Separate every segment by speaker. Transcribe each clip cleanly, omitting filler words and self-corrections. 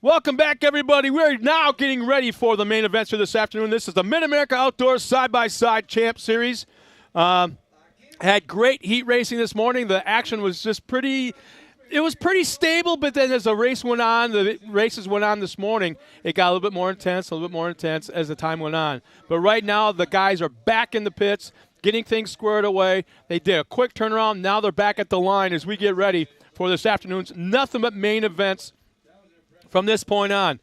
Speaker 1: Welcome back, everybody. We're now getting ready for the main events for this afternoon. This is the Mid-America Outdoors Side-by-Side Champ Series. Had great heat racing this morning. The action was just pretty stable, but then as the races went on this morning, it got a little bit more intense as the time went on. But right now, the guys are back in the pits, getting things squared away. They did a quick turnaround. Now they're back at the line as we get ready for this afternoon's nothing but main events from this point on.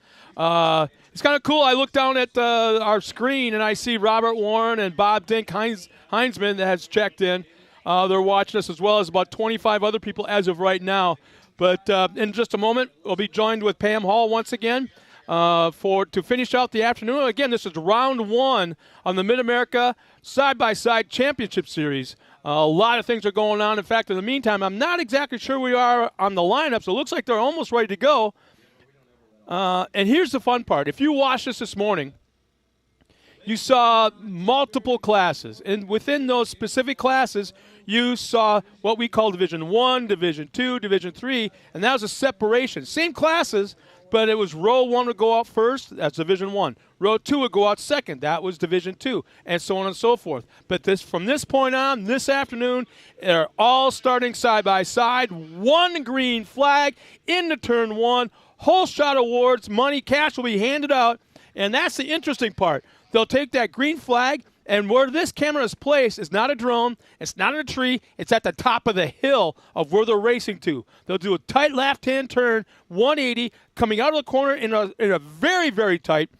Speaker 1: It's kind of cool. I look down at our screen, and I see Robert Warren and Bob Dink Heinzman that has checked in. They're watching us as well as about 25 other people as of right now. But in just a moment, we'll be joined with Pam Hall once again to finish out the afternoon. Again, this is round one on the Mid-America Side-by-Side Championship Series. A lot of things are going on. In fact, in the meantime, I'm not exactly sure we are on the lineups. It looks like they're almost ready to go. And here's the fun part. If you watched this morning, you saw multiple classes. And within those specific classes, you saw what we call Division 1, Division 2, Division 3, and that was a separation. Same classes, but it was row 1 would go out first, that's Division 1. Row 2 would go out second, that was Division 2, and so on and so forth. But from this point on, this afternoon, they're all starting side by side. One green flag into turn 1. Whole shot awards, money, cash will be handed out, and that's the interesting part. They'll take that green flag, and where this camera is placed is not a drone, it's not in a tree, it's at the top of the hill of where they're racing to. They'll do a tight left-hand turn, 180, coming out of the corner in a very, very tight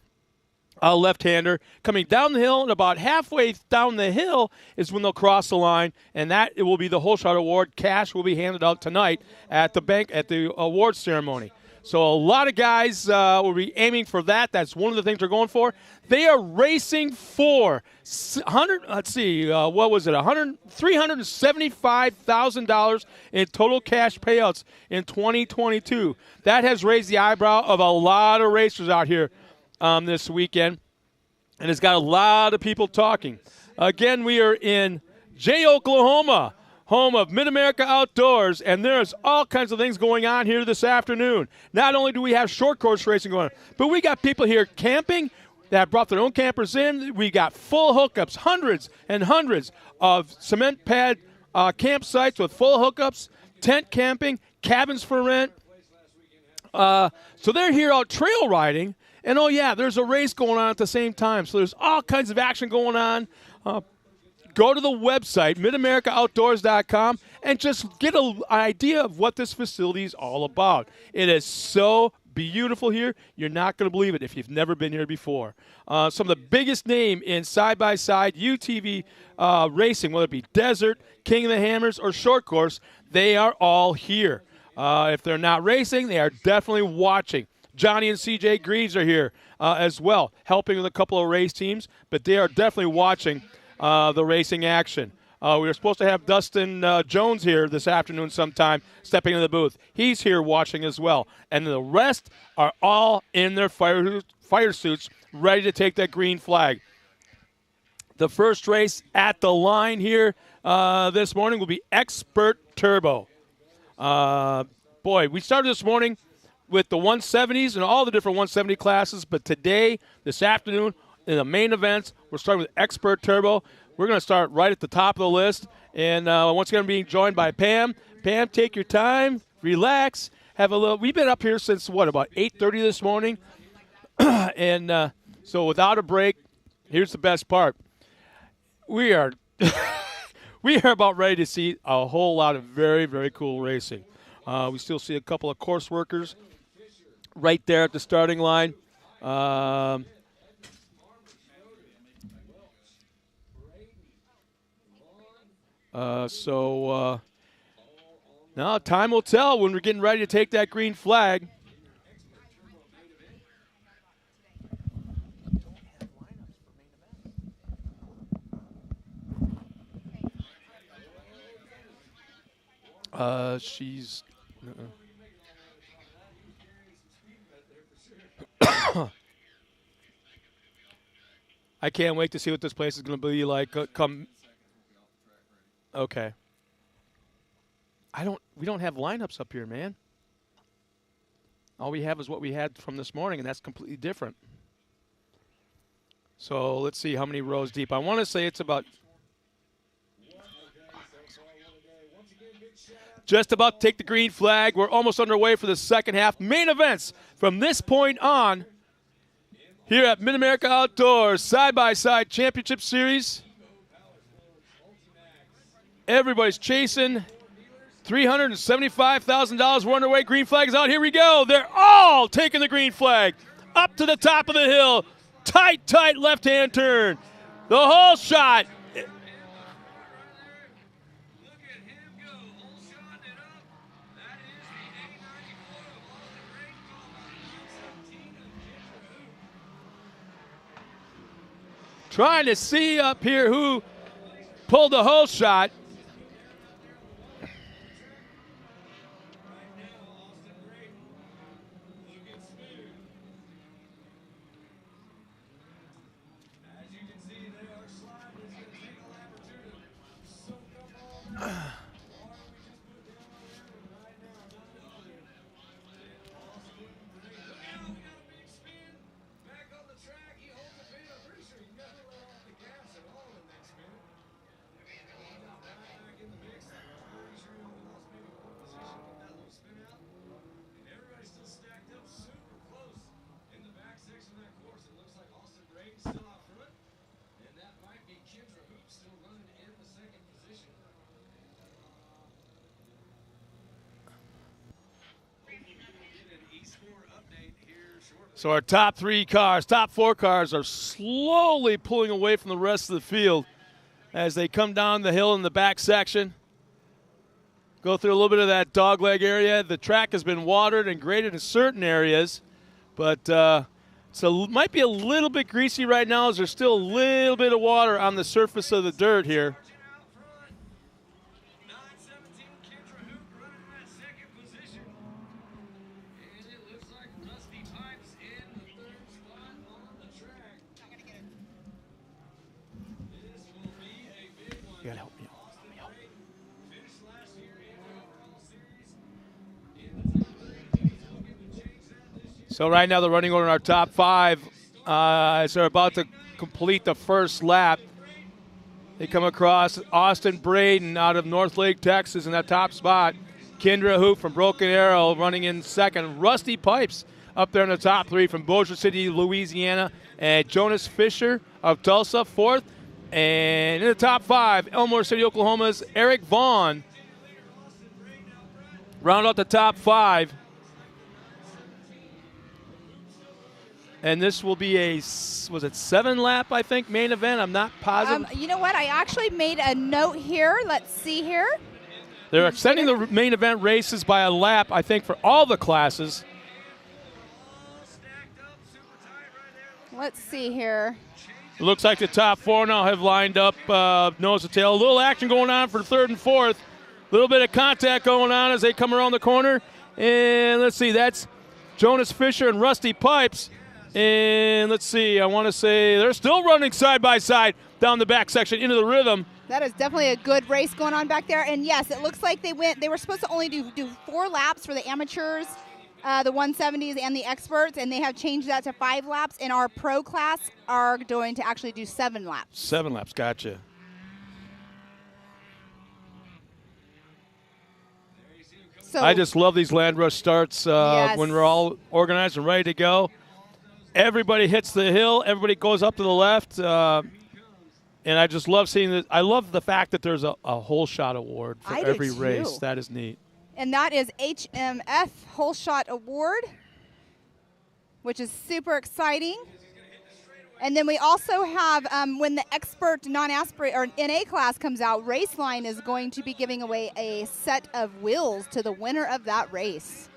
Speaker 1: left-hander, coming down the hill, and about halfway down the hill is when they'll cross the line, and it will be the whole shot award. Cash will be handed out tonight at the awards ceremony. So a lot of guys will be aiming for that. That's one of the things they're going for. They are racing for $375,000 in total cash payouts in 2022. That has raised the eyebrow of a lot of racers out here this weekend, and it's got a lot of people talking. Again, we are in Jay, Oklahoma, home of Mid-America Outdoors, and there's all kinds of things going on here this afternoon. Not only do we have short course racing going on, but we got people here camping that have brought their own campers in. We got full hookups, hundreds and hundreds of cement pad campsites with full hookups, tent camping, cabins for rent. So they're here out trail riding, and oh yeah, there's a race going on at the same time. So there's all kinds of action going on. Go to the website, midamericaoutdoors.com, and just get an idea of what this facility is all about. It is so beautiful here. You're not going to believe it if you've never been here before. Some of the biggest name in side-by-side UTV racing, whether it be desert, King of the Hammers, or short course, they are all here. If they're not racing, they are definitely watching. Johnny and CJ Greaves are here as well, helping with a couple of race teams, but they are definitely watching the racing action. We were supposed to have Dustin Jones here this afternoon sometime, stepping into the booth. He's here watching as well. And the rest are all in their fire suits, ready to take that green flag. The first race at the line here this morning will be Expert Turbo. We started this morning with the 170s and all the different 170 classes, but today, this afternoon, in the main events, we're starting with Expert Turbo. We're going to start right at the top of the list. And once again, being joined by Pam. Pam, take your time, relax, have a little. We've been up here since, about 8:30 this morning. And so without a break, here's the best part. We are about ready to see a whole lot of very, very cool racing. We still see a couple of course workers right there at the starting line. Now time will tell when we're getting ready to take that green flag. She's... I can't wait to see what this place is going to be like come... Okay. We don't have lineups up here, man. All we have is what we had from this morning, and that's completely different. So let's see how many rows deep. I want to say it's about just about to take the green flag. We're almost underway for the second half. Main events from this point on here at Mid-America Outdoors Side-by-Side Championship Series. Everybody's chasing $375,000. We're underway. Green flag is out. Here we go. They're all taking the green flag. Up to the top of the hill. Tight, tight left-hand turn. The whole shot. Trying to see up here who pulled the whole shot. So our top four cars are slowly pulling away from the rest of the field as they come down the hill in the back section. Go through a little bit of that dogleg area. The track has been watered and graded in certain areas, but so it might be a little bit greasy right now as there's still a little bit of water on the surface of the dirt here. You gotta help me out. So right now the running order in our top five as they're about to complete the first lap. They come across Austin Braden out of North Lake, Texas in that top spot. Kendra Hoop from Broken Arrow running in second. Rusty Pipes up there in the top three from Bossier City, Louisiana. And Jonas Fisher of Tulsa, fourth. And in the top five, Elmore City, Oklahoma's Eric Vaughn. Round out the top five. And this will be a, was it 7-lap, I think, main event? I'm not positive.
Speaker 2: You know what? I actually made a note here. Let's see here.
Speaker 1: They're extending the main event races by a lap, I think, for all the classes.
Speaker 2: Let's see here.
Speaker 1: It looks like the top four now have lined up nose to tail. A little action going on for third and fourth. A little bit of contact going on as they come around the corner. And let's see, that's Jonas Fisher and Rusty Pipes. And let's see, I want to say they're still running side by side down the back section into the rhythm.
Speaker 2: That is definitely a good race going on back there. And yes, it looks like they were supposed to only do 4 laps for the amateurs, the 170s and the experts, and they have changed that to 5 laps. And our pro class are going to actually do 7 laps.
Speaker 1: 7 laps, gotcha.
Speaker 2: So
Speaker 1: I just love these land rush starts
Speaker 2: yes.
Speaker 1: when we're all organized and ready to go. Everybody hits the hill. Everybody goes up to the left. And I just love seeing this. I love the fact that there's a whole shot award for every race. That is neat.
Speaker 2: And that is HMF Whole Shot Award, which is super exciting. And then we also have, when the expert non-aspirate or NA class comes out, Raceline is going to be giving away a set of wheels to the winner of that race.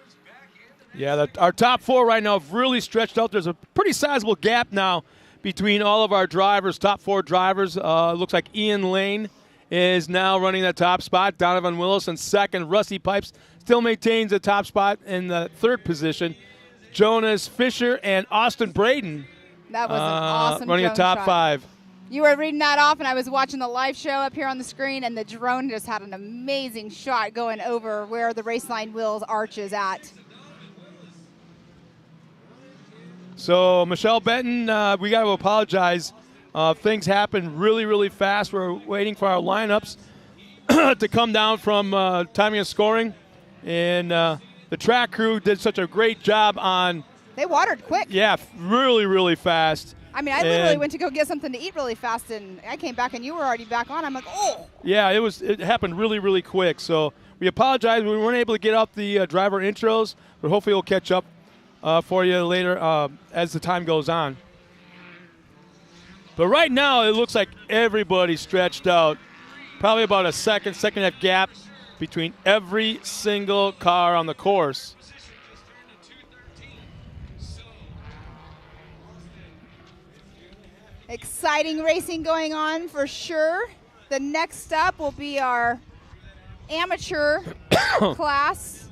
Speaker 1: Yeah, our top 4 right now have really stretched out. There's a pretty sizable gap now between all of our drivers, top 4 drivers. Looks like Ian Lane is now running that top spot. Donovan Willis in second. Rusty Pipes still maintains the top spot in the 3rd position. Jonas Fisher and Austin Braden.
Speaker 2: That was an awesome
Speaker 1: running a top
Speaker 2: shot.
Speaker 1: 5.
Speaker 2: You were reading that off, and I was watching the live show up here on the screen, and the drone just had an amazing shot going over where the Raceline Wheels arch is at.
Speaker 1: So, Michelle Benton, we got to apologize. Things happen really, really fast. We're waiting for our lineups to come down from timing and scoring. And the track crew did such a great job on.
Speaker 2: They watered quick.
Speaker 1: Yeah, really, really fast.
Speaker 2: I mean, I literally went to go get something to eat really fast, and I came back, and you were already back on. I'm like, oh.
Speaker 1: Yeah, it happened really, really quick. So we apologize. We weren't able to get up the driver intros, but hopefully we'll catch up for you later as the time goes on. But right now, it looks like everybody's stretched out. Probably about a second and a half gap between every single car on the course.
Speaker 2: Exciting racing going on for sure. The next up will be our amateur class.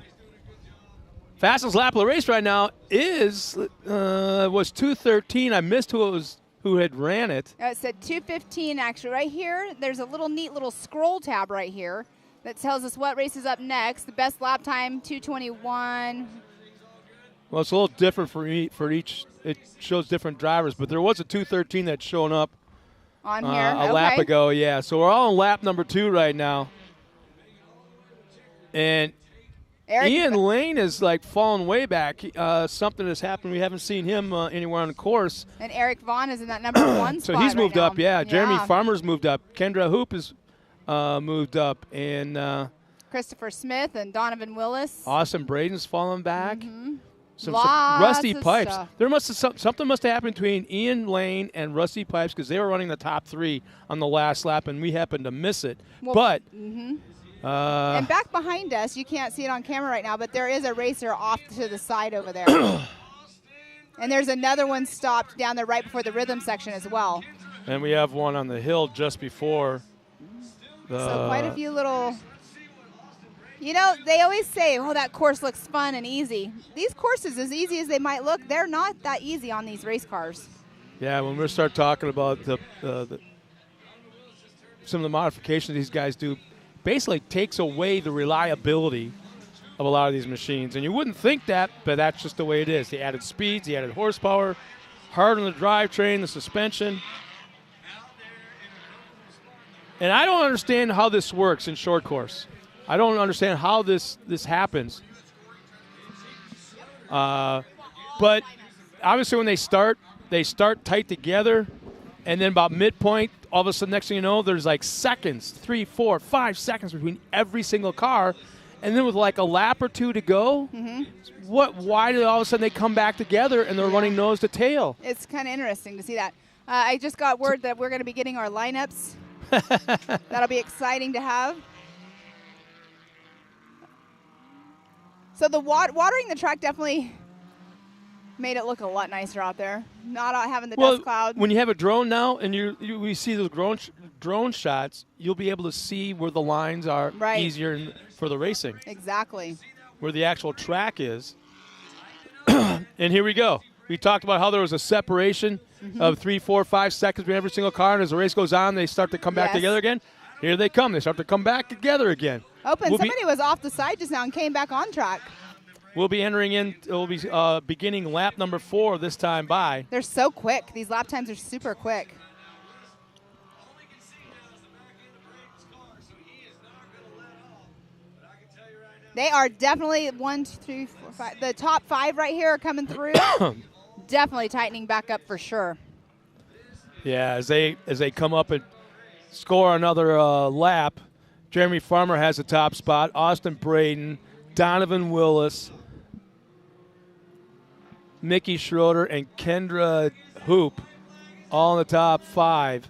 Speaker 1: Fastest lap of the race right now was 2:13. I missed who had ran it.
Speaker 2: It said 2:15 actually. Right here, there's a neat little scroll tab right here that tells us what race is up next. The best lap time, 2:21.
Speaker 1: Well, it's a little different for each. It shows different drivers, but there was a 2:13 that's showing up
Speaker 2: on here
Speaker 1: a lap ago. Yeah, so we're all on lap number 2 right now, and Ian Lane is like falling way back. Something has happened. We haven't seen him anywhere on the course.
Speaker 2: And Eric Vaughn is in that number 1 spot.
Speaker 1: So he's moved
Speaker 2: right
Speaker 1: up.
Speaker 2: now.
Speaker 1: Yeah, Jeremy Farmer's moved up. Kendra Hoop is moved up, and
Speaker 2: Christopher Smith and Donovan Willis.
Speaker 1: Austin Braden's fallen back.
Speaker 2: Mm-hmm.
Speaker 1: Some
Speaker 2: Lots
Speaker 1: Rusty
Speaker 2: of
Speaker 1: Pipes.
Speaker 2: stuff.
Speaker 1: There something must have happened between Ian Lane and Rusty Pipes because they were running the top 3 on the last lap, and we happened to miss it.
Speaker 2: Well,
Speaker 1: but
Speaker 2: and back behind us, you can't see it on camera right now, but there is a racer off to the side over there. And there's another one stopped down there right before the rhythm section as well.
Speaker 1: And we have one on the hill just before.
Speaker 2: So quite a few little. You know, they always say, oh, that course looks fun and easy. These courses, as easy as they might look, they're not that easy on these race cars.
Speaker 1: Yeah, when we start talking about some of the modifications these guys do, basically takes away the reliability of a lot of these machines. And you wouldn't think that, but that's just the way it is. The added speeds, the added horsepower, hard on the drivetrain, the suspension. And I don't understand how this works in short course. I don't understand how this happens. But obviously when they start tight together, and then about midpoint, all of a sudden, next thing you know, there's like seconds, 3, 4, 5 seconds between every single car, and then with like a lap or 2 to go, why did all of a sudden they come back together and they're running nose to tail?
Speaker 2: It's kind of interesting to see that. I just got word that we're going to be getting our lineups. That'll be exciting to have. So the watering the track definitely made it look a lot nicer out there. Not having the dust cloud.
Speaker 1: When you have a drone now and we see those drone shots, you'll be able to see where the lines are easier for the racing.
Speaker 2: Exactly.
Speaker 1: Where the actual track is. And here we go. We talked about how there was a separation of 3, 4, 5 seconds between every single car, and as the race goes on, they start to come back together again. Here they come. They start to come back together again.
Speaker 2: Somebody was off the side just now and came back on track.
Speaker 1: We'll be entering in. We'll be beginning lap number 4 this time by.
Speaker 2: They're so quick. These lap times are super quick. They are definitely 1, 2, 3, 4, 5. The top 5 right here are coming through. Definitely tightening back up for sure.
Speaker 1: Yeah, as they come up and score another lap, Jeremy Farmer has the top spot. Austin Braden, Donovan Willis, Mickey Schroeder, and Kendra Hoop all in the top 5.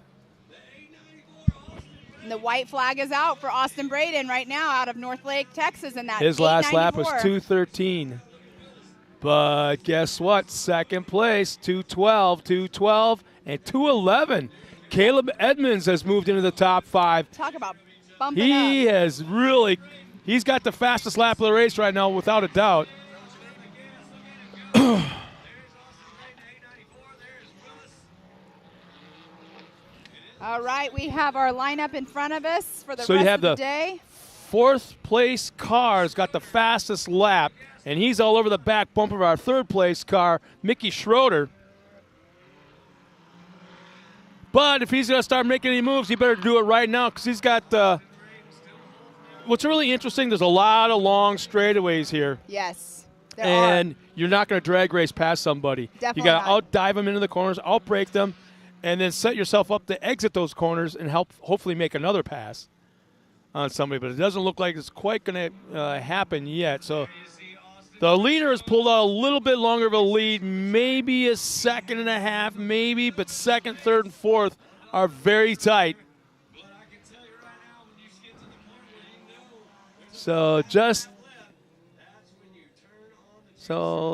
Speaker 2: And the white flag is out for Austin Braden right now out of North Lake, Texas. And that
Speaker 1: his last lap was 2:13. But guess what? Second place, 2:12, and 2:11. Caleb Edmonds has moved into the top 5.
Speaker 2: Talk about bumping up.
Speaker 1: He's got the fastest lap of the race right now, without a doubt.
Speaker 2: All right, we have our lineup in front of us for the
Speaker 1: rest
Speaker 2: of the day.
Speaker 1: fourth place car's got the fastest lap, and he's all over the back bumper of our third place car, Mickey Schroeder. But if he's going to start making any moves, he better do it right now because he's got what's really interesting, there's a lot of long straightaways here.
Speaker 2: Yes,
Speaker 1: and you're not going to drag race past somebody.
Speaker 2: Definitely
Speaker 1: you got to
Speaker 2: not.
Speaker 1: out-dive them into the corners, out-brake them, and then set yourself up to exit those corners and hopefully make another pass on somebody. But it doesn't look like it's quite going to happen yet. So the leader has pulled out a little bit longer of a lead, maybe a second and a half, maybe, but second, third, and fourth are very tight. So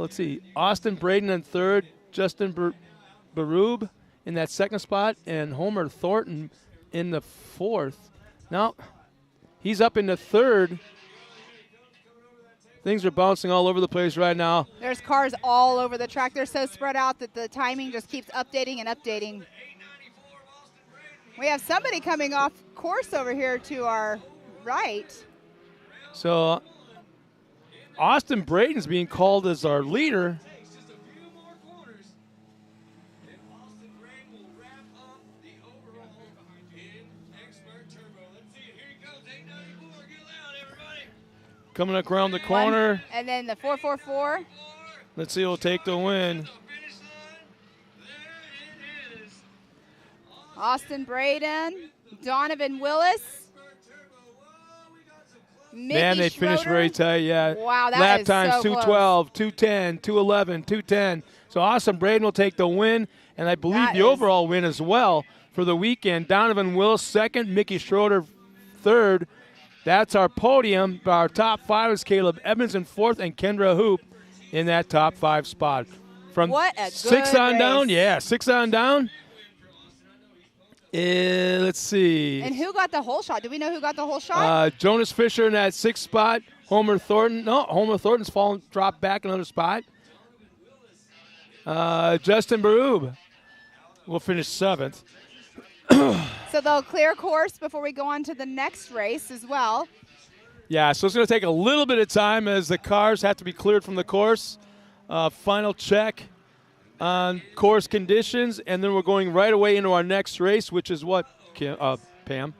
Speaker 1: let's see. Austin Braden in third, Justin Barube in that second spot, and Homer Thornton in the fourth. Now, he's up in the third. Things are bouncing all over the place right now.
Speaker 2: There's cars all over the track. They're so spread out that the timing just keeps updating and updating. We have somebody coming off course over here to our right.
Speaker 1: So Austin Braden's being called as our leader. Coming up around the corner.
Speaker 2: And then the 444.
Speaker 1: Let's see who'll take the win.
Speaker 2: Austin Braden, Donovan Willis. Mickey
Speaker 1: Man, they finished
Speaker 2: Schroeder.
Speaker 1: very tight, yeah.
Speaker 2: Wow, that
Speaker 1: Lap
Speaker 2: is
Speaker 1: times
Speaker 2: so
Speaker 1: 2:12, 2:10, 2:11, 2:10. So Austin Braden will take the win, and I believe
Speaker 2: That
Speaker 1: the
Speaker 2: is-
Speaker 1: overall win as well for the weekend. Donovan Willis second, Mickey Schroeder third. That's our podium. Our top five is Caleb Evans in fourth, and Kendra Hoop in that top five spot. From
Speaker 2: What a
Speaker 1: six
Speaker 2: good
Speaker 1: on down,
Speaker 2: race.
Speaker 1: yeah, 6 on down. Let's see.
Speaker 2: And who got the whole shot? Do we know who got the whole shot?
Speaker 1: Jonas Fisher in that sixth spot. Homer Thornton. No, Homer Thornton's dropped back another spot. Justin Barube will finish seventh.
Speaker 2: So they'll clear course before we go on to the next race as well.
Speaker 1: Yeah, so it's going to take a little bit of time as the cars have to be cleared from the course. Final check on course conditions, and then we're going right away into our next race, which is what, Pam?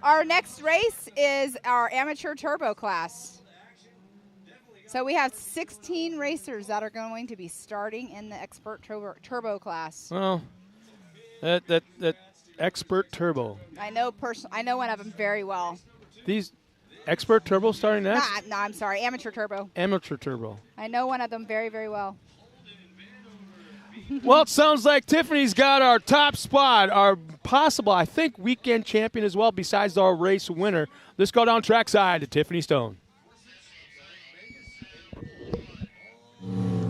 Speaker 2: Our next race is our amateur turbo class. So we have 16 racers that are going to be starting in the expert turbo class.
Speaker 1: Well, that expert turbo.
Speaker 2: I know one of them very well.
Speaker 1: These expert turbo starting next?
Speaker 2: No, I'm sorry, amateur turbo.
Speaker 1: Amateur turbo.
Speaker 2: I know one of them very, very well.
Speaker 1: Well, it sounds like Tiffany's got our top spot, our possible, I think, weekend champion as well, besides our race winner. Let's go down trackside to Tiffany Stone.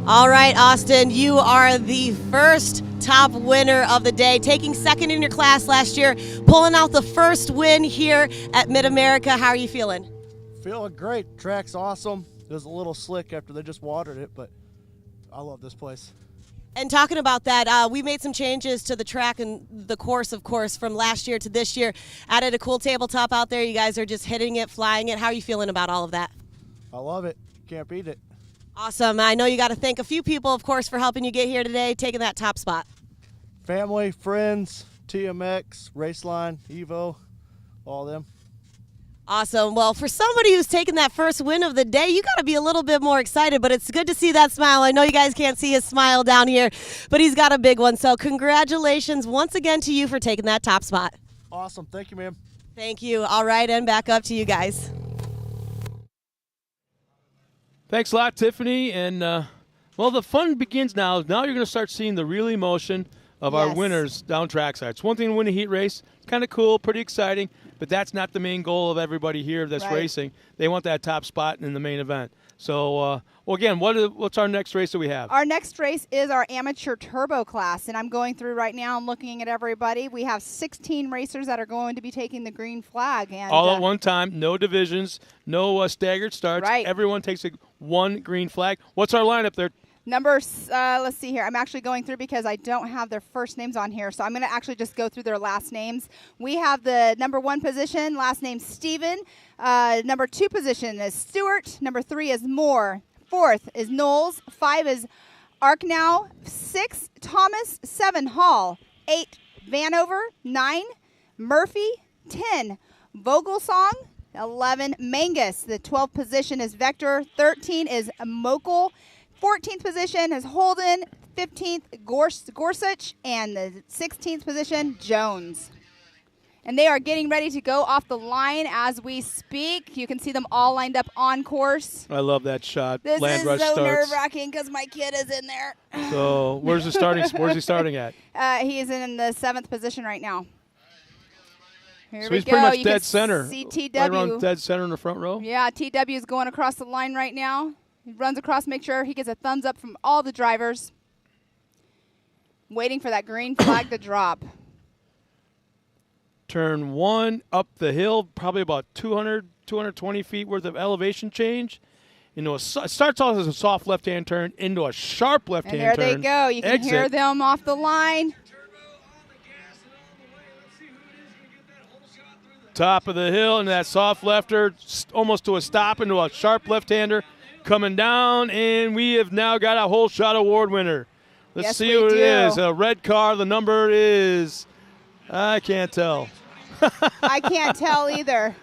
Speaker 3: All right, Austin, you are the first top winner of the day, taking second in your class last year, pulling out the first win here at Mid-America. How are you feeling?
Speaker 4: Feeling great. Track's awesome. It was a little slick after they just watered it, but I love this place.
Speaker 3: And talking about that, we made some changes to the track and the course, of course, from last year to this year. Added a cool tabletop out there. You guys are just hitting it, flying it. How are you feeling about all of that?
Speaker 4: I love it. Can't beat it.
Speaker 3: Awesome. I know you got to thank a few people, of course, for helping you get here today, taking that top spot.
Speaker 4: Family, friends, TMX, Raceline, Evo, all them.
Speaker 3: Awesome. Well, for somebody who's taken that first win of the day, you got to be a little bit more excited, but it's good to see that smile. I know you guys can't see his smile down here, but he's got a big one. So congratulations once again to you for taking that top spot.
Speaker 4: Awesome. Thank you, ma'am.
Speaker 3: Thank you. All right, and back up to you guys.
Speaker 1: Thanks a lot, Tiffany. And, well, the fun begins now. Now you're going to start seeing the real emotion of our
Speaker 2: Yes.
Speaker 1: winners down trackside. It's one thing to win a heat race. It's kind of cool, pretty exciting, but that's not the main goal of everybody here that's
Speaker 2: Right.
Speaker 1: racing. They want that top spot in the main event. So, well, again, what's our next race that we have?
Speaker 2: Our next race is our amateur turbo class, and I'm going through right now and looking at everybody. We have 16 racers that are going to be taking the green flag. And
Speaker 1: All at one time, no divisions, no staggered starts.
Speaker 2: Right.
Speaker 1: Everyone takes one green flag. What's our lineup there,
Speaker 2: Let's see here. I'm actually going through because I don't have their first names on here, so I'm going to actually just go through their last names. We have the number 1 position, last name Steven. Number 2 position is Stewart. Number 3 is Moore. 4th is Knowles. 5 is Arknow. 6, Thomas. 7, Hall. 8, Vanover. 9, Murphy. 10, Vogelsong. 11, Mangus. The 12th position is Vector. 13 is Mokel. 14th position is Holden. 15th, Gorsuch. And the 16th position, Jones. And they are getting ready to go off the line as we speak. You can see them all lined up on course.
Speaker 1: I love that shot.
Speaker 2: This
Speaker 1: Land
Speaker 2: is
Speaker 1: rush
Speaker 2: so
Speaker 1: starts.
Speaker 2: nerve-wracking because my kid is in there.
Speaker 1: So where's he starting at?
Speaker 2: He is in the 7th position right now. Here
Speaker 1: So
Speaker 2: we
Speaker 1: he's
Speaker 2: go.
Speaker 1: pretty much
Speaker 2: You
Speaker 1: dead
Speaker 2: can
Speaker 1: center.
Speaker 2: see
Speaker 1: Right around
Speaker 2: TW.
Speaker 1: dead center in the front row.
Speaker 2: Yeah, TW is going across the line right now. He runs across, make sure he gets a thumbs up from all the drivers. Waiting for that green flag to drop.
Speaker 1: Turn 1 up the hill, probably about 200, 220 feet worth of elevation change. It starts off as a soft left-hand turn into a sharp
Speaker 2: And
Speaker 1: left-hand
Speaker 2: there
Speaker 1: turn.
Speaker 2: they go. You can
Speaker 1: Exit.
Speaker 2: hear them off the line.
Speaker 1: Top of the hill, and that soft lefter almost to a stop into a sharp left-hander coming down, and we have now got a whole shot award winner. Let's
Speaker 2: Yes,
Speaker 1: see
Speaker 2: we
Speaker 1: who it
Speaker 2: do.
Speaker 1: is. A red car. The number is, I can't tell.
Speaker 2: I can't tell either.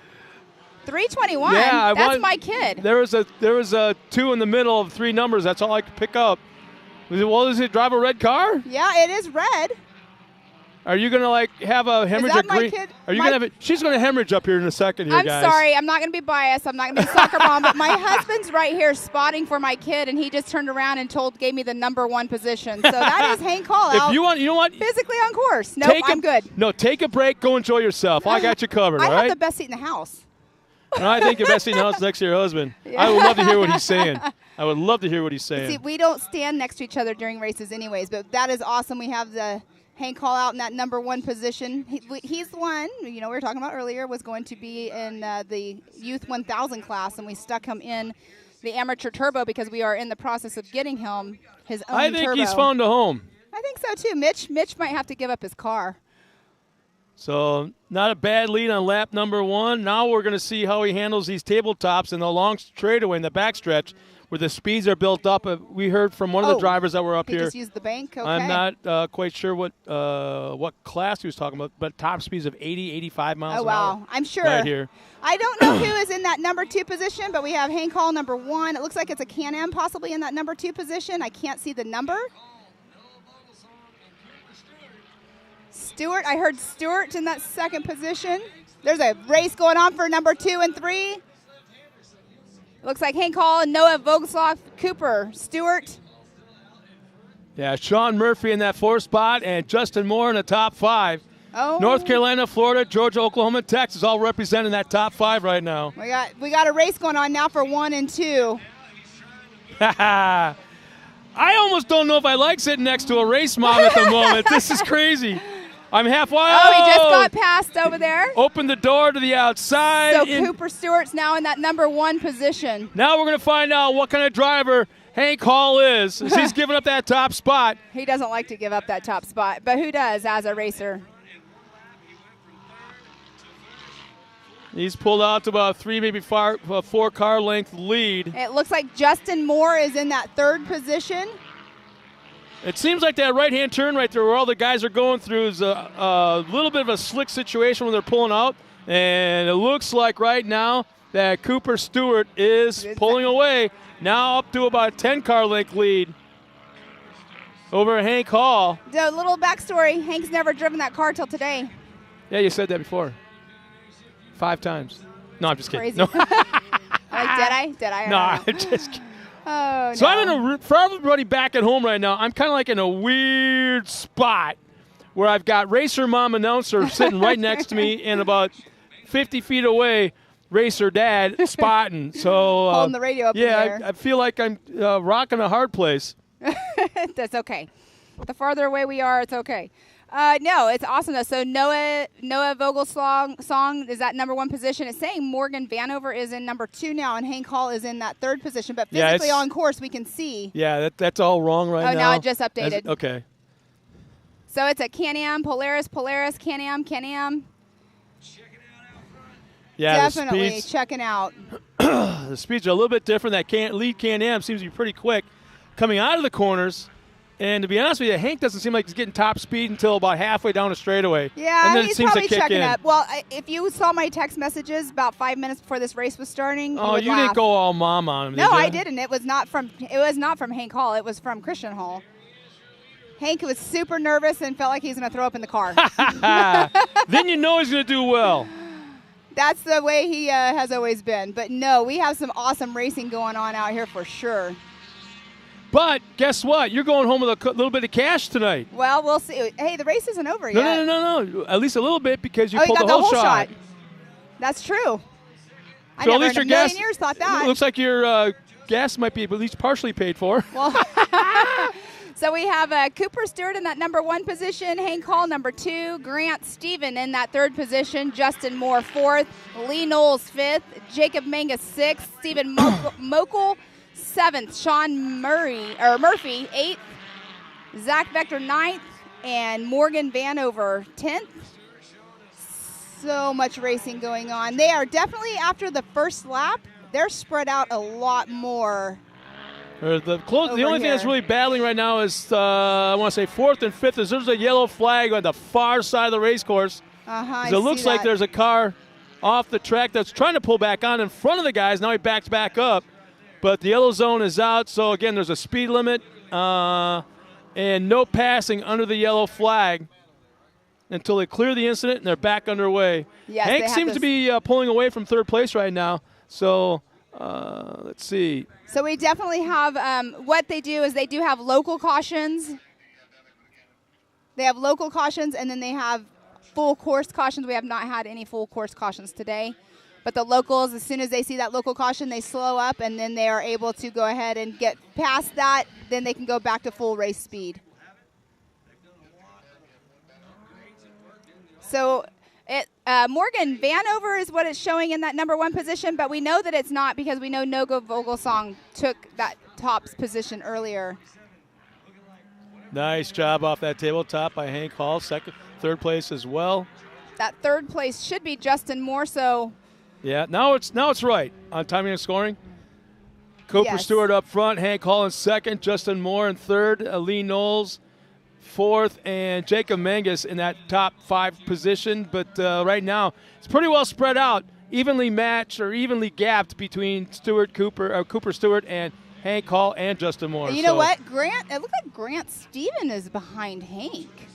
Speaker 2: 321.
Speaker 1: Yeah,
Speaker 2: That's my kid.
Speaker 1: There was a 2 in the middle of 3 numbers. That's all I could pick up. Well, does it drive a red car?
Speaker 2: Yeah, it is red.
Speaker 1: Are you gonna have a hemorrhage?
Speaker 2: that my
Speaker 1: green?
Speaker 2: kid?
Speaker 1: Are you
Speaker 2: My-
Speaker 1: gonna have it? She's gonna hemorrhage up here in a second. Here,
Speaker 2: I'm
Speaker 1: guys.
Speaker 2: sorry. I'm not going to be biased. I'm not going to be a soccer mom, but my husband's right here spotting for my kid, and he just turned around and gave me the number 1 position. So that is Hank Hall out
Speaker 1: If you want, you know what?
Speaker 2: physically on course. Nope, I'm good.
Speaker 1: No, take a break. Go enjoy yourself. I got you covered.
Speaker 2: I
Speaker 1: all
Speaker 2: have
Speaker 1: right.
Speaker 2: the best seat in the house.
Speaker 1: And I think the best thing in the house is next to your husband. I would love to hear what he's saying. I would love to hear what he's saying.
Speaker 2: See, we don't stand next to each other during races anyways, but that is awesome. We have the Hank Hall out in that number 1 position. He's the one, we were talking about earlier, was going to be in the Youth 1000 class, and we stuck him in the Amateur Turbo because we are in the process of getting him his own
Speaker 1: I think
Speaker 2: turbo.
Speaker 1: he's found a home.
Speaker 2: I think so, too. Mitch might have to give up his car.
Speaker 1: So not a bad lead on lap number 1. Now we're going to see how he handles these tabletops in the long straightaway in the backstretch where the speeds are built up. We heard from one of the drivers that were up
Speaker 2: He
Speaker 1: here.
Speaker 2: just used the bank. Okay.
Speaker 1: I'm not quite sure what class he was talking about, but top speeds of 80, 85 miles
Speaker 2: Oh,
Speaker 1: an
Speaker 2: wow.
Speaker 1: hour.
Speaker 2: I'm sure.
Speaker 1: Right here.
Speaker 2: I don't know who is in that number 2 position, but we have Hank Hall number 1. It looks like it's a Can-Am possibly in that number 2 position. I can't see the number. Stewart, I heard Stewart in that 2nd position. There's a race going on for number 2 and 3. Looks like Hank Hall and Noah Vogelsloff, Cooper, Stewart.
Speaker 1: Yeah, Sean Murphy in that 4th spot and Justin Moore in the top 5.
Speaker 2: Oh,
Speaker 1: North Carolina, Florida, Georgia, Oklahoma, and Texas all representing that top 5 right now.
Speaker 2: we got a race going on now for 1 and 2.
Speaker 1: I almost don't know if I like sitting next to a race mom at the moment. This is crazy. I'm halfway.
Speaker 2: Oh, he just got passed over there.
Speaker 1: Open the door to the outside.
Speaker 2: So Cooper Stewart's now in that number 1 position.
Speaker 1: Now we're going to find out what kind of driver Hank Hall is. As he's giving up that top spot.
Speaker 2: He doesn't like to give up that top spot, but who does as a racer?
Speaker 1: He's pulled out to about 3, maybe 4 car length lead.
Speaker 2: It looks like Justin Moore is in that 3rd position.
Speaker 1: It seems like that right-hand turn right there where all the guys are going through is a little bit of a slick situation when they're pulling out. And it looks like right now that Cooper Stewart is pulling away. Now up to about a 10-car length lead over Hank Hall.
Speaker 2: The little backstory, Hank's never driven that car till today.
Speaker 1: Yeah, you said that before. 5 times. No, I'm just kidding.
Speaker 2: Crazy.
Speaker 1: No,
Speaker 2: Did I?
Speaker 1: no, I'm just kidding.
Speaker 2: Oh,
Speaker 1: So
Speaker 2: no.
Speaker 1: I'm in for everybody back at home right now, I'm kind of like in a weird spot where I've got Racer Mom announcer sitting right next to me and about 50 feet away, Racer Dad spotting. So
Speaker 2: Holding the radio up in the
Speaker 1: yeah,
Speaker 2: air.
Speaker 1: I feel like I'm rocking a hard place.
Speaker 2: That's okay. The farther away we are, it's okay. No, it's awesome though. So Noah Vogel's song is that number 1 position. It's saying Morgan Vanover is in number 2 now, and Hank Hall is in that 3rd position. But physically on course, we can see.
Speaker 1: Yeah, that's all wrong right now.
Speaker 2: Oh, now it just updated.
Speaker 1: Okay.
Speaker 2: So it's a Can-Am, Polaris, Can-Am, Can-Am.
Speaker 1: Yeah,
Speaker 2: definitely checking out.
Speaker 1: The speeds are a little bit different. That lead Can-Am seems to be pretty quick coming out of the corners. And to be honest with you, Hank doesn't seem like he's getting top speed until about halfway down the straightaway.
Speaker 2: Yeah,
Speaker 1: and then
Speaker 2: he's
Speaker 1: it seems
Speaker 2: probably
Speaker 1: to kick
Speaker 2: checking
Speaker 1: in.
Speaker 2: up. Well, if you saw my text messages about 5 minutes before this race was starting,
Speaker 1: you didn't go all mom on him,
Speaker 2: No,
Speaker 1: did you?
Speaker 2: I didn't. It was not from Hank Hall. It was from Christian Hall. Hank was super nervous and felt like he was going to throw up in the car.
Speaker 1: Then you know he's going to do well.
Speaker 2: That's the way he has always been. But no, we have some awesome racing going on out here for sure.
Speaker 1: But guess what? You're going home with a little bit of cash tonight.
Speaker 2: Well, we'll see. Hey, the race isn't over yet.
Speaker 1: No. At least a little bit because you
Speaker 2: you
Speaker 1: pulled
Speaker 2: got
Speaker 1: the whole shot.
Speaker 2: That's true. I
Speaker 1: So
Speaker 2: never
Speaker 1: at least
Speaker 2: in
Speaker 1: your
Speaker 2: a million
Speaker 1: gas
Speaker 2: years thought that.
Speaker 1: Looks like your gas might be at least partially paid for.
Speaker 2: Well, so we have Cooper Stewart in that number 1 position, Hank Hall number 2, Grant Stephen in that 3rd position, Justin Moore 4th, Lee Knowles 5th, Jacob Mangus 6th, Stephen Mokel 7th, Sean Murphy 8th, Zach Vector 9th, and Morgan Vanover 10th. So much racing going on. They are definitely, after the first lap, they're spread out a lot more.
Speaker 1: The only thing that's really battling right now is, I want to say 4th and 5th, is there's a yellow flag on the far side of the race course.
Speaker 2: It
Speaker 1: looks like there's a car off the track that's trying to pull back on in front of the guys. Now he backs back up. But the yellow zone is out, so again, there's a speed limit and no passing under the yellow flag until they clear the incident and they're back underway.
Speaker 2: Yes,
Speaker 1: Hank seems to be pulling away from 3rd place right now. So let's see.
Speaker 2: So we definitely have what they do is they do have local cautions. They have local cautions, and then they have full course cautions. We have not had any full course cautions today. But the locals, as soon as they see that local caution, they slow up, and then they are able to go ahead and get past that. Then they can go back to full race speed. So Morgan Vanover is what it's showing in that number 1 position, but we know that it's not because we know Nogo Vogelsong took that top position earlier.
Speaker 1: Nice job off that tabletop by Hank Hall. 3rd place as well.
Speaker 2: That 3rd place should be Justin Moore, so...
Speaker 1: Yeah, now it's right on timing and scoring. Cooper Stewart up front, Hank Hall in 2nd, Justin Moore in 3rd, Lee Knowles 4th, and Jacob Mangus in that top 5 position. But right now, it's pretty well spread out, evenly matched or evenly gapped between Cooper Stewart and Hank Hall and Justin Moore.
Speaker 2: You know what? It looked like Grant Stephen is behind Hank.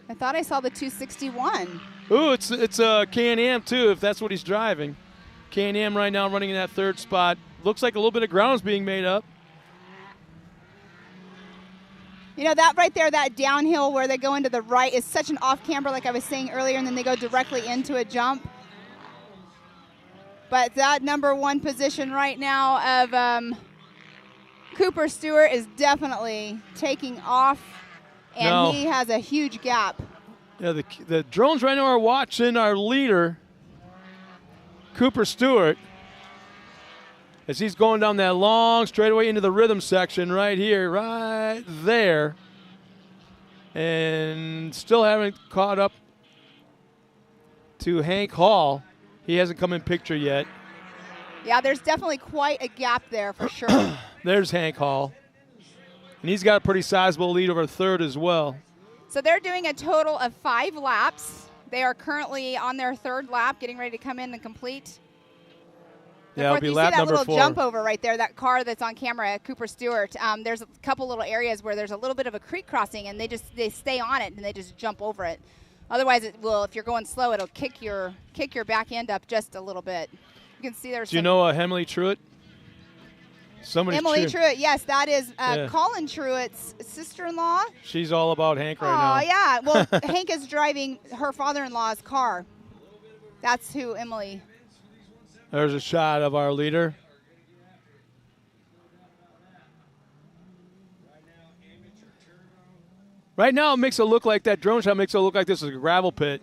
Speaker 2: I thought I saw the 261.
Speaker 1: Ooh, it's a Can-Am too, if that's what he's driving. Can-Am right now running in that 3rd spot. Looks like a little bit of ground's being made up.
Speaker 2: You know, that right there, that downhill where they go into the right is such an off-camber, like I was saying earlier, and then they go directly into a jump. But that number 1 position right now of Cooper Stewart is definitely taking off, and he has a huge gap.
Speaker 1: Yeah, the drones right now are watching our leader, Cooper Stewart, as he's going down that long straightaway into the rhythm section right here, right there. And still haven't caught up to Hank Hall. He hasn't come in picture yet.
Speaker 2: Yeah, there's definitely quite a gap there for sure.
Speaker 1: There's Hank Hall. And he's got a pretty sizable lead over 3rd as well.
Speaker 2: So they're doing a total of 5 laps. They are currently on their 3rd lap, getting ready to come in and complete.
Speaker 1: Yeah, it'll be lap
Speaker 2: You
Speaker 1: number 4.
Speaker 2: see that little jump over right there, that car that's on camera, Cooper Stewart. There's a couple little areas where there's a little bit of a creek crossing, and they stay on it and they just jump over it. Otherwise, it will, if you're going slow, it'll kick your back end up just a little bit. You can see there's.
Speaker 1: Do you know Emily Truitt?
Speaker 2: Emily Truitt, yes, that is Colin Truitt's sister-in-law.
Speaker 1: She's all about Hank right now.
Speaker 2: Oh, yeah. Well, Hank is driving her father-in-law's car. That's who Emily.
Speaker 1: There's a shot of our leader. Right now, it makes it look like that drone shot makes it look like this is a gravel pit.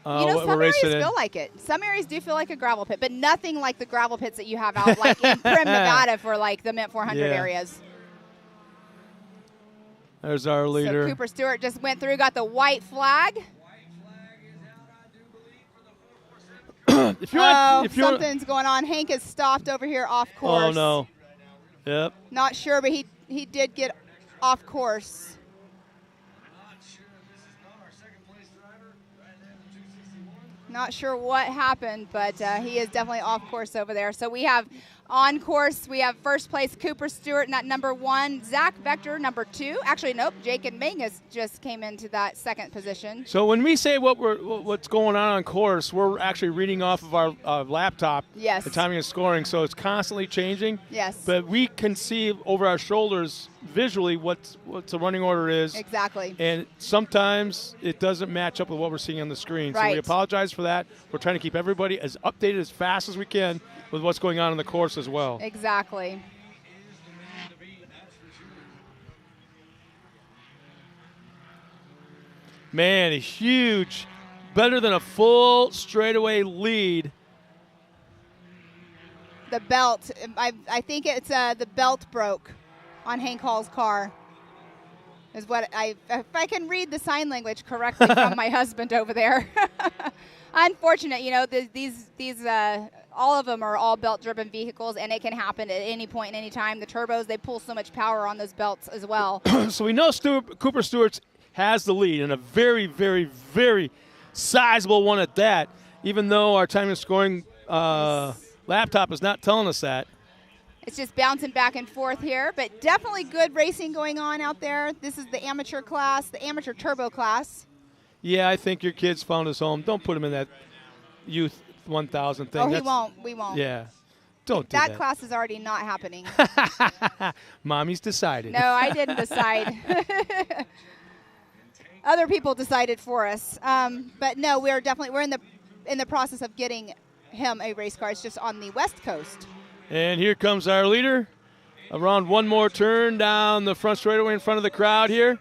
Speaker 2: Some areas feel like it. Some areas do feel like a gravel pit, but nothing like the gravel pits that you have out like in Prim, Nevada for like the Mint 400 areas.
Speaker 1: There's our leader.
Speaker 2: So Cooper Stewart just went through, got the white flag.
Speaker 1: if
Speaker 2: Something's going on. Hank is stopped over here off course.
Speaker 1: Oh, no. Yep.
Speaker 2: Not sure, but he did get off course. Not sure what happened, but he is definitely off course over there. So we have on course, we have first place Cooper Stewart in that number 1, Zach Vector number 2. Actually, nope, Jake and Mangus just came into that second position.
Speaker 1: So when we say what's going on course, we're actually reading off of our laptop.
Speaker 2: Yes.
Speaker 1: The timing and scoring, so it's constantly changing.
Speaker 2: Yes.
Speaker 1: But we can see over our shoulders visually what the running order is.
Speaker 2: Exactly.
Speaker 1: And sometimes it doesn't match up with what we're seeing on the screen.
Speaker 2: Right.
Speaker 1: So we apologize for that. We're trying to keep everybody as updated as fast as we can with what's going on in the course as well.
Speaker 2: Exactly.
Speaker 1: Man, a huge, better than a full straightaway lead.
Speaker 2: The belt, I think it's the belt broke on Hank Hall's car. Is what if I can read the sign language correctly from my husband over there. Unfortunate, these all of them are all belt-driven vehicles, and it can happen at any point and any time. The turbos, they pull so much power on those belts as well.
Speaker 1: So we know Cooper Stewart has the lead, and a very, very, very sizable one at that, even though our time and scoring laptop is not telling us that.
Speaker 2: It's just bouncing back and forth here, but definitely good racing going on out there. This is the amateur class, the amateur turbo class.
Speaker 1: Yeah, I think your kid's found his home. Don't put him in that youth 1000 thing.
Speaker 2: Oh, he won't. We won't.
Speaker 1: Yeah. Don't do
Speaker 2: that.
Speaker 1: that.
Speaker 2: Class is already not happening.
Speaker 1: Mommy's decided.
Speaker 2: No, I didn't decide. Other people decided for us. But no, we're in the process of getting him a race car. It's just on the West Coast.
Speaker 1: And here comes our leader. Around one more turn down the front straightaway in front of the crowd here.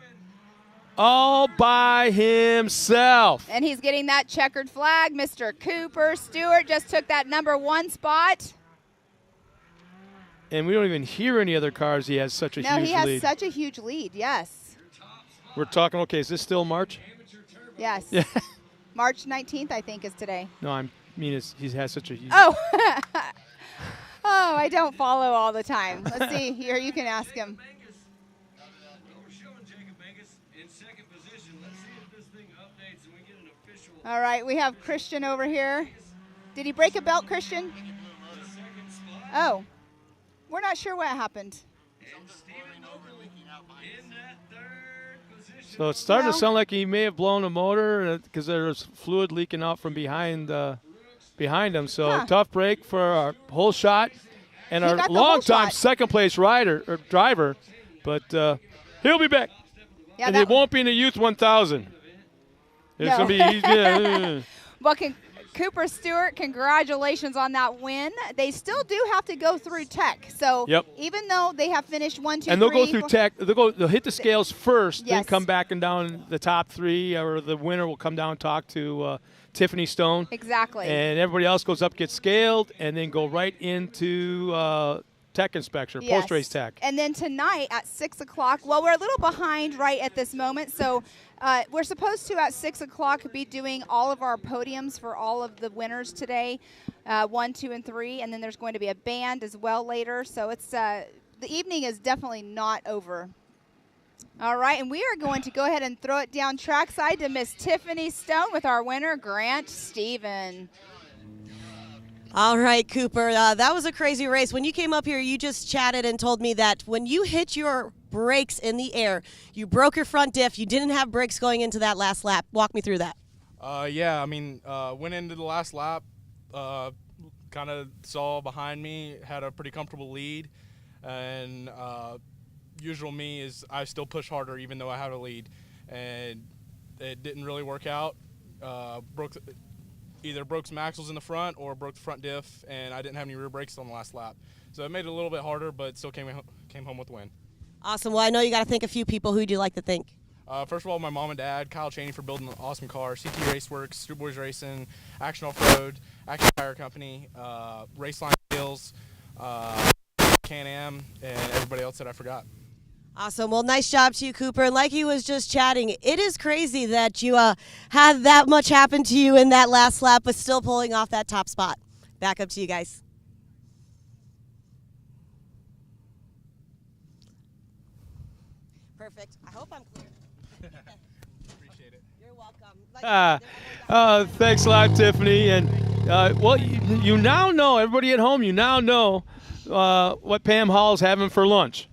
Speaker 1: All by himself.
Speaker 2: And he's getting that checkered flag. Mr. Cooper Stewart just took that number 1 spot.
Speaker 1: And we don't even hear any other cars. He has such a huge lead.
Speaker 2: No, he has such a huge lead, yes.
Speaker 1: We're talking, okay, is this still March?
Speaker 2: Yes.
Speaker 1: Yeah.
Speaker 2: March 19th, I think, is today.
Speaker 1: No, he has such a huge
Speaker 2: Oh. Oh, I don't follow all the time. Let's see. Here, you can ask him. All right, we have Christian over here. Did he break a belt, Christian? Oh, we're not sure what happened.
Speaker 1: So it's starting to sound like he may have blown a motor because there's fluid leaking out from behind him. So tough break for our whole shot and our longtime second place driver. But he'll be back.
Speaker 2: Yeah,
Speaker 1: and it won't be in the Youth 1000. It's
Speaker 2: no.
Speaker 1: going to be
Speaker 2: Well, Cooper Stewart, congratulations on that win. They still do have to go through tech. So even though they have finished 1, 2, 3.
Speaker 1: And they'll go through tech. They'll hit the scales first, then
Speaker 2: Yes.
Speaker 1: come back and down the top 3, or the winner will come down and talk to Tiffany Stone.
Speaker 2: Exactly.
Speaker 1: And everybody else goes up, gets scaled, and then go right into tech inspection,
Speaker 2: Yes.
Speaker 1: post-race tech.
Speaker 2: And then tonight at 6 o'clock, well, we're a little behind right at this moment, so we're supposed to at 6 o'clock be doing all of our podiums for all of the winners today, 1, 2, and 3, and then there's going to be a band as well later. So it's the evening is definitely not over. All right, and we are going to go ahead and throw it down trackside to Miss Tiffany Stone with our winner, Grant Stephen.
Speaker 3: All right, Cooper, that was a crazy race. When you came up here, you just chatted and told me that when you hit your brakes in the air, you broke your front diff. You didn't have brakes going into that last lap. Walk me through that.
Speaker 5: Yeah, I mean, went into the last lap, kind of saw behind me, had a pretty comfortable lead, and usual me is I still push harder even though I have a lead, and it didn't really work out. Either broke some axles in the front or broke the front diff, and I didn't have any rear brakes on the last lap. So it made it a little bit harder, but still came home with the win.
Speaker 3: Awesome. Well, I know you got to thank a few people. Who do you like to thank?
Speaker 5: First of all, my mom and dad, Kyle Chaney for building an awesome car, CT Raceworks, Stu Boys Racing, Action Off-Road, Action Tire Company, Raceline Wheels, Can-Am, and everybody else that I forgot.
Speaker 3: Awesome. Well, nice job to you, Cooper. And like he was just chatting, it is crazy that you had that much happen to you in that last lap, but still pulling off that top spot. Back up to you guys. Perfect. I hope I'm clear.
Speaker 5: Appreciate it.
Speaker 3: You're welcome.
Speaker 1: Thanks a lot, Tiffany. And well, you now know, everybody at home, you now know what Pam Hall's having for lunch.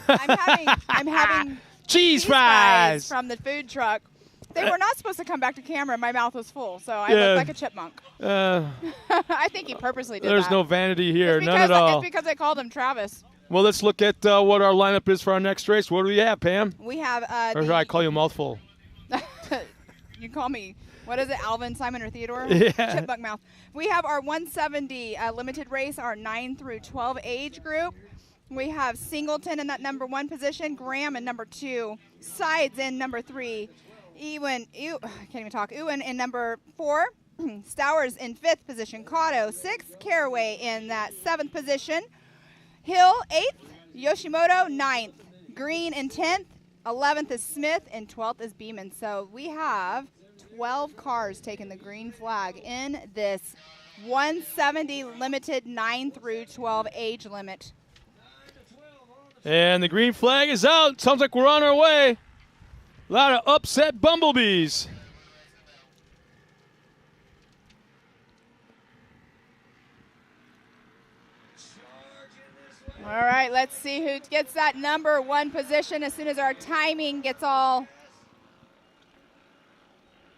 Speaker 2: I'm having
Speaker 1: cheese fries
Speaker 2: from the food truck. They were not supposed to come back to camera. My mouth was full, so I
Speaker 1: Yeah.
Speaker 2: looked like a chipmunk. I think he purposely did
Speaker 1: There's
Speaker 2: that.
Speaker 1: no vanity here,
Speaker 2: It's
Speaker 1: none at all.
Speaker 2: It's because I called him Travis.
Speaker 1: Well, let's look at what our lineup is for our next race. What do we have, Pam?
Speaker 2: We have
Speaker 1: Or should I call you a mouthful?
Speaker 2: You call me, what is it, Alvin, Simon, or Theodore?
Speaker 1: Yeah.
Speaker 2: Chipmunk mouth. We have our 170 limited race, our 9 through 12 age group. We have Singleton in that number 1 position, Graham in number 2, Sides in number 3, I can't even talk, Ewan in number 4, Stowers in 5th position, Cotto 6th, Caraway in that 7th position, Hill 8th, Yoshimoto 9th, Green in 10th, 11th is Smith, and 12th is Beeman. So we have 12 cars taking the green flag in this 170 limited 9 through 12 age limit.
Speaker 1: And the green flag is out. Sounds like we're on our way. A lot of upset bumblebees.
Speaker 2: All right, let's see who gets that number 1 position as soon as our timing gets all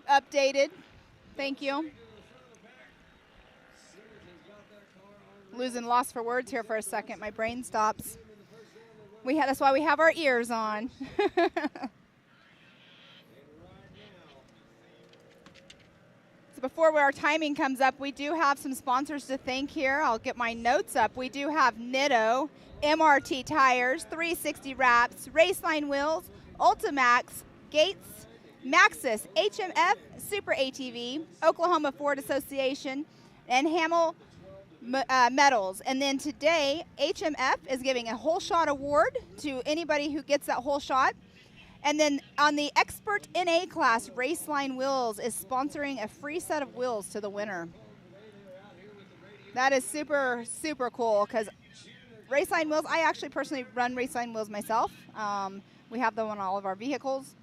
Speaker 2: updated. Thank you. Losing lost for words here for a second. My brain stops. That's why we have our ears on. So before our timing comes up, we do have some sponsors to thank here. I'll get my notes up. We do have Nitto, MRT Tires, 360 Wraps, Raceline Wheels, Ultimax, Gates, Maxxis, HMF, Super ATV, Oklahoma Ford Association, and Hamel Metals. And then today, HMF is giving a whole shot award to anybody who gets that whole shot. And then on the Expert NA class, Raceline Wheels is sponsoring a free set of wheels to the winner. That is super, super cool because Raceline Wheels, I actually personally run Raceline Wheels myself. We have them on all of our vehicles.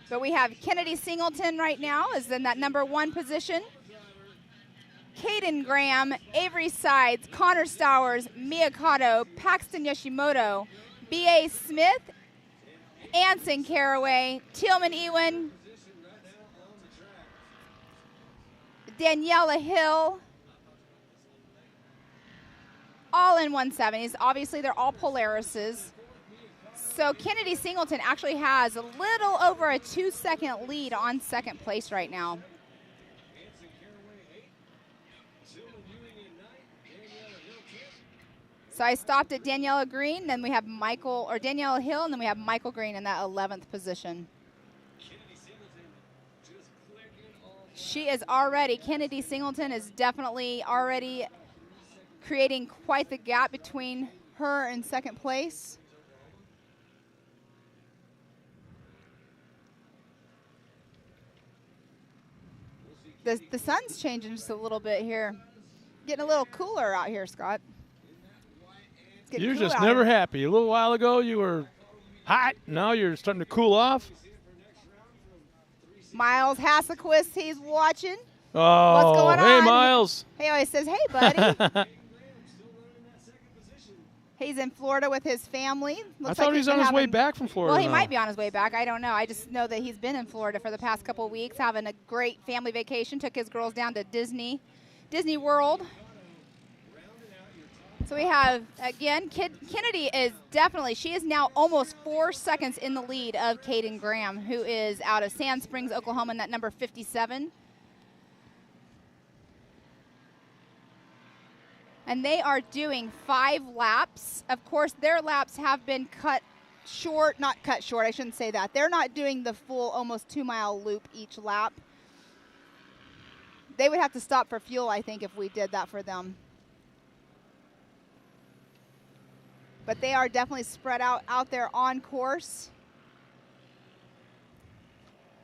Speaker 2: But we have Kennedy Singleton right now is in that number 1 position. Caden Graham, Avery Sides, Connor Stowers, Miyakato, Paxton Yoshimoto, B.A. Smith, Anson Caraway, Tillman Ewan, Daniela Hill, all in 170s. Obviously, they're all Polarises. So Kennedy Singleton actually has a little over a 2-second lead on second place right now. So I stopped at Daniela Green, then we have Daniela Hill, and then we have Michael Green in that 11th position. Kennedy Singleton is definitely already creating quite the gap between her and second place. The sun's changing just a little bit here. Getting a little cooler out here, Scott.
Speaker 1: You're
Speaker 2: Cool
Speaker 1: just
Speaker 2: out
Speaker 1: never
Speaker 2: here.
Speaker 1: happy. A little while ago, you were hot. Now you're starting to cool off.
Speaker 2: Miles Hassequist, he's watching.
Speaker 1: Oh,
Speaker 2: What's going
Speaker 1: hey,
Speaker 2: on?
Speaker 1: Miles.
Speaker 2: He always says, hey, buddy. He's in Florida with his family.
Speaker 1: I thought he was on his way back from Florida.
Speaker 2: Well, he
Speaker 1: now.
Speaker 2: might be on his way back. I don't know. I just know that he's been in Florida for the past couple of weeks, having a great family vacation. Took his girls down to Disney World. So we have, again, Kennedy she is now almost 4 seconds in the lead of Caden Graham, who is out of Sand Springs, Oklahoma, in that number 57. And they are doing 5 laps. Of course, their laps have been cut short, not cut short, I shouldn't say that. They're not doing the full almost 2-mile loop each lap. They would have to stop for fuel, I think, if we did that for them. But they are definitely spread out there on course.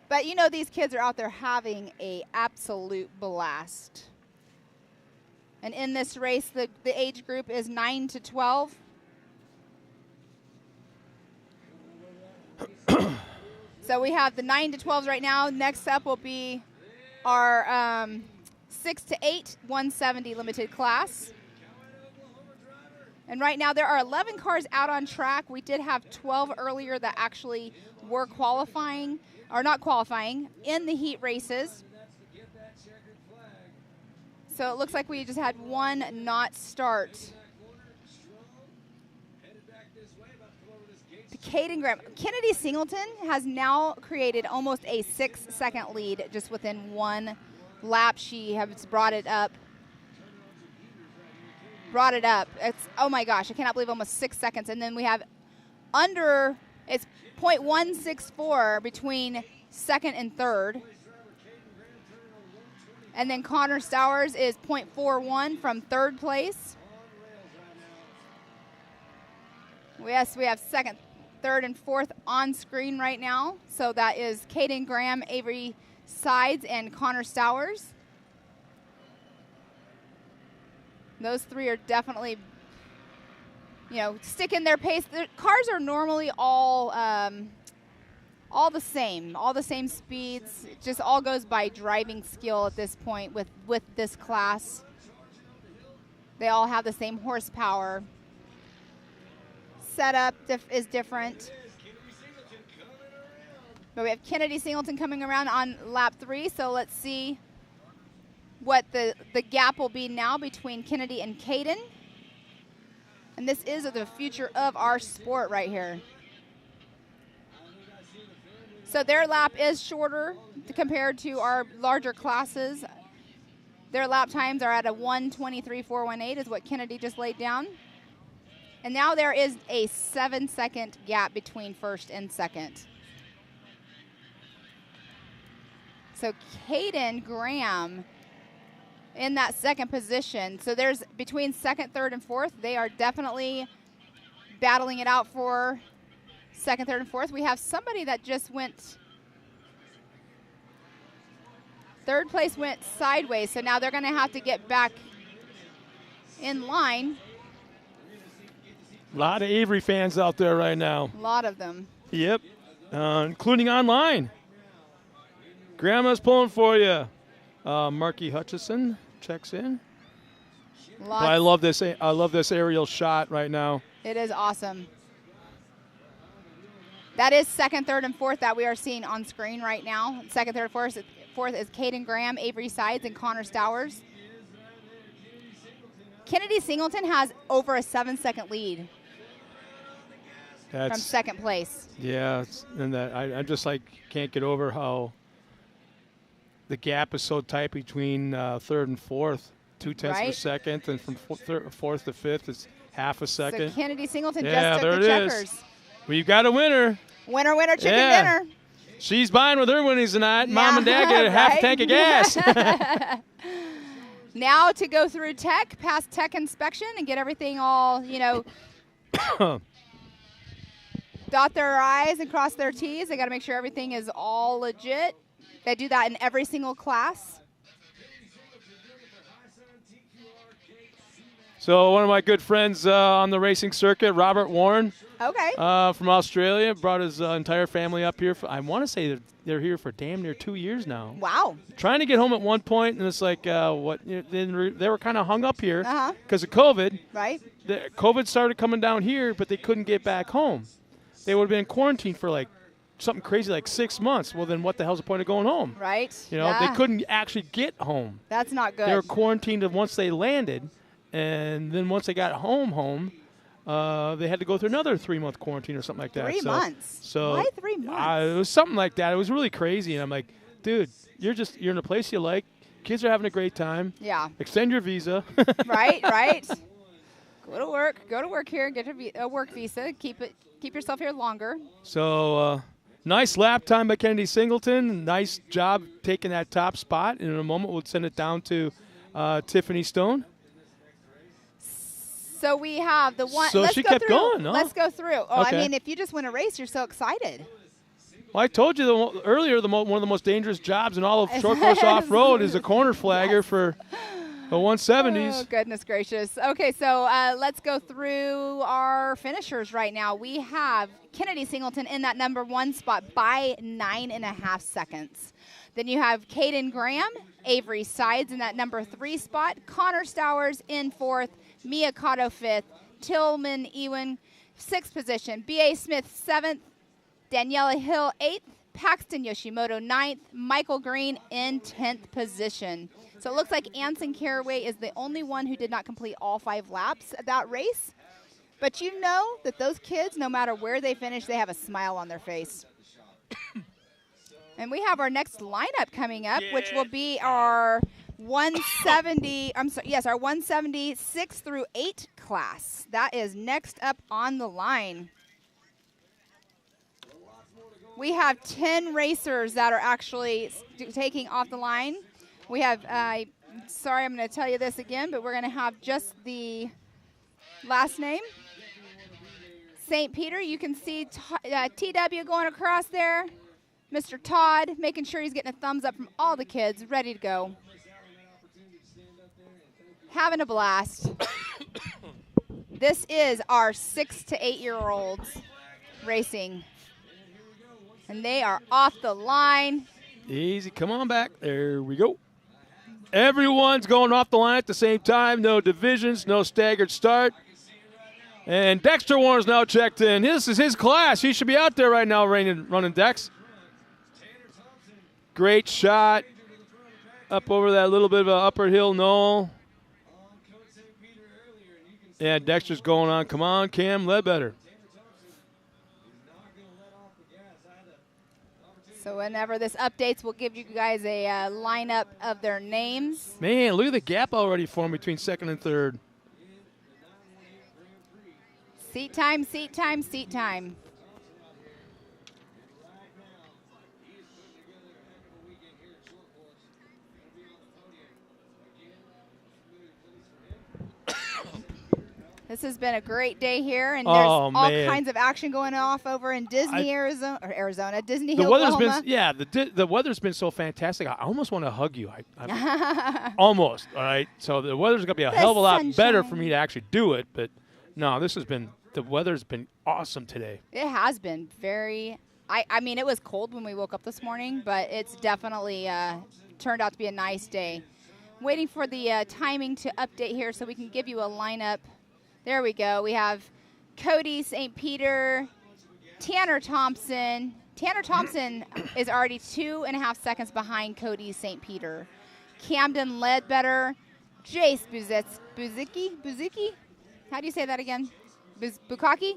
Speaker 2: But you know, these kids are out there having an absolute blast. And in this race, the age group is 9 to 12. So we have the 9 to 12s right now. Next up will be our 6 to 8 170 limited class. And right now there are 11 cars out on track. We did have 12 earlier that actually were qualifying, or not qualifying, in the heat races. So it looks like we just had one not start. Caden Graham. Kennedy Singleton has now created almost a 6-second lead just within one lap. She has brought it up. It's, oh my gosh, I cannot believe almost 6 seconds. And then we have under, it's 0.164 between second and third. And then Connor Stowers is 0.41 from third place. Yes, we have second, third, and fourth on screen right now. So that is Caden Graham, Avery Sides, and Connor Stowers. Those three are definitely, you know, sticking their pace. The cars are normally all the same speeds. It just all goes by driving skill at this point with this class. They all have the same horsepower. Setup is different. But we have Kennedy Singleton coming around on lap 3, so let's see what the gap will be now between Kennedy and Caden. And this is the future of our sport right here. So their lap is shorter compared to our larger classes. Their lap times are at a 1:23.418 is what Kennedy just laid down. And now there is a 7-second gap between first and second. So Caden Graham in that second position. So there's between second, third, and fourth. They are definitely battling it out for second, third, and fourth. We have somebody that just went, third place went sideways. So now they're going to have to get back in line.
Speaker 1: A lot of Avery fans out there right now.
Speaker 2: A lot of them.
Speaker 1: Yep, including online. Grandma's pulling for you. Marky Hutchison checks in. But I love this. I love this aerial shot right now.
Speaker 2: It is awesome. That is second, third, and fourth that we are seeing on screen right now. Second, third, fourth is Caden Graham, Avery Sides, and Connor Stowers. Kennedy Singleton has over a 7-second lead from second place.
Speaker 1: Yeah, and that I just like can't get over how the gap is so tight between third and fourth, 0.2 of a second, and from fourth to fifth is half a second.
Speaker 2: So Kennedy Singleton just took the checkers.
Speaker 1: We've got a winner.
Speaker 2: Winner, winner, chicken dinner.
Speaker 1: She's buying with her winnings tonight. Yeah. Mom and Dad get a half a tank of gas.
Speaker 2: Now to go through tech, pass tech inspection, and get everything all, you know, dot their I's and cross their T's. They got to make sure everything is all legit. They do that in every single class.
Speaker 1: So one of my good friends on the racing circuit, Robert Warren, from Australia, brought his entire family up here. I want to say they're here for damn near 2 years now.
Speaker 2: Wow.
Speaker 1: Trying to get home at one point, and it's like, they were kind of hung up here because of COVID.
Speaker 2: Right.
Speaker 1: COVID started coming down here, but they couldn't get back home. They would have been in quarantine for like something crazy like 6 months. Well, then what the hell's the point of going home?
Speaker 2: Right.
Speaker 1: You know, they couldn't actually get home.
Speaker 2: That's not good.
Speaker 1: They were quarantined once they landed, and then once they got home, they had to go through another 3-month quarantine or something like that.
Speaker 2: 3 months.
Speaker 1: So
Speaker 2: why 3 months?
Speaker 1: It was something like that. It was really crazy, and I'm like, dude, you're in a place you like. Kids are having a great time.
Speaker 2: Yeah.
Speaker 1: Extend your visa.
Speaker 2: Right, right. Go to work here, get a work visa, keep yourself here longer.
Speaker 1: So nice lap time by Kennedy Singleton. Nice job taking that top spot. And in a moment, we'll send it down to Tiffany Stone.
Speaker 2: So we have the one.
Speaker 1: So
Speaker 2: let's
Speaker 1: she
Speaker 2: go
Speaker 1: kept
Speaker 2: through.
Speaker 1: going, no?
Speaker 2: Let's go through. Oh,
Speaker 1: Okay.
Speaker 2: I mean, if you just win a race, you're so excited.
Speaker 1: Well, I told you earlier, one of the most dangerous jobs in all of short course off-road is a corner flagger for the 170s.
Speaker 2: Oh, goodness gracious. Okay, so let's go through our finishers right now. We have Kennedy Singleton in that number 1 spot by 9.5 seconds. Then you have Caden Graham, Avery Sides in that number 3 spot, Connor Stowers in 4th, Mia Cotto 5th, Tillman Ewan 6th position, B.A. Smith 7th, Daniela Hill 8th, Paxton Yoshimoto 9th, Michael Green in 10th position. So it looks like Anson Caraway is the only one who did not complete all 5 laps of that race. But you know that those kids, no matter where they finish, they have a smile on their face. And we have our next lineup coming up, which will be our 170, our 170 6 through 8 class. That is next up on the line. We have 10 racers that are actually taking off the line. We have, sorry, I'm going to tell you this again, but we're going to have just the last name. St. Peter, you can see TW going across there. Mr. Todd making sure he's getting a thumbs up from all the kids, ready to go. Having a blast. This is our 6 to 8-year-olds racing. And they are off the line.
Speaker 1: Easy. Come on back. There we go. Everyone's going off the line at the same time. No divisions, no staggered start. And Dexter Warner's now checked in. This is his class. He should be out there right now running Dex. Great shot. Up over that little bit of an upper hill knoll. Yeah, Dexter's going on. Come on, Cam Ledbetter.
Speaker 2: So whenever this updates, we'll give you guys a lineup of their names.
Speaker 1: Man, look at the gap already formed between second and third.
Speaker 2: Seat time, seat time, seat time. This has been a great day here, and there's all kinds of action going off over in Disney, Arizona, Disney,
Speaker 1: the weather's
Speaker 2: Oklahoma.
Speaker 1: the weather's been so fantastic. I almost want to hug you. I almost. All right. So the weather's gonna be a hell of a lot better for me to actually do it. But no, the weather's been awesome today.
Speaker 2: It has been very. I mean, it was cold when we woke up this morning, but it's definitely turned out to be a nice day. Waiting for the timing to update here so we can give you a lineup. There we go. We have Cody St. Peter, Tanner Thompson. Tanner Thompson is already 2.5 seconds behind Cody St. Peter. Camden Ledbetter, Jace Buzicki? How do you say that again? Bukaki?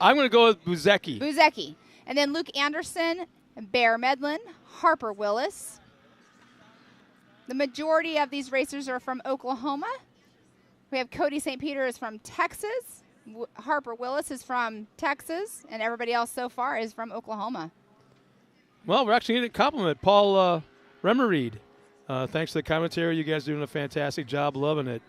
Speaker 1: I'm going to go with Buzecki.
Speaker 2: Buzecki. And then Luke Anderson, Bear Medlin, Harper Willis. The majority of these racers are from Oklahoma. We have Cody St. Peter is from Texas. Harper Willis is from Texas. And everybody else so far is from Oklahoma.
Speaker 1: Well, we're actually getting a compliment. Paul Remereed. Thanks for the commentary. You guys doing a fantastic job. Loving it.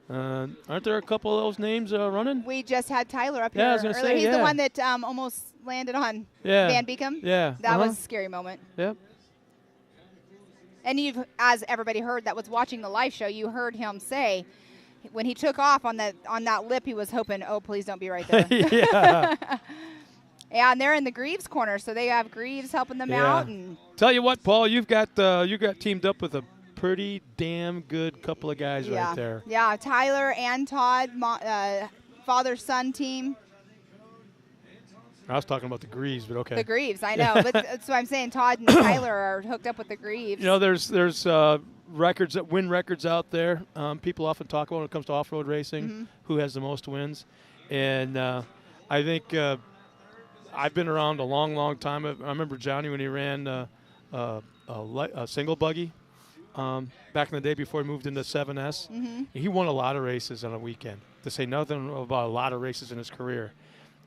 Speaker 1: Aren't there a couple of those names running?
Speaker 2: We just had Tyler up here.
Speaker 1: I was going to say,
Speaker 2: He's the one that almost landed on Van Beekham.
Speaker 1: Yeah.
Speaker 2: That was a scary moment.
Speaker 1: Yep.
Speaker 2: And you've, as everybody heard that was watching the live show, you heard him say, when he took off on that lip, he was hoping, oh, please don't be right there.
Speaker 1: Yeah.
Speaker 2: Yeah, and they're in the Greaves corner, so they have Greaves helping them out. And
Speaker 1: tell you what, Paul, you got teamed up with a pretty damn good couple of guys right there.
Speaker 2: Yeah, Tyler and Todd, father-son team.
Speaker 1: I was talking about the Greaves, but okay.
Speaker 2: The Greaves, I know. But that's why I'm saying Todd and Tyler are hooked up with the Greaves.
Speaker 1: You know, there's records, win records out there. People often talk about when it comes to off-road racing, who has the most wins. And I think I've been around a long, long time. I remember Johnny when he ran a single buggy back in the day before he moved into 7S. He won a lot of races on a weekend, to say nothing about a lot of races in his career.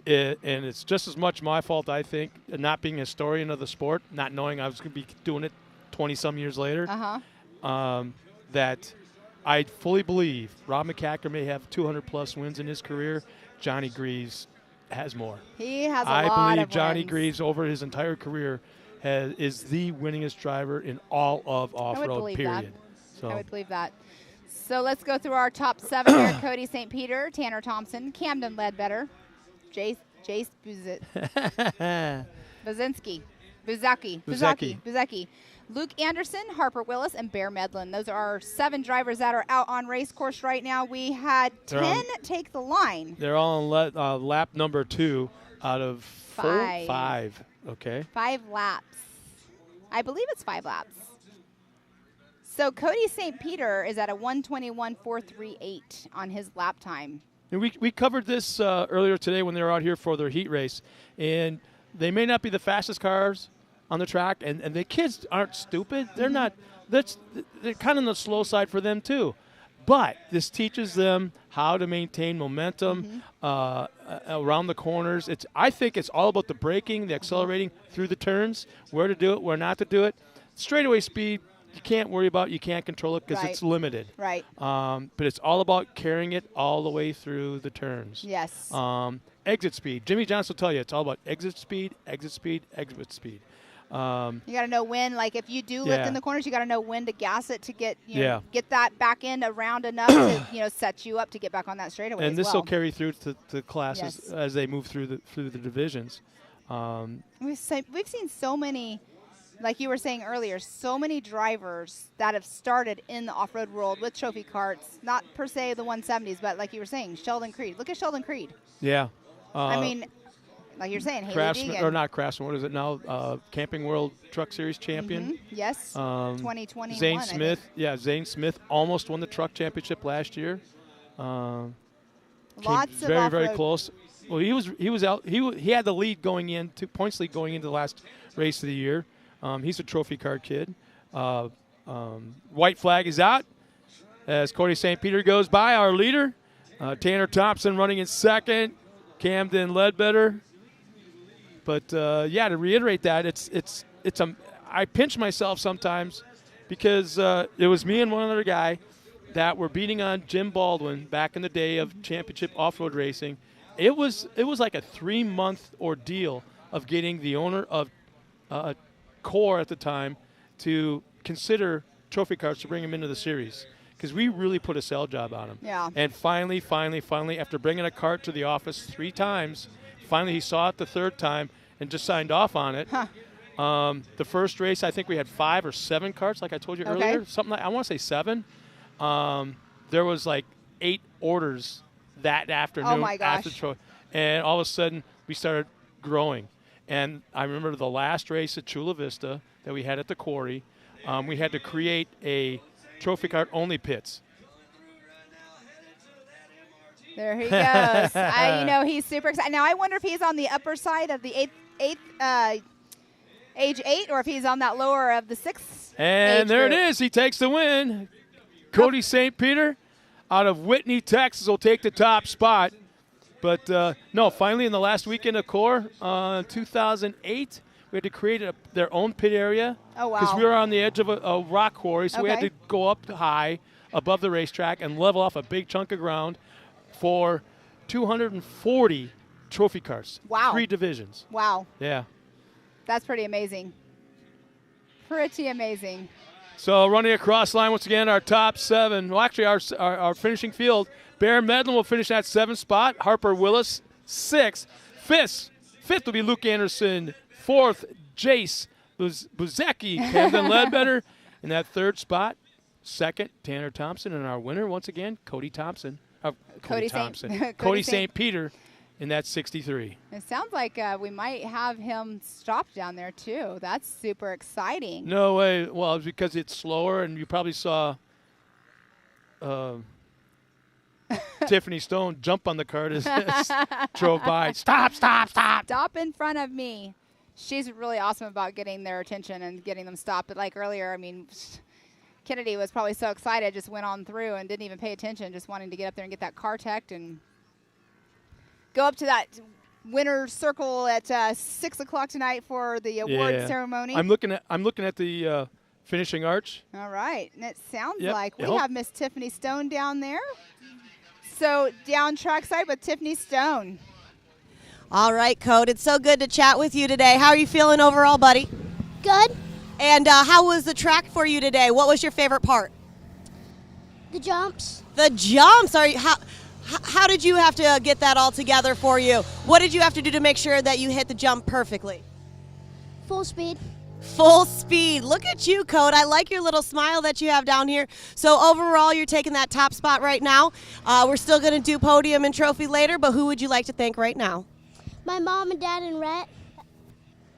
Speaker 1: And it's just as much my fault, I think, not being a historian of the sport, not knowing I was going to be doing it 20-some years later, that I fully believe Rob McCacker may have 200-plus wins in his career. Johnny Greaves has more.
Speaker 2: He has a
Speaker 1: I
Speaker 2: lot
Speaker 1: believe
Speaker 2: of
Speaker 1: Johnny
Speaker 2: wins.
Speaker 1: Greaves, over his entire career, is the winningest driver in all of off-road, period. So.
Speaker 2: I would believe that. So let's go through our top 7 here. Cody St. Peter, Tanner Thompson, Camden Ledbetter, Jace Buzecki, Luke Anderson, Harper Willis, and Bear Medlin. Those are our 7 drivers that are out on race course right now. We had 10 take the line.
Speaker 1: They're all on lap number 2 out of 5. Okay.
Speaker 2: 5 laps. I believe it's 5 laps. So Cody St. Peter is at a 1:21.438 on his lap time.
Speaker 1: And we covered this earlier today when they were out here for their heat race, and they may not be the fastest cars on the track, and the kids aren't stupid. They're not. They're kind of on the slow side for them too, but this teaches them how to maintain momentum around the corners. I think it's all about the braking, the accelerating through the turns, where to do it, where not to do it. Straightaway speed, you can't worry about. You can't control it because it's limited.
Speaker 2: Right.
Speaker 1: But it's all about carrying it all the way through the turns.
Speaker 2: Yes.
Speaker 1: Exit speed. Jimmy Johnson will tell you it's all about exit speed, exit speed, exit speed.
Speaker 2: You got to know when, like if you do lift in the corners, you got to know when to gas it to get get that back end around enough to set you up to get back on that straightaway.
Speaker 1: And this will carry through to classes as they move through the divisions.
Speaker 2: We've seen so many, like you were saying earlier, so many drivers that have started in the off-road world with trophy carts, not per se the 170s, but like you were saying, Sheldon Creed. Look at Sheldon Creed.
Speaker 1: Yeah.
Speaker 2: I mean, like you're saying, Haley
Speaker 1: Craftsman,
Speaker 2: Deegan.
Speaker 1: or not Craftsman, what is it now? Camping World Truck Series champion.
Speaker 2: Yes, 2021.
Speaker 1: Zane Smith, Zane Smith almost won the truck championship last year.
Speaker 2: Lots of
Speaker 1: very, very
Speaker 2: off-road.
Speaker 1: close. Well, he was out. He had the lead going in, 2 points lead going into the last race of the year. He's a trophy card kid. White flag is out as Cody St. Peter goes by. Our leader, Tanner Thompson, running in second. Camden Ledbetter. But to reiterate that, I pinch myself sometimes because it was me and one other guy that were beating on Jim Baldwin back in the day of championship off-road racing. It was like a 3-month ordeal of getting the owner of Core at the time to consider trophy cars to bring him into the series, because we really put a sell job on him.
Speaker 2: Yeah.
Speaker 1: And finally, after bringing a cart to the office 3 times, finally he saw it the 3rd time and just signed off on it. The first race, I think we had 5 or 7 carts, like I told you earlier. Something like, I want to say 7. There was like 8 orders that afternoon.
Speaker 2: Oh my gosh.
Speaker 1: And all of a sudden we started growing. And I remember the last race at Chula Vista that we had at the quarry, we had to create a trophy cart only pits.
Speaker 2: There he goes. He's super excited. Now I wonder if he's on the upper side of the age 8, or if he's on that lower of the 6th.
Speaker 1: And there it is. He takes the win. Cody St. Peter out of Whitney, Texas will take the top spot. But, finally in the last weekend of Core, 2008, we had to create their own pit area.
Speaker 2: Oh, wow.
Speaker 1: Because we were on the edge of a rock quarry, so we had to go up high above the racetrack and level off a big chunk of ground for 240 trophy cars.
Speaker 2: Wow.
Speaker 1: 3 divisions.
Speaker 2: Wow.
Speaker 1: Yeah.
Speaker 2: That's pretty amazing. Pretty amazing.
Speaker 1: So running across line once again, our top 7. Well, actually, our finishing field. Bear Medlin will finish that 7th spot. Harper Willis, 6th. 5th will be Luke Anderson. 4th, Jace Buzecki. Camden Ledbetter in that 3rd spot. 2nd, Tanner Thompson. And our winner, once again, Cody Thompson. Cody St. Peter in that 63.
Speaker 2: It sounds like we might have him stop down there, too. That's super exciting.
Speaker 1: No way. Well, it's because it's slower, and you probably saw Tiffany Stone jump on the cart as drove by. Stop.
Speaker 2: Stop in front of me. She's really awesome about getting their attention and getting them stopped. But like earlier, I mean, Kennedy was probably so excited, just went on through and didn't even pay attention, just wanting to get up there and get that car teched and go up to that winner's circle at 6 o'clock tonight for the award ceremony.
Speaker 1: I'm looking at the finishing arch.
Speaker 2: All right, and it sounds
Speaker 1: Yep.
Speaker 2: like we have Miss Tiffany Stone down there. So down trackside with Tiffany Stone.
Speaker 3: All right, Code. It's so good to chat with you today. How are you feeling overall, buddy?
Speaker 6: Good.
Speaker 3: And how was the track for you today? What was your favorite part?
Speaker 6: The jumps.
Speaker 3: The jumps. How did you have to get that all together for you? What did you have to do to make sure that you hit the jump perfectly?
Speaker 6: Full speed.
Speaker 3: Full speed. Look at you, Code. I like your little smile that you have down here. So overall, you're taking that top spot right now. We're still going to do podium and trophy later, but who would you like to thank right now?
Speaker 6: My mom and dad and Rhett.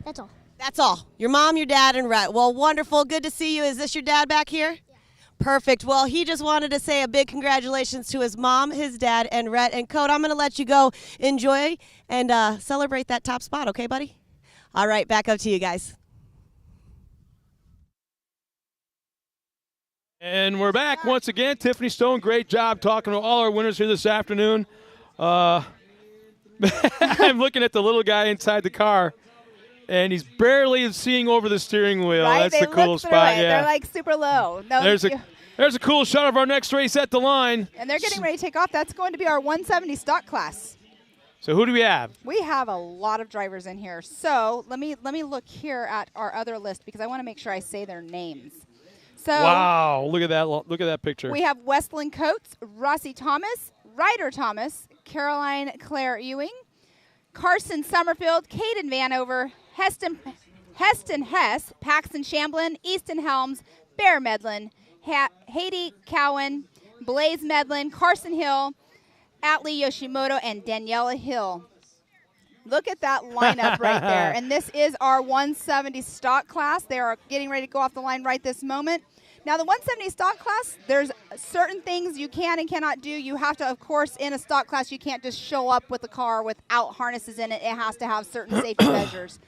Speaker 6: That's all.
Speaker 3: That's all. Your mom, your dad, and Rhett. Well, wonderful. Good to see you. Is this your dad back here? Yeah. Perfect. Well, he just wanted to say a big congratulations to his mom, his dad, and Rhett. And Code, I'm going to let you go enjoy and celebrate that top spot. Okay, buddy? All right, back up to you guys.
Speaker 1: And we're back once again. Tiffany Stone, great job talking to all our winners here this afternoon. I'm looking at the little guy inside the car, and he's barely seeing over the steering wheel.
Speaker 2: Right?
Speaker 1: That's
Speaker 2: they
Speaker 1: the cool
Speaker 2: look through
Speaker 1: spot.
Speaker 2: it.
Speaker 1: Yeah,
Speaker 2: They're like super low. No,
Speaker 1: there's a cool shot of our next race at the line.
Speaker 2: and they're getting ready to take off. That's going to be our 170 stock class.
Speaker 1: So who do we have?
Speaker 2: We have a lot of drivers in here. So let me look here at our other list because I want to make sure I say their names. So
Speaker 1: Wow, look at that! Look at that picture.
Speaker 2: we have Westlyn Coates, Rossi Thomas, Ryder Thomas, Caroline Claire Ewing, Carson Summerfield, Caden Vanover, Heston Hess, Paxton Shamblin, Easton Helms, Bear Medlin, Haiti Cowan, Blaze Medlin, Carson Hill, Atlee Yoshimoto, and Daniela Hill. Look at that lineup right there. And this is our 170 stock class. They are getting ready to go off the line right this moment. Now, the 170 stock class, there's certain things you can and cannot do. You have to, of course, in a stock class, you can't just show up with a car without harnesses in it. It has to have certain safety measures.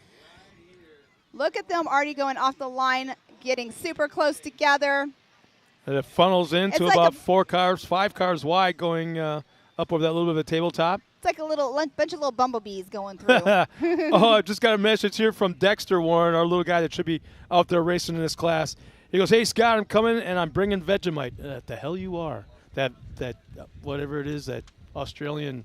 Speaker 2: Look at them already going off the line, getting super close together.
Speaker 1: And it funnels into
Speaker 2: It's like
Speaker 1: about 4 cars, 5 cars wide, going up over that little bit of a tabletop.
Speaker 2: It's like a bunch of little bumblebees going through.
Speaker 1: Oh, I just got a message here from Dexter Warren, our little guy that should be out there racing in this class. He goes, "Hey Scott, I'm coming and I'm bringing Vegemite." The hell you are? That whatever it is, that Australian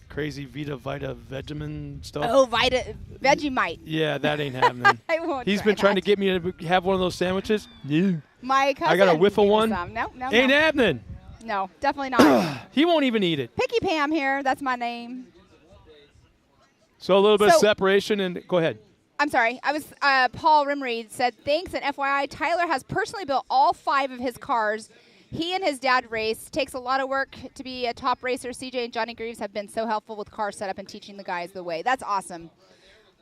Speaker 1: crazy Vita Vegemin stuff.
Speaker 2: Oh, Vegemite.
Speaker 1: Yeah, that ain't happening.
Speaker 2: I won't.
Speaker 1: He's been trying to get me to have one of those sandwiches. Yeah.
Speaker 2: My cousin.
Speaker 1: I got a whiff of
Speaker 2: gave me
Speaker 1: one.
Speaker 2: some. No,
Speaker 1: Ain't happening.
Speaker 2: No, definitely not.
Speaker 1: He won't even eat it.
Speaker 2: Picky Pam here. That's my name.
Speaker 1: So a little bit of
Speaker 2: So-
Speaker 1: separation, and go ahead.
Speaker 2: I'm sorry. I was Paul Rimreed said, thanks, and FYI, Tyler has personally built all 5 of his cars. He and his dad race. Takes a lot of work to be a top racer. CJ and Johnny Greaves have been so helpful with car setup and teaching the guys the way. That's awesome.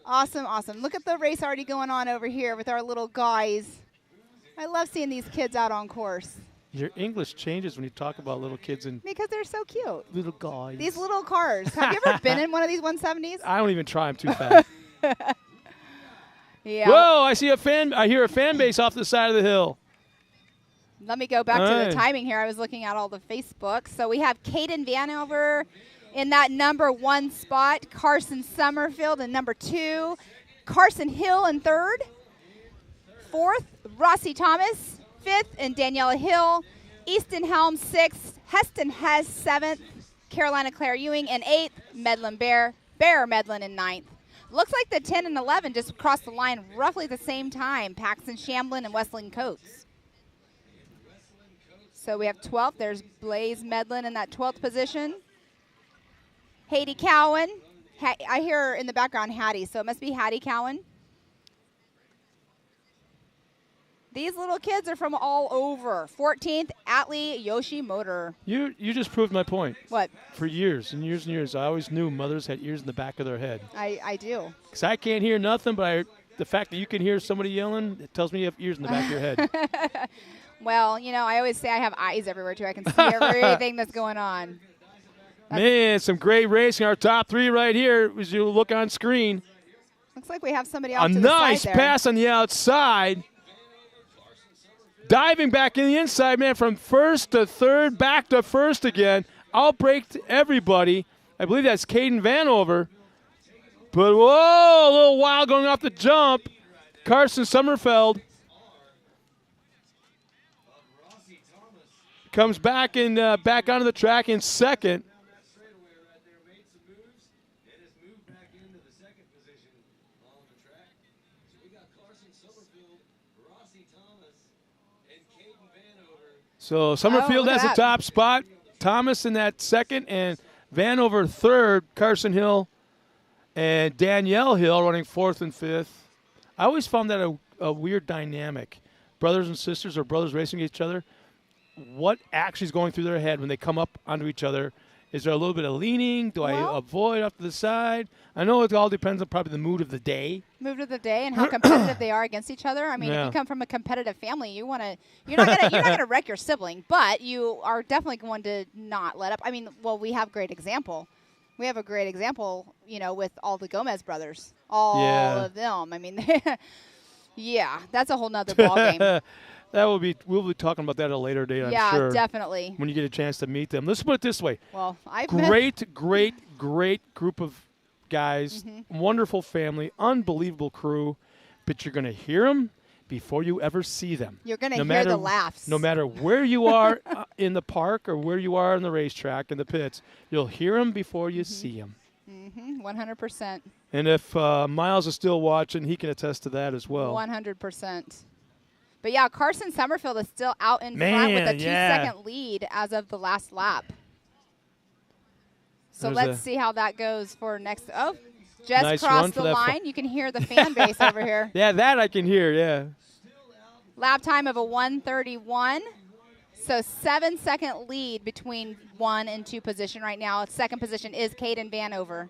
Speaker 2: Awesome, awesome. Look at the race already going on over here with our little guys. I love seeing these kids out on course
Speaker 1: Your English changes when you talk about little kids and
Speaker 2: because they're so cute.
Speaker 1: little guys.
Speaker 2: These little cars. Have you ever been in one of these 170s?
Speaker 1: I don't even try. I'm too fast.
Speaker 2: Yeah.
Speaker 1: Whoa! I hear a fan base off the side of the hill.
Speaker 2: Let me go back to
Speaker 1: Hey.
Speaker 2: the timing here. I was looking at all the Facebook. So we have Caden Vanover in that number 1 spot, Carson Summerfield in number 2, Carson Hill in 3rd, 4th, Rossi Thomas, 5th, and Daniela Hill, Easton Helms 6th, Heston Hess 7th, Carolina Claire Ewing in 8th, Medlin Bear Medlin in 9th. Looks like the 10 and 11 just crossed the line roughly at the same time, Paxton Shamblin and Westlyn Coates. So we have 12th. There's Blaze Medlin in that 12th position. Haiti Cowan. I hear in the background Hattie, so it must be Hattie Cowan. These little kids are from all over. 14th, Atlee Yoshimoto.
Speaker 1: You just proved my point.
Speaker 2: What?
Speaker 1: For years and years and years, I always knew mothers had ears in the back of their head.
Speaker 2: I do.
Speaker 1: Because I can't hear nothing, but the fact that you can hear somebody yelling, it tells me you have ears in the back of your head.
Speaker 2: Well, you know, I always say I have eyes everywhere, too. I can see everything that's going on.
Speaker 1: Man, some great racing. Our top 3 right here, as you look on screen.
Speaker 2: Looks like we have somebody off
Speaker 1: A
Speaker 2: to the
Speaker 1: nice
Speaker 2: side there.
Speaker 1: pass on the outside. Diving back in the inside, man, from first to third, back to first again. Outbraked everybody. I believe that's Caden Vanover. But, whoa, a little wild going off the jump. Carson Sommerfeld comes back back onto the track in second. So Summerfield has the top spot. Thomas in that second, and Vanover third. Carson Hill and Danielle Hill running fourth and fifth. I always found that a weird dynamic. Brothers and sisters or brothers racing each other. What actually is going through their head when they come up onto each other? Is there a little bit of leaning? Do I avoid off to the side? I know it all depends on probably the mood of the day.
Speaker 2: Mood of the day and how competitive they are against each other. I mean, if you come from a competitive family, you're not gonna wreck your sibling, but you are definitely going to not let up. I mean, well, we have a great example. We have a great example, with all the Gomez brothers, all of them. I mean, yeah, that's a whole nother ballgame.
Speaker 1: We'll be talking about that at a later date, I'm sure.
Speaker 2: Yeah, definitely.
Speaker 1: When you get a chance to meet them. Let's put it this way.
Speaker 2: Well,
Speaker 1: Great group of guys. Wonderful family. Unbelievable crew. But you're going to hear them before you ever see them.
Speaker 2: You're going to hear the laughs.
Speaker 1: No matter where you are in the park or where you are in the racetrack, in the pits, you'll hear them before you see them.
Speaker 2: 100%.
Speaker 1: And if Miles is still watching, he can attest to that as well.
Speaker 2: 100%. But, yeah, Carson Summerfield is still out in front with a 2-second lead as of the last lap. So let's see how that goes for next. Oh, just crossed the line. You can hear the fan base over here.
Speaker 1: Yeah, that I can hear, yeah.
Speaker 2: Lap time of a 1:31. So 7-second lead between 1 and 2 position right now. Second position is Caden Vanover.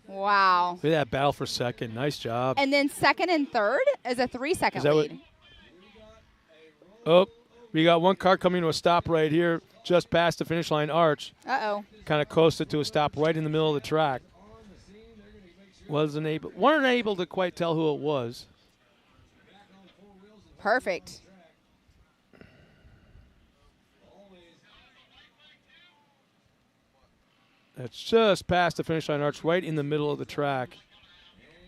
Speaker 2: Wow.
Speaker 1: Look at that battle for second. Nice job.
Speaker 2: And then second and third is a 3-second lead.
Speaker 1: We got one car coming to a stop right here just past the finish line arch.
Speaker 2: Uh-oh.
Speaker 1: Kind of coasted to a stop right in the middle of the track. Weren't able to quite tell who it was.
Speaker 2: Perfect.
Speaker 1: That's just past the finish line arch, right in the middle of the track.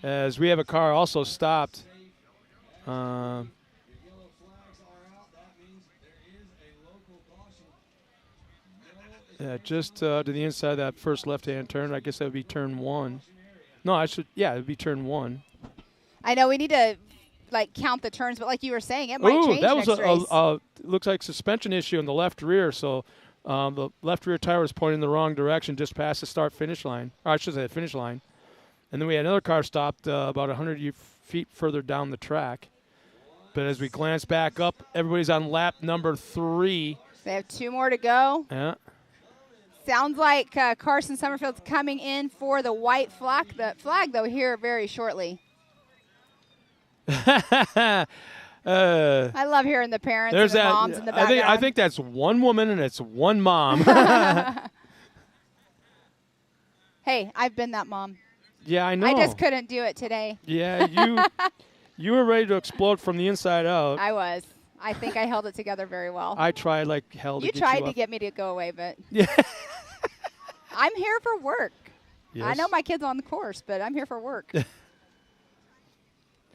Speaker 1: As we have a car also stopped. Just to the inside of that first left-hand turn. I guess that would be turn 1. No, it would be turn 1.
Speaker 2: I know we need to count the turns, but like you were saying, it might change
Speaker 1: that
Speaker 2: next
Speaker 1: was
Speaker 2: race.
Speaker 1: Looks like suspension issue in the left rear. So the left rear tire was pointing in the wrong direction just past the start-finish line. Or I should say the finish line. And then we had another car stopped about 100 feet further down the track. But as we glance back up, everybody's on lap number 3.
Speaker 2: They have 2 more to go.
Speaker 1: Yeah.
Speaker 2: Sounds like Carson Summerfield's coming in for the white flag. The flag, though, here very shortly. I love hearing the parents and the moms in the background.
Speaker 1: I think that's one woman and it's one mom.
Speaker 2: Hey, I've been that mom.
Speaker 1: Yeah, I know.
Speaker 2: I just couldn't do it today.
Speaker 1: Yeah, you were ready to explode from the inside out.
Speaker 2: I was. I think I held it together very well.
Speaker 1: I tried like hell to get you up.
Speaker 2: You tried to get me to go away, but I'm here for work. Yes. I know my kid's on the course, but I'm here for work.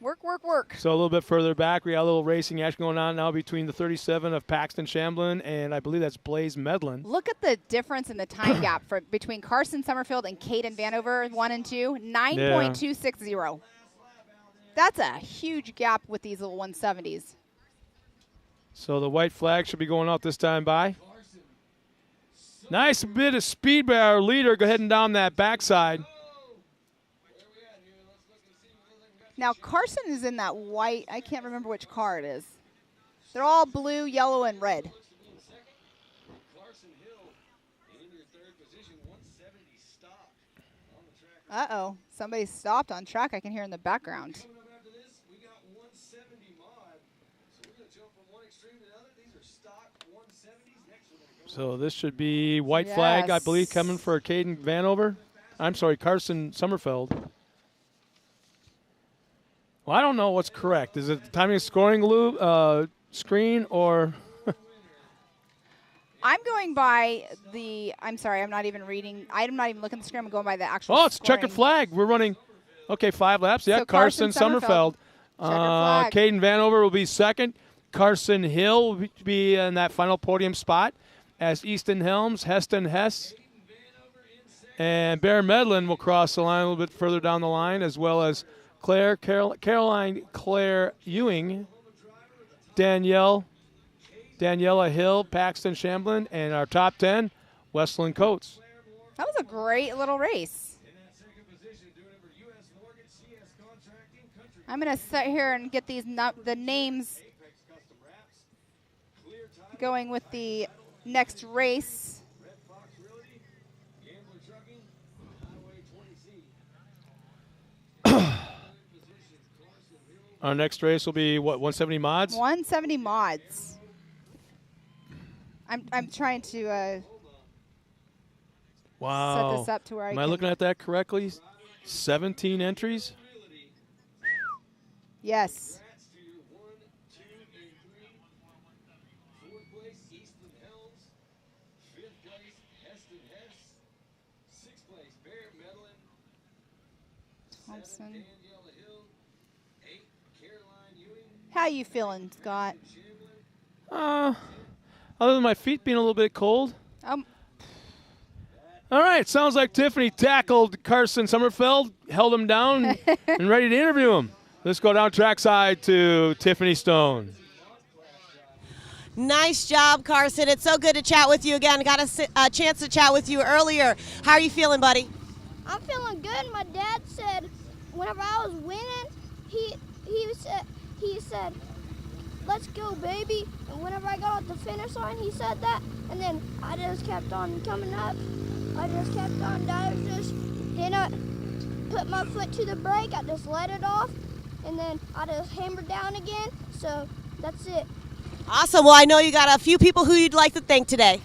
Speaker 2: Work.
Speaker 1: So a little bit further back, we got a little racing action going on now between the 37 of Paxton Shamblin and I believe that's Blaze Medlin.
Speaker 2: Look at the difference in the time gap between Carson Summerfield and Caden Vanover, 1 and 2, 9.260. That's a huge gap with these little 170s.
Speaker 1: So the white flag should be going out this time by. Nice bit of speed by our leader heading down that backside.
Speaker 2: Now Carson is in that white. I can't remember which car it is. They're all blue, yellow, and red. Uh-oh. Somebody stopped on track. I can hear in the background.
Speaker 1: So this should be white flag, I believe, coming for Caden Vanover. I'm sorry, Carson Summerfeld. Well, I don't know what's correct. Is it the timing scoring loop, screen, or?
Speaker 2: I'm going by the. I'm sorry, I'm not even reading. I'm not even looking at the screen. I'm going by the actual.
Speaker 1: Oh, it's
Speaker 2: scoring.
Speaker 1: checkered flag. We're running. Okay, 5 laps. Yeah,
Speaker 2: So
Speaker 1: Carson
Speaker 2: Carson
Speaker 1: Sommerfeld.
Speaker 2: Checkered flag.
Speaker 1: Caden Vanover will be second. Carson Hill will be in that final podium spot as Easton Helms, Heston Hess, and Bear Medlin will cross the line a little bit further down the line, as well as Caroline Claire Ewing, Daniela Hill, Paxton Shamblin, and our top 10, Westland Coates.
Speaker 2: That was a great little race. I'm going to sit here and get these the names going with the next race.
Speaker 1: Our next race will be, what, 170 mods?
Speaker 2: 170 mods. I'm trying to
Speaker 1: Wow.
Speaker 2: set this up to where
Speaker 1: Am I looking at that correctly? 17 entries?
Speaker 2: Yes. Thompson. How you feeling, Scott?
Speaker 1: Other than my feet being a little bit cold.
Speaker 2: Um,
Speaker 1: All right, sounds like Tiffany tackled Carson Sommerfeld, held him down, and ready to interview him. Let's go down trackside to Tiffany Stone.
Speaker 3: Nice job, Carson. It's so good to chat with you again. Got a chance to chat with you earlier. How are you feeling, buddy?
Speaker 6: I'm feeling good. My dad said whenever I was winning, he said, let's go, baby. And whenever I got off the finish line, he said that. And then I just kept on coming up. I just kept on. I just didn't put my foot to the brake. I just let it off. And then I just hammered down again. So that's it.
Speaker 3: Awesome. Well, I know you got a few people who you'd like to thank today.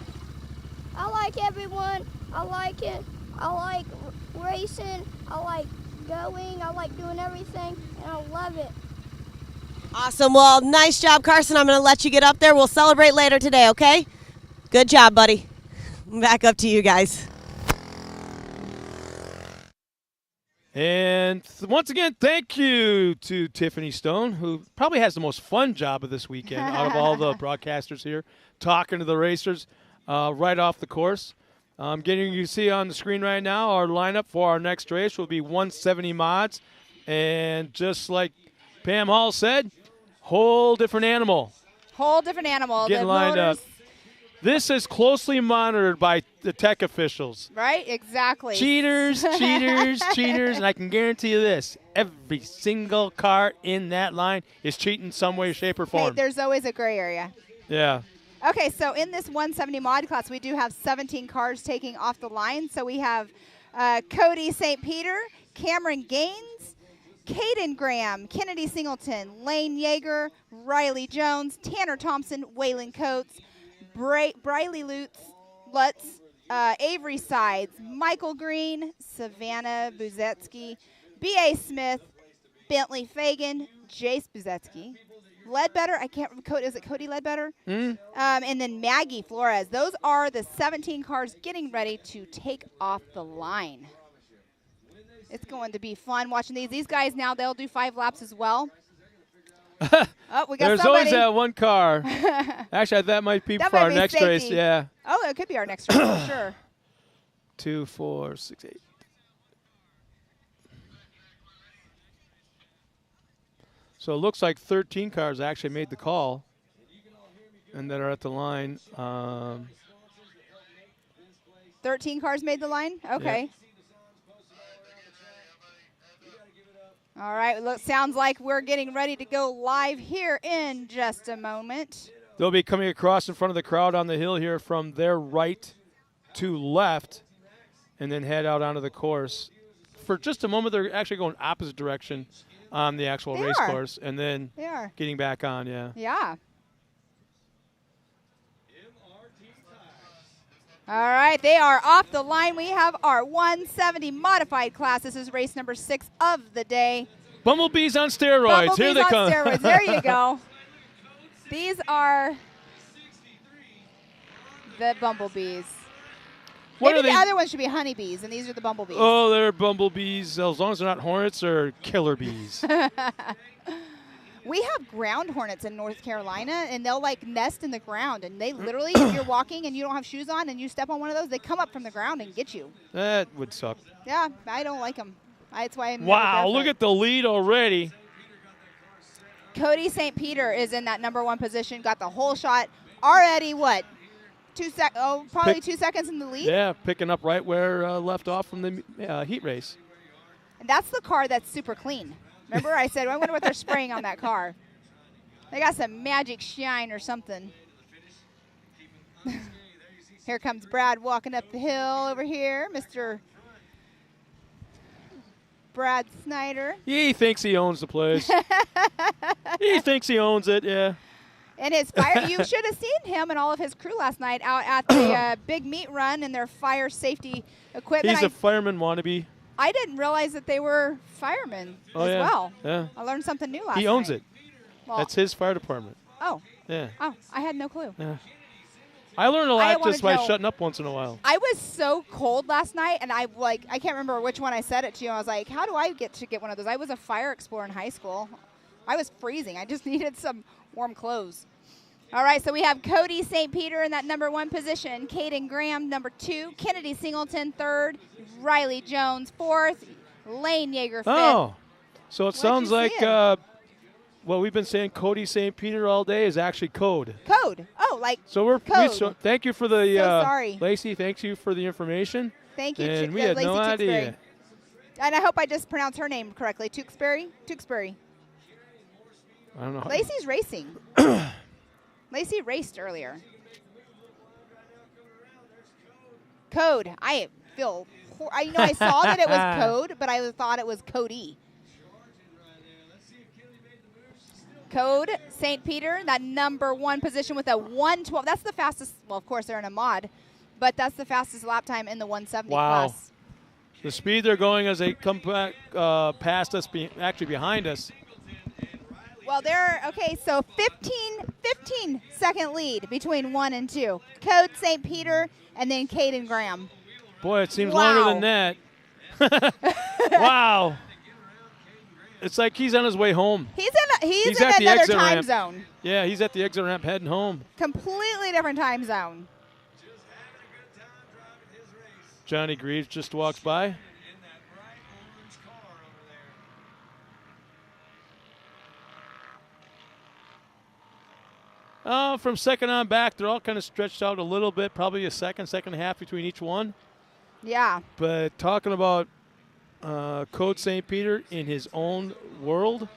Speaker 6: I like everyone. I like it. I like racing. I like going. I like doing everything. And I love it.
Speaker 3: Awesome. Well, nice job, Carson. I'm going to let you get up there. We'll celebrate later today, okay? Good job, buddy. Back up to you guys.
Speaker 1: And once again, thank you to Tiffany Stone, who probably has the most fun job of this weekend out of all the broadcasters here, talking to the racers right off the course. Getting you to see on the screen right now, our lineup for our next race will be 170 mods. And just like Pam Hall said, whole different animal.
Speaker 2: whole different animal.
Speaker 1: Getting
Speaker 2: the
Speaker 1: lined
Speaker 2: motors,
Speaker 1: up. This is closely monitored by the tech officials.
Speaker 2: Right? Exactly.
Speaker 1: Cheaters, cheaters, cheaters, and I can guarantee you this, every single car in that line is cheating some way, shape, or
Speaker 2: Hey,
Speaker 1: form.
Speaker 2: there's always a gray area.
Speaker 1: Yeah.
Speaker 2: Okay, so in this 170 mod class, we do have 17 cars taking off the line. So we have Cody St. Peter, Cameron Gaines, Caden Graham, Kennedy Singleton, Lane Yeager, Riley Jones, Tanner Thompson, Waylon Coates, Briley Lutz, Avery Sides, Michael Green, Savannah Buzetsky, B.A. Smith, Bentley Fagan, Jace Buzetsky, Ledbetter, I can't remember, is it Cody Ledbetter? And then Maggie Flores. Those are the 17 cars getting ready to take off the line. It's going to be fun watching these. These guys now, they'll do 5 laps as well. Oh, we got
Speaker 1: There's
Speaker 2: somebody.
Speaker 1: always that one car. Actually, that might be
Speaker 2: That
Speaker 1: for
Speaker 2: might
Speaker 1: our
Speaker 2: be
Speaker 1: next
Speaker 2: safety.
Speaker 1: race. Yeah.
Speaker 2: Oh, it could be our next race for sure.
Speaker 1: 2, 4, 6, 8. So it looks like 13 cars actually made the call and that are at the line.
Speaker 2: 13 cars made the line? Okay. All right. Look, sounds like we're getting ready to go live here in just a moment.
Speaker 1: They'll be coming across in front of the crowd on the hill here from their right to left and then head out onto the course. For just a moment, they're actually going opposite direction on the actual
Speaker 2: They
Speaker 1: race
Speaker 2: are.
Speaker 1: course and then
Speaker 2: They are.
Speaker 1: getting back on, yeah.
Speaker 2: Yeah. All right, they are off the line. We have our 170 modified class. This is race number 6 of the day.
Speaker 1: Bumblebees on steroids.
Speaker 2: Bumblebees
Speaker 1: Here they
Speaker 2: on
Speaker 1: come.
Speaker 2: steroids. There you go. These are the bumblebees.
Speaker 1: What
Speaker 2: Maybe
Speaker 1: are
Speaker 2: the
Speaker 1: they?
Speaker 2: other ones should be honeybees, and these are the bumblebees.
Speaker 1: Oh, they're bumblebees. As long as they're not hornets or killer bees.
Speaker 2: We have ground hornets in North Carolina, and they'll like nest in the ground. And they literally, if you're walking and you don't have shoes on and you step on one of those, they come up from the ground and get you.
Speaker 1: That would suck.
Speaker 2: Yeah, I don't like them. That's why I'm.
Speaker 1: Wow, look at the lead already.
Speaker 2: Cody St. Peter is in that number 1 position. Got the whole shot already. What? Probably 2 seconds in the lead.
Speaker 1: Yeah, picking up right where left off from the heat race.
Speaker 2: And that's the car that's super clean. Remember, I said, I wonder what they're spraying on that car. They got some magic shine or something. Here comes Brad walking up the hill over here, Mr. Brad Snyder.
Speaker 1: He thinks he owns the place. He thinks he owns it, yeah.
Speaker 2: And his fire, you should have seen him and all of his crew last night out at the big meet run in their fire safety equipment.
Speaker 1: He's a fireman wannabe.
Speaker 2: I didn't realize that they were firemen as well.
Speaker 1: Yeah.
Speaker 2: I learned something new last night.
Speaker 1: He owns it.
Speaker 2: Well,
Speaker 1: That's his fire department.
Speaker 2: Oh.
Speaker 1: Yeah.
Speaker 2: Oh, I had no clue.
Speaker 1: Yeah. I learned a
Speaker 2: I
Speaker 1: lot
Speaker 2: wanted
Speaker 1: just by
Speaker 2: to know-
Speaker 1: shutting up once in a while.
Speaker 2: I was so cold last night, and I can't remember which one I said it to you. I was like, how do I get one of those? I was a fire explorer in high school. I was freezing. I just needed some warm clothes. All right, so we have Cody St. Peter in that number 1 position, Caden Graham number 2, Kennedy Singleton 3rd, Riley Jones 4th, Lane Yeager 5th.
Speaker 1: Oh, so it sounds
Speaker 2: you
Speaker 1: like
Speaker 2: seeing?
Speaker 1: what we've been saying, Cody St. Peter all day is actually code.
Speaker 2: Code. Oh, like
Speaker 1: So
Speaker 2: code.
Speaker 1: thank you for the
Speaker 2: So sorry.
Speaker 1: Lacey. Thank you for the information.
Speaker 2: Thank you,
Speaker 1: And we had
Speaker 2: Lacey
Speaker 1: no
Speaker 2: Tewksbury.
Speaker 1: idea.
Speaker 2: And I hope I just pronounced her name correctly. Tewksbury.
Speaker 1: I don't know.
Speaker 2: Lacey's racing. Lacey raced earlier. Code. I feel. I saw that it was Code, but I thought it was Cody. Code St. Peter, that number 1 position with a 1:12. That's the fastest. Well, of course they're in a mod, but that's the fastest lap time in the 170
Speaker 1: Wow.
Speaker 2: class.
Speaker 1: The speed they're going as they come back past us, actually behind us.
Speaker 2: Well, okay, so 15 second lead between 1 and 2. Code St. Peter and then Caden Graham.
Speaker 1: Boy, it seems
Speaker 2: Wow.
Speaker 1: longer than that. Wow. It's like he's on his way home.
Speaker 2: He's
Speaker 1: He's
Speaker 2: in
Speaker 1: at the
Speaker 2: another
Speaker 1: exit
Speaker 2: time
Speaker 1: ramp.
Speaker 2: zone.
Speaker 1: Yeah, he's at the exit ramp heading home.
Speaker 2: Completely different time zone.
Speaker 1: Johnny Greaves just walks by. From second on back, they're all kind of stretched out a little bit, probably a second and a half between each one.
Speaker 2: Yeah.
Speaker 1: But talking about Code St. Peter in his own world,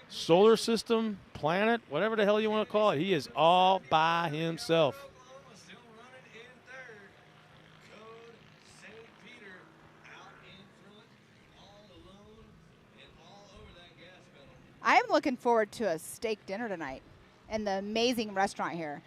Speaker 1: solar system, planet, whatever the hell you want to call it, he is all by himself.
Speaker 2: I am looking forward to a steak dinner tonight in the amazing restaurant here.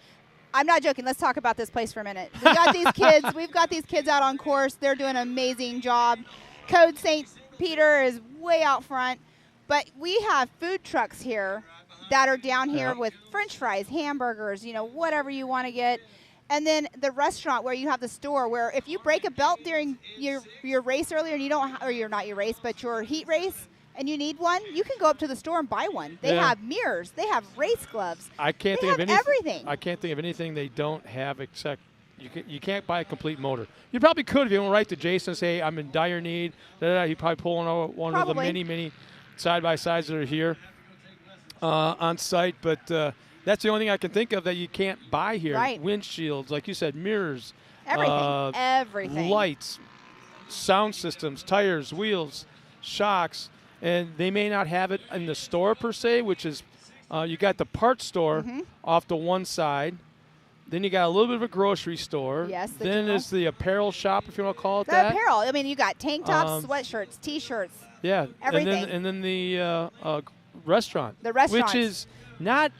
Speaker 2: I'm not joking. Let's talk about this place for a minute. We got these kids. We've got these kids out on course. They're doing an amazing job. Code St. Peter is way out front. But we have food trucks here that are down here with French fries, hamburgers, whatever you want to get. And then the restaurant where you have the store where if you break a belt during your race earlier and you don't, or you're not your race, but your heat race, and you need one, you can go up to the store and buy one. They have mirrors. They have race gloves.
Speaker 1: I can't
Speaker 2: They
Speaker 1: think of
Speaker 2: have
Speaker 1: anything.
Speaker 2: everything.
Speaker 1: I can't think of anything they don't have except you can't buy a complete motor. You probably could if you went right to Jason and say, I'm in dire need. He'd probably pull one of the many side-by-sides that are here on site. But that's the only thing I can think of that you can't buy here.
Speaker 2: Right.
Speaker 1: Windshields, like you said, mirrors.
Speaker 2: Everything. Everything.
Speaker 1: Lights, sound systems, tires, wheels, shocks. And they may not have it in the store per se, which is you got the parts store off to one side. Then you got a little bit of a grocery store.
Speaker 2: Yes.
Speaker 1: Then there's the apparel shop, if you want to call it
Speaker 2: The
Speaker 1: that.
Speaker 2: apparel. I mean, you got tank tops, sweatshirts, T-shirts.
Speaker 1: Yeah.
Speaker 2: Everything.
Speaker 1: And then the restaurant.
Speaker 2: The restaurant.
Speaker 1: Which is not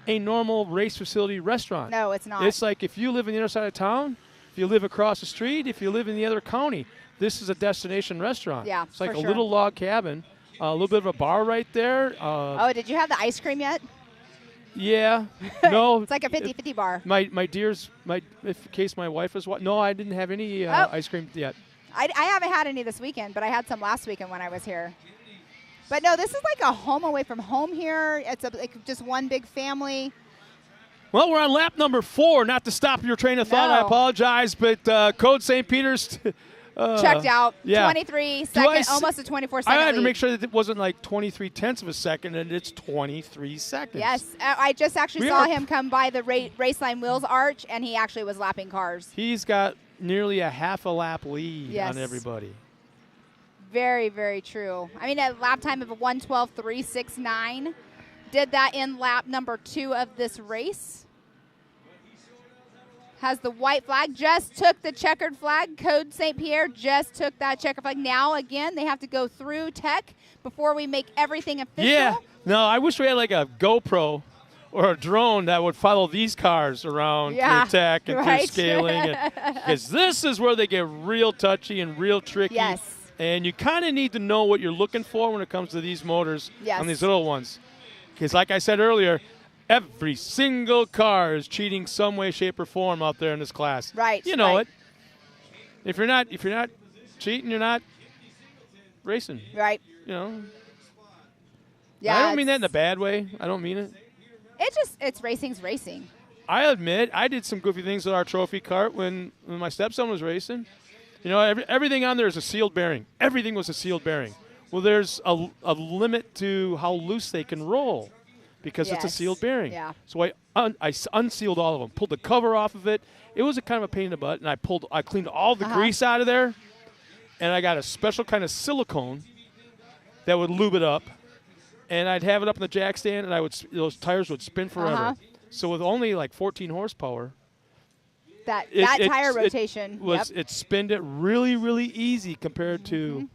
Speaker 1: a normal race facility restaurant.
Speaker 2: No, it's not.
Speaker 1: It's like if you live in the other side of town, if you live across the street, if you live in the other county, this is a destination restaurant.
Speaker 2: Yeah,
Speaker 1: It's like
Speaker 2: for
Speaker 1: a
Speaker 2: sure.
Speaker 1: little log cabin A little bit of a bar right there.
Speaker 2: Oh, did you have the ice cream yet?
Speaker 1: Yeah. No.
Speaker 2: It's like a 50-50 bar.
Speaker 1: My dears, in case my wife was watching. No, I didn't have any ice cream yet.
Speaker 2: I haven't had any this weekend, but I had some last weekend when I was here. But no, this is like a home away from home here. It's like just one big family.
Speaker 1: Well, we're on lap number 4. Not to stop your train of thought, I apologize, but Code St. Peter's
Speaker 2: checked out.
Speaker 1: Yeah.
Speaker 2: 23 seconds, almost a 24-second
Speaker 1: I had to
Speaker 2: lead.
Speaker 1: make sure that it wasn't like 23 tenths of a second, and it's 23 seconds.
Speaker 2: Yes, I just actually saw him come by the race line wheels arch, and he actually was lapping cars.
Speaker 1: He's got nearly a half a lap lead
Speaker 2: Yes.
Speaker 1: on everybody.
Speaker 2: Very, very true. I mean, a lap time of a 1:12.369. Did that in lap number 2 of this race. Has the white flag, just took the checkered flag. Code St. Pierre just took that checkered flag. Now, again, they have to go through tech before we make everything official.
Speaker 1: Yeah. No, I wish we had like a GoPro or a drone that would follow these cars around through tech and through scaling. Because this is where they get real touchy and real tricky.
Speaker 2: Yes.
Speaker 1: And you kind of need to know what you're looking for when it comes to these motors on these little ones. Because like I said earlier, every single car is cheating some way, shape, or form out there in this class.
Speaker 2: Right.
Speaker 1: You know it. If you're not cheating, you're not racing.
Speaker 2: Right.
Speaker 1: You know.
Speaker 2: Yeah.
Speaker 1: I don't mean that in a bad way. I don't mean it.
Speaker 2: It's racing's racing.
Speaker 1: I admit I did some goofy things with our trophy cart when my stepson was racing. You know, everything on there is a sealed bearing. Everything was a sealed bearing. Well, there's a limit to how loose they can roll because it's a sealed bearing.
Speaker 2: Yeah.
Speaker 1: So I unsealed all of them, pulled the cover off of it. It was a kind of a pain in the butt, and I cleaned all the grease out of there, and I got a special kind of silicone that would lube it up, and I'd have it up in the jack stand, and those tires would spin forever. So with only like 14 horsepower,
Speaker 2: that tire rotation
Speaker 1: it spinned it really, really easy compared to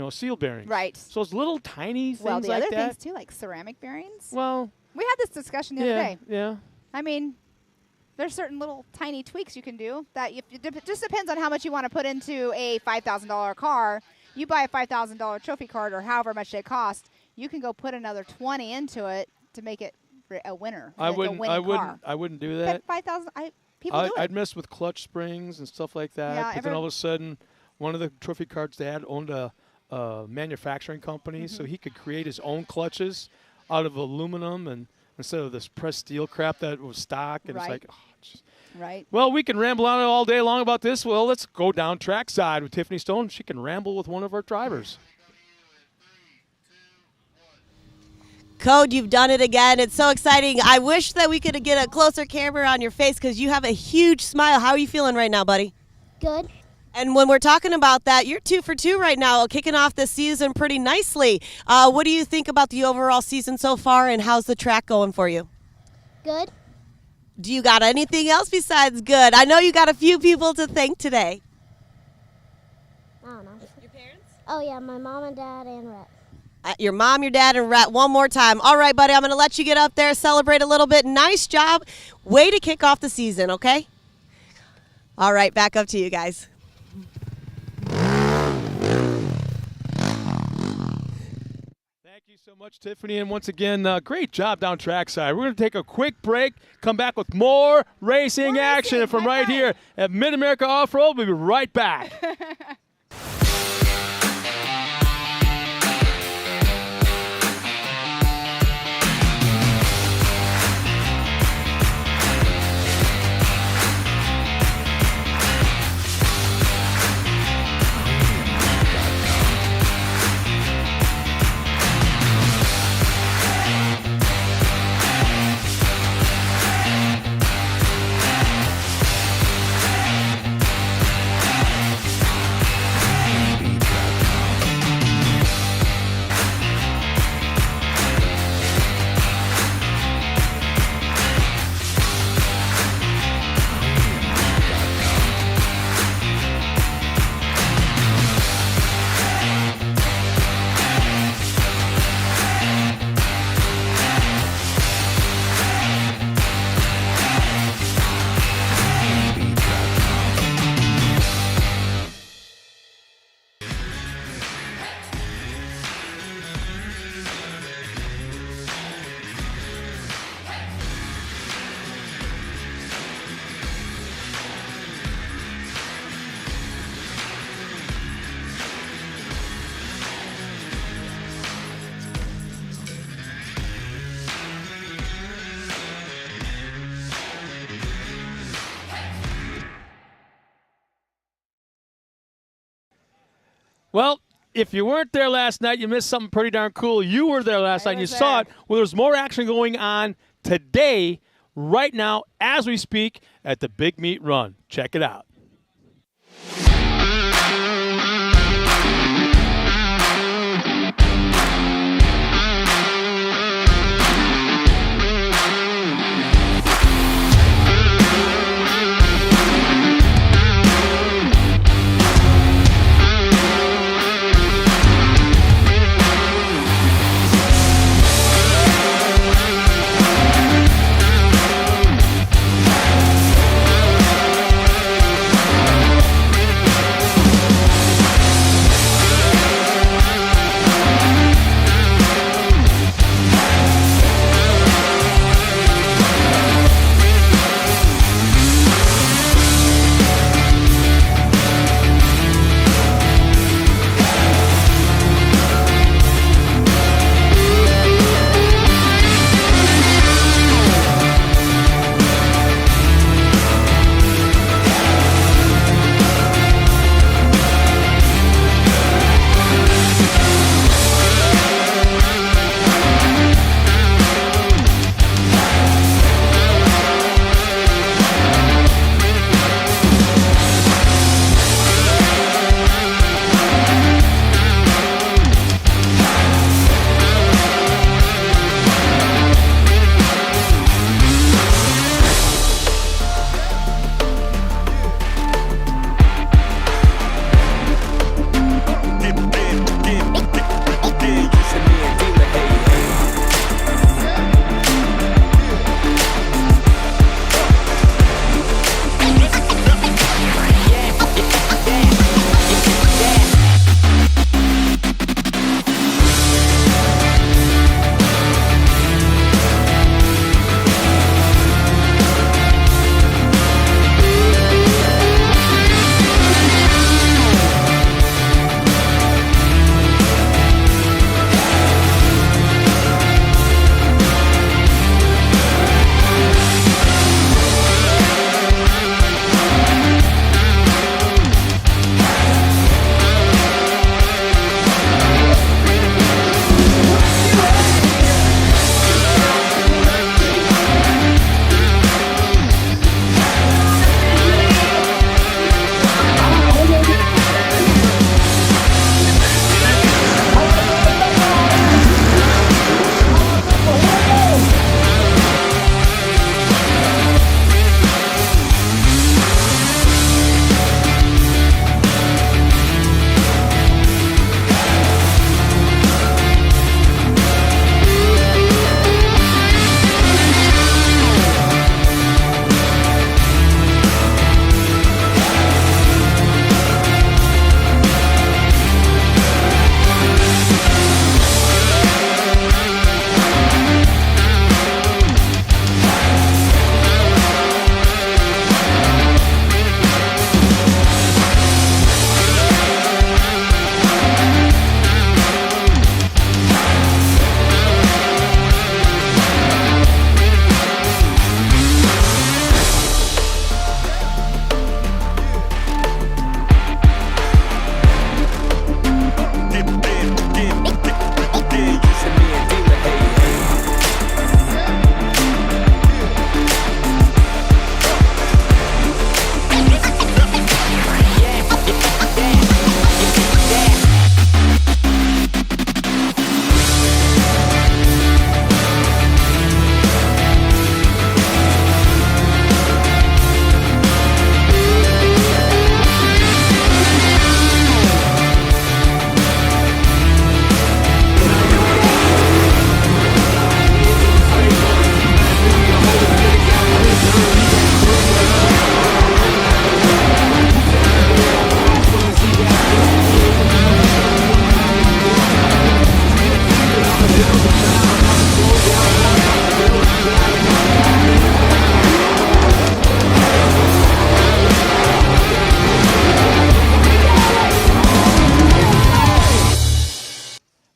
Speaker 1: sealed bearings.
Speaker 2: Right.
Speaker 1: So it's little tiny things like that.
Speaker 2: Well, the other things too, like ceramic bearings.
Speaker 1: Well,
Speaker 2: we had this discussion the other day.
Speaker 1: Yeah.
Speaker 2: I mean, there's certain little tiny tweaks you can do that it just depends on how much you want to put into a $5,000 car. You buy a $5,000 trophy cart or however much they cost, you can go put another 20 into it to make it a winner.
Speaker 1: I wouldn't do that.
Speaker 2: But 5,000 people do it.
Speaker 1: I'd mess with clutch springs and stuff like that.
Speaker 2: Yeah,
Speaker 1: but then all of a sudden, one of the trophy cart's dad owned a manufacturing company, so he could create his own clutches out of aluminum and instead of this pressed steel crap that was stock. And it's like,
Speaker 2: right.
Speaker 1: Well, we can ramble on all day long about this. Well, let's go down trackside with Tiffany Stone. She can ramble with one of our drivers.
Speaker 3: Code, you've done it again. It's so exciting. I wish that we could get a closer camera on your face because you have a huge smile. How are you feeling right now, buddy?
Speaker 6: Good.
Speaker 3: And when we're talking about that, you're 2 for 2 right now, kicking off the season pretty nicely. What do you think about the overall season so far, and how's the track going for you?
Speaker 6: Good.
Speaker 3: Do you got anything else besides good? I know you got a few people to thank today.
Speaker 6: I don't know.
Speaker 3: Your parents?
Speaker 6: Oh, yeah, my mom and dad and Rhett.
Speaker 3: Your mom, your dad, and Rhett one more time. All right, buddy, I'm going to let you get up there, celebrate a little bit. Nice job. Way to kick off the season, okay? All right, back up to you guys.
Speaker 1: Thank you so much, Tiffany. And once again, great job down trackside. We're going to take a quick break, come back with more racing action from right here at Mid-America Off-Road. We'll be right back. Well, if you weren't there last night, you missed something pretty darn cool. You were there last night and you
Speaker 2: was
Speaker 1: saw
Speaker 2: there.
Speaker 1: it. Well, there's more action going on today, right now, as we speak, at the Big Meat Run. Check it out.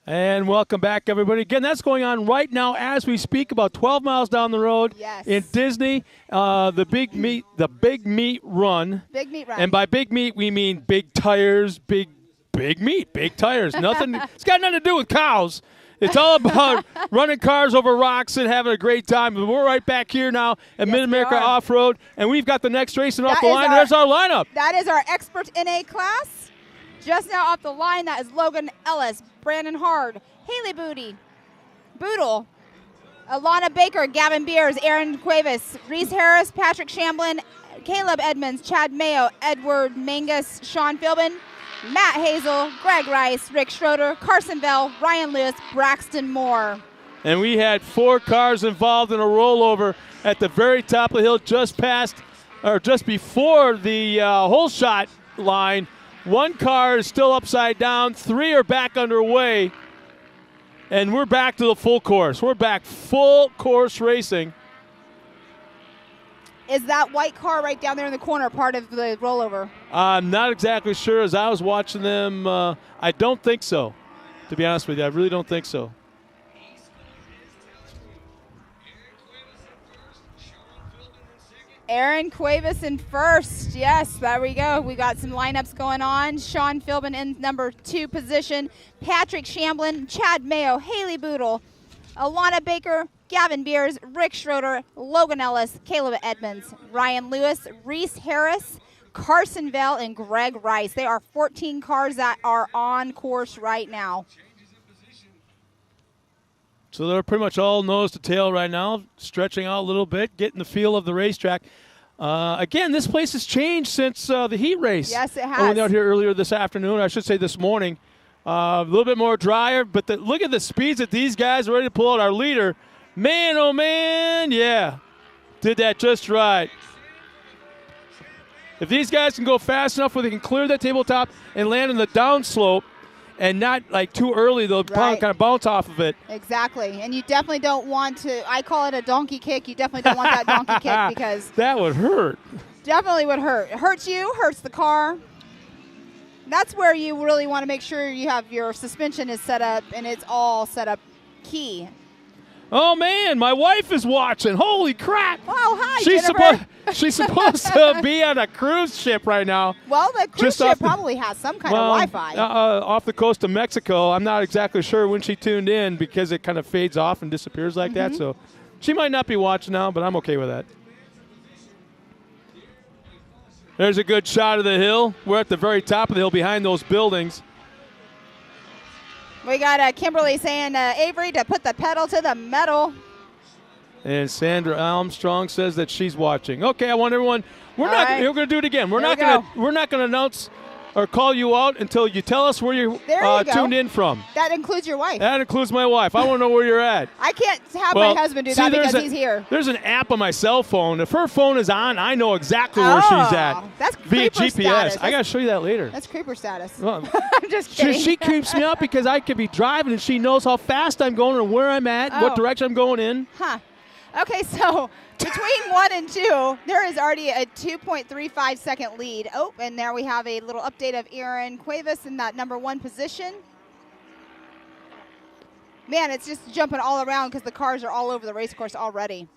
Speaker 1: And welcome back, everybody. Again, that's going on right now as we speak, about 12 miles down the road in Disney. The Big Meat Run.
Speaker 2: Big Meat Run.
Speaker 1: And by Big Meat, we mean big tires, big big meat, big tires. Nothing. It's got nothing to do with cows. It's all about running cars over rocks and having a great time. We're right back here now at Mid-America Off-Road, and we've got the next racing off the line. There's our lineup.
Speaker 2: That is our expert NA class. Just now off the line, that is Logan Ellis, Brandon Hard, Haley Boodle, Alana Baker, Gavin Beers, Aaron Cuevas, Reese Harris, Patrick Shamblin, Caleb Edmonds, Chad Mayo, Edward Mangus, Sean Philbin, Matt Hazel, Greg Rice, Rick Schroeder, Carson Bell, Ryan Lewis, Braxton Moore.
Speaker 1: And we had 4 cars involved in a rollover at the very top of the hill, just before the hole shot line. 1 car is still upside down. 3 are back underway. And we're back to the full course. We're back full course racing.
Speaker 2: Is that white car right down there in the corner part of the rollover?
Speaker 1: I'm not exactly sure. As I was watching them, I don't think so. To be honest with you, I really don't think so.
Speaker 2: Aaron Cuevas in first. Yes, there we go. We got some lineups going on. Sean Philbin in number 2 position. Patrick Shamblin, Chad Mayo, Haley Boodle, Alana Baker, Gavin Beers, Rick Schroeder, Logan Ellis, Caleb Edmonds, Ryan Lewis, Reese Harris, Carson Bell, and Greg Rice. There are 14 cars that are on course right now.
Speaker 1: So they're pretty much all nose to tail right now, stretching out a little bit, getting the feel of the racetrack. Again, this place has changed since the heat race.
Speaker 2: Yes, it has.
Speaker 1: I went out here earlier this afternoon, I should say this morning. A little bit more drier, but look at the speeds that these guys are ready to pull out. Our leader, man, oh man, yeah, did that just right. If these guys can go fast enough where they can clear that tabletop and land in the downslope, and not like too early, they'll kind of bounce off of it.
Speaker 2: Exactly, and you definitely don't want to, I call it a donkey kick. You definitely don't want that donkey kick because
Speaker 1: that would hurt.
Speaker 2: Definitely would hurt. It hurts you, hurts the car. That's where you really want to make sure you have your suspension is set up and it's all set up key.
Speaker 1: Oh, man, my wife is watching. Holy crap.
Speaker 2: Oh, hi, Jennifer.
Speaker 1: She's supposed to be on a cruise ship right now.
Speaker 2: Well, the cruise ship probably has some kind of Wi-Fi.
Speaker 1: Off the coast of Mexico. I'm not exactly sure when she tuned in because it kind of fades off and disappears like that. So she might not be watching now, but I'm okay with that. There's a good shot of the hill. We're at the very top of the hill behind those buildings.
Speaker 2: We got Kimberly saying, Avery, to put the pedal to the metal.
Speaker 1: And Sandra Armstrong says that she's watching. Okay, I want everyone. We're going to do it again. We're not going to announce or call you out until you tell us where you're tuned in from.
Speaker 2: That includes your wife.
Speaker 1: That includes my wife. I want to know where you're at.
Speaker 2: I can't have my husband do that because he's here.
Speaker 1: There's an app on my cell phone. If her phone is on, I know exactly where she's at.
Speaker 2: That's
Speaker 1: via
Speaker 2: creeper
Speaker 1: GPS.
Speaker 2: status.
Speaker 1: I got to show you that later.
Speaker 2: That's creeper status.
Speaker 1: Well,
Speaker 2: I'm just kidding.
Speaker 1: She creeps me out because I could be driving and she knows how fast I'm going and where I'm at, what direction I'm going in.
Speaker 2: Huh. Okay, so between 1 and 2, there is already a 2.35 second lead. Oh, and there we have a little update of Aaron Cuevas in that number 1 position. Man, it's just jumping all around because the cars are all over the race course already.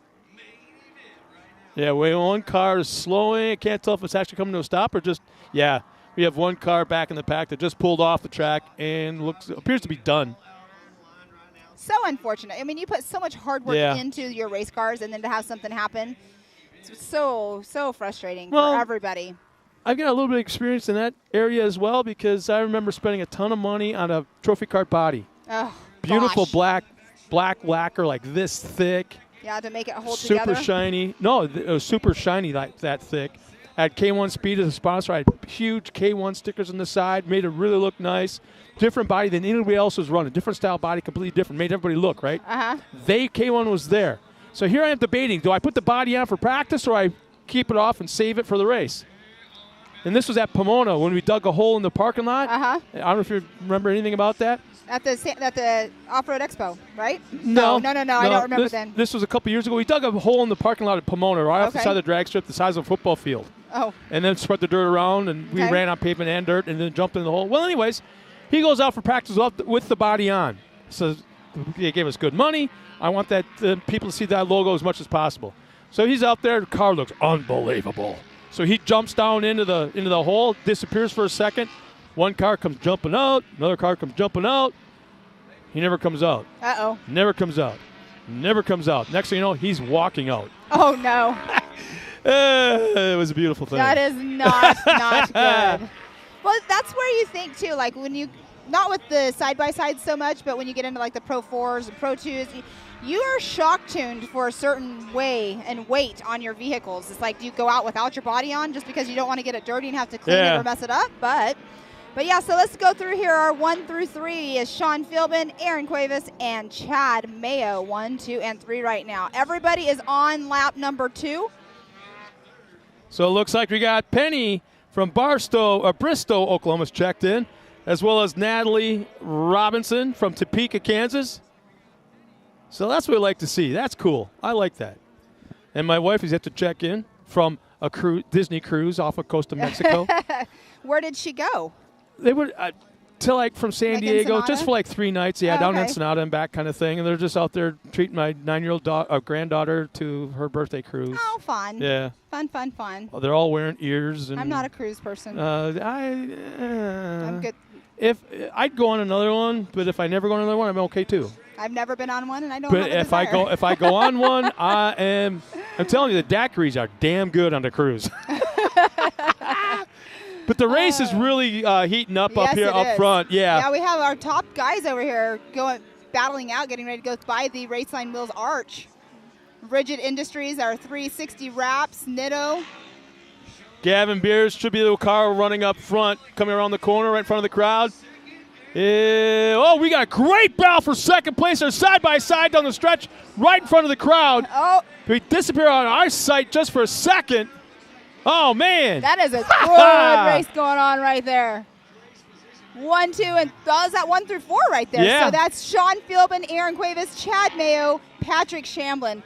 Speaker 1: Yeah, one car is slowing. I can't tell if it's actually coming to a stop or just, we have one car back in the pack that just pulled off the track and appears to be done.
Speaker 2: So unfortunate. I mean, you put so much hard work into your race cars, and then to have something happen, it's so frustrating for everybody.
Speaker 1: I've got a little bit of experience in that area as well because I remember spending a ton of money on a trophy cart body.
Speaker 2: Oh,
Speaker 1: beautiful
Speaker 2: gosh.
Speaker 1: black lacquer like this thick.
Speaker 2: Yeah, to make it hold together.
Speaker 1: Super shiny. No, it was super shiny like that thick. I had K1 Speed as a sponsor. I had huge K1 stickers on the side. Made it really look nice. Different body than anybody else was running. Different style body, completely different. Made everybody look, right? K1 was there. So here I am debating. Do I put the body on for practice or I keep it off and save it for the race? And this was at Pomona when we dug a hole in the parking lot. I don't know if you remember anything about that.
Speaker 2: At the Off-Road Expo, right?
Speaker 1: No.
Speaker 2: I don't remember then.
Speaker 1: This was a couple years ago. We dug a hole in the parking lot at Pomona right off the side of the drag strip the size of a football field.
Speaker 2: Oh.
Speaker 1: And then spread the dirt around, and we ran on pavement and dirt and then jumped in the hole. Well, anyways, he goes out for practice with the body on. So they gave us good money. I want that people to see that logo as much as possible. So he's out there. The car looks unbelievable. So he jumps down into the hole, disappears for a second, One car comes jumping out. Another car comes jumping out. He never comes out.
Speaker 2: Uh-oh.
Speaker 1: Never comes out. Never comes out. Next thing you know, he's walking out.
Speaker 2: Oh, no.
Speaker 1: It was a beautiful thing.
Speaker 2: That is not good. Well, that's where you think, too, like when you, not with the side-by-side so much, but when you get into like the Pro 4s and Pro 2s, you are shock tuned for a certain way and weight on your vehicles. It's like, do you go out without your body on just because you don't want to get it dirty and have to clean it or mess it up? But yeah, so let's go through here. Our 1 through 3 is Sean Philbin, Aaron Cuevas, and Chad Mayo. 1, 2, and 3 right now. Everybody is on lap number 2.
Speaker 1: So it looks like we got Penny from Bristow, Oklahoma's checked in, as well as Natalie Robinson from Topeka, Kansas. So that's what we like to see. That's cool. I like that. And my wife is yet to check in from a Disney cruise off of coast of Mexico.
Speaker 2: Where did she go?
Speaker 1: They would to like from San Diego,
Speaker 2: Ensenada?
Speaker 1: just for like 3 nights. Yeah, down in Ensenada and back kind of thing. And they're just out there treating my 9-year-old granddaughter to her birthday cruise.
Speaker 2: Oh, fun.
Speaker 1: Yeah.
Speaker 2: Fun.
Speaker 1: Well, they're all wearing ears. And
Speaker 2: I'm not a cruise person.
Speaker 1: I'm
Speaker 2: good.
Speaker 1: If I'd go on another one, but if I never go on another one, I'm okay too.
Speaker 2: I've never been on one, and I don't.
Speaker 1: But if I go on one, I'm telling you, the daiquiris are damn good on the cruise. But the race is really heating up up here up front.
Speaker 2: Yeah, we have our top guys over here battling out, getting ready to go by the Raceline Wheels Arch. Rigid Industries, our 360 wraps, Nitto.
Speaker 1: Gavin Beers should be the car running up front, coming around the corner right in front of the crowd. We got a great battle for second place. They're side by side down the stretch, right in front of the crowd.
Speaker 2: Oh,
Speaker 1: we disappear on our sight just for a second. Oh man,
Speaker 2: that is a good race going on right there. 1, 2, and is that 1 through 4 right there?
Speaker 1: Yeah.
Speaker 2: So that's Sean Philbin, Aaron Cuevas, Chad Mayo, Patrick Shamblin.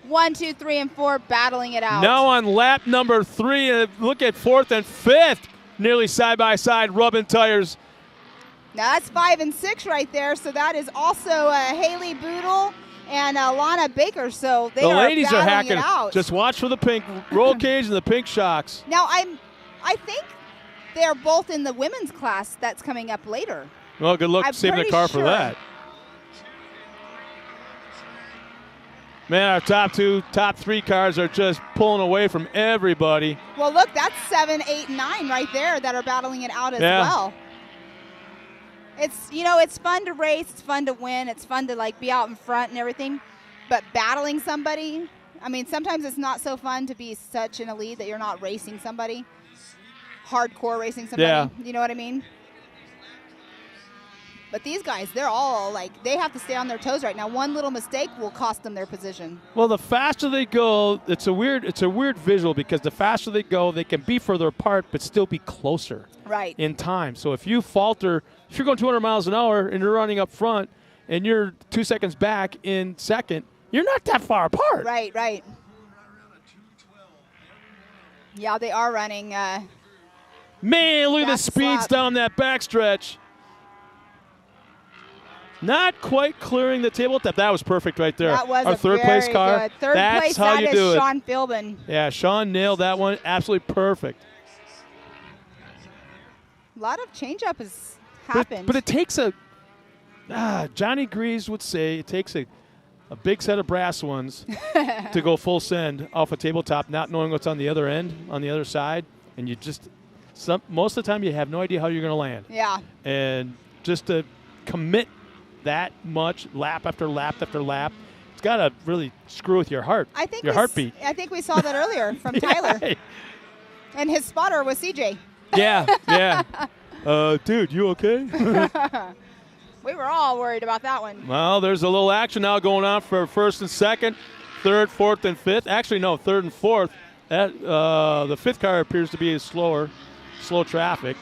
Speaker 2: 1, 2, 3, and 4 battling it out.
Speaker 1: Now on lap number 3, look at 4th and 5th, nearly side by side, rubbing tires.
Speaker 2: Now that's 5 and 6 right there. So that is also Haley Boodle and Lana Baker. So they
Speaker 1: the
Speaker 2: are
Speaker 1: ladies are
Speaker 2: battling
Speaker 1: hacking.
Speaker 2: it out.
Speaker 1: Just watch for the pink roll cage and the pink shocks.
Speaker 2: Now I think they're both in the women's class that's coming up later.
Speaker 1: Well, good luck saving the car for that. Man, our top 3 cars are just pulling away from everybody.
Speaker 2: Well, look, that's 7, 8, and 9 right there that are battling it out as well. It's fun to race, it's fun to win, it's fun to like be out in front and everything, but battling somebody, I mean, sometimes it's not so fun to be such in a lead that you're not racing somebody, hardcore racing somebody.
Speaker 1: Yeah.
Speaker 2: You know what I mean? But these guys, they're all like, they have to stay on their toes right now. One little mistake will cost them their position.
Speaker 1: Well, the faster they go, it's a weird visual because the faster they go, they can be further apart but still be closer in time. So if you falter, if you're going 200 miles an hour and you're running up front and you're 2 seconds back in second, you're not that far apart.
Speaker 2: Right. Yeah, they are running.
Speaker 1: Man, look at the speeds down that backstretch. Not quite clearing the tabletop. That was perfect right there.
Speaker 2: That was
Speaker 1: our third place car.
Speaker 2: Good. Third place,
Speaker 1: how
Speaker 2: that
Speaker 1: you
Speaker 2: is
Speaker 1: do
Speaker 2: Sean
Speaker 1: it.
Speaker 2: Philbin.
Speaker 1: Yeah, Sean nailed that one. Absolutely perfect.
Speaker 2: A lot of change-up has happened.
Speaker 1: But it takes Johnny Greaves would say it takes a big set of brass ones to go full send off a tabletop, not knowing what's on the other end, on the other side. And you just, most of the time you have no idea how you're going to land.
Speaker 2: Yeah.
Speaker 1: And just to commit that much lap after lap after lap, it's got to really screw with your heart, your heartbeat.
Speaker 2: I think we saw that earlier from Tyler. And his spotter was CJ.
Speaker 1: Yeah. Dude, you okay?
Speaker 2: We were all worried about that one.
Speaker 1: Well, there's a little action now going on for first and second, third, fourth, and fifth. Actually, no, third and fourth. The fifth car appears to be slow traffic.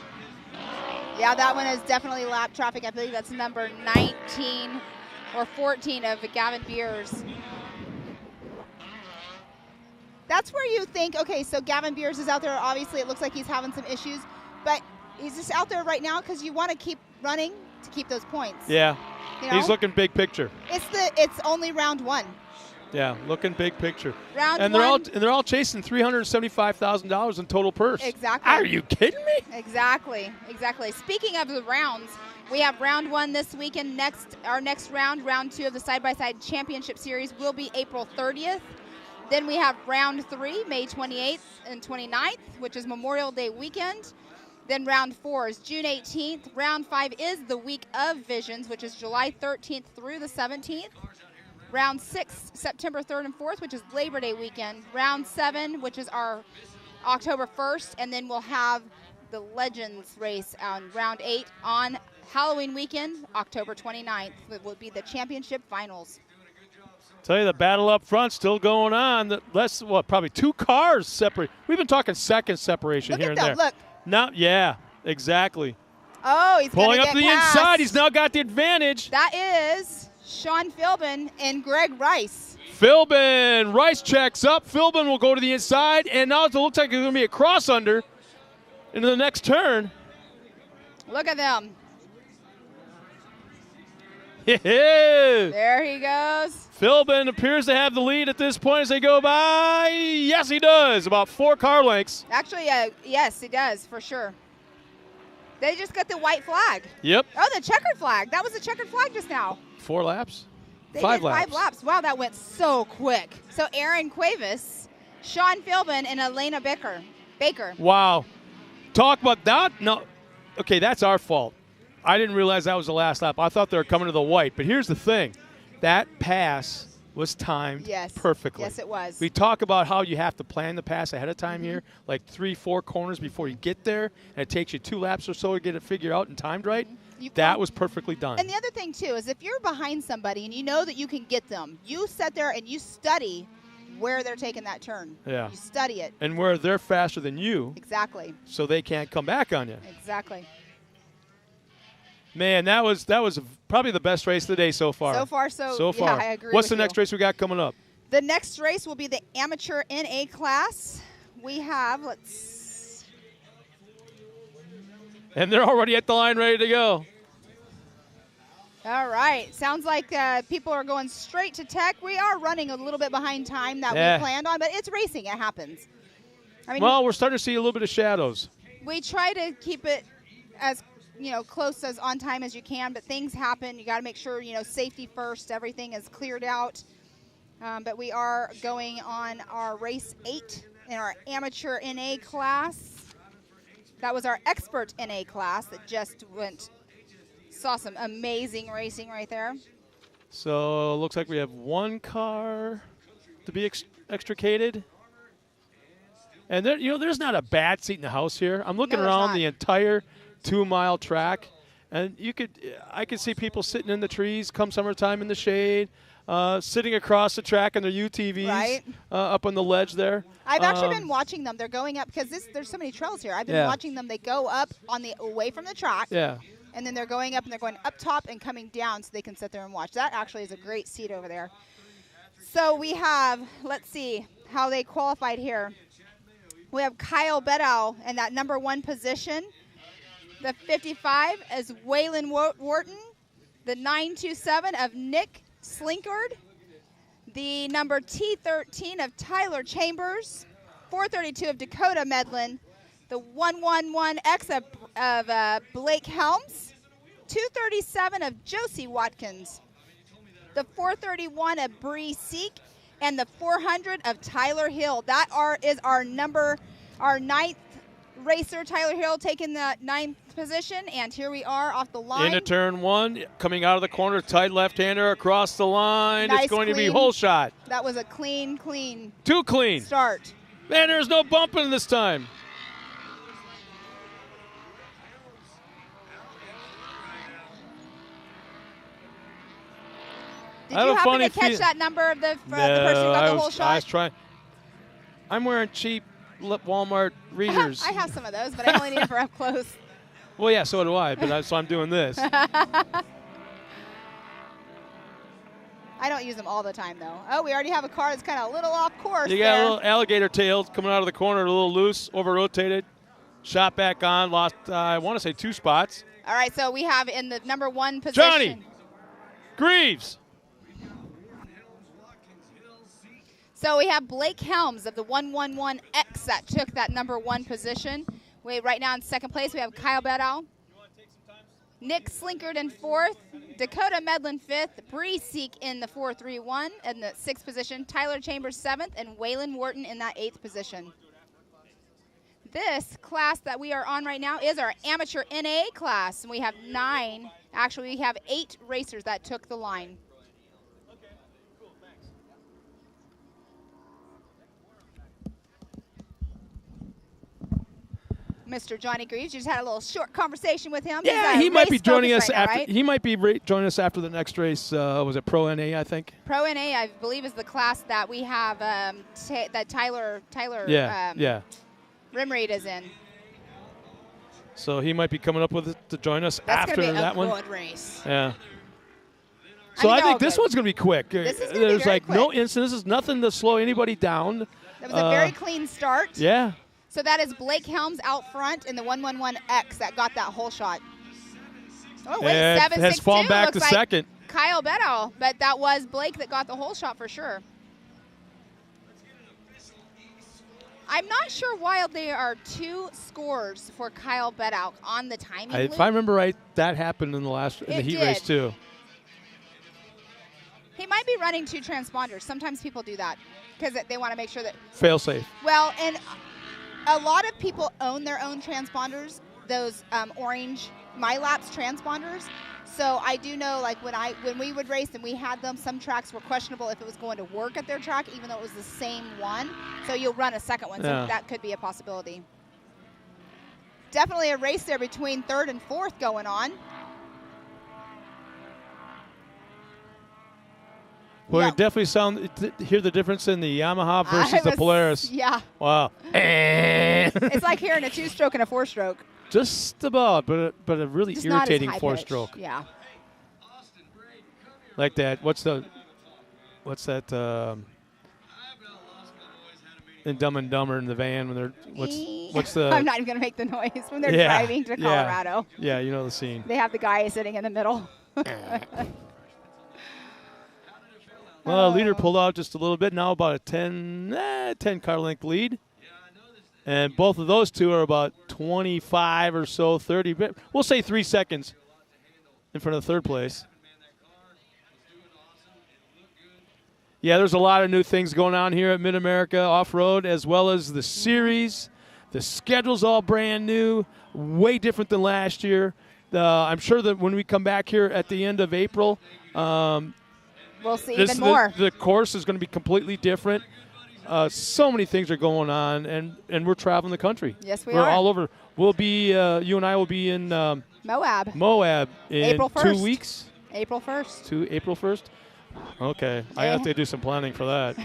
Speaker 2: Yeah, that one is definitely lap traffic. I believe that's number 19 or 14 of Gavin Beers. That's where you think, okay, so Gavin Beers is out there. Obviously, it looks like he's having some issues, but he's just out there right now because you want to keep running to keep those points.
Speaker 1: Yeah,
Speaker 2: you know?
Speaker 1: He's looking big picture.
Speaker 2: It's only round 1.
Speaker 1: Yeah, looking big picture.
Speaker 2: Round
Speaker 1: and they're all chasing $375,000 in total purse.
Speaker 2: Exactly.
Speaker 1: Are you kidding me?
Speaker 2: Exactly. Speaking of the rounds, we have round 1 this weekend. Our next round, round 2 of the side-by-side championship series, will be April 30th. Then we have round 3, May 28th and 29th, which is Memorial Day weekend. Then round 4 is June 18th. Round 5 is the week of Visions, which is July 13th through the 17th. Round 6, September 3rd and 4th, which is Labor Day weekend. Round 7, which is our October 1st. And then we'll have the Legends race on round 8 on Halloween weekend, October 29th. It will be the championship finals.
Speaker 1: Tell you, the battle up front still going on. Probably 2 cars separate. We've been talking second separation
Speaker 2: Look
Speaker 1: here
Speaker 2: at
Speaker 1: and
Speaker 2: them,
Speaker 1: there.
Speaker 2: look.
Speaker 1: Now, yeah, exactly.
Speaker 2: Oh, he's
Speaker 1: pulling
Speaker 2: gonna
Speaker 1: up
Speaker 2: get
Speaker 1: to the
Speaker 2: past.
Speaker 1: inside. He's now got the advantage.
Speaker 2: That is Sean Philbin and Greg Rice.
Speaker 1: Philbin. Rice checks up. Philbin will go to the inside, and now it looks like it's going to be a cross under into the next turn.
Speaker 2: Look at them.
Speaker 1: There
Speaker 2: he goes.
Speaker 1: Philbin appears to have the lead at this point as they go by. Yes, he does. About 4 car lengths.
Speaker 2: Actually, yes, he does, for sure. They just got the white flag.
Speaker 1: Yep.
Speaker 2: Oh, the checkered flag. That was a checkered flag just now.
Speaker 1: 4 laps?
Speaker 2: They
Speaker 1: 5
Speaker 2: did 5 laps. Wow, that went so quick. So Aaron Cuevas, Sean Philbin, and Elena Baker.
Speaker 1: Wow. Talk about that. No. Okay, that's our fault. I didn't realize that was the last lap. I thought they were coming to the white. But here's the thing. That pass was timed perfectly.
Speaker 2: Yes, it was.
Speaker 1: We talk about how you have to plan the pass ahead of time here, like 3-4 corners before you get there, and it takes you 2 laps or so to get it figured out and timed right. That was perfectly done.
Speaker 2: And the other thing, too, is if you're behind somebody and you know that you can get them, you sit there and you study where they're taking that turn.
Speaker 1: Yeah.
Speaker 2: You study it.
Speaker 1: And where they're faster than you.
Speaker 2: Exactly.
Speaker 1: So they can't come back on you.
Speaker 2: Exactly.
Speaker 1: Man, that was probably the best race of the day so far.
Speaker 2: So far.
Speaker 1: Yeah,
Speaker 2: I agree.
Speaker 1: What's the next race we got coming up?
Speaker 2: The next race will be the amateur NA class. We have,
Speaker 1: and they're already at the line ready to go.
Speaker 2: All right. Sounds like people are going straight to tech. We are running a little bit behind time that we planned on, but it's racing. It happens. I mean,
Speaker 1: well, we're starting to see a little bit of shadows.
Speaker 2: We try to keep it as close as on time as you can, but things happen. You got to make sure, safety first. Everything is cleared out. But we are going on our race 8 in our amateur NA class. That was our expert NA class that just saw some amazing racing right there.
Speaker 1: So it looks like we have 1 car to be extricated. And there, there's not a bad seat in the house here. I'm looking around the entire 2-mile track, and I could see people sitting in the trees come summertime in the shade, sitting across the track on their UTVs up on the ledge there.
Speaker 2: I've actually been watching them. They're going up because there's so many trails here. I've been watching them. They go up away from the track.
Speaker 1: Yeah.
Speaker 2: And then they're going up, and they're going up top and coming down so they can sit there and watch. That actually is a great seat over there. So we have, let's see how they qualified here. We have Kyle Beddow in that number 1 position. The 55 is Waylon Wharton. The 927 of Nick Slinkard. The number T13 of Tyler Chambers. 432 of Dakota Medlin. The 111X of Blake Helms. 237 of Josie Watkins. The 431 of Bree Seek. And the 400 of Tyler Hill. That is our 9th racer, Tyler Hill, taking the 9th position. And here we are off the line.
Speaker 1: Into turn 1, coming out of the corner, tight left-hander across the line.
Speaker 2: Nice,
Speaker 1: it's going to be
Speaker 2: clean.
Speaker 1: hole shot.
Speaker 2: That was a clean.
Speaker 1: Too clean.
Speaker 2: Start.
Speaker 1: Man, there's no bumping this time.
Speaker 2: Did you happen to catch that number of the person who got the whole shot?
Speaker 1: I was trying. I'm wearing cheap Walmart readers.
Speaker 2: I have some of those, but I only need them for up close.
Speaker 1: Well, yeah, so do I, but so I'm doing this.
Speaker 2: I don't use them all the time, though. Oh, we already have a car that's kind of a little off course.
Speaker 1: You got a little alligator tail coming out of the corner, a little loose, over-rotated. Shot back on, lost, I want to say 2 spots.
Speaker 2: All right, so we have in the number 1 position.
Speaker 1: Johnny Greaves.
Speaker 2: So we have Blake Helms of the 111X that took that number 1 position. Right now in second place, we have Kyle Beddow. Nick Slinkard in 4th. Dakota Medlin 5th. Bree Seek in the 4-3-1 in the 6th position. Tyler Chambers 7th. And Waylon Wharton in that 8th position. This class that we are on right now is our amateur NA class. And we have 9. Actually, we have 8 racers that took the line. Mr. Johnny Greaves, you just had a little short conversation with him.
Speaker 1: Yeah, he might be joining us
Speaker 2: right now,
Speaker 1: after.
Speaker 2: right?
Speaker 1: He might be joining us after the next race. Was it Pro NA? I think.
Speaker 2: Pro NA, I believe, is the class that we have that Tyler
Speaker 1: Yeah.
Speaker 2: Rimreid is in.
Speaker 1: So he might be coming up with it to join us
Speaker 2: That's
Speaker 1: after
Speaker 2: gonna be
Speaker 1: that
Speaker 2: a
Speaker 1: one.
Speaker 2: good race.
Speaker 1: Yeah.
Speaker 2: I
Speaker 1: So
Speaker 2: mean,
Speaker 1: I
Speaker 2: they're all
Speaker 1: think this
Speaker 2: good.
Speaker 1: one's going to be quick.
Speaker 2: This is gonna be
Speaker 1: There's
Speaker 2: very
Speaker 1: like no
Speaker 2: quick.
Speaker 1: incidences, nothing to slow anybody down.
Speaker 2: That was a very clean start.
Speaker 1: Yeah.
Speaker 2: So that is Blake Helms out front in the 111X that got that whole shot. Oh, wait,
Speaker 1: And
Speaker 2: 7.62
Speaker 1: has fallen back
Speaker 2: looks
Speaker 1: to
Speaker 2: like
Speaker 1: second.
Speaker 2: Kyle Beddow, but that was Blake that got the whole shot for sure. I'm not sure why there are 2 scores for Kyle Beddow on the timing
Speaker 1: If
Speaker 2: loop.
Speaker 1: I remember right, that happened in the
Speaker 2: It
Speaker 1: heat
Speaker 2: did.
Speaker 1: race too.
Speaker 2: He might be running 2 transponders. Sometimes people do that because they want to make sure that.
Speaker 1: Fail safe.
Speaker 2: Well, and a lot of people own their own transponders, those orange MyLapse transponders. So I do know, like when we would race and we had them, some tracks were questionable if it was going to work at their track, even though it was the same one. So you'll run a second one.
Speaker 1: Yeah.
Speaker 2: So that could be a possibility. Definitely a race there between 3rd and 4th going on.
Speaker 1: Well,
Speaker 2: Yeah.
Speaker 1: you definitely hear the difference in the Yamaha versus the
Speaker 2: was-
Speaker 1: Polaris.
Speaker 2: Yeah.
Speaker 1: Wow.
Speaker 2: It's like hearing a 2-stroke and a 4-stroke.
Speaker 1: Just about, but a really
Speaker 2: Just not as
Speaker 1: irritating
Speaker 2: high pitch.
Speaker 1: 4-stroke.
Speaker 2: Yeah.
Speaker 1: Like that. What's that? In Dumb and Dumber in the van when they're what's the?
Speaker 2: I'm not even going to make the noise when they're
Speaker 1: Yeah,
Speaker 2: driving to
Speaker 1: yeah.
Speaker 2: Colorado.
Speaker 1: Yeah, you know the scene.
Speaker 2: They have the guy sitting in the middle.
Speaker 1: Well, leader pulled out just a little bit. Now about a 10 car length lead. And both of those two are about 25 or so, 30. We'll say 3 seconds in front of third place. Yeah, there's a lot of new things going on here at Mid-America Off-Road, as well as the series. The schedule's all brand new, way different than last year. I'm sure that when we come back here at the end of April,
Speaker 2: We'll see even more.
Speaker 1: The course is going to be completely different. So many things are going on, and we're traveling the country.
Speaker 2: Yes, we
Speaker 1: We're
Speaker 2: are.
Speaker 1: all over. We'll be, you and I will be in
Speaker 2: Moab.
Speaker 1: Moab in
Speaker 2: April
Speaker 1: 2
Speaker 2: 1st.
Speaker 1: weeks.
Speaker 2: April 1st.
Speaker 1: April 1st? Okay. I have to do some planning for that.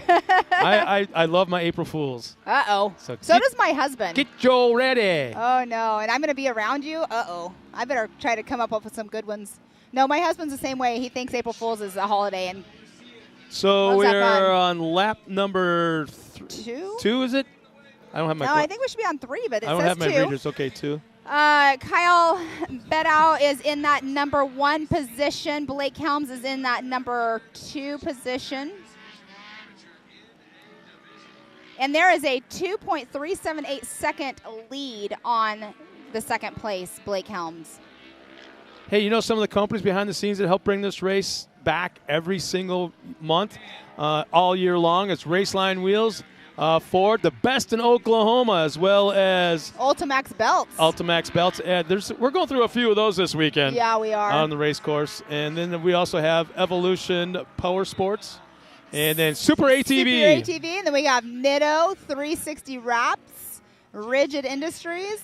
Speaker 1: I love my April Fools.
Speaker 2: Uh-oh.
Speaker 1: So
Speaker 2: So
Speaker 1: get-
Speaker 2: does my husband.
Speaker 1: Get Joel ready.
Speaker 2: Oh, no. And I'm going to be around you? Uh-oh. I better try to come up with some good ones. No, my husband's the same way. He thinks April Fool's is a holiday. And
Speaker 1: So
Speaker 2: Loves that
Speaker 1: we're
Speaker 2: fun.
Speaker 1: on lap number
Speaker 2: 2?
Speaker 1: 2, is it? I don't have my
Speaker 2: No, I think we should be on 3, but it
Speaker 1: I don't
Speaker 2: says
Speaker 1: have my
Speaker 2: 2.
Speaker 1: readers. Okay, 2.
Speaker 2: Kyle Beddow is in that number 1 position. Blake Helms is in that number 2 position. And there is a 2.378 second lead on the second place, Blake Helms.
Speaker 1: Hey, you know some of the companies behind the scenes that help bring this race back every single month, all year long? It's Raceline Wheels, Ford, the best in Oklahoma, as well as
Speaker 2: Ultimax Belts.
Speaker 1: Ultimax Belts. And we're going through a few of those this weekend.
Speaker 2: Yeah, we are.
Speaker 1: On the race course. And then we also have Evolution Power Sports. And then Super ATV.
Speaker 2: Super ATV. And then we have Nitto, 360 Wraps, Rigid Industries.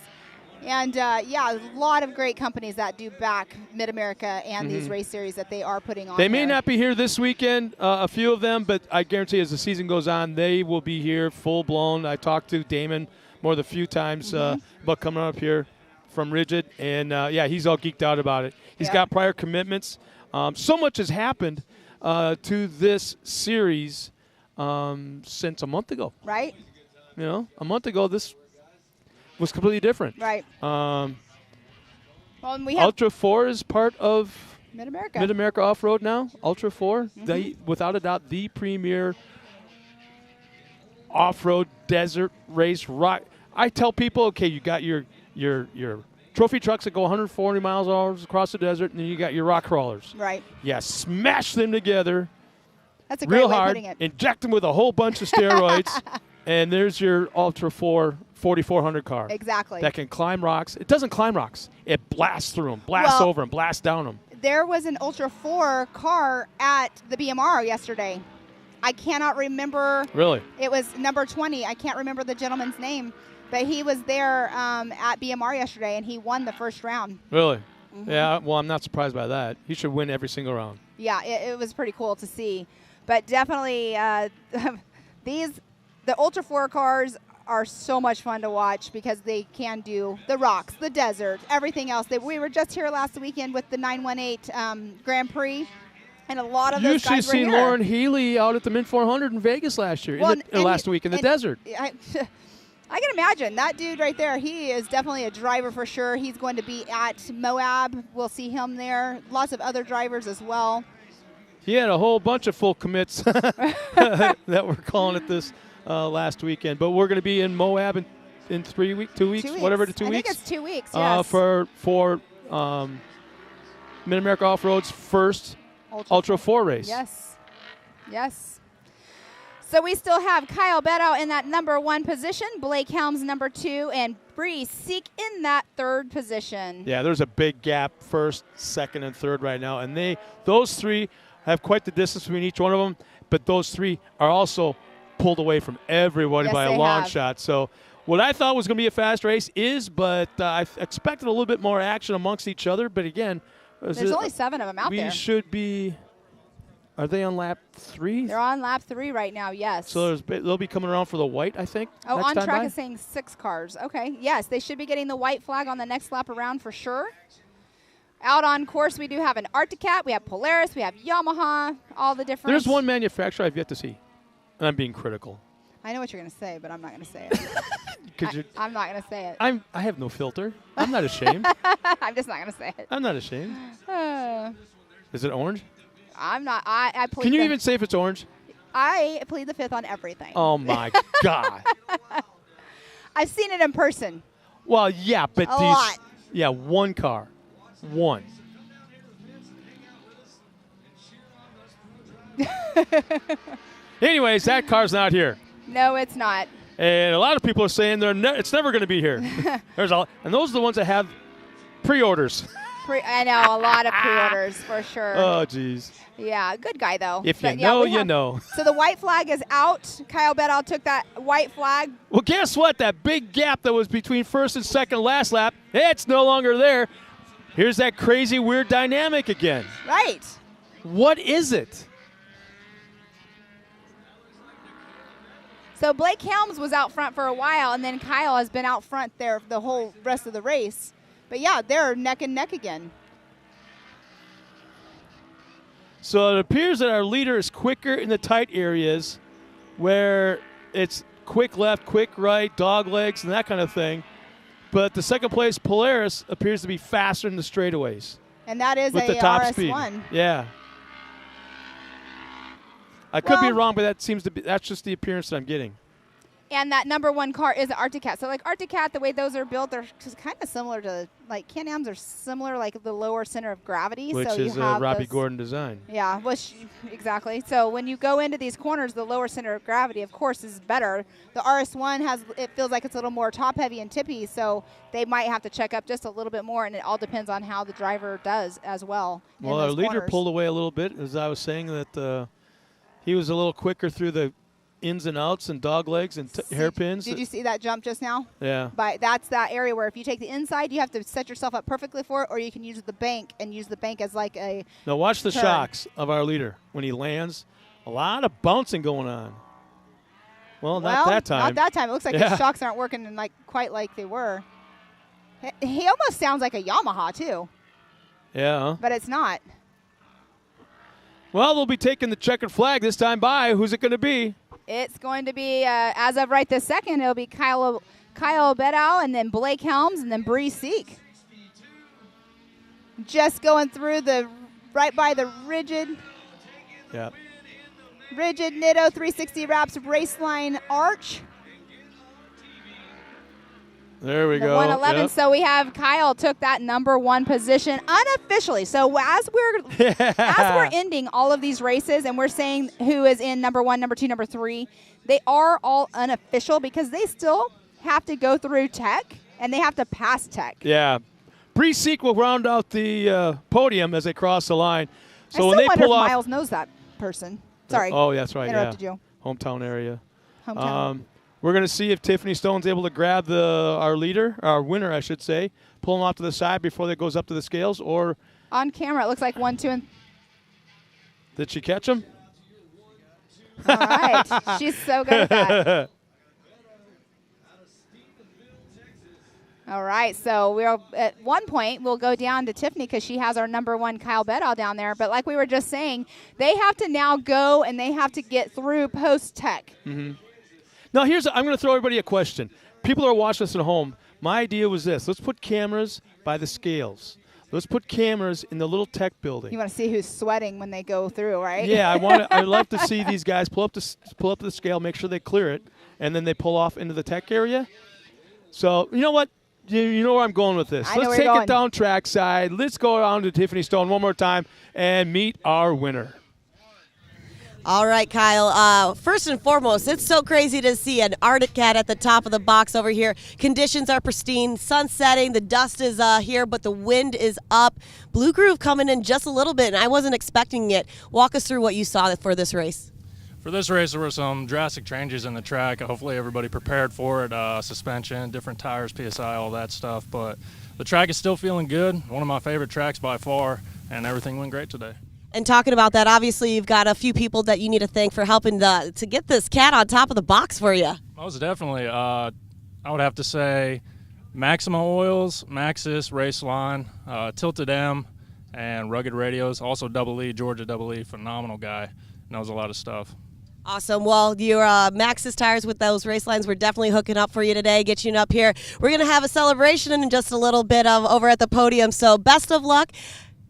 Speaker 2: And, a lot of great companies that do back Mid-America and these race series that they are putting on.
Speaker 1: They may
Speaker 2: here.
Speaker 1: not be here this weekend, a few of them, but I guarantee as the season goes on, they will be here full-blown. I talked to Damon more than a few times about coming up here from Rigid, and, he's all geeked out about it. He's got prior commitments. So much has happened to this series since a month ago.
Speaker 2: Right?
Speaker 1: You know, a month ago, this was completely different.
Speaker 2: Right. Well, and we have
Speaker 1: Ultra 4 is part of
Speaker 2: Mid-America.
Speaker 1: Mid-America Off-Road now, Ultra 4, without a doubt, the premier off-road desert race rock. I tell people, okay, you got your trophy trucks that go 140 miles an hour across the desert, and then you got your rock crawlers.
Speaker 2: Right.
Speaker 1: Yeah, smash them together
Speaker 2: That's a great
Speaker 1: real
Speaker 2: way of
Speaker 1: hard,
Speaker 2: putting it.
Speaker 1: inject them with a whole bunch of steroids, and there's your Ultra 4 4400 car.
Speaker 2: Exactly.
Speaker 1: That can climb rocks. It doesn't climb rocks. It blasts through them, blasts
Speaker 2: Well,
Speaker 1: over them, blasts down them.
Speaker 2: There was an Ultra 4 car at the BMR yesterday. I cannot remember.
Speaker 1: Really?
Speaker 2: It was number 20. I can't remember the gentleman's name, but he was there at BMR yesterday, and he won the first round.
Speaker 1: Really? Yeah, well, I'm not surprised by that. He should win every single round.
Speaker 2: Yeah, it was pretty cool to see. But definitely, the Ultra 4 cars are so much fun to watch because they can do the rocks, the desert, everything else. We were just here last weekend with the 918 Grand Prix, and a lot of
Speaker 1: You
Speaker 2: those
Speaker 1: should have
Speaker 2: guys were
Speaker 1: seen
Speaker 2: here.
Speaker 1: Lauren Healy out at the Mint 400 in Vegas last year,
Speaker 2: Well,
Speaker 1: last week in the desert.
Speaker 2: I can imagine. That dude right there, he is definitely a driver for sure. He's going to be at Moab. We'll see him there. Lots of other drivers as well.
Speaker 1: He had a whole bunch of full commits that were calling it this last weekend. But we're going to be in Moab in 2 weeks, 2 weeks. Whatever the 2 weeks.
Speaker 2: I think it's 2 weeks, yes.
Speaker 1: For Mid-America Off-Road's first Ultra 4 race.
Speaker 2: Yes. Yes. So we still have Kyle Beddow in that number 1 position, Blake Helms number 2, and Bree Seek in that 3rd position.
Speaker 1: Yeah, there's a big gap, first, second, and third right now. And those three have quite the distance between each one of them, but those three are also pulled away from everybody by a long shot. So what I thought was going to be a fast race but I expected a little bit more action amongst each other. But again,
Speaker 2: there's only 7 of them out there.
Speaker 1: We should be. Are they on lap 3?
Speaker 2: They're on lap 3 right now, yes.
Speaker 1: So they'll be coming around for the white, I think.
Speaker 2: Oh,
Speaker 1: next
Speaker 2: on
Speaker 1: time
Speaker 2: track
Speaker 1: by?
Speaker 2: is saying 6 cars. Okay, yes, they should be getting the white flag on the next lap around for sure. Out on course, we do have an Arcticat, we have Polaris, we have Yamaha, all the different.
Speaker 1: There's one manufacturer I've yet to see, and I'm being critical.
Speaker 2: I know what you're going to say, but I'm not going to say it. I'm not going to say it.
Speaker 1: I have no filter. I'm not ashamed.
Speaker 2: I'm just not going to say it.
Speaker 1: I'm not ashamed. Is it orange?
Speaker 2: I'm not. I plead.
Speaker 1: Can you even say if it's orange?
Speaker 2: I plead the 5th on everything.
Speaker 1: Oh my God!
Speaker 2: I've seen it in person.
Speaker 1: Well, yeah, but
Speaker 2: a lot.
Speaker 1: Yeah, one car, one. Anyways, that car's not here.
Speaker 2: No, it's not.
Speaker 1: And a lot of people are saying it's never going to be here. And those are the ones that have pre-orders.
Speaker 2: I know, a lot of pre-orders for sure.
Speaker 1: Oh, geez.
Speaker 2: Yeah, good guy though.
Speaker 1: If you know, you know.
Speaker 2: So the white flag is out. Kyle Beddow took that white flag.
Speaker 1: Well, guess what? That big gap that was between first and second last lap, it's no longer there. Here's that crazy, weird dynamic again.
Speaker 2: Right.
Speaker 1: What is it?
Speaker 2: So Blake Helms was out front for a while, and then Kyle has been out front there the whole rest of the race. But, yeah, they're neck and neck again.
Speaker 1: So it appears that our leader is quicker in the tight areas where it's quick left, quick right, dog legs, and that kind of thing. But the second place Polaris appears to be faster in the straightaways.
Speaker 2: And that is
Speaker 1: with
Speaker 2: a
Speaker 1: the top
Speaker 2: RS1.
Speaker 1: speed. Yeah. I could be wrong, but that's just the appearance that I'm getting.
Speaker 2: And that number 1 car is the Arcticat. So, like, Arcticat, the way those are built, they're just kind of similar to, like, Can-Ams are similar, like, the lower center of gravity.
Speaker 1: Which
Speaker 2: so
Speaker 1: is
Speaker 2: you have
Speaker 1: Robbie Gordon design.
Speaker 2: Yeah, exactly. So when you go into these corners, the lower center of gravity, of course, is better. The RS1 it feels like it's a little more top-heavy and tippy, so they might have to check up just a little bit more, and it all depends on how the driver does as well.
Speaker 1: Well, our leader pulled away a little bit, as I was saying, that he was a little quicker through the ins and outs and dog legs and hairpins.
Speaker 2: Did you see that jump just now?
Speaker 1: Yeah.
Speaker 2: That's that area where if you take the inside, you have to set yourself up perfectly for it, or you can use the bank and use the bank as like a
Speaker 1: Now watch the
Speaker 2: turn.
Speaker 1: shocks of our leader when he lands. A lot of bouncing going on. Well, not that time.
Speaker 2: Not that time. It looks like his shocks aren't working quite like they were. He almost sounds like a Yamaha too.
Speaker 1: Yeah.
Speaker 2: But it's not.
Speaker 1: Well, they'll be taking the checkered flag this time by. Who's it going to be?
Speaker 2: It's going to be, as of right this second, it'll be Kyle Beddow, and then Blake Helms, and then Bree Seek. Just going through right by the rigid.
Speaker 1: Yeah.
Speaker 2: rigid Nitto 360 wraps raceline arch.
Speaker 1: There we
Speaker 2: The
Speaker 1: go.
Speaker 2: 111.
Speaker 1: Yep.
Speaker 2: So we have Kyle took that number 1 position unofficially. So as we're ending all of these races and we're saying who is in number 1, number 2, number 3, they are all unofficial because they still have to go through tech and they have to pass tech.
Speaker 1: Yeah. Pre-seq will round out the podium as they cross the line. So
Speaker 2: I still
Speaker 1: when they
Speaker 2: wonder
Speaker 1: pull
Speaker 2: if
Speaker 1: off,
Speaker 2: Miles knows that person. Sorry.
Speaker 1: Oh, that's right.
Speaker 2: Interrupted
Speaker 1: Yeah.
Speaker 2: you.
Speaker 1: Hometown area.
Speaker 2: Hometown.
Speaker 1: We're going to see if Tiffany Stone's able to grab our winner, I should say, pull him off to the side before that goes up to the scales, or
Speaker 2: On camera, it looks like 1, 2, and
Speaker 1: did she catch him?
Speaker 2: all right. She's so good at that. All right, so we'll at one point we'll go down to Tiffany because she has our number 1 Kyle Bedall down there. But like we were just saying, they have to now go and they have to get through post tech.
Speaker 1: Mm-hmm. Now I'm going to throw everybody a question. People are watching us at home. My idea was this: let's put cameras by the scales. Let's put cameras in the little tech building.
Speaker 2: You want to see who's sweating when they go through, right?
Speaker 1: Yeah, I'd love to see these guys pull up the scale, make sure they clear it, and then they pull off into the tech area. So you know what? You know where I'm going with this.
Speaker 2: I know
Speaker 1: Let's
Speaker 2: where
Speaker 1: take
Speaker 2: you're
Speaker 1: it
Speaker 2: going.
Speaker 1: down trackside. Let's go down to Tiffany Stone one more time and meet our winner.
Speaker 3: All right, Kyle. First and foremost, it's so crazy to see an Arctic Cat at the top of the box over here. Conditions are pristine, sun setting, the dust is here, but the wind is up. Blue Groove coming in just a little bit, and I wasn't expecting it. Walk us through what you saw for this race.
Speaker 5: For this race, there were some drastic changes in the track. Hopefully everybody prepared for it. Suspension, different tires, PSI, all that stuff. But the track is still feeling good. One of my favorite tracks by far, and everything went great today.
Speaker 3: And talking about that, obviously you've got a few people that you need to thank for helping to get this cat on top of the box for you.
Speaker 5: Most definitely. I would have to say Maxima Oils, Maxxis, Raceline, Tilted M, and Rugged Radios. Also Double E, Georgia Double E, phenomenal guy. Knows a lot of stuff.
Speaker 3: Awesome. Well, your Maxxis tires with those race lines, we're definitely hooking up for you today, getting you up here. We're going to have a celebration in just a little bit over at the podium, so best of luck.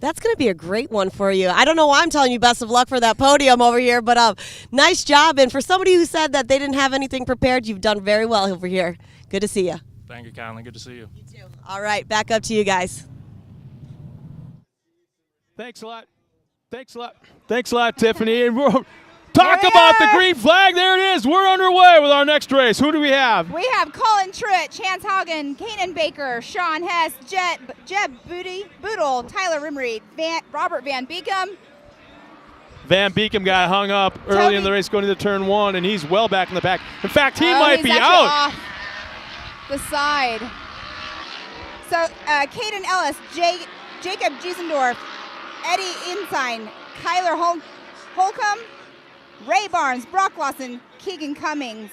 Speaker 3: That's going to be a great one for you. I don't know why I'm telling you best of luck for that podium over here, but nice job. And for somebody who said that they didn't have anything prepared, you've done very well over here. Good to see you.
Speaker 5: Thank you kindly. Good to see you.
Speaker 3: You too. All right, back up to you guys.
Speaker 1: Thanks a lot. Thanks a lot. Thanks a lot, Tiffany. And we'll talk about the green flag. There it is. We're underway with our next race. Who do we have?
Speaker 2: We have Colin Truitt, Chance Haugen, Kanan Baker, Sean Hess, Jeb Boodle, Tyler Rimreed, Robert Van Beekum.
Speaker 1: Van Beekum got hung up early in the race going into turn 1, and he's well back in the pack. In fact, he might be out.
Speaker 2: Off the side. So Caden Ellis, Jacob Giesendorf, Eddie Ensign, Kyler Holcomb, Ray Barnes, Brock Lawson, Keegan Cummings.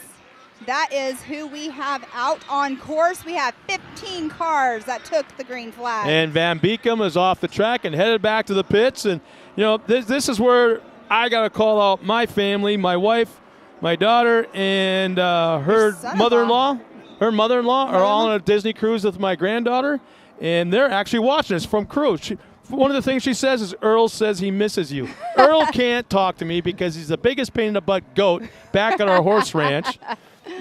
Speaker 2: That is who we have out on course. We have 15 cars that took the green flag.
Speaker 1: And Van Beekum is off the track and headed back to the pits. And, you know, this is where I got to call out my family, my wife, my daughter, and her mother-in-law. Her mother-in-law are all on a Disney cruise with my granddaughter, and they're actually watching us from cruise. One of the things she says is, Earl says he misses you. Earl can't talk to me because he's the biggest pain in the butt goat back at our horse ranch.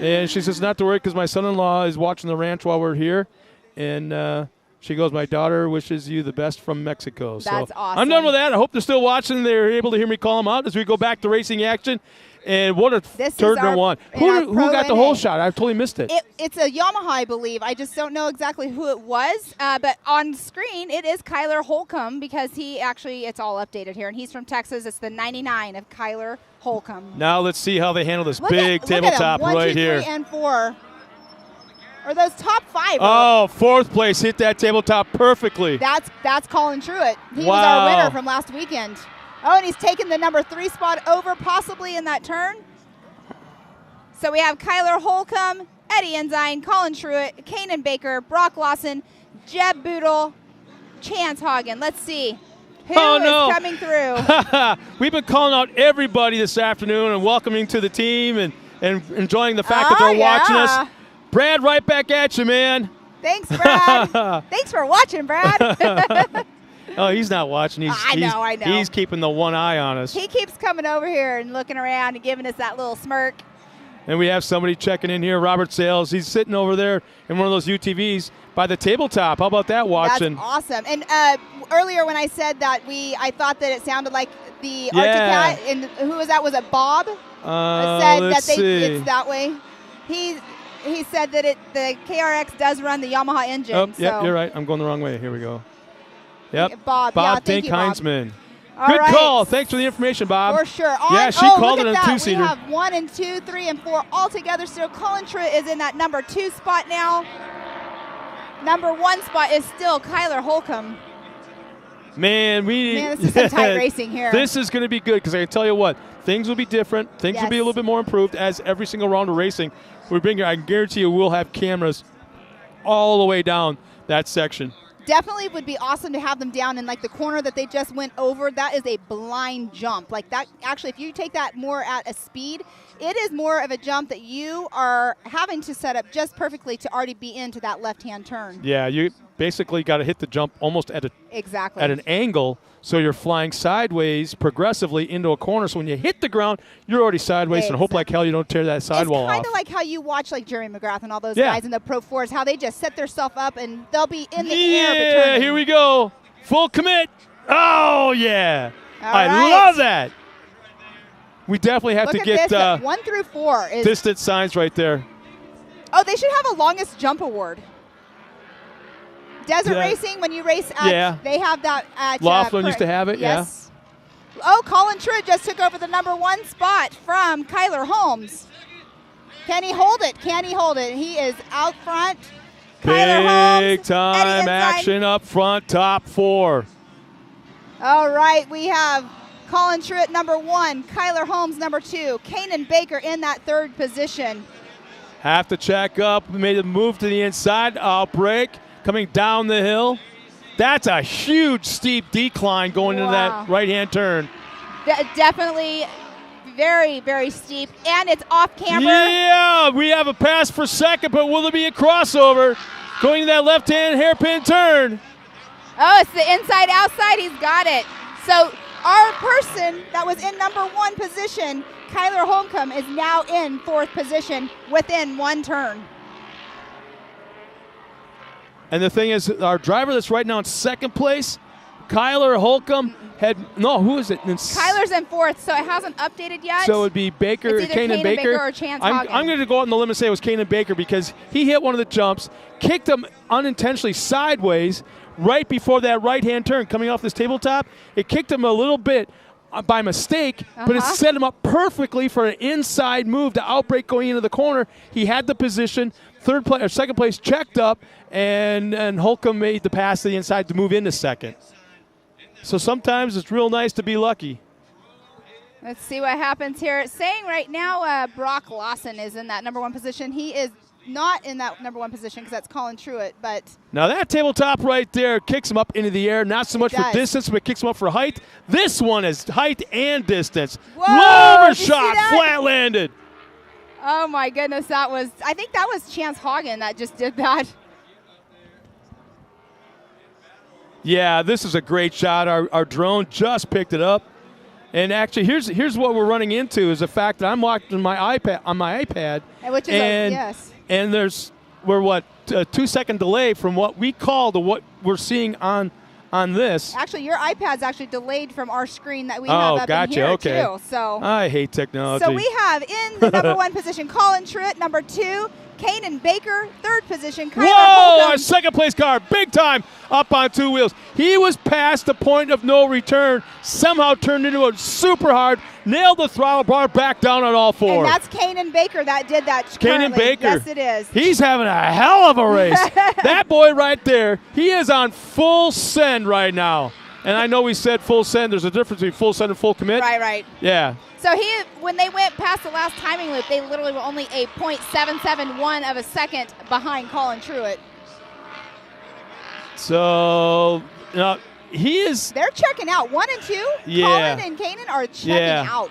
Speaker 1: And she says not to worry because my son-in-law is watching the ranch while we're here. And she goes, my daughter wishes you the best from Mexico.
Speaker 2: That's awesome.
Speaker 1: I'm done with that. I hope they're still watching. They're able to hear me call them out as we go back to racing action. And what a turn one. Who got the whole shot? I totally missed it.
Speaker 2: It's a Yamaha, I believe. I just don't know exactly who it was. But on screen, it is Kyler Holcomb because it's all updated here. And he's from Texas. It's the 99 of Kyler Holcomb.
Speaker 1: Now let's see how they handle this big tabletop
Speaker 2: look at
Speaker 1: right here.
Speaker 2: 1, 2, 3, and 4. Or those top 5.
Speaker 1: Oh, 4th place hit that tabletop perfectly.
Speaker 2: That's Colin Truitt. He was
Speaker 1: Wow.
Speaker 2: our winner from last weekend. Oh, and he's taken the number 3 spot over possibly in that turn. So we have Kyler Holcomb, Eddie Ensign, Colin Truitt, Kanan Baker, Brock Lawson, Jeb Boodle, Chance Haugen. Let's see who is coming through.
Speaker 1: We've been calling out everybody this afternoon and welcoming to the team and enjoying the fact that they're watching us. Brad, right back at you, man.
Speaker 2: Thanks, Brad. Thanks for watching, Brad.
Speaker 1: Oh, he's not watching.
Speaker 2: I know.
Speaker 1: He's keeping the one eye on us.
Speaker 2: He keeps coming over here and looking around and giving us that little smirk.
Speaker 1: And we have somebody checking in here, Robert Sales. He's sitting over there in one of those UTVs by the tabletop. How about that, watching?
Speaker 2: That's awesome. And earlier when I said that I thought that it sounded like the Arctic Cat, and who was that? Was it Bob? Said
Speaker 1: let's
Speaker 2: that
Speaker 1: see.
Speaker 2: It's that way. He said that the KRX does run the Yamaha engine.
Speaker 1: Oh, yep, you're right. I'm going the wrong way. Here we go. Yep.
Speaker 2: Bob,
Speaker 1: Bob
Speaker 2: thank you, Bob.
Speaker 1: Heinzman.
Speaker 2: All
Speaker 1: Good
Speaker 2: right.
Speaker 1: call. Thanks for the information, Bob.
Speaker 2: For sure.
Speaker 1: Yeah, she called it a two-seater.
Speaker 2: We have 1 and 2, 3 and 4 all together. So Colin Truitt is in that number 2 spot now. Number 1 spot is still Kyler Holcomb.
Speaker 1: Man,
Speaker 2: this is some tight racing here.
Speaker 1: This is going to be good because I can tell you what, things will be different. Things will be a little bit more improved as every single round of racing we bring here. I can guarantee you we'll have cameras all the way down that section.
Speaker 2: Definitely would be awesome to have them down in like the corner that they just went over. That is a blind jump. Like that, actually, if you take that more at a speed, it is more of a jump that you are having to set up just perfectly to already be into that left-hand turn.
Speaker 1: Yeah, you basically got to hit the jump almost at an angle, so you're flying sideways progressively into a corner. So when you hit the ground, you're already sideways, and hope like hell you don't tear that sidewall off.
Speaker 2: It's kind of like how you watch like Jerry McGrath and all those guys in the Pro 4s, how they just set themselves up and they'll be in the air.
Speaker 1: Yeah, here we go. Full commit. Oh, yeah. I love that. We definitely have to get
Speaker 2: 1 through 4 is
Speaker 1: distance signs right there.
Speaker 2: Oh, they should have a longest jump award. Desert Racing, when you race at, they have that at
Speaker 1: Laughlin used to have it,
Speaker 2: yes. Oh, Colin Truitt just took over the number 1 spot from Kyler Holmes. Can he hold it? Can he hold it? He is out front. Kyler Holmes,
Speaker 1: big time action up front, top 4.
Speaker 2: All right, we have Colin Truitt number 1, Kyler Holmes number 2, Kanan Baker in that 3rd position.
Speaker 1: Have to check up, made a move to the inside, outbreak, coming down the hill. That's a huge steep decline going into that right-hand turn.
Speaker 2: Definitely very, very steep, and it's off camber.
Speaker 1: Yeah, we have a pass for second, but will there be a crossover going to that left-hand hairpin turn?
Speaker 2: Oh, it's the inside-outside. He's got it. So our person that was in number 1 position, Kyler Holcomb, is now in 4th position within 1 turn.
Speaker 1: And the thing is, our driver that's right now in 2nd place, Kyler Holcomb, who is it?
Speaker 2: Kyler's in 4th, so it hasn't updated yet.
Speaker 1: So it would be Baker,
Speaker 2: it's either
Speaker 1: Kanan Baker.
Speaker 2: or Chance
Speaker 1: I'm
Speaker 2: Hagen.
Speaker 1: going to go out on the limb and say it was Kanan Baker because he hit one of the jumps, kicked him unintentionally sideways right before that right-hand turn coming off this tabletop. It kicked him a little bit by mistake, but it set him up perfectly for an inside move to outbreak going into the corner. He had the position, 2nd place checked up, and Holcomb made the pass to the inside to move into 2nd. So sometimes it's real nice to be lucky.
Speaker 2: Let's see what happens here. It's saying right now Brock Lawson is in that number 1 position. He is not in that number 1 position because that's Colin Truitt, but
Speaker 1: now that tabletop right there kicks him up into the air, not so much for distance, but kicks him up for height. This one is height and distance. Whoa, shot, flat landed.
Speaker 2: Oh my goodness, I think that was Chance Hagen that just did that.
Speaker 1: Yeah, this is a great shot. Our drone just picked it up. And actually, here's what we're running into is the fact that I'm watching my iPad,
Speaker 2: which is
Speaker 1: and we're a 2-second delay from what we call to what we're seeing on this.
Speaker 2: Actually, your iPad's actually delayed from our screen that we have up in here too. So
Speaker 1: I hate technology.
Speaker 2: So we have in the number 1 position Colin Truitt, number 2 Kanan Baker, 3rd position Kyler Holcomb.
Speaker 1: Our 2nd place car, big time, up on 2 wheels. He was past the point of no return, somehow turned into a super hard, nailed the throttle bar back down on all 4.
Speaker 2: And that's Kanan Baker that did that.
Speaker 1: Kanan Baker.
Speaker 2: Yes, it is.
Speaker 1: He's having a hell of a race. That boy right there, he is on full send right now. And I know we said full send. There's a difference between full send and full commit.
Speaker 2: Right.
Speaker 1: Yeah.
Speaker 2: So when they went past the last timing loop, they literally were only a .771 of a second behind Colin Truitt.
Speaker 1: So
Speaker 2: they're checking out. 1 and 2,
Speaker 1: yeah.
Speaker 2: Colin and Kanan are checking out.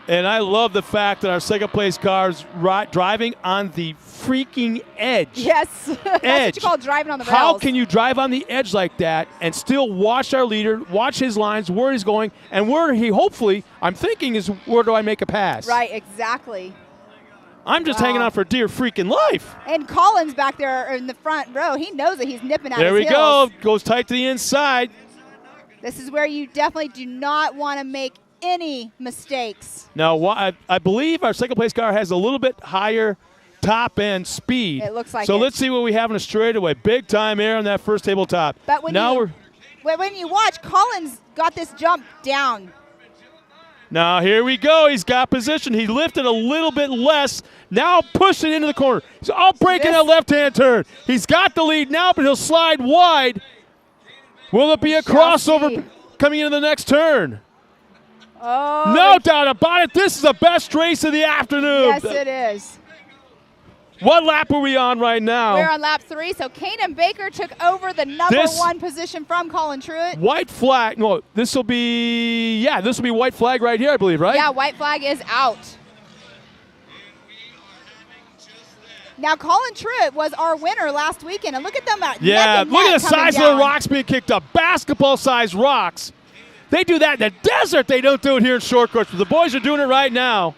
Speaker 1: And I love the fact that our second place car's driving on the freaking edge.
Speaker 2: Yes. That's what you call driving on the rails.
Speaker 1: How can you drive on the edge like that and still watch our leader, watch his lines, where he's going, and where he hopefully, I'm thinking, is where do I make a pass?
Speaker 2: Right, exactly.
Speaker 1: I'm just hanging on for dear freaking life.
Speaker 2: And Collins back there in the front row, he knows that he's nipping at
Speaker 1: There
Speaker 2: his
Speaker 1: we
Speaker 2: heels.
Speaker 1: go. Goes tight to the inside.
Speaker 2: This is where you definitely do not want to make any mistakes.
Speaker 1: Now, I believe our second place car has a little bit higher top end speed.
Speaker 2: It looks like
Speaker 1: so
Speaker 2: it.
Speaker 1: let's see what we have in a straightaway. Big time air on that first tabletop.
Speaker 2: But when you watch, Collins got this jump down.
Speaker 1: Now here we go. He's got position. He lifted a little bit less. Now pushing into the corner. He's all breaking that left-hand turn. He's got the lead now, but he'll slide wide. Will it be a crossover coming into the next turn?
Speaker 2: Oh,
Speaker 1: no doubt about it. This is the best race of the afternoon.
Speaker 2: Yes, it is.
Speaker 1: What lap are we on right now?
Speaker 2: We're on lap 3, so Kanan Baker took over the number 1 position from Colin Truitt.
Speaker 1: White flag. No, this will be white flag right here, I believe, right?
Speaker 2: Yeah, white flag is out. Now, Colin Truitt was our winner last weekend, and look at them out.
Speaker 1: Yeah, look at the size of the rocks being kicked up. Basketball-sized rocks. They do that in the desert. They don't do it here in short course, but the boys are doing it right now.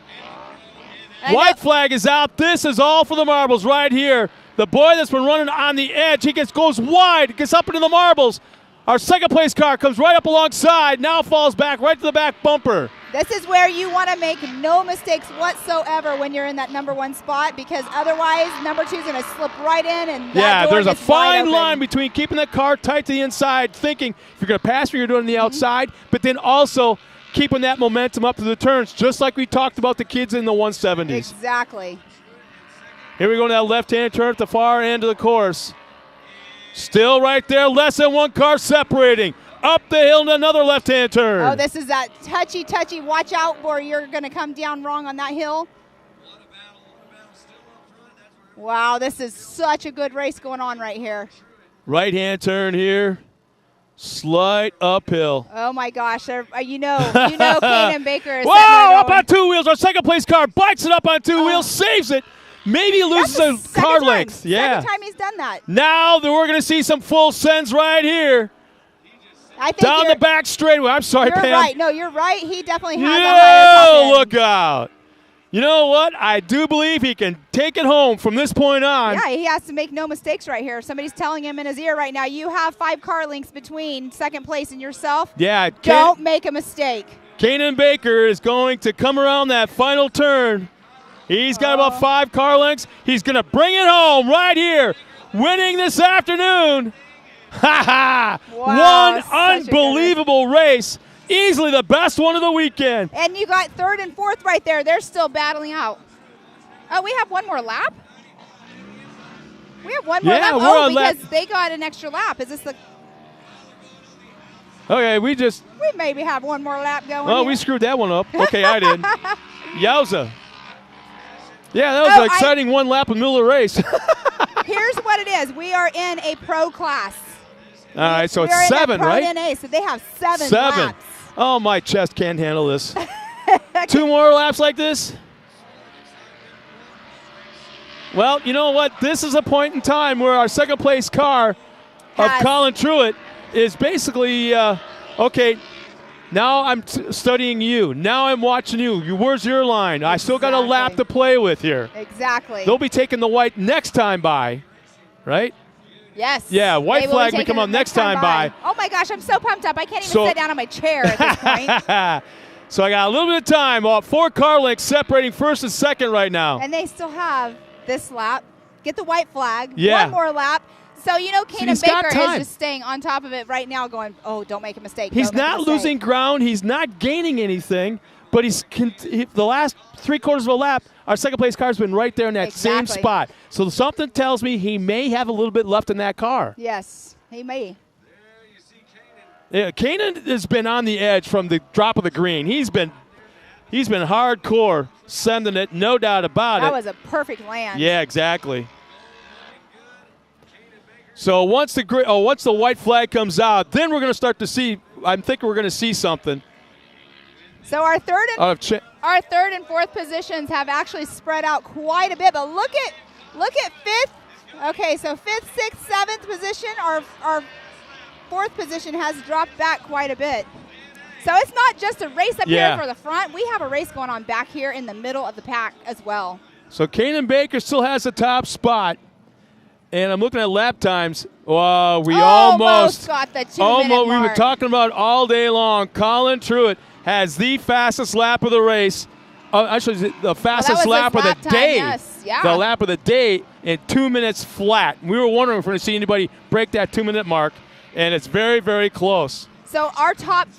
Speaker 1: White flag is out. This is all for the marbles right here. The boy that's been running on the edge, he goes wide, gets up into the marbles. Our second place car comes right up alongside, now falls back right to the back bumper.
Speaker 2: This is where you want to make no mistakes whatsoever when you're in that number 1 spot, because otherwise number 2 is going to slip right in, and that door
Speaker 1: there's a
Speaker 2: gets wide
Speaker 1: fine
Speaker 2: open.
Speaker 1: line between keeping that car tight to the inside, thinking if you're going to pass what you're doing on the outside, but then also keeping that momentum up to the turns, just like we talked about the kids in the 170s.
Speaker 2: Exactly.
Speaker 1: Here we go to that left-hand turn at the far end of the course. Still right there, less than 1 car separating. Up the hill to another left-hand turn.
Speaker 2: Oh, this is that touchy. Watch out, or you're going to come down wrong on that hill. Wow, this is such a good race going on right here.
Speaker 1: Right-hand turn here. Slight uphill.
Speaker 2: Oh, my gosh. You know Kanan Baker is
Speaker 1: Whoa, up on 2 wheels. Our second place car bites it up on 2 wheels, saves it. Maybe loses a car length. Yeah.
Speaker 2: Second time he's done that.
Speaker 1: Now we're going to see some full sends right here.
Speaker 2: I think
Speaker 1: down the back straightaway. I'm sorry,
Speaker 2: Pam.
Speaker 1: You're
Speaker 2: right. No, you're right. He definitely has a higher top end.
Speaker 1: Look out. You know what? I do believe he can take it home from this point on.
Speaker 2: Yeah, he has to make no mistakes right here. Somebody's telling him in his ear right now, you have 5 car lengths between second place and yourself.
Speaker 1: Yeah.
Speaker 2: Don't make a mistake.
Speaker 1: Kanan Baker is going to come around that final turn. He's got about 5 car lengths. He's going to bring it home right here. Winning this afternoon. Ha ha!
Speaker 2: Wow,
Speaker 1: one unbelievable race. Easily the best one of the weekend.
Speaker 2: And you got 3rd and 4th right there. They're still battling out. Oh, we have one more lap? We have one more lap. Oh, because they got an extra lap. Is this the...
Speaker 1: Okay, we
Speaker 2: maybe have one more lap going.
Speaker 1: Oh,
Speaker 2: here.
Speaker 1: we screwed that one up. Okay, I did. Yowza. Yeah, that was an exciting one lap in the middle of the race.
Speaker 2: Here's what it is. We are in a pro class.
Speaker 1: All right, so it's 7, right?
Speaker 2: NA, so they have 7 laps.
Speaker 1: Oh, my chest can't handle this. 2 more laps like this? Well, you know what? This is a point in time where our second place car of Colin Truitt is basically, okay, now I'm studying you. Now I'm watching you. Where's your line? I still got a lap to play with here.
Speaker 2: Exactly.
Speaker 1: They'll be taking the white next time by, right?
Speaker 2: Yes.
Speaker 1: Yeah, white flag will come up next time by.
Speaker 2: Oh, my gosh, I'm so pumped up. I can't even sit down on my chair at this point.
Speaker 1: So I got a little bit of time. 4 car lengths separating first and second right now.
Speaker 2: And they still have this lap. Get the white flag.
Speaker 1: Yeah.
Speaker 2: One more lap. So, Kanan Baker is just staying on top of it right now going, oh, don't make a mistake.
Speaker 1: He's not losing ground. He's not gaining anything. But the last 3/4 of a lap, our second place car's been right there in that same spot. So something tells me he may have a little bit left in that car.
Speaker 2: Yes, he may.
Speaker 1: Yeah, Kanan has been on the edge from the drop of the green. He's been hardcore sending it, no doubt about it.
Speaker 2: That was a perfect land.
Speaker 1: Yeah, exactly. So once the white flag comes out, then we're going to start to see. I'm thinking we're going to see something.
Speaker 2: So our third and Our third and fourth positions have actually spread out quite a bit, but look at fifth. Okay, so fifth, sixth, seventh position. Our fourth position has dropped back quite a bit. So it's not just a race up here for the front. We have a race going on back here in the middle of the pack as well.
Speaker 1: So Kanan Baker still has the top spot. And I'm looking at lap times. Oh, we almost
Speaker 2: got the 2 minute mark.
Speaker 1: We were talking about all day long. Colin Truitt has the fastest lap of the race. Actually, the fastest lap of the day.
Speaker 2: Yes. Yeah.
Speaker 1: The lap of the day in 2 minutes flat. We were wondering if we're going to see anybody break that 2 minute mark, and it's very, very close.
Speaker 2: So our top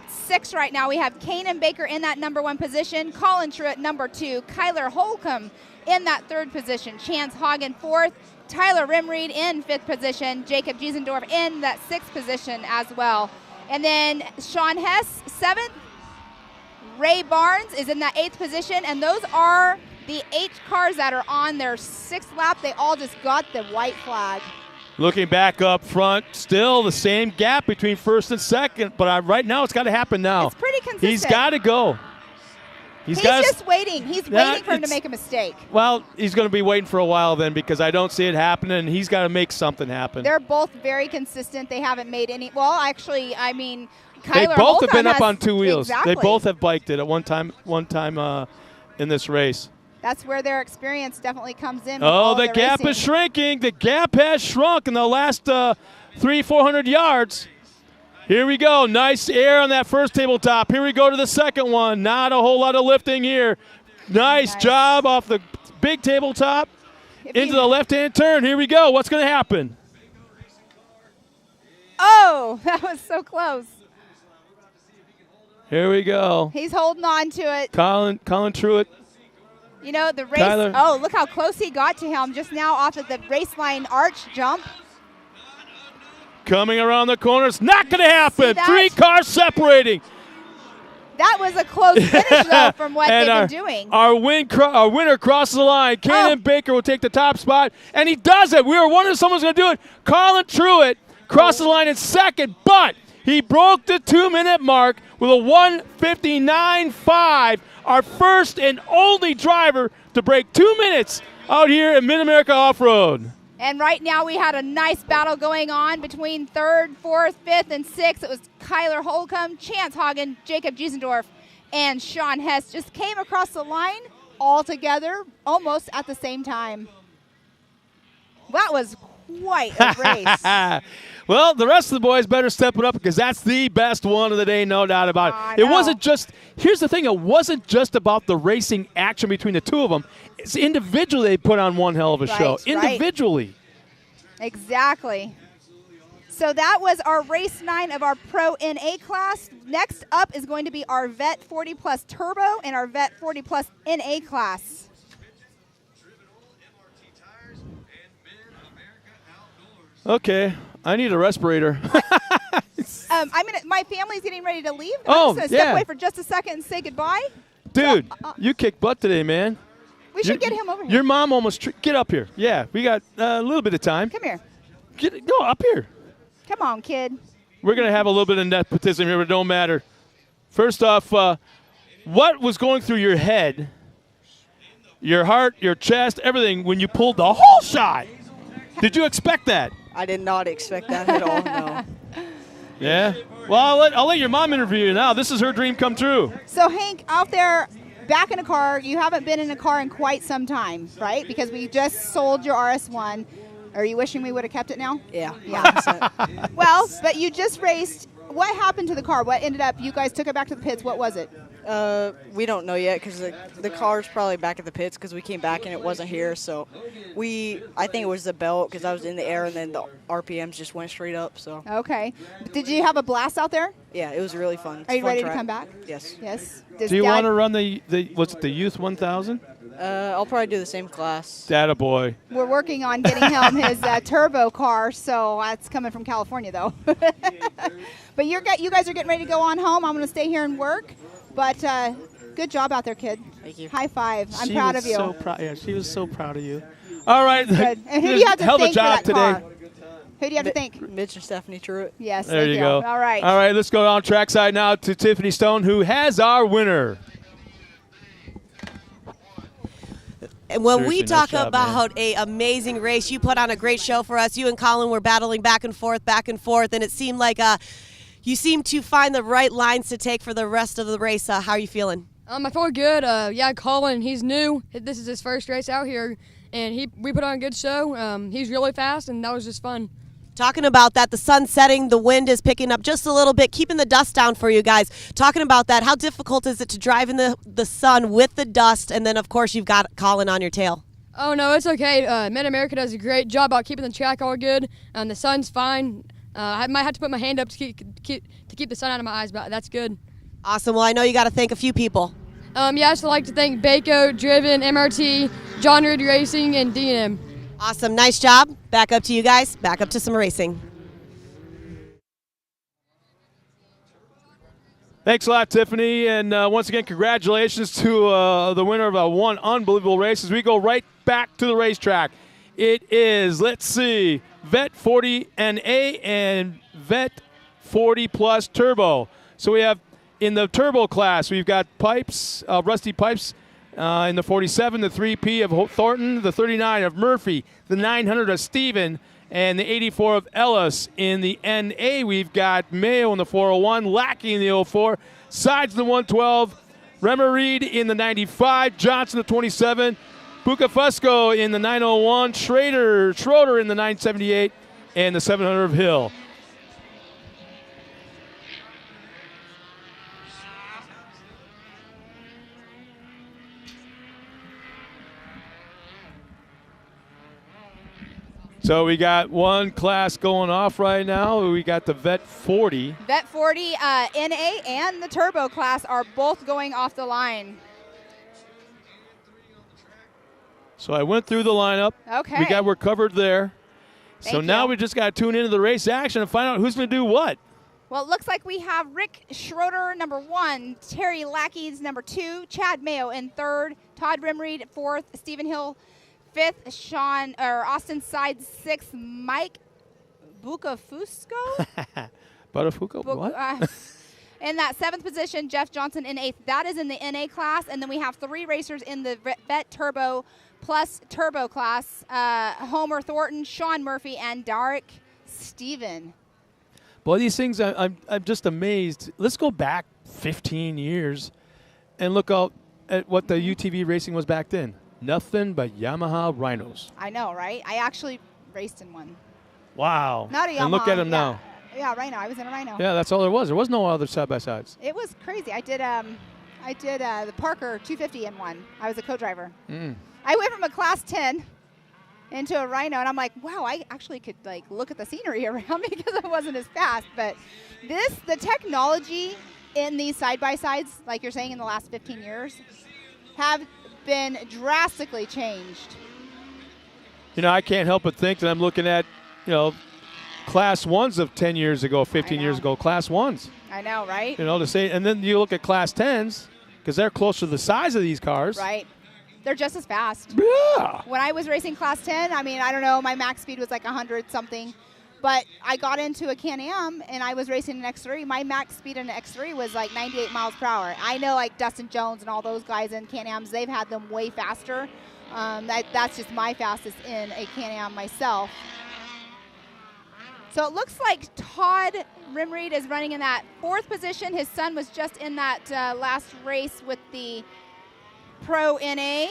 Speaker 2: 6 right now, we have Kanan Baker in that number 1 position, Colin Truitt number 2, Kyler Holcomb in that 3rd position, Chance Hagen 4th, Tyler Rimreed in 5th position, Jacob Giesendorf in that 6th position as well. And then Sean Hess 7th, Ray Barnes is in that 8th position, and those are the 8 cars that are on their 6th lap. They all just got the white flag.
Speaker 1: Looking back up front, still the same gap between first and second, but right now it's got to happen now.
Speaker 2: It's pretty consistent.
Speaker 1: He's got to go.
Speaker 2: He's just waiting. He's waiting for him to make a mistake.
Speaker 1: Well, he's going to be waiting for a while then because I don't see it happening, and he's got to make something happen.
Speaker 2: They're both very consistent. They haven't made any – well, actually, I mean, Kyler
Speaker 1: They both
Speaker 2: Holcomb
Speaker 1: have been up on 2 wheels.
Speaker 2: Exactly.
Speaker 1: They both have biked it at one time in this race.
Speaker 2: That's where their experience definitely comes in.
Speaker 1: Oh, the gap is shrinking. The gap has shrunk in the last 300-400 yards. Here we go. Nice air on that first tabletop. Here we go to the second one. Not a whole lot of lifting here. Nice job off the big tabletop into the left-hand turn. Here we go. What's going to happen?
Speaker 2: Oh, that was so close.
Speaker 1: Here we go.
Speaker 2: He's holding on to it.
Speaker 1: Colin Truitt.
Speaker 2: You know, the race.
Speaker 1: Tyler.
Speaker 2: Oh, look how close he got to him just now off of the race line arch jump.
Speaker 1: Coming around the corner. It's not going to happen. 3 cars separating.
Speaker 2: That was a close finish, though, from what they've been doing.
Speaker 1: Our winner crosses the line. Kanan Baker will take the top spot, and he does it. We were wondering if someone's going to do it. Colin Truitt crosses the line in second, but he broke the 2 minute mark with a 1:59.5. Our first and only driver to break 2 minutes out here in Mid-America Off-Road.
Speaker 2: And right now we had a nice battle going on between 3rd, 4th, 5th, and 6th. It was Kyler Holcomb, Chance Hagen, Jacob Giesendorf, and Sean Hess just came across the line all together almost at the same time. That was quite a race.
Speaker 1: Well, the rest of the boys better step it up because that's the best one of the day, no doubt about it. It wasn't just – here's the thing. It wasn't just about the racing action between the two of them. It's individually they put on one hell of a show. Individually.
Speaker 2: Exactly. So that was our race 9 of our Pro NA class. Next up is going to be our Vet 40 Plus Turbo and our Vet 40 Plus NA class.
Speaker 1: Okay. I need a respirator.
Speaker 2: My family's getting ready to leave.
Speaker 1: Oh,
Speaker 2: I'm just going to step away for just a second and say goodbye.
Speaker 1: Dude, you kicked butt today, man.
Speaker 2: We should get him over here.
Speaker 1: Your mom almost get up here. Yeah, we got a little bit of time.
Speaker 2: Come here.
Speaker 1: Go up here.
Speaker 2: Come on, kid.
Speaker 1: We're going to have a little bit of nepotism here, but it don't matter. First off, what was going through your head, your heart, your chest, everything when you pulled the whole shot? Did you expect that?
Speaker 7: I did not expect that at all, no.
Speaker 1: Yeah? Well, I'll let your mom interview you now. This is her dream come true.
Speaker 2: So, Hank, out there back in a car, you haven't been in a car in quite some time, right? Because we just sold your RS1. Are you wishing we would have kept it now?
Speaker 7: Yeah.
Speaker 2: Well, but you just raced. What happened to the car? What ended up? You guys took it back to the pits. What was it?
Speaker 7: We don't know yet because the car's probably back at the pits because we came back and it wasn't here. So I think it was the belt because I was in the air and then the RPMs just went straight up. So
Speaker 2: okay. Did you have a blast out there?
Speaker 7: Yeah, it was really fun.
Speaker 2: Are you ready to come back?
Speaker 7: Yes.
Speaker 2: Yes.
Speaker 1: Do you want to run the Youth 1000?
Speaker 7: I'll probably do the same class.
Speaker 1: Data boy.
Speaker 2: We're working on getting him his turbo car, so that's coming from California, though. But you guys are getting ready to go on home. I'm going to stay here and work. But good job out there, kid.
Speaker 7: Thank you.
Speaker 2: High five. I'm proud of you.
Speaker 1: So yeah, she was so proud of you. All right.
Speaker 2: Good. And who do you have to
Speaker 1: hell of a
Speaker 2: thank
Speaker 1: job
Speaker 2: for that
Speaker 1: today.
Speaker 2: car? Who do you have to thank?
Speaker 7: Mitch and Stephanie Truitt.
Speaker 2: Yes,
Speaker 1: there you go.
Speaker 2: All right.
Speaker 1: All right, let's go on trackside now to Tiffany Stone, who has our winner.
Speaker 3: And when we
Speaker 1: Seriously,
Speaker 3: talk
Speaker 1: nice job, man.
Speaker 3: about a amazing race, you put on a great show for us. You and Colin were battling back and forth, and it seemed like you seemed to find the right lines to take for the rest of the race. How are you feeling?
Speaker 8: I feel good. Yeah, Colin, he's new. This is his first race out here, and we put on a good show. He's really fast, and that was just fun.
Speaker 3: Talking about that, the sun's setting, the wind is picking up just a little bit, keeping the dust down for you guys. Talking about that, how difficult is it to drive in the sun with the dust, and then, of course, you've got Colin on your tail?
Speaker 8: Oh, no, it's okay. Mid-America does a great job about keeping the track all good. The sun's fine. I might have to put my hand up to keep the sun out of my eyes, but that's good.
Speaker 3: Awesome. Well, I know you got to thank a few people.
Speaker 8: Yeah, I'd also like to thank Baco, Driven, MRT, John Reed Racing, and D&M.
Speaker 3: Awesome. Nice job. Back up to you guys. Back up to some racing.
Speaker 1: Thanks a lot, Tiffany. And once again, congratulations to the winner of one unbelievable race as we go right back to the racetrack. It is, let's see, Vet 40 NA and Vet 40 Plus Turbo. So we have in the turbo class, we've got pipes, rusty pipes. In the 47, the 3P of Thornton, the 39 of Murphy, the 900 of Steven, and the 84 of Ellis. In the NA, we've got Mayo in the 401, Lackey in the 04, Sides in the 112, Remmer Reed in the 95, Johnson the 27, Bucafusco in the 901, Schroeder in the 978, and the 700 of Hill. So we got one class going off right now. We got the Vet 40.
Speaker 2: Vet 40 NA and the Turbo class are both going off the line.
Speaker 1: So I went through the lineup.
Speaker 2: Okay.
Speaker 1: We're covered there.
Speaker 2: Thank
Speaker 1: Now
Speaker 2: you.
Speaker 1: we just got to tune into the race action and find out who's going to do what.
Speaker 2: Well, it looks like we have Rick Schroeder, number 1, Terry Lackey's number 2, Chad Mayo in 3rd, Todd Rimreed 4th, Stephen Hill 5th, Austin Sides 6th, Mike Bucafusco?
Speaker 1: Buttafuoco? What?
Speaker 2: In that 7th position, Jeff Johnson in 8th. That is in the NA class. And then we have 3 racers in the Vet Turbo Plus Turbo class, Homer Thornton, Sean Murphy, and Derek Steven.
Speaker 1: Boy, these things, I'm just amazed. Let's go back 15 years and look out at what the UTV racing was back then. Nothing but Yamaha Rhinos.
Speaker 2: I know, right? I actually raced in one.
Speaker 1: Wow.
Speaker 2: Not a Yamaha.
Speaker 1: And look at them
Speaker 2: yeah.
Speaker 1: now.
Speaker 2: Yeah, Rhino. I was in a Rhino.
Speaker 1: Yeah, that's all there was. There was no other side-by-sides.
Speaker 2: It was crazy. I did the Parker 250 in one. I was a co-driver. I went from a class 10 into a Rhino, and I'm like, wow, I actually could like look at the scenery around me because I wasn't as fast. But the technology in these side-by-sides, like you're saying, in the last 15 years, have been drastically changed.
Speaker 1: You know, I can't help but think that I'm looking at, class 1s of 10 years ago, 15 years ago, class 1s.
Speaker 2: I know, right?
Speaker 1: To say, and then you look at class 10s because they're close to the size of these cars.
Speaker 2: Right. They're just as fast.
Speaker 1: Yeah.
Speaker 2: When I was racing class 10, I mean, I don't know, my max speed was like 100 something, but I got into a Can-Am and I was racing an X3. My max speed in an X3 was like 98 miles per hour. I know like Dustin Jones and all those guys in Can-Ams, they've had them way faster. That's just my fastest in a Can-Am myself. So it looks like Todd Rimreed is running in that 4th position. His son was just in that last race with the Pro NA.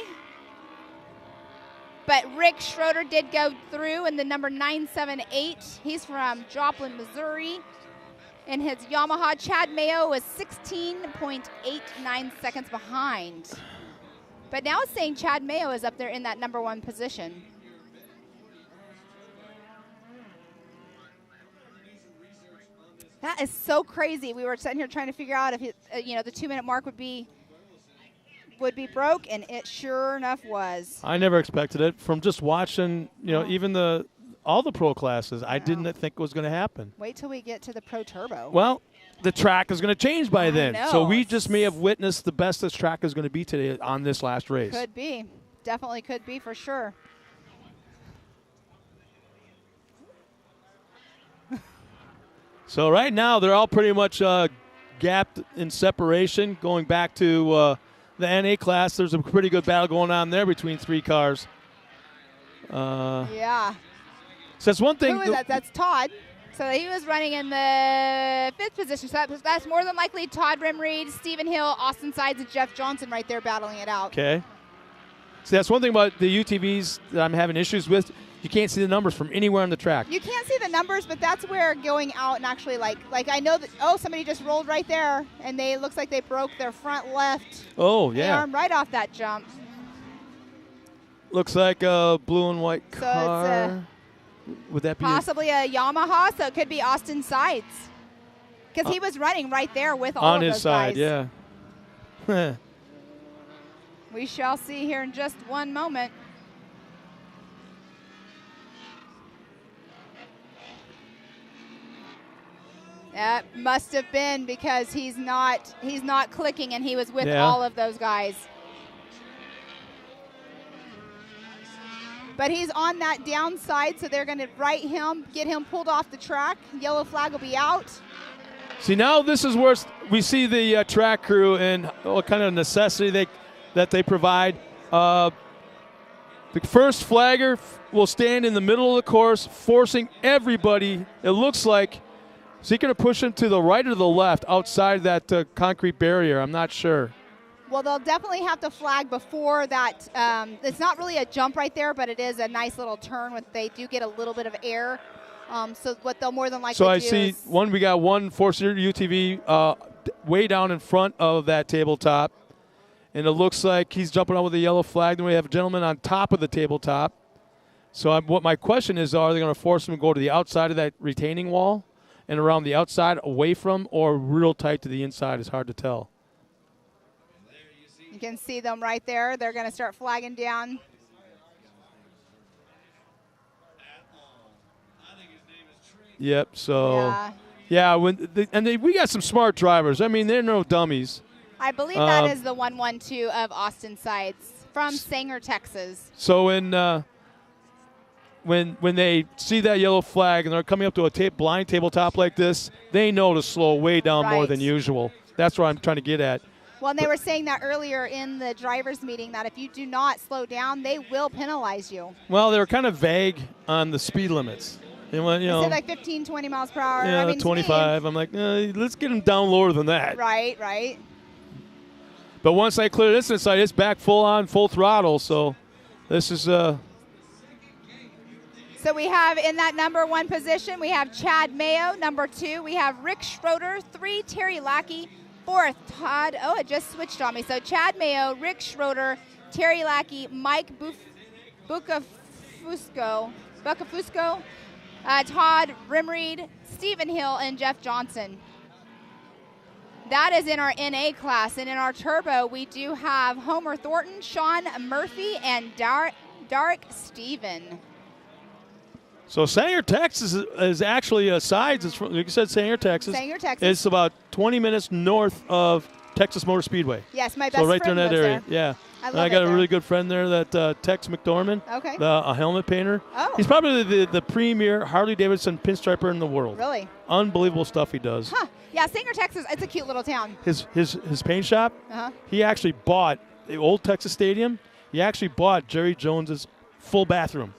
Speaker 2: But Rick Schroeder did go through in the number 978. He's from Joplin, Missouri. And his Yamaha, Chad Mayo, was 16.89 seconds behind. But now it's saying Chad Mayo is up there in that number 1 position. That is so crazy. We were sitting here trying to figure out if the 2-minute mark would be broke, and it sure enough was.
Speaker 1: I never expected it from just watching, even all the pro classes. I didn't think it was going to happen.
Speaker 2: Wait till we get to the Pro Turbo.
Speaker 1: Well, the track is going to change by then.
Speaker 2: know.
Speaker 1: So we just may have witnessed the best this track is going to be today on this last race.
Speaker 2: Could be. Definitely could be for sure.
Speaker 1: So right now they're all pretty much gapped in separation, going back to the NA class, there's a pretty good battle going on there between 3 cars.
Speaker 2: Yeah.
Speaker 1: So that's one thing.
Speaker 2: Who is that? That's Todd. So he was running in the 5th position. So that's more than likely Todd Rimreed, Stephen Hill, Austin Sides, and Jeff Johnson right there battling it out.
Speaker 1: Okay. See, that's one thing about the UTVs that I'm having issues with. You can't see the numbers from anywhere on the track.
Speaker 2: You can't see the numbers, but that's where going out and actually like I know that, oh, somebody just rolled right there, and it looks like they broke their front left arm right off that jump.
Speaker 1: Looks like a blue and white
Speaker 2: So
Speaker 1: car. Would that be
Speaker 2: possibly a Yamaha? So it could be Austin Sides, because he was running right there with all
Speaker 1: on
Speaker 2: of
Speaker 1: his
Speaker 2: those
Speaker 1: side?
Speaker 2: guys.
Speaker 1: Yeah.
Speaker 2: We shall see here in just one moment. That must have been because he's not clicking, and he was with all of those guys. But he's on that downside, so they're going to right him, get him pulled off the track. Yellow flag will be out.
Speaker 1: See, now this is where we see the track crew and what kind of necessity that they provide. The first flagger will stand in the middle of the course, forcing everybody. It looks like, is he going to push him to the right or the left outside that concrete barrier? I'm not sure.
Speaker 2: Well, they'll definitely have to flag before that. It's not really a jump right there, but it is a nice little turn when they do get a little bit of air. So what they'll more than likely do.
Speaker 1: So I see we got one 4-seater UTV way down in front of that tabletop. And it looks like he's jumping out with a yellow flag. Then we have a gentleman on top of the tabletop. So what my question is, are they going to force him to go to the outside of that retaining wall and around the outside, away from, or real tight to the inside? It's hard to tell.
Speaker 2: You can see them right there. They're going to start flagging down.
Speaker 1: Yep. So yeah, we got some smart drivers. I mean, they're no dummies.
Speaker 2: I believe that is the 112 of Austin Sides from Sanger, Texas.
Speaker 1: So when they see that yellow flag and they're coming up to a blind tabletop like this, they know to slow way down more than usual. That's what I'm trying to get at.
Speaker 2: Well, and they were saying that earlier in the drivers' meeting, that if you do not slow down, they will penalize you.
Speaker 1: Well, they were kind of vague on the speed limits. They went,
Speaker 2: They said like 15, 20 miles per hour.
Speaker 1: Yeah,
Speaker 2: I mean,
Speaker 1: 25. I'm like, let's get them down lower than that.
Speaker 2: Right.
Speaker 1: But once I clear this inside, it's back full on, full throttle. So this is
Speaker 2: So we have in that number 1 position, we have Chad Mayo. Number 2, we have Rick Schroeder. 3, Terry Lackey. 4th, Todd. Oh, it just switched on me. So Chad Mayo, Rick Schroeder, Terry Lackey, Mike Bucafusco, Todd Rimreed, Stephen Hill, and Jeff Johnson. That is in our NA class. And in our turbo, we do have Homer Thornton, Sean Murphy, and Dark Steven.
Speaker 1: So Sanger, Texas is actually a sides. It's from, like you said, Sanger, Texas.
Speaker 2: Sanger, Texas.
Speaker 1: It's about 20 minutes north of Texas Motor Speedway.
Speaker 2: Yes, my best
Speaker 1: so right
Speaker 2: friend
Speaker 1: there in that
Speaker 2: lives
Speaker 1: area.
Speaker 2: there.
Speaker 1: Yeah.
Speaker 2: I
Speaker 1: got a really good friend there, that Tex McDormand.
Speaker 2: Okay.
Speaker 1: A helmet painter.
Speaker 2: Oh.
Speaker 1: He's probably the premier Harley-Davidson pinstriper in the world.
Speaker 2: Really?
Speaker 1: Unbelievable stuff he does.
Speaker 2: Huh. Yeah, Sanger, Texas, it's a cute little town.
Speaker 1: His paint shop, he actually bought the old Texas Stadium. He actually bought Jerry Jones's full bathroom.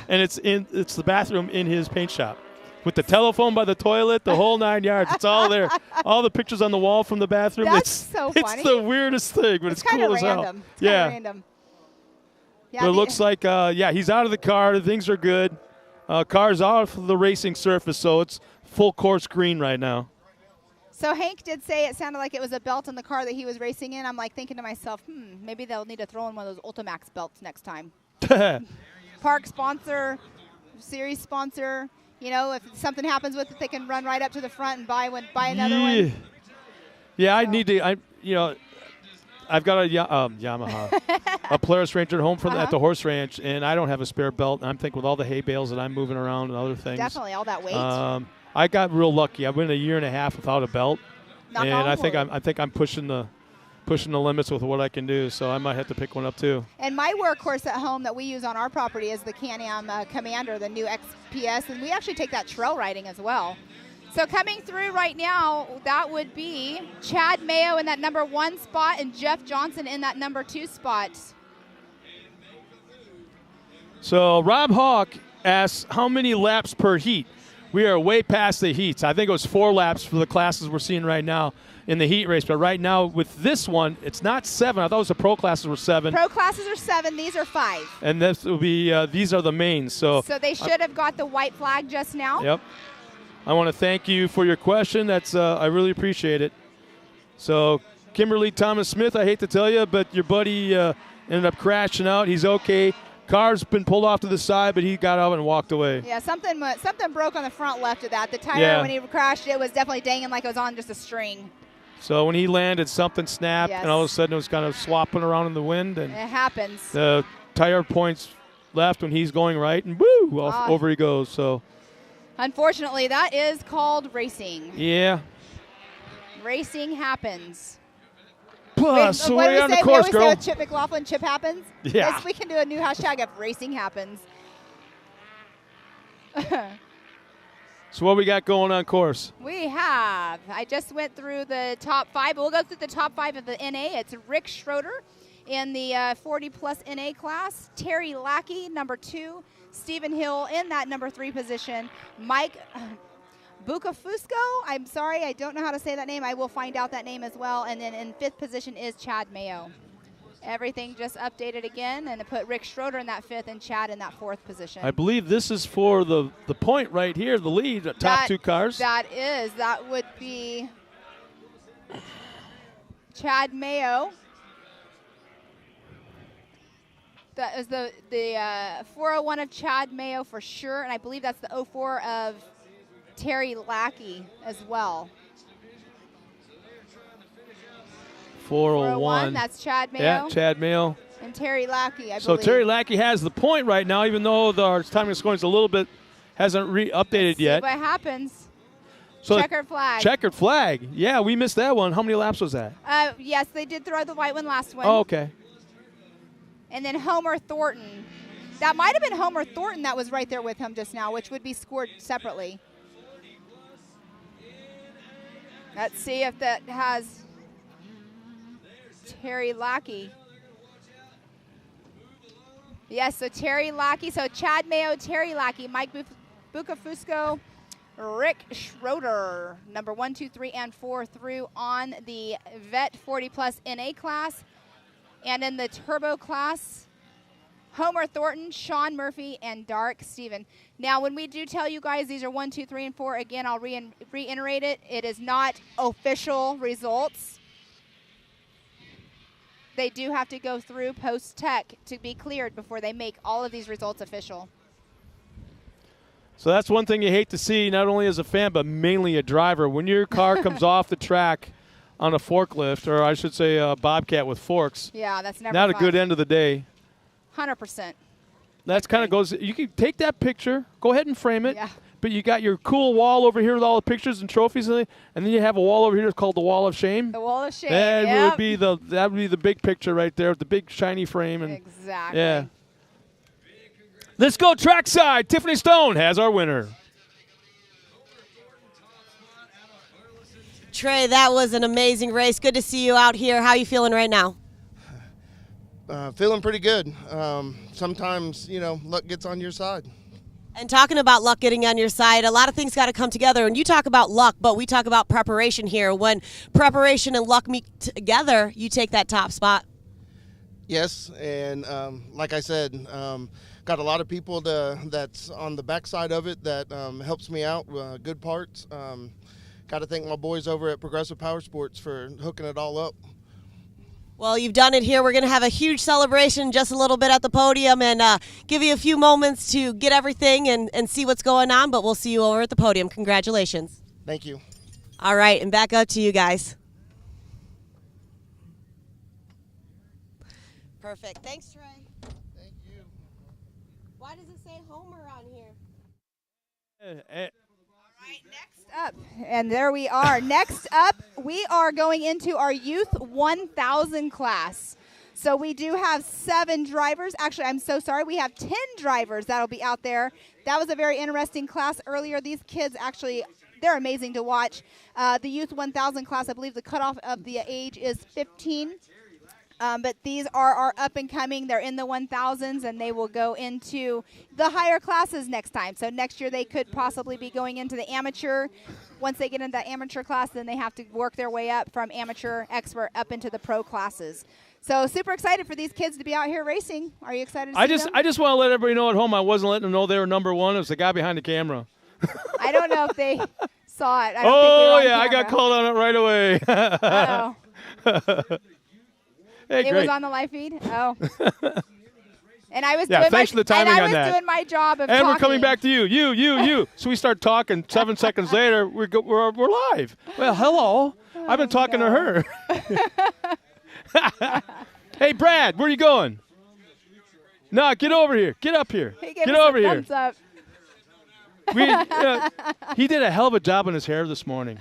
Speaker 1: And it's the bathroom in his paint shop. With the telephone by the toilet, the whole 9 yards. It's all there. All the pictures on the wall from the bathroom.
Speaker 2: That's so funny.
Speaker 1: It's the weirdest thing, but it's cool as hell.
Speaker 2: It's kind of random. Yeah,
Speaker 1: but it looks like, he's out of the car. Things are good. Car's off the racing surface, so it's full course green right now.
Speaker 2: So Hank did say it sounded like it was a belt in the car that he was racing in. I'm like thinking to myself, maybe they'll need to throw in one of those Ultimax belts next time. Park sponsor, series sponsor. You know, if something happens with it, they can run right up to the front and buy another one.
Speaker 1: Yeah, I need to. I've got a Yamaha, a Polaris Ranger at home at the horse ranch, and I don't have a spare belt. And I'm thinking with all the hay bales that I'm moving around and other things.
Speaker 2: Definitely, all that weight.
Speaker 1: I got real lucky. I went a year and a half without a belt,
Speaker 2: Knock
Speaker 1: and
Speaker 2: on
Speaker 1: I think
Speaker 2: wood.
Speaker 1: I'm pushing the limits with what I can do. So I might have to pick one up too.
Speaker 2: And my workhorse at home that we use on our property is the Can-Am Commander, the new XPS, and we actually take that trail riding as well. So coming through right now, that would be Chad Mayo in that number 1 spot and Jeff Johnson in that number 2 spot.
Speaker 1: So Rob Hawk asks, how many laps per heat? We are way past the heats. I think it was 4 laps for the classes we're seeing right now in the heat race. But right now with this one, it's not 7. I thought it was the pro classes were 7.
Speaker 2: Pro classes are 7. These are 5.
Speaker 1: And this will be these are the mains. So
Speaker 2: they should have got the white flag just now.
Speaker 1: Yep. I want to thank you for your question. That's I really appreciate it. So Kimberly Thomas Smith, I hate to tell you, but your buddy ended up crashing out. He's okay. Car's been pulled off to the side, but he got out and walked away.
Speaker 2: Yeah, something broke on the front left of that. The tire, when he crashed, it was definitely dangling like it was on just a string.
Speaker 1: So when he landed, something snapped, and all of a sudden it was kind of swapping around in the wind. And
Speaker 2: it happens.
Speaker 1: The tire points left when he's going right, and woo, over he goes. So
Speaker 2: unfortunately, that is called racing.
Speaker 1: Yeah.
Speaker 2: Racing happens.
Speaker 1: So we're on the course, girl.
Speaker 2: With Chip McLaughlin, Chip happens.
Speaker 1: Yeah.
Speaker 2: Yes, we can do a new hashtag of racing happens.
Speaker 1: So what we got going on course?
Speaker 2: We have. I just went through the top 5. We'll go through the top 5 of the NA. It's Rick Schroeder in the 40-plus NA class. Terry Lackey, number 2. Stephen Hill in that number 3 position. Mike Bucafusco, I'm sorry, I don't know how to say that name. I will find out that name as well. And then in 5th position is Chad Mayo. Everything just updated again, and to put Rick Schroeder in that 5th and Chad in that 4th position.
Speaker 1: I believe this is for the point right here, the lead, the top 2 cars.
Speaker 2: That would be Chad Mayo. That is the 401 of Chad Mayo for sure, and I believe that's the 04 of Terry Lackey as well.
Speaker 1: 401.
Speaker 2: That's Chad Mayo.
Speaker 1: Yeah, Chad Mayo.
Speaker 2: And Terry Lackey, I believe.
Speaker 1: So Terry Lackey has the point right now, even though our timing of scoring is a little bit, hasn't updated yet.
Speaker 2: See what happens.
Speaker 1: So
Speaker 2: checkered flag.
Speaker 1: Checkered flag. Yeah, we missed that one. How many laps was that?
Speaker 2: Yes, they did throw the white one last one.
Speaker 1: Oh, okay.
Speaker 2: And then Homer Thornton. That might have been Homer Thornton that was right there with him just now, which would be scored separately. Let's see if that has Terry Lackey. Yes, so Terry Lackey. So Chad Mayo, Terry Lackey, Mike Bucafusco, Rick Schroeder, number 1, 2, 3, and 4 through on the Vet 40-plus NA class. And in the Turbo class, Homer Thornton, Sean Murphy, and Dark Steven. Now, when we do tell you guys these are 1, 2, 3, and 4, again, I'll reiterate it. It is not official results. They do have to go through post-tech to be cleared before they make all of these results official.
Speaker 1: So that's one thing you hate to see, not only as a fan, but mainly a driver. When your car comes off the track on a forklift, or I should say a Bobcat with forks.
Speaker 2: Yeah, that's never
Speaker 1: not
Speaker 2: fun.
Speaker 1: a good end of the day.
Speaker 2: 100%.
Speaker 1: That's kind of goes, you can take that picture, go ahead and frame it,
Speaker 2: Yeah.
Speaker 1: but you got your cool wall over here with all the pictures and trophies, and then you have a wall over here called the Wall of Shame.
Speaker 2: The Wall of Shame,
Speaker 1: that would be the big picture right there with the big shiny frame. And
Speaker 2: exactly.
Speaker 1: Yeah. Let's go trackside. Tiffany Stone has our winner.
Speaker 3: Trey, that was an amazing race. Good to see you out here. How are you feeling right now?
Speaker 9: Feeling pretty good. Sometimes, luck gets on your side.
Speaker 3: And talking about luck getting on your side, a lot of things got to come together. And you talk about luck, but we talk about preparation here. When preparation and luck meet together, you take that top spot.
Speaker 9: Yes, and like I said, got a lot of people that's on the backside of it that helps me out, good parts. Got to thank my boys over at Progressive Power Sports for hooking it all up.
Speaker 3: Well, you've done it here. We're going to have a huge celebration just a little bit at the podium and give you a few moments to get everything and see what's going on, but we'll see you over at the podium. Congratulations.
Speaker 9: Thank you.
Speaker 3: All right, and back up to you guys. Perfect. Thanks, Trey.
Speaker 9: Thank you.
Speaker 3: Why does it say Homer on here?
Speaker 2: All right, next up, and there we are. Next up, we are going into our Youth 1000 class. So we do have 7 drivers. Actually, I'm so sorry. We have 10 drivers that'll be out there. That was a very interesting class earlier. These kids actually, they're amazing to watch. The Youth 1000 class, I believe the cutoff of the age is 15. But these are our up-and-coming. They're in the 1000s, and they will go into the higher classes next time. So next year they could possibly be going into the amateur. Once they get into that amateur class, then they have to work their way up from amateur, expert, up into the pro classes. So super excited for these kids to be out here racing. Are you excited to see them?
Speaker 1: I just want to let everybody know at home I wasn't letting them know they were number one. It was the guy behind the camera.
Speaker 2: I don't know if they saw it. I don't think we
Speaker 1: Oh,
Speaker 2: were on
Speaker 1: yeah, I
Speaker 2: camera.
Speaker 1: got called on it right away.
Speaker 2: Uh-oh.
Speaker 1: Hey,
Speaker 2: It
Speaker 1: great.
Speaker 2: was on the live feed? Oh. And I was
Speaker 1: Yeah,
Speaker 2: doing
Speaker 1: thanks for the timing on that.
Speaker 2: doing my job of
Speaker 1: And
Speaker 2: talking.
Speaker 1: we're coming back to you. You. So we start talking. 7 seconds later, we're live. Well, hello. I've been talking to her. Hey, Brad, where are you going? No, get over here. Get up here.
Speaker 2: He gave
Speaker 1: Get
Speaker 2: us a
Speaker 1: over here.
Speaker 2: thumbs up.
Speaker 1: He did a hell of a job on his hair this morning.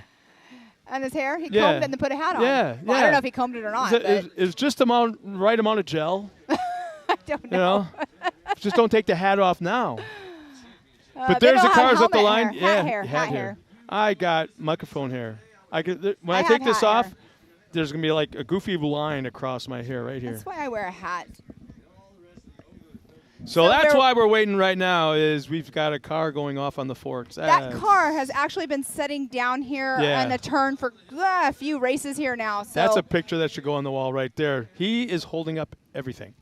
Speaker 2: On his hair? He
Speaker 1: Yeah.
Speaker 2: combed it and then put a hat on.
Speaker 1: Yeah,
Speaker 2: Well, I
Speaker 1: yeah.
Speaker 2: don't know if he combed it or not.
Speaker 1: It's just the right amount of gel.
Speaker 2: I don't
Speaker 1: You know, just don't take the hat off now. But
Speaker 2: they
Speaker 1: there's the
Speaker 2: don't have
Speaker 1: cars at the
Speaker 2: helmet
Speaker 1: line.
Speaker 2: hair,
Speaker 1: Yeah,
Speaker 2: hat hair.
Speaker 1: I got microphone hair. When
Speaker 2: I
Speaker 1: I take
Speaker 2: have
Speaker 1: this
Speaker 2: hat
Speaker 1: off,
Speaker 2: hair.
Speaker 1: there's gonna be like a goofy line across my hair right here.
Speaker 2: That's why I wear a hat.
Speaker 1: So that's
Speaker 2: there-
Speaker 1: why we're waiting right now. Is we've got a car going off on the forks.
Speaker 2: That car has actually been sitting down here
Speaker 1: Yeah.
Speaker 2: on the turn for a few races here now. So
Speaker 1: That's a picture that should go on the wall right there. He is holding up everything.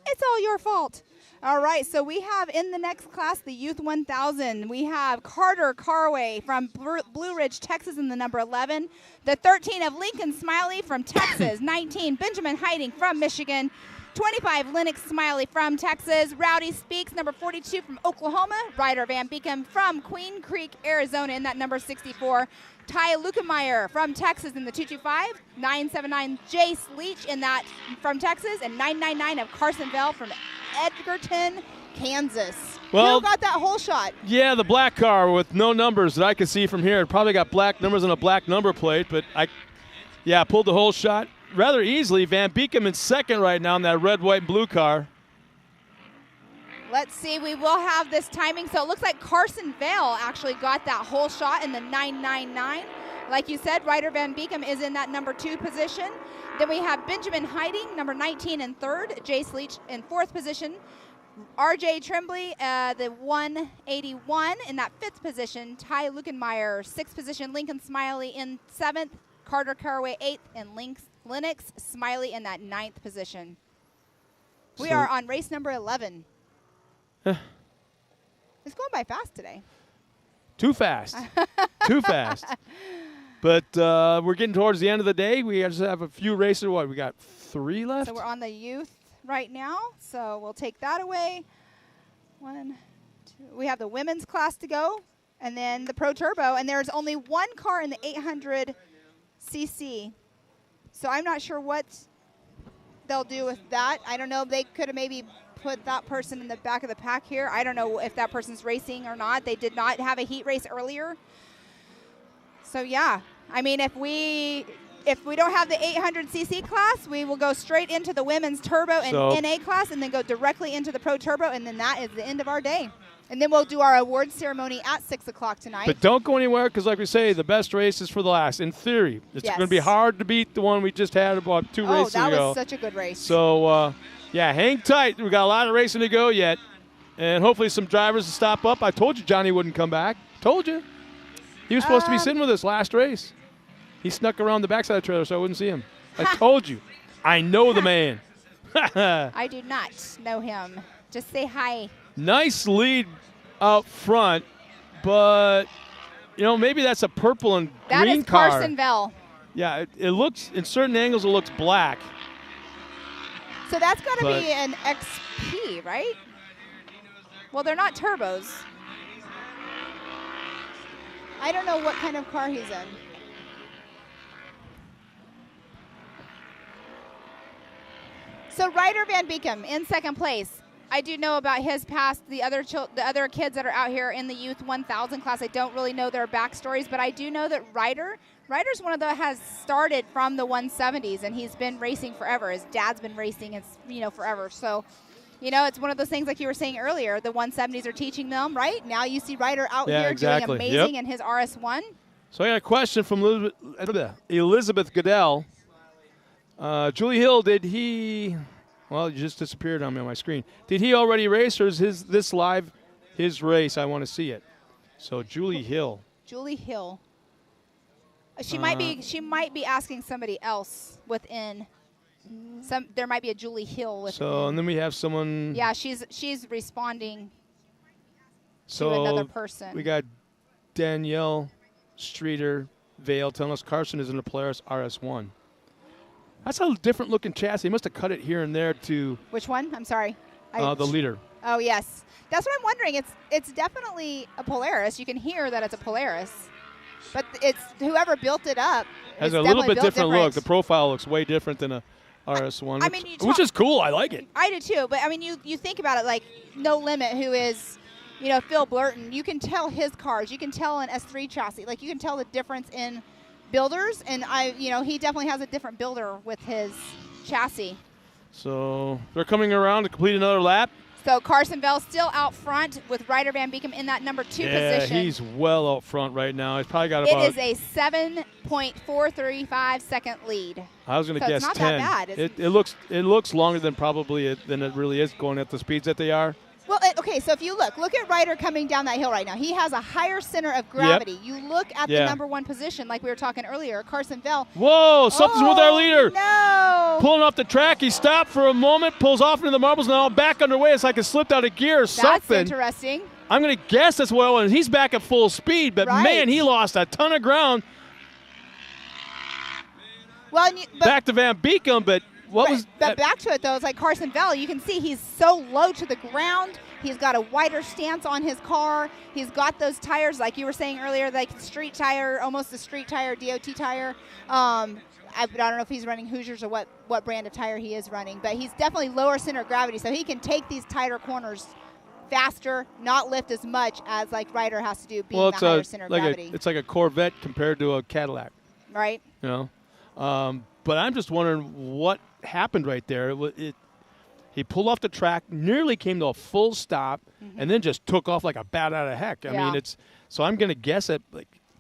Speaker 2: It's all your fault. All right, so we have in the next class the Youth 1000. We have Carter Carway from Blue Ridge, Texas in the number 11. The 13 of Lincoln Smiley from Texas. 19, Benjamin Hiding from Michigan. 25, Lennox Smiley from Texas. Rowdy Speaks, number 42 from Oklahoma. Ryder Van Beekum from Queen Creek, Arizona in that number 64. Ty Lukemeyer from Texas in the 225. 979, Jace Leach in that from Texas. And 999 of Carson Bell from Edgerton, Kansas.
Speaker 1: Well-
Speaker 2: Who got that whole shot?
Speaker 1: Yeah, the black car with no numbers that I can see from here. It probably got black numbers on a black number plate, but I pulled the whole shot rather easily. Van Beekum in second right now in that red, white, and blue car.
Speaker 2: Let's see, we will have this timing. So it looks like Carson Vale actually got that whole shot in the 999. Like you said, Ryder Van Beekum is in that number 2 position. Then we have Benjamin Hiding, number 19 in third. Jace Leach in 4th position. RJ Tremblay, the 181 in that 5th position. Ty Lukenmeyer, 6th position. Lincoln Smiley in 7th. Carter Carway 8th. And Lennox Smiley in that 9th position. We are on race number 11. It's going by fast today.
Speaker 1: Too fast. Too fast. But we're getting towards the end of the day. We just have a few races. What, we got 3 left?
Speaker 2: So we're on the youth right now. So we'll take that away. 1, 2. We have the women's class to go. And then the Pro Turbo. And there's only one car in the 800cc. So I'm not sure what they'll do with that. I don't know. They could have maybe put that person in the back of the pack here. I don't know if that person's racing or not. They did not have a heat race earlier. So yeah, I mean, if we don't have the 800cc class, we will go straight into the women's turbo and NA class, and then go directly into the Pro Turbo, and then that is the end of our day. And then we'll do our awards ceremony at 6 o'clock tonight.
Speaker 1: But don't go anywhere because, like we say, the best race is for the last. In theory, it's
Speaker 2: Yes.
Speaker 1: going to be hard to beat the one we just had about 2 races ago.
Speaker 2: Oh, that was such a good race.
Speaker 1: So, yeah, hang tight. We got a lot of racing to go yet. And hopefully some drivers will stop up. I told you Johnny wouldn't come back. Told you. He was supposed to be sitting with us last race. He snuck around the backside of the trailer so I wouldn't see him. I told you. I know the man.
Speaker 2: I do not know him. Just say hi.
Speaker 1: Nice lead out front, but, maybe that's a purple and
Speaker 2: That
Speaker 1: green
Speaker 2: is
Speaker 1: car.
Speaker 2: Carson Vell.
Speaker 1: Yeah, it looks, in certain angles, it looks black.
Speaker 2: So that's got to be an XP, right? Well, they're not turbos. I don't know what kind of car he's in. So Ryder Van Beekum in second place. I do know about his past. The other kids that are out here in the Youth 1000 class, I don't really know their backstories, but I do know that Ryder's one of the has started from the 170s, and he's been racing forever. His dad's been racing, forever. So, You know, it's one of those things like you were saying earlier. The 170s are teaching them, right? Now you see Ryder out
Speaker 1: Yeah,
Speaker 2: here
Speaker 1: exactly.
Speaker 2: doing amazing in his RS1.
Speaker 1: So I got a question from Elizabeth Goodell. Julie Hill, did he? Well, he just disappeared on my screen. Did he already race, or is this live his race? I want to see it. So Julie Hill.
Speaker 2: Julie Hill. She might be asking somebody else within. There might be a Julie Hill within.
Speaker 1: So and then we have someone.
Speaker 2: Yeah, she's responding
Speaker 1: so
Speaker 2: to another person.
Speaker 1: We got Danielle Streeter Vale telling us Carson is in the Polaris RS1. That's a different looking chassis. He must have cut it here and there to.
Speaker 2: Which one? I'm sorry.
Speaker 1: The leader.
Speaker 2: Oh yes, that's what I'm wondering. It's definitely a Polaris. You can hear that it's a Polaris, but it's whoever built it up.
Speaker 1: Has a little bit different look. The profile looks way different than a RS1, which is cool. I like it.
Speaker 2: I do too. But I mean, you think about it, like No Limit, who is, Phil Blurton. You can tell his cars. You can tell an S3 chassis. Like you can tell the difference in builders, and he definitely has a different builder with his chassis.
Speaker 1: So they're coming around to complete another lap.
Speaker 2: So Carson Bell still out front with Ryder Van Beekem in that number 2 position.
Speaker 1: Yeah, he's well out front right now. He's probably got about.
Speaker 2: It is a 7.435 second lead.
Speaker 1: I was going to guess
Speaker 2: it's not
Speaker 1: 10.
Speaker 2: That bad.
Speaker 1: It looks longer than than it really is going at the speeds that they are.
Speaker 2: Well, okay, so if you look at Ryder coming down that hill right now. He has a higher center of gravity.
Speaker 1: Yep.
Speaker 2: You look at the number 1 position, like we were talking earlier, Carson Bell.
Speaker 1: Whoa, something's with our leader.
Speaker 2: No.
Speaker 1: Pulling off the track. He stopped for a moment, pulls off into the marbles, now back underway. It's like it slipped out of gear or something.
Speaker 2: That's interesting.
Speaker 1: I'm going to guess that's what it was. He's back at full speed, but man, he lost a ton of ground.
Speaker 2: Well,
Speaker 1: back to Van Beekem, but what was
Speaker 2: that? Back to it, though, it's like Carson Bell. You can see he's so low to the ground. He's got a wider stance on his car. He's got those tires, like you were saying earlier, like street tire, almost a street tire, DOT tire. I don't know if he's running Hoosiers or what brand of tire he is running, but he's definitely lower center of gravity, so he can take these tighter corners faster, not lift as much as like Ryder has to do, being the higher center of gravity.
Speaker 1: It's like a Corvette compared to a Cadillac.
Speaker 2: Right.
Speaker 1: But I'm just wondering what happened right there. He pulled off the track, nearly came to a full stop, and then just took off like a bat out of heck. I mean, so I'm going to guess that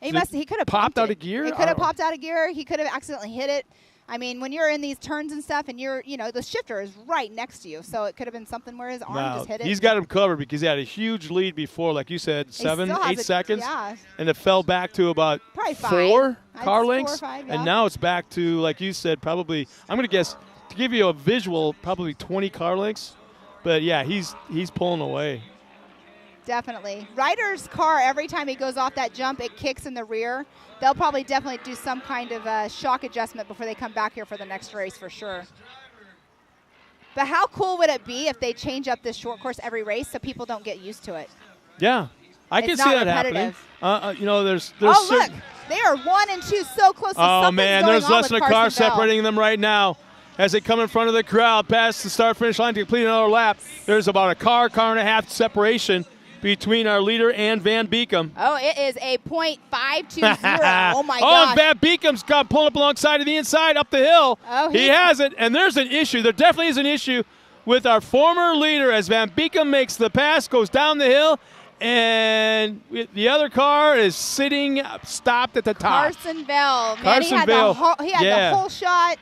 Speaker 2: he could have
Speaker 1: popped out of gear.
Speaker 2: He could have popped out of gear. He could have accidentally hit it. I mean, when you're in these turns and stuff, and the shifter is right next to you, so it could have been something where his arm just hit it.
Speaker 1: He's got him covered because he had a huge lead before, like you said, 7-8 seconds, and it fell back to about
Speaker 2: probably
Speaker 1: 4 car lengths,
Speaker 2: 4 or 5,
Speaker 1: and now it's back to, like you said, probably. I'm going to guess. To give you a visual, probably 20 car lengths. But, yeah, he's pulling away.
Speaker 2: Definitely. Ryder's car, every time he goes off that jump, it kicks in the rear. They'll probably definitely do some kind of shock adjustment before they come back here for the next race for sure. But how cool would it be if they change up this short course every race so people don't get used to it?
Speaker 1: Yeah. I can see that happening. There's
Speaker 2: look. They are 1 and 2 so close to something's
Speaker 1: man,
Speaker 2: going
Speaker 1: there's less than a car
Speaker 2: Bell.
Speaker 1: separating them right now. As they come in front of the crowd, past the start-finish line to complete another lap, there's about a car and a half separation between our leader and Van Beekem.
Speaker 2: Oh, it is a .520. Oh, my God.
Speaker 1: Oh, Van Beekem's got pulled up alongside of the inside, up the hill.
Speaker 2: Oh,
Speaker 1: he has it, and there's an issue. There definitely is an issue with our former leader as Van Beekem makes the pass, goes down the hill, and the other car is sitting stopped at the top.
Speaker 2: Carson Bell. Man,
Speaker 1: Carson Bell.
Speaker 2: He had the whole shot.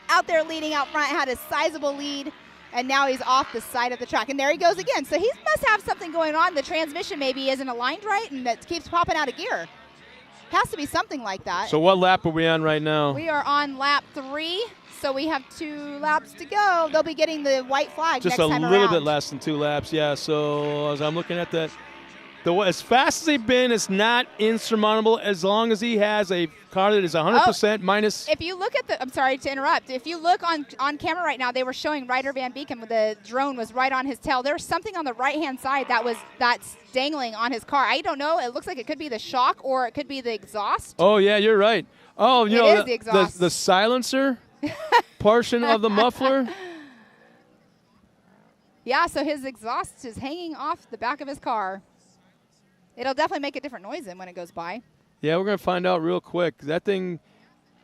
Speaker 2: Out there leading out front, had a sizable lead, and now he's off the side of the track. And there he goes again. So he must have something going on. The transmission maybe isn't aligned right, and that keeps popping out of gear. Has to be something like that.
Speaker 1: So what lap are we on right now?
Speaker 2: We are on lap 3, so we have 2 laps to go. They'll be getting the white flag
Speaker 1: just
Speaker 2: next time around.
Speaker 1: Just a little bit less than 2 laps, yeah. So as I'm looking at that, as fast as he's been, it's not insurmountable as long as he has a car that is 100% minus.
Speaker 2: If you look at I'm sorry to interrupt. If you look on camera right now, they were showing Ryder Van Beekem. The drone was right on his tail. There's something on the right-hand side that's dangling on his car. I don't know. It looks like it could be the shock or it could be the exhaust.
Speaker 1: Oh, yeah, you're right. Oh,
Speaker 2: it is the exhaust.
Speaker 1: The silencer portion of the muffler.
Speaker 2: Yeah, so his exhaust is hanging off the back of his car. It'll definitely make a different noise when it goes by.
Speaker 1: Yeah, we're going to find out real quick. That thing,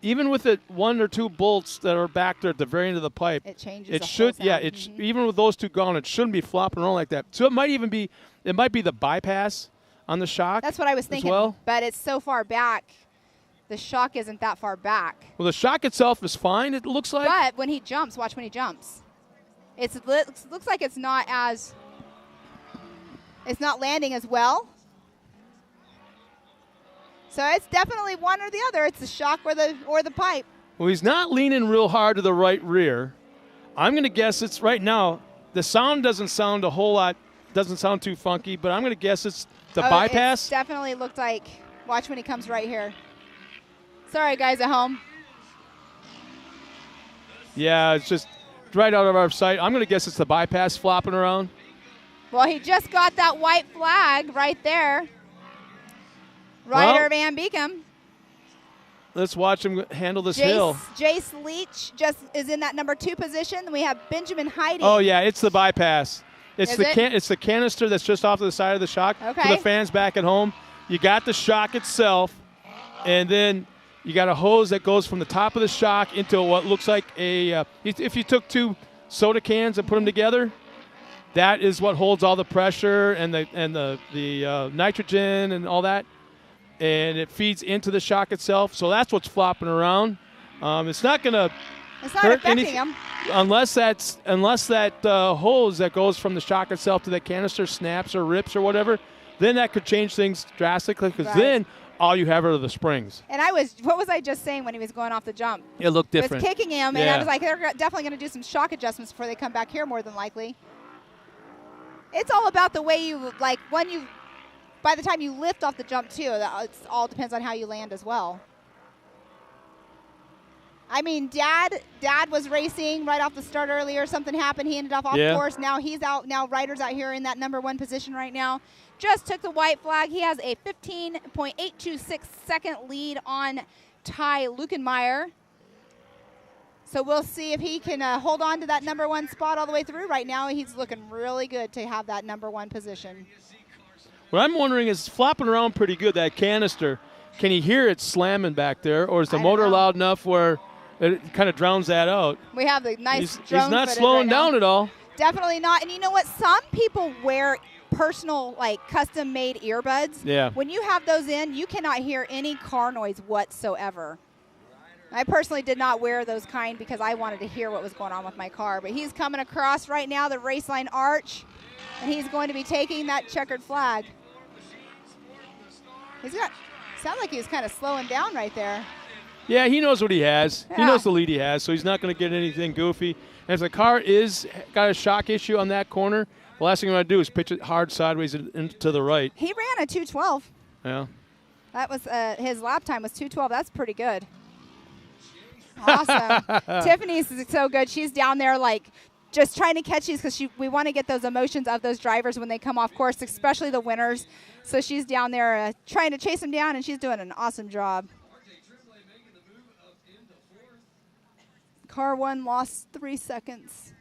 Speaker 1: even with it 1 or 2 bolts that are back there at the very end of the pipe,
Speaker 2: It changes.
Speaker 1: it
Speaker 2: the
Speaker 1: should,
Speaker 2: whole
Speaker 1: yeah,
Speaker 2: sound.
Speaker 1: it's even with those 2 gone, it shouldn't be flopping around like that. So it might even be, it might be the bypass on the shock.
Speaker 2: That's what I was thinking.
Speaker 1: well.
Speaker 2: But it's so far back. The shock isn't that far back.
Speaker 1: Well, the shock itself is fine. It looks like.
Speaker 2: But when he jumps, watch when he jumps. It looks like it's not landing as well. So it's definitely one or the other. It's the shock or the pipe.
Speaker 1: Well, he's not leaning real hard to the right rear. I'm going to guess it's right now. The sound doesn't sound a whole lot, doesn't sound too funky, but I'm going to guess it's the bypass.
Speaker 2: It definitely looked like, watch when he comes right here. Sorry, guys at home.
Speaker 1: Yeah, it's just right out of our sight. I'm going to guess it's the bypass flopping around.
Speaker 2: Well, he just got that white flag right there. Ryder Van Beekum.
Speaker 1: Let's watch him handle this hill.
Speaker 2: Jace Leach just is in that number 2 position. Then we have Benjamin Heidi.
Speaker 1: Oh, yeah, it's the bypass. It's
Speaker 2: Is
Speaker 1: it's the canister that's just off to the side of the shock.
Speaker 2: Okay.
Speaker 1: For the fans back at home, you got the shock itself, and then you got a hose that goes from the top of the shock into what looks like a if you took 2 soda cans and put them together, that is what holds all the pressure and the nitrogen and all that. And it feeds into the shock itself, so that's what's flopping around. It's not going to hurt
Speaker 2: affecting
Speaker 1: anything
Speaker 2: him.
Speaker 1: unless that hose that goes from the shock itself to the canister snaps or rips or whatever. Then that could change things drastically, because
Speaker 2: Right.
Speaker 1: then all you have are the springs.
Speaker 2: And what was I just saying when he was going off the jump?
Speaker 1: It looked different.
Speaker 2: It was kicking him, and
Speaker 1: Yeah.
Speaker 2: I was like, they're definitely going to do some shock adjustments before they come back here, more than likely. It's all about the way you, like, by the time you lift off the jump, too. It all depends on how you land as well. I mean, Dad was racing right off the start earlier. Something happened. He ended up off course. Now he's out. Now Ryder's out here in that number 1 position right now. Just took the white flag. He has a 15.826 second lead on Ty Lukenmeyer. So we'll see if he can hold on to that number 1 spot all the way through. Right now, he's looking really good to have that number 1 position.
Speaker 1: What I'm wondering is, flopping around pretty good, that canister. Can you hear it slamming back there, or is the motor loud enough where it kind of drowns that out?
Speaker 2: We have the nice
Speaker 1: He's
Speaker 2: drone
Speaker 1: not
Speaker 2: footage
Speaker 1: slowing
Speaker 2: right now.
Speaker 1: down at all.
Speaker 2: Definitely not. And you know what? Some people wear personal, like, custom-made earbuds.
Speaker 1: Yeah.
Speaker 2: When you have those in, you cannot hear any car noise whatsoever. I personally did not wear those kind because I wanted to hear what was going on with my car. But he's coming across right now the race line arch, and he's going to be taking that checkered flag. Sounds like he's kind of slowing down right there.
Speaker 1: Yeah, he knows what he has. He
Speaker 2: Yeah.
Speaker 1: knows the lead he has, so he's not going to get anything goofy. And if the car is got a shock issue on that corner, the last thing you want to do is pitch it hard sideways to the right.
Speaker 2: He ran a 2:12.
Speaker 1: Yeah.
Speaker 2: That was his lap time was 2:12. That's pretty good. Awesome. Tiffany's so good. She's down there like just trying to catch these because we want to get those emotions of those drivers when they come off course, especially the winners. So she's down there trying to chase them down, and she's doing an awesome job. Car 1 lost 3 seconds.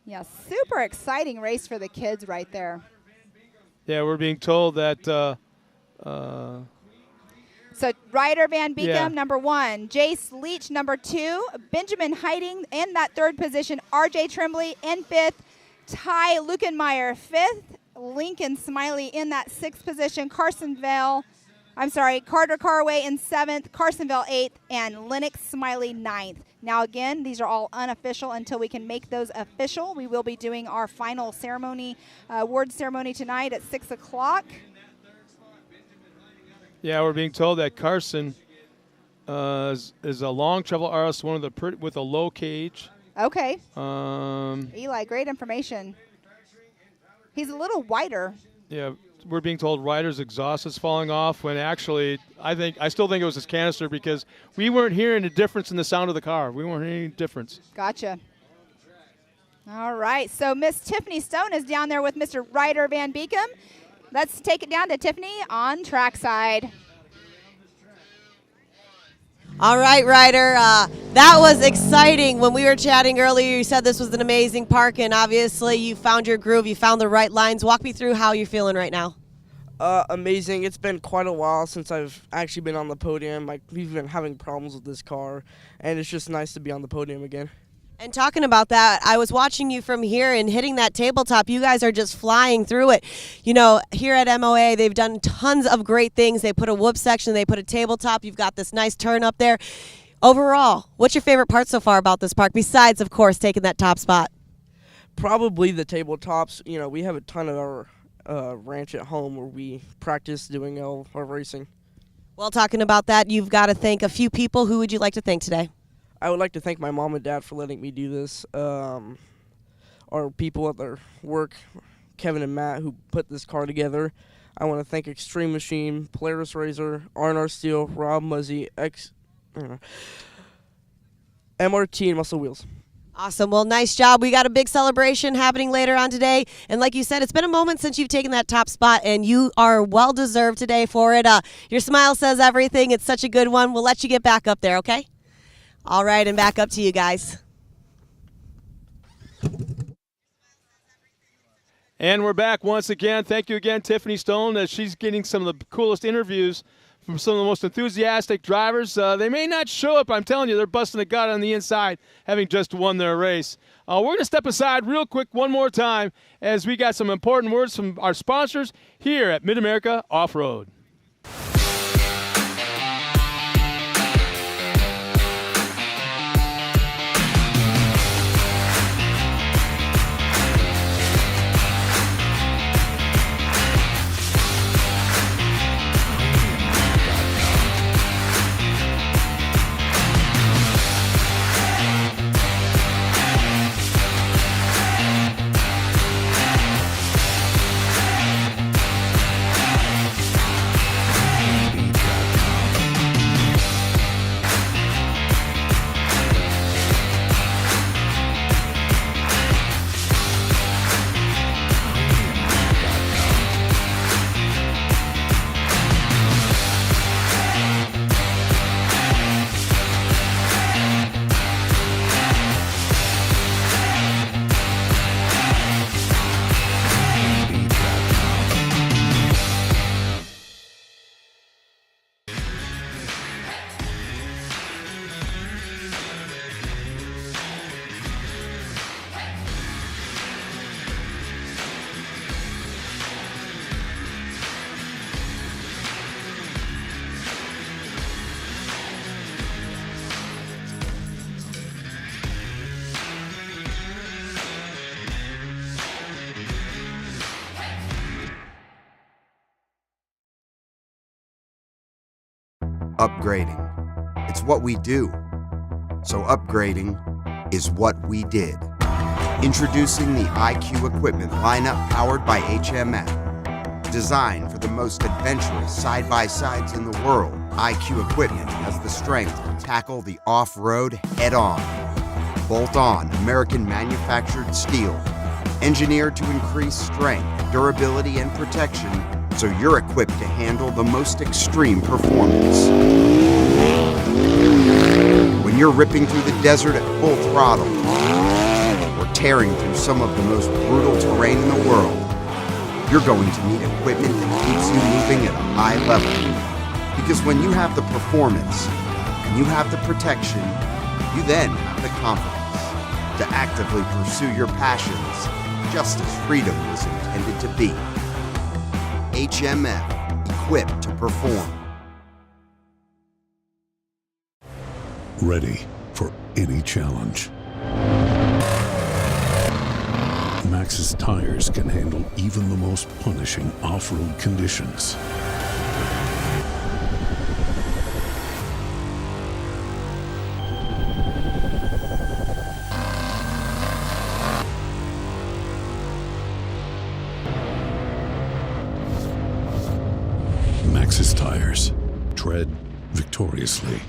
Speaker 2: Yeah, super exciting race for the kids right there.
Speaker 1: Yeah, we're being told that
Speaker 2: So Ryder Van Beekum,
Speaker 1: Yeah.
Speaker 2: number 1. Jace Leach, number 2. Benjamin Heiding in that 3rd position. RJ Tremblay in 5th. Ty Lukenmeyer 5th. Lincoln Smiley in that 6th position. Carter Carway in 7th. Carsonville 8th. And Lennox Smiley 9th. Now, again, these are all unofficial until we can make those official. We will be doing our final ceremony, award ceremony tonight at 6 o'clock.
Speaker 1: Yeah, we're being told that Carson is a long travel RS, one of the with a low cage.
Speaker 2: Okay.
Speaker 1: Um,
Speaker 2: Eli, great information. He's a little wider.
Speaker 1: Yeah, we're being told Ryder's exhaust is falling off, when actually I still think it was his canister, because we weren't hearing a difference in the sound of the car. We weren't hearing any difference.
Speaker 2: Gotcha. All right, so Miss Tiffany Stone is down there with Mr. Ryder Van Beekum. Let's take it down to Tiffany on trackside.
Speaker 3: All right, Ryder. That was exciting. When we were chatting earlier, you said this was an amazing park, and obviously you found your groove. You found the right lines. Walk me through how you're feeling right now.
Speaker 10: Amazing. It's been quite a while since I've actually been on the podium. Like, we've been having problems with this car, and it's just nice to be on the podium again.
Speaker 3: And talking about that, I was watching you from here and hitting that tabletop. You guys are just flying through it. You know, here at MOA, they've done tons of great things. They put a whoop section, they put a tabletop. You've got this nice turn up there. Overall, what's your favorite part so far about this park, besides, of course, taking that top spot?
Speaker 10: Probably the tabletops. You know, we have a ton of our ranch at home where we practice doing our racing.
Speaker 3: Well, talking about that, you've got to thank a few people. Who would you like to thank today?
Speaker 10: I would like to thank my mom and dad for letting me do this. Our people at their work, Kevin and Matt, who put this car together. I want to thank Extreme Machine, Polaris Razor, R&R Steel, Rob Muzzy, MRT, and Muscle Wheels.
Speaker 3: Awesome. Well, nice job. We got a big celebration happening later on today. And like you said, it's been a moment since you've taken that top spot, and you are well-deserved today for it. Your smile says everything. It's such a good one. We'll let you get back up there, okay? All right, and back up to you guys.
Speaker 1: And we're back once again. Thank you again, Tiffany Stone, as she's getting some of the coolest interviews from some of the most enthusiastic drivers. They may not show up. I'm telling you, they're busting a gut on the inside, having just won their race. We're going to step aside real quick one more time as we got some important words from our sponsors here at Mid-America Off-Road.
Speaker 11: Upgrading. It's what we do. So upgrading is what we did. Introducing the IQ equipment lineup powered by HMF. Designed for the most adventurous side-by-sides in the world, IQ equipment has the strength to tackle the off-road head-on. Bolt-on, American-manufactured steel. Engineered to increase strength, durability, and protection, so you're equipped to handle the most extreme performance. When you're ripping through the desert at full throttle, or tearing through some of the most brutal terrain in the world, you're going to need equipment that keeps you moving at a high level. Because when you have the performance, and you have the protection, you then have the confidence to actively pursue your passions, just as freedom was intended to be. HMF, equipped to perform.
Speaker 12: Ready for any challenge. Maxxis tires can handle even the most punishing off-road conditions. Maxxis tires. Tread victoriously.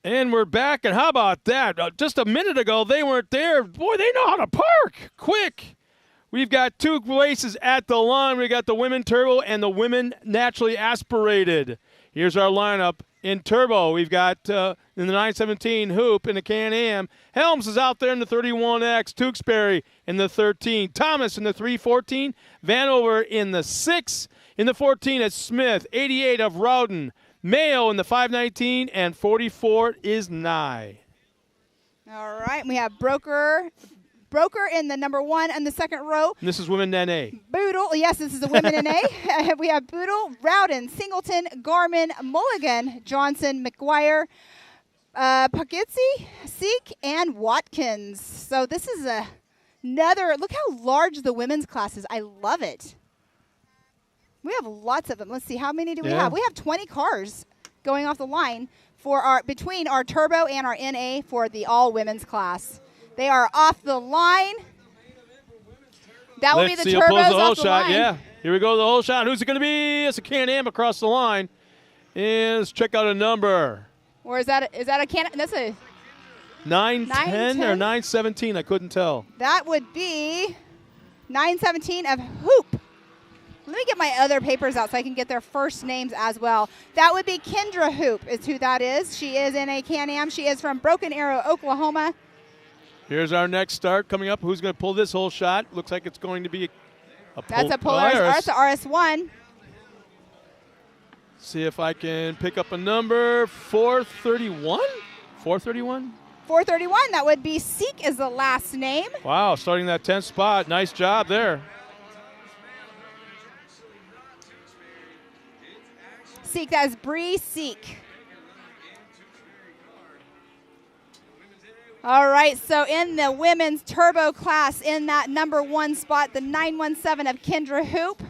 Speaker 1: And we're back, and how about that? Just a minute ago, they weren't there. Boy, they know how to park. Quick. We've got two races at the line. We got the women turbo and the women naturally aspirated. Here's our lineup in turbo. We've got in the 917 hoop in the Can-Am. Helms is out there in the 31X. Tewksbury in the 13. Thomas in the 314. Vanover in the 6. In the 14, it's Smith. 88 of Rowden. Mayo in the 519. And 44 is Nye.
Speaker 2: All right. We have Broker in the number 1 in the second row.
Speaker 1: And this is women NA.
Speaker 2: Boodle. Yes, this is the women in A. We have Boodle, Rowden, Singleton, Garmin, Mulligan, Johnson, McGuire, Pagitzi, Seek, and Watkins. So this is another, look how large the women's class is. I love it. We have lots of them. Let's see, how many do we have? We have 20 cars going off the line for between our turbo and our NA for the all women's class. They are off the line. That will be the turbos off the line.
Speaker 1: Yeah, here we go, the whole shot. Who's it going to be? It's a Can-Am across the line. And let's check out a number.
Speaker 2: Or is that a Can? That's a
Speaker 1: 910 or 917. I couldn't tell.
Speaker 2: That would be 917 of Hoop. Let me get my other papers out so I can get their first names as well. That would be Kendra Hoop is who that is. She is in a Can-Am. She is from Broken Arrow, Oklahoma.
Speaker 1: Here's our next start coming up. Who's going to pull this whole shot? Looks like it's going to be a
Speaker 2: That's a Polaris. That's a RS1.
Speaker 1: See if I can pick up a number. 431? 431?
Speaker 2: 431. That would be Seek is the last name.
Speaker 1: Wow, starting that 10th spot. Nice job there.
Speaker 2: Seek, that is Bree Seek. All right, so in the women's turbo class, in that number 1 spot, the 917 of Kendra Hoop.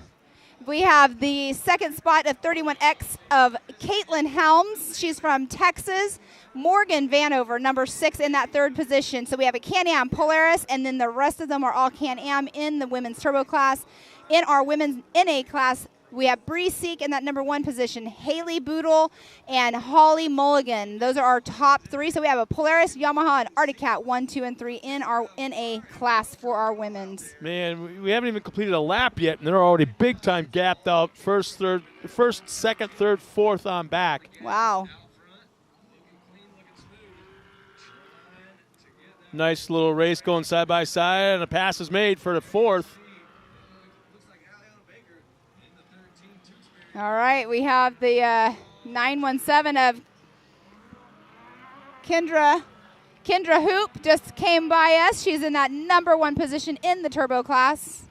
Speaker 2: We have the second spot of 31X of Caitlin Helms. She's from Texas. Morgan Vanover, number 6 in that 3rd position. So we have a Can-Am Polaris, and then the rest of them are all Can-Am in the women's turbo class. In our women's NA class, we have Bree Seek in that number 1 position, Haley Boodle, and Holly Mulligan. Those are our top 3. So we have a Polaris, Yamaha, and Arctic Cat 1, 2, and 3 in our NA class for our women's.
Speaker 1: Man, we haven't even completed a lap yet, and they're already big time gapped out. First, second, third, fourth on back.
Speaker 2: Wow.
Speaker 1: Nice little race going side by side, and a pass is made for the 4th.
Speaker 2: All right, we have the 917 of Kendra Hoop just came by us. She's in that number 1 position in the turbo class.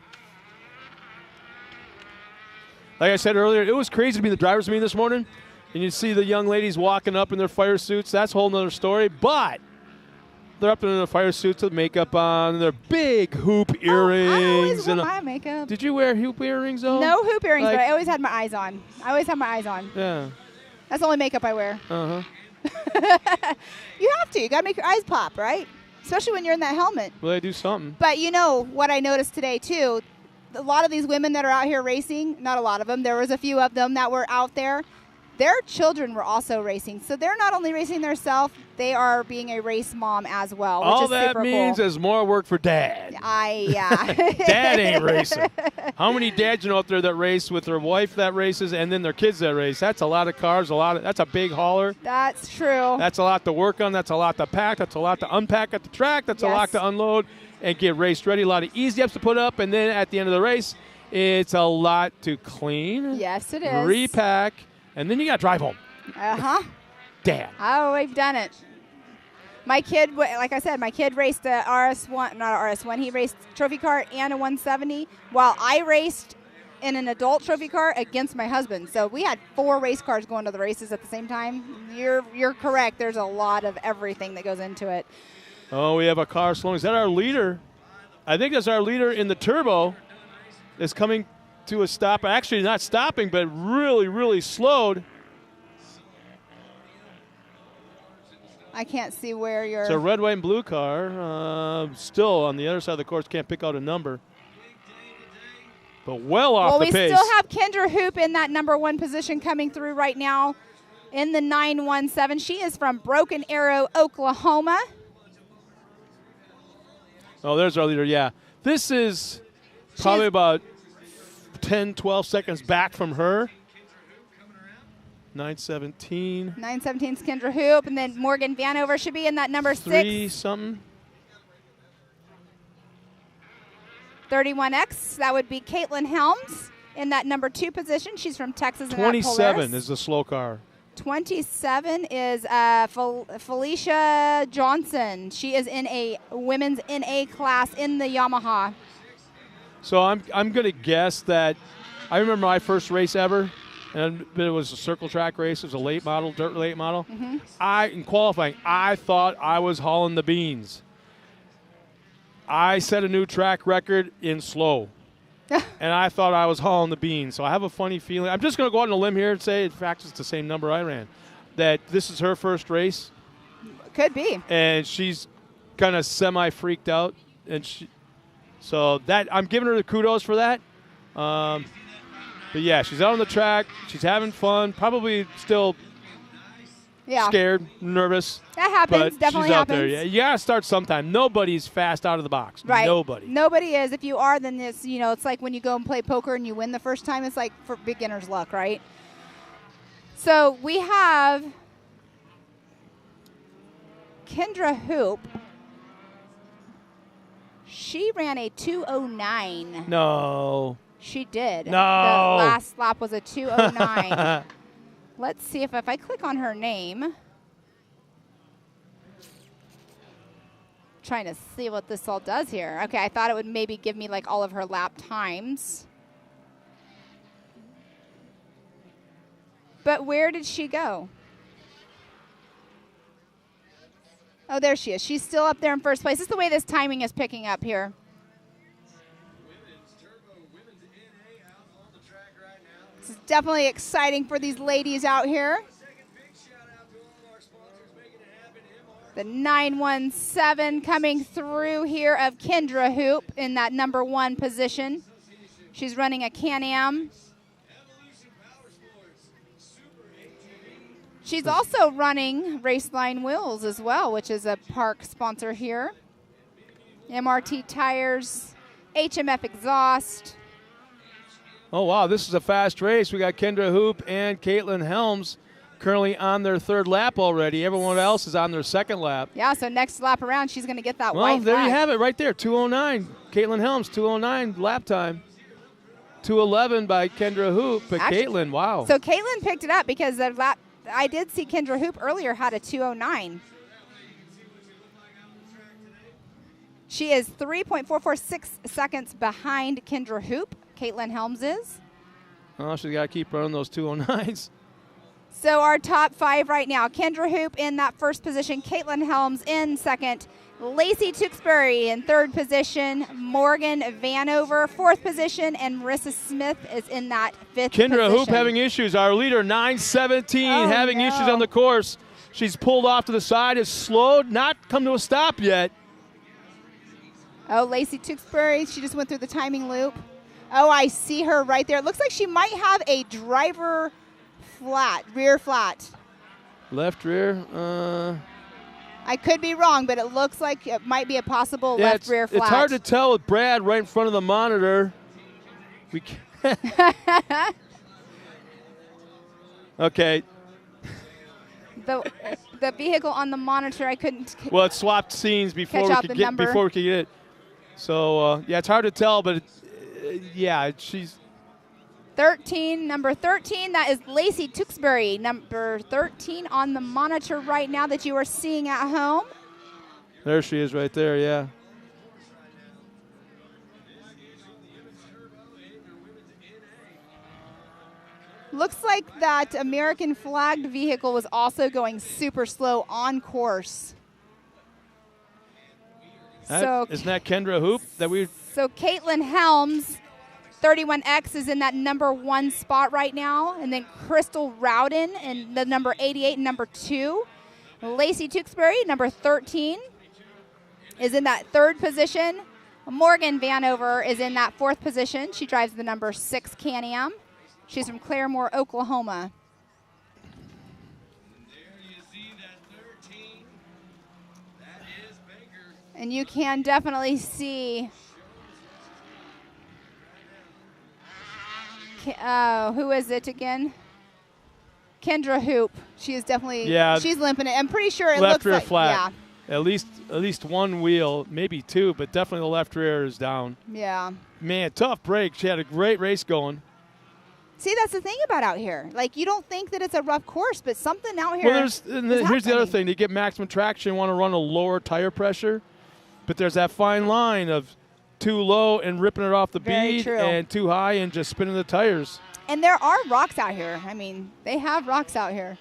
Speaker 1: Like I said earlier, it was crazy to be in the driver's meeting this morning, and you see the young ladies walking up in their fire suits. That's a whole nother story, but they're up in their fire suits with makeup on, their big hoop earrings.
Speaker 2: I always wear my makeup.
Speaker 1: Did you wear hoop earrings, though?
Speaker 2: No hoop earrings, but I always had my eyes on.
Speaker 1: Yeah.
Speaker 2: That's the only makeup I wear.
Speaker 1: Uh-huh.
Speaker 2: You have to. You got to make your eyes pop, right? Especially when you're in that helmet.
Speaker 1: Well, they do something.
Speaker 2: But you know what I noticed today, too? A lot of these women that are out here racing, not a lot of them, there was a few of them that were out there. Their children were also racing. So they're not only racing themselves, they are being a race mom as well, which
Speaker 1: All
Speaker 2: is super
Speaker 1: that means
Speaker 2: cool.
Speaker 1: is more work for Dad.
Speaker 2: Yeah.
Speaker 1: Dad ain't racing. How many dads you know out there that race with their wife that races and then their kids that race? That's a lot of cars, that's a big hauler.
Speaker 2: That's true.
Speaker 1: That's a lot to work on. That's a lot to pack. That's a lot to unpack at the track. That's a lot to unload and get race ready. A lot of easy ups to put up, and then at the end of the race, it's a lot to clean.
Speaker 2: Yes, it is.
Speaker 1: Repack. And then you got to drive home.
Speaker 2: Uh-huh.
Speaker 1: Damn.
Speaker 2: Oh, we've done it. My kid, like I said, my kid raced a RS1, not a RS1. He raced trophy car and a 170, while I raced in an adult trophy car against my husband. So we had 4 race cars going to the races at the same time. You're correct. There's a lot of everything that goes into it.
Speaker 1: Oh, we have a car slowing. Is that our leader? I think that's our leader in the turbo. Is coming to a stop. Actually not stopping, but really, really slowed.
Speaker 2: I can't see where you're...
Speaker 1: It's a red, white, and blue car. Still on the other side of the course, can't pick out a number. But well off the pace.
Speaker 2: Well, we still have Kendra Hoop in that number 1 position coming through right now in the 917. She is from Broken Arrow, Oklahoma.
Speaker 1: Oh, there's our leader, yeah. This is probably about 10, 12 seconds back from her. 917.
Speaker 2: 917's Kendra Hoop, and then Morgan Vanover should be in that number 6.
Speaker 1: 3-something.
Speaker 2: 31X, that would be Caitlin Helms in that number 2 position. She's from Texas.
Speaker 1: 27 is the slow car.
Speaker 2: 27 is Felicia Johnson. She is in a women's NA class in the Yamaha.
Speaker 1: So I'm going to guess that I remember my first race ever, and it was a circle track race. It was a late model, dirt late model. In qualifying, I thought I was hauling the beans. I set a new track record in slow, and I thought I was hauling the beans. So I have a funny feeling. I'm just going to go out on a limb here and say, in fact, it's the same number I ran, that this is her first race.
Speaker 2: Could be.
Speaker 1: And she's kind of semi-freaked out. So that I'm giving her the kudos for that. But, yeah, she's out on the track. She's having fun, probably still scared, nervous.
Speaker 2: That happens.
Speaker 1: But
Speaker 2: Definitely
Speaker 1: she's out
Speaker 2: happens.
Speaker 1: there. Yeah, you gotta start sometime. Nobody's fast out of the box.
Speaker 2: Right.
Speaker 1: Nobody
Speaker 2: is. If you are, then it's, it's like when you go and play poker and you win the first time. It's like for beginner's luck, right? So we have Kendra Hoop. She ran a 2:09.
Speaker 1: No.
Speaker 2: She did.
Speaker 1: No.
Speaker 2: The last lap was a 2:09. Let's see if I click on her name. Trying to see what this all does here. Okay, I thought it would maybe give me like all of her lap times. But where did she go? Oh, there she is. She's still up there in first place. This is the way this timing is picking up here. This is definitely exciting for these ladies out here. The 917 coming through here of Kendra Hoop in that number 1 position. She's running a Can-Am. She's also running Raceline Wheels as well, which is a park sponsor here. MRT tires, HMF exhaust.
Speaker 1: Oh, wow, this is a fast race. We got Kendra Hoop and Caitlin Helms currently on their 3rd lap already. Everyone else is on their 2nd lap.
Speaker 2: Yeah, so next lap around, she's going to get that white
Speaker 1: Well, there
Speaker 2: flag.
Speaker 1: you have it right there, 2:09. Caitlin Helms, 2:09 lap time. 2:11 by Kendra Hoop, but Caitlin, wow.
Speaker 2: So Caitlin picked it up because the lap, I did see Kendra Hoop earlier had a 2:09. She is 3.446 seconds behind Kendra Hoop. Caitlin Helms is.
Speaker 1: Oh, she's got to keep running those 2:09s.
Speaker 2: So our top 5 right now, Kendra Hoop in that 1st position, Caitlin Helms in 2nd, Lacey Tewksbury in 3rd position, Morgan Vanover 4th position, and Marissa Smith is in that 5th position.
Speaker 1: Kendra Hoop having issues. Our leader, 917, having issues on the course. She's pulled off to the side, is slowed, not come to a stop yet.
Speaker 2: Oh, Lacey Tewksbury, she just went through the timing loop. Oh, I see her right there. It looks like she might have a driver flat, rear flat.
Speaker 1: Left rear.
Speaker 2: I could be wrong, but it looks like it might be a possible left rear flat.
Speaker 1: It's hard to tell with Brad right in front of the monitor. We can't. Okay.
Speaker 2: The vehicle on the monitor, I couldn't.
Speaker 1: Well, it swapped scenes before we could get it. So yeah, it's hard to tell, but yeah, she's
Speaker 2: 13, number 13. That is Lacey Tewksbury, number 13 on the monitor right now that you are seeing at home.
Speaker 1: There she is, right there. Yeah.
Speaker 2: Looks like that American flagged vehicle was also going super slow on course.
Speaker 1: Isn't that Kendra Hoop that we?
Speaker 2: So Caitlin Helms, 31X, is in that number 1 spot right now, and then Crystal Rowden in the number 88 and number 2. Lacey Tewksbury, number 13, is in that 3rd position. Morgan Vanover is in that 4th position. She drives the number 6 Can-Am. She's from Claremore, Oklahoma. And you can definitely see who is it again? Kendra Hoop. She is definitely.
Speaker 1: Yeah.
Speaker 2: She's limping it. I'm pretty sure it
Speaker 1: left
Speaker 2: looks
Speaker 1: rear
Speaker 2: like.
Speaker 1: flat. At least one wheel, maybe two, but definitely the left rear is down.
Speaker 2: Yeah.
Speaker 1: Man, tough break. She had a great race going.
Speaker 2: See, that's the thing about out here. Like, you don't think that it's a rough course, but something out here.
Speaker 1: Well, here's the other thing. To get maximum traction, you want to run a lower tire pressure, but there's that fine line of too low and ripping it off the bead and too high and just spinning the tires.
Speaker 2: And there are rocks out here. I mean, they have rocks out here.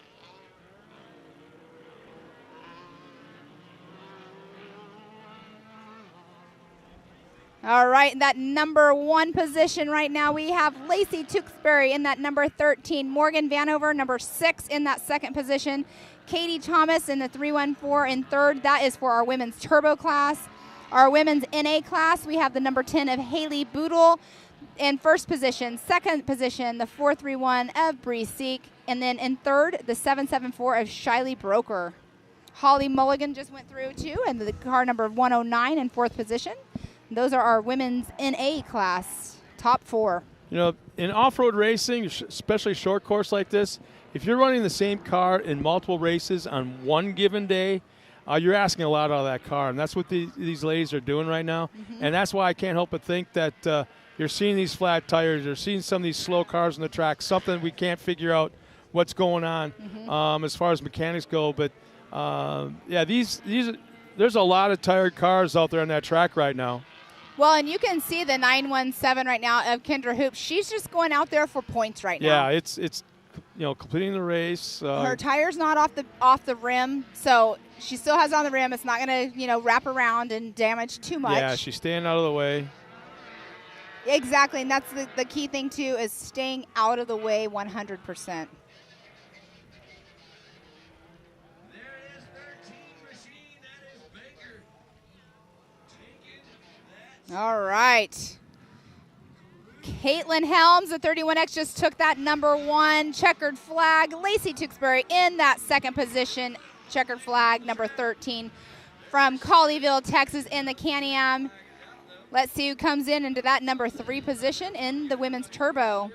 Speaker 2: All right, in that number 1 position right now, we have Lacey Tewksbury in that number 13. Morgan Vanover, number 6 in that second position. Katie Thomas in the 314 in third. That is for our women's turbo class. Our women's NA class, we have the number 10 of Haley Boodle in first position. Second position, the 431 of Bree Seek. And then in third, the 774 of Shiley Broker. Holly Mulligan just went through too, and the car number 109 in fourth position. Those are our women's NA class, top 4.
Speaker 1: You know, in off-road racing, especially short course like this, if you're running the same car in multiple races on one given day, you're asking a lot out of that car, and that's what these ladies are doing right now. And that's why I can't help but think that you're seeing these flat tires, you're seeing some of these slow cars on the track, something we can't figure out what's going on as far as mechanics go. But, yeah, there's a lot of tired cars out there on that track right now.
Speaker 2: Well, and you can see the 917 right now of Kendra Hoop. She's just going out there for points right now.
Speaker 1: Yeah, it's completing the race.
Speaker 2: Her tire's not off the rim, so she still has it on the rim. It's not going to, wrap around and damage too much.
Speaker 1: Yeah, she's staying out of the way.
Speaker 2: Exactly, and that's the key thing, too, is staying out of the way 100%. All right. Caitlin Helms, the 31X, just took that number 1 checkered flag. Lacey Tewksbury in that second position, checkered flag, number 13 from Colleyville, Texas, in the Can-Am. Let's see who comes into that number 3 position in the women's turbo.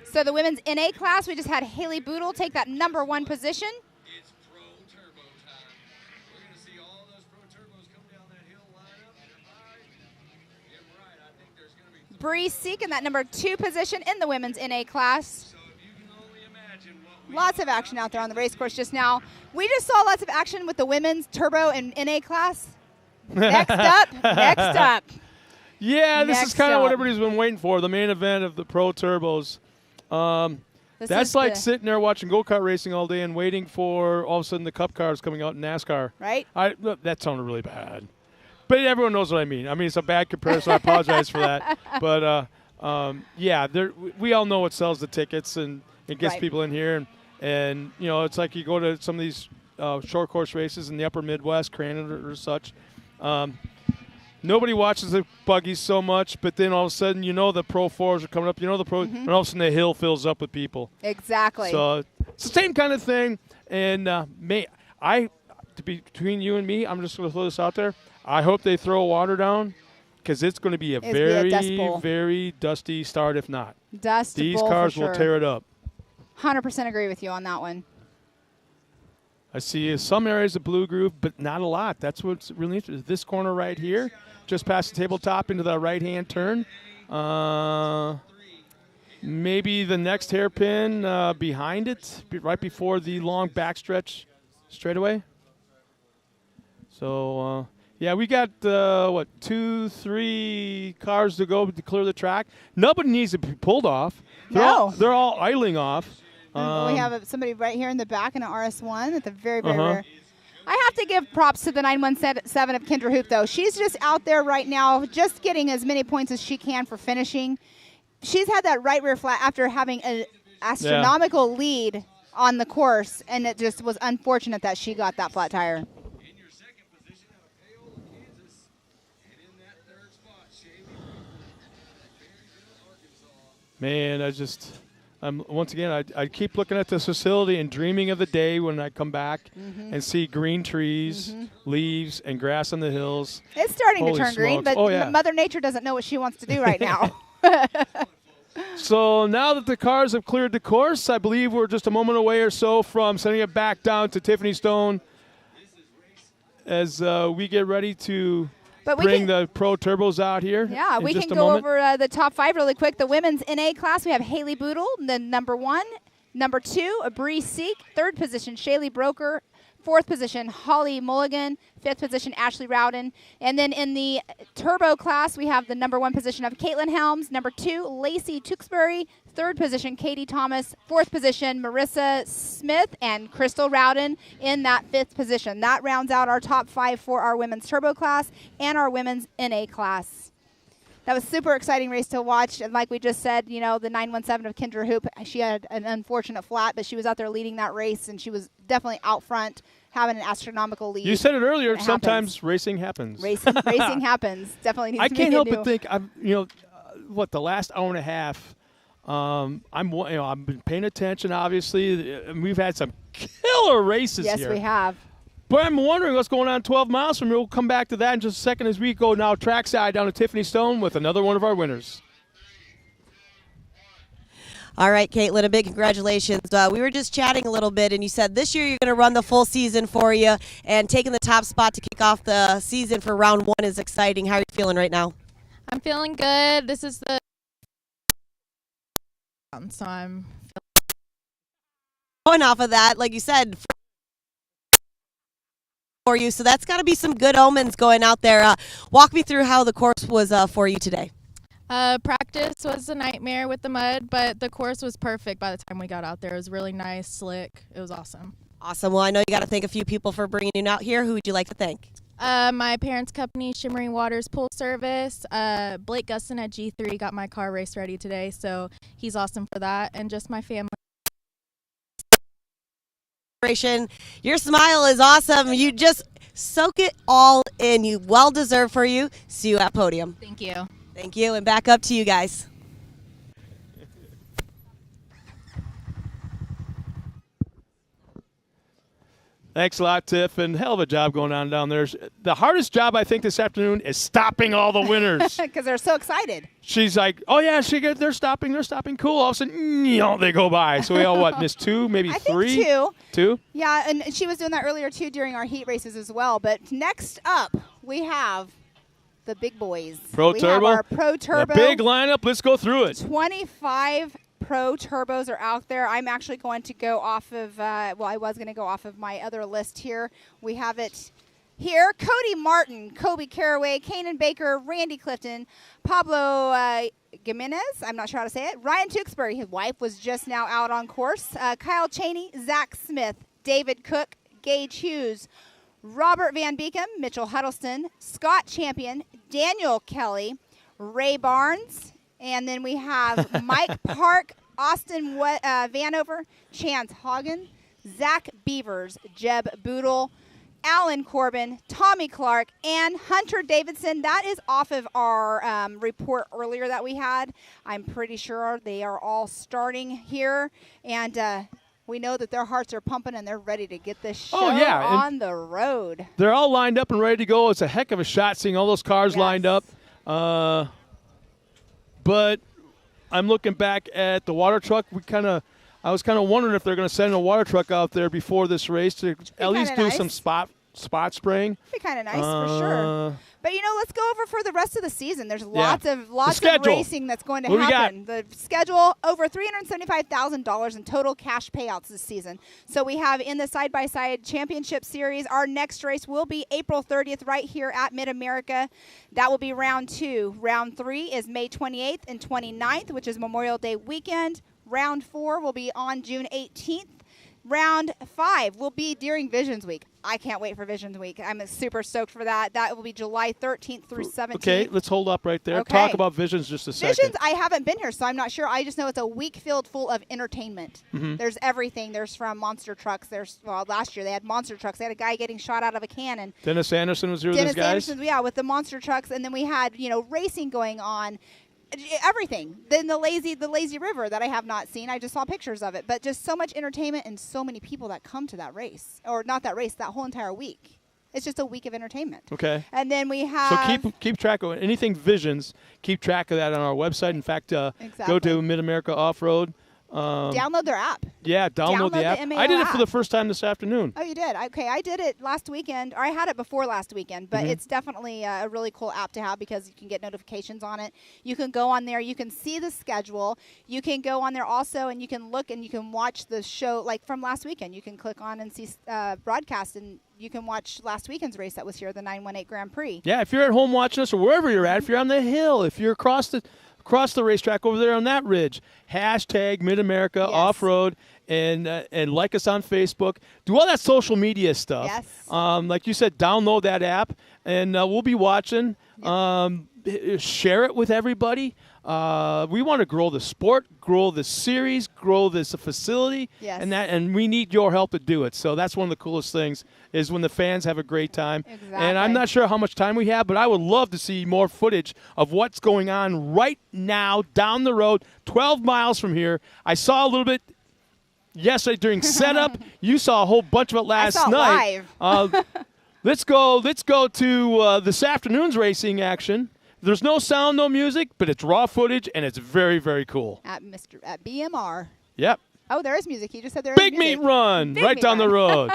Speaker 2: So the women's NA class, we just had Haley Boodle take that number 1 position. Bree Seek in that number 2 position in the women's NA class. Lots of action out there on the race course just now. We just saw lots of action with the women's turbo and NA class. Next up.
Speaker 1: Yeah, this is kind of what everybody's been waiting for, the main event of the Pro Turbos. That's like sitting there watching go-kart racing all day and waiting for all of a sudden the Cup cars coming out in NASCAR.
Speaker 2: Right.
Speaker 1: That sounded really bad. But everyone knows what I mean. I mean, it's a bad comparison. I apologize for that. But, yeah, we all know what sells the tickets and it gets people in here. And, it's like you go to some of these short course races in the upper Midwest, Crandon or such. Nobody watches the buggies so much, but then all of a sudden, the Pro 4s are coming up. And all of a sudden the hill fills up with people.
Speaker 2: Exactly.
Speaker 1: So it's the same kind of thing. And, between you and me, I'm just going to throw this out there. I hope they throw water down because it's going to be a very dusty start if not. These cars will tear it up.
Speaker 2: 100% agree with you on that one.
Speaker 1: I see some areas of blue groove, but not a lot. That's what's really interesting. This corner right here, just past the tabletop into the right-hand turn. Maybe the next hairpin behind it, right before the long backstretch straightaway. So, yeah, we got, 2-3 cars to go to clear the track. Nobody needs to be pulled off. They're all idling off.
Speaker 2: We have somebody right here in the back in an RS1 at the very, very rear. I have to give props to the 917 of Kendra Hoop, though. She's just out there right now just getting as many points as she can for finishing. She's had that right rear flat after having an astronomical lead on the course, and it just was unfortunate that she got that flat tire.
Speaker 1: Man, once again, I keep looking at this facility and dreaming of the day when I come back and see green trees, leaves, and grass on the hills.
Speaker 2: It's starting to turn green, but
Speaker 1: Mother
Speaker 2: Nature doesn't know what she wants to do right now.
Speaker 1: So now that the cars have cleared the course, I believe we're just a moment away or so from sending it back down to Tiffany Stone as we get ready to bring the Pro Turbos out here.
Speaker 2: Yeah, we can go over the top 5 really quick. The women's NA class, we have Haley Boodle, the number 1. Number 2, Bree Seek. 3rd position, Shaylee Broker. 4th position, Holly Mulligan. 5th position, Ashley Rowden. And then in the Turbo class, we have the number 1 position of Caitlin Helms. Number 2, Lacey Tewksbury. 3rd position, Katie Thomas. 4th position, Marissa Smith and Crystal Rowden in that 5th position. That rounds out our top 5 for our women's Turbo class and our women's NA class. That was super exciting race to watch. And like we just said, you know, the 917 of Kendra Hoop, she had an unfortunate flat, but she was out there leading that race, and she was definitely out front, having an astronomical lead.
Speaker 1: You said it earlier. Sometimes racing happens.
Speaker 2: Racing happens. Definitely needs
Speaker 1: I
Speaker 2: to
Speaker 1: can't
Speaker 2: be
Speaker 1: help
Speaker 2: new.
Speaker 1: but think, the last hour and a half, I've been paying attention, obviously. And we've had some killer races here.
Speaker 2: Yes, we have.
Speaker 1: But I'm wondering what's going on 12 miles from here. We'll come back to that in just a second as we go now trackside down to Tiffany Stone with another one of our winners.
Speaker 3: All right, Caitlin, a big congratulations. We were just chatting a little bit, and you said this year you're going to run the full season for you, and taking the top spot to kick off the season for round 1 is exciting. How are you feeling right now?
Speaker 13: I'm feeling good. This is the so I'm
Speaker 3: going off of that, like you said, for you, so that's got to be some good omens going out there. Walk me through how the course was for you today.
Speaker 13: Practice was a nightmare with the mud, but the course was perfect by the time we got out there. It was really nice, slick. It was awesome.
Speaker 3: Awesome. Well, I know you got to thank a few people for bringing you out here. Who would you like to thank?
Speaker 13: My parents' company, Shimmering Waters Pool Service. Blake Guston at G3 got my car race ready today, so he's awesome for that. And just my family.
Speaker 3: Your smile is awesome. You just soak it all in. You well deserved for you. See you at podium.
Speaker 13: Thank you.
Speaker 3: Thank you, and back up to you guys.
Speaker 1: Thanks a lot, Tiff, and hell of a job going on down there. The hardest job, I think, this afternoon is stopping all the winners.
Speaker 2: Because they're so excited.
Speaker 1: She's like, oh, yeah, they're stopping. Cool. All of a sudden, they go by. So we all, missed 2, maybe
Speaker 2: I
Speaker 1: 3?
Speaker 2: think 2.
Speaker 1: 2?
Speaker 2: Yeah, and she was doing that earlier, too, during our heat races as well. But next up, we have the big boys.
Speaker 1: Pro
Speaker 2: we
Speaker 1: Turbo.
Speaker 2: have our Pro Turbo.
Speaker 1: A big lineup. Let's go through it.
Speaker 2: 25 Pro Turbos are out there. I'm actually going to go off of, I was going to go off of my other list here. We have it here. Cody Martin, Kobe Caraway, Kanan Baker, Randy Clifton, Pablo Gimenez, I'm not sure how to say it, Ryan Tewksbury, his wife was just now out on course, Kyle Cheney, Zach Smith, David Cook, Gage Hughes, Robert Van Beekum, Mitchell Huddleston, Scott Champion, Daniel Kelly, Ray Barnes, and then we have Mike Park, Austin Vanover, Chance Hagen, Zach Beavers, Jeb Boodle, Alan Corbin, Tommy Clark, and Hunter Davidson. That is off of our report earlier that we had. I'm pretty sure they are all starting here, and we know that their hearts are pumping and they're ready to get this show on the road.
Speaker 1: They're all lined up and ready to go. It's a heck of a shot seeing all those cars lined up. But I'm looking back at the water truck. I was kind of wondering if they're going to send a water truck out there before this race to at least do some spot spraying.
Speaker 2: Be kind of nice for sure. But let's go over for the rest of the season. There's lots of racing that's going to happen. The schedule, over $375,000 in total cash payouts this season. So we have in the side-by-side championship series, our next race will be April 30th right here at Mid-America. That will be round 2. Round 3 is May 28th and 29th, which is Memorial Day weekend. Round 4 will be on June 18th. Round 5 will be during Visions Week. I can't wait for Visions Week. I'm super stoked for that. That will be July 13th through 17th.
Speaker 1: Okay, let's hold up right there.
Speaker 2: Okay.
Speaker 1: Talk about Visions just a second.
Speaker 2: Visions, I haven't been here, so I'm not sure. I just know it's a week filled full of entertainment.
Speaker 1: Mm-hmm.
Speaker 2: There's everything. There's from monster trucks. Last year they had monster trucks. They had a guy getting shot out of a cannon.
Speaker 1: Dennis Anderson was here with his guys?
Speaker 2: With the monster trucks. And then we had, racing going on. Everything. Then the lazy river that I have not seen. I just saw pictures of it. But just so much entertainment and so many people that come to that race. Or not that race, that whole entire week. It's just a week of entertainment.
Speaker 1: Okay.
Speaker 2: And then we have.
Speaker 1: So keep track of anything Visions. Keep track of that on our website. In fact, go to Mid America Off Road.
Speaker 2: Download their app.
Speaker 1: Yeah, download the app.
Speaker 2: MAO
Speaker 1: I did it
Speaker 2: app.
Speaker 1: for the first time this afternoon.
Speaker 2: Oh, you did? Okay, I did it last weekend, or I had it before last weekend, but it's definitely a really cool app to have because you can get notifications on it. You can go on there. You can see the schedule. You can go on there also, and you can look and you can watch the show, like from last weekend. You can click on and see broadcast, and you can watch last weekend's race that was here, the 918 Grand Prix.
Speaker 1: Yeah, if you're at home watching us or wherever you're at, if you're on the hill, if you're across the racetrack over there on that ridge, hashtag Mid-America Off-Road, and like us on Facebook. Do all that social media stuff.
Speaker 2: Yes.
Speaker 1: Like you said, download that app, and we'll be watching. Share it with everybody. We want to grow the sport, grow the series, grow this facility, and we need your help to do it. So that's one of the coolest things is when the fans have a great time.
Speaker 2: Exactly.
Speaker 1: And I'm not sure how much time we have, but I would love to see more footage of what's going on right now down the road, 12 miles from here. I saw a little bit yesterday during setup. You saw a whole bunch of it last night.
Speaker 2: Live.
Speaker 1: Let's go to this afternoon's racing action. There's no sound, no music, but it's raw footage, and it's very, very cool.
Speaker 2: At BMR.
Speaker 1: Yep.
Speaker 2: Oh, there is music. He just said there is
Speaker 1: Big
Speaker 2: music.
Speaker 1: Meat Run, right down the road.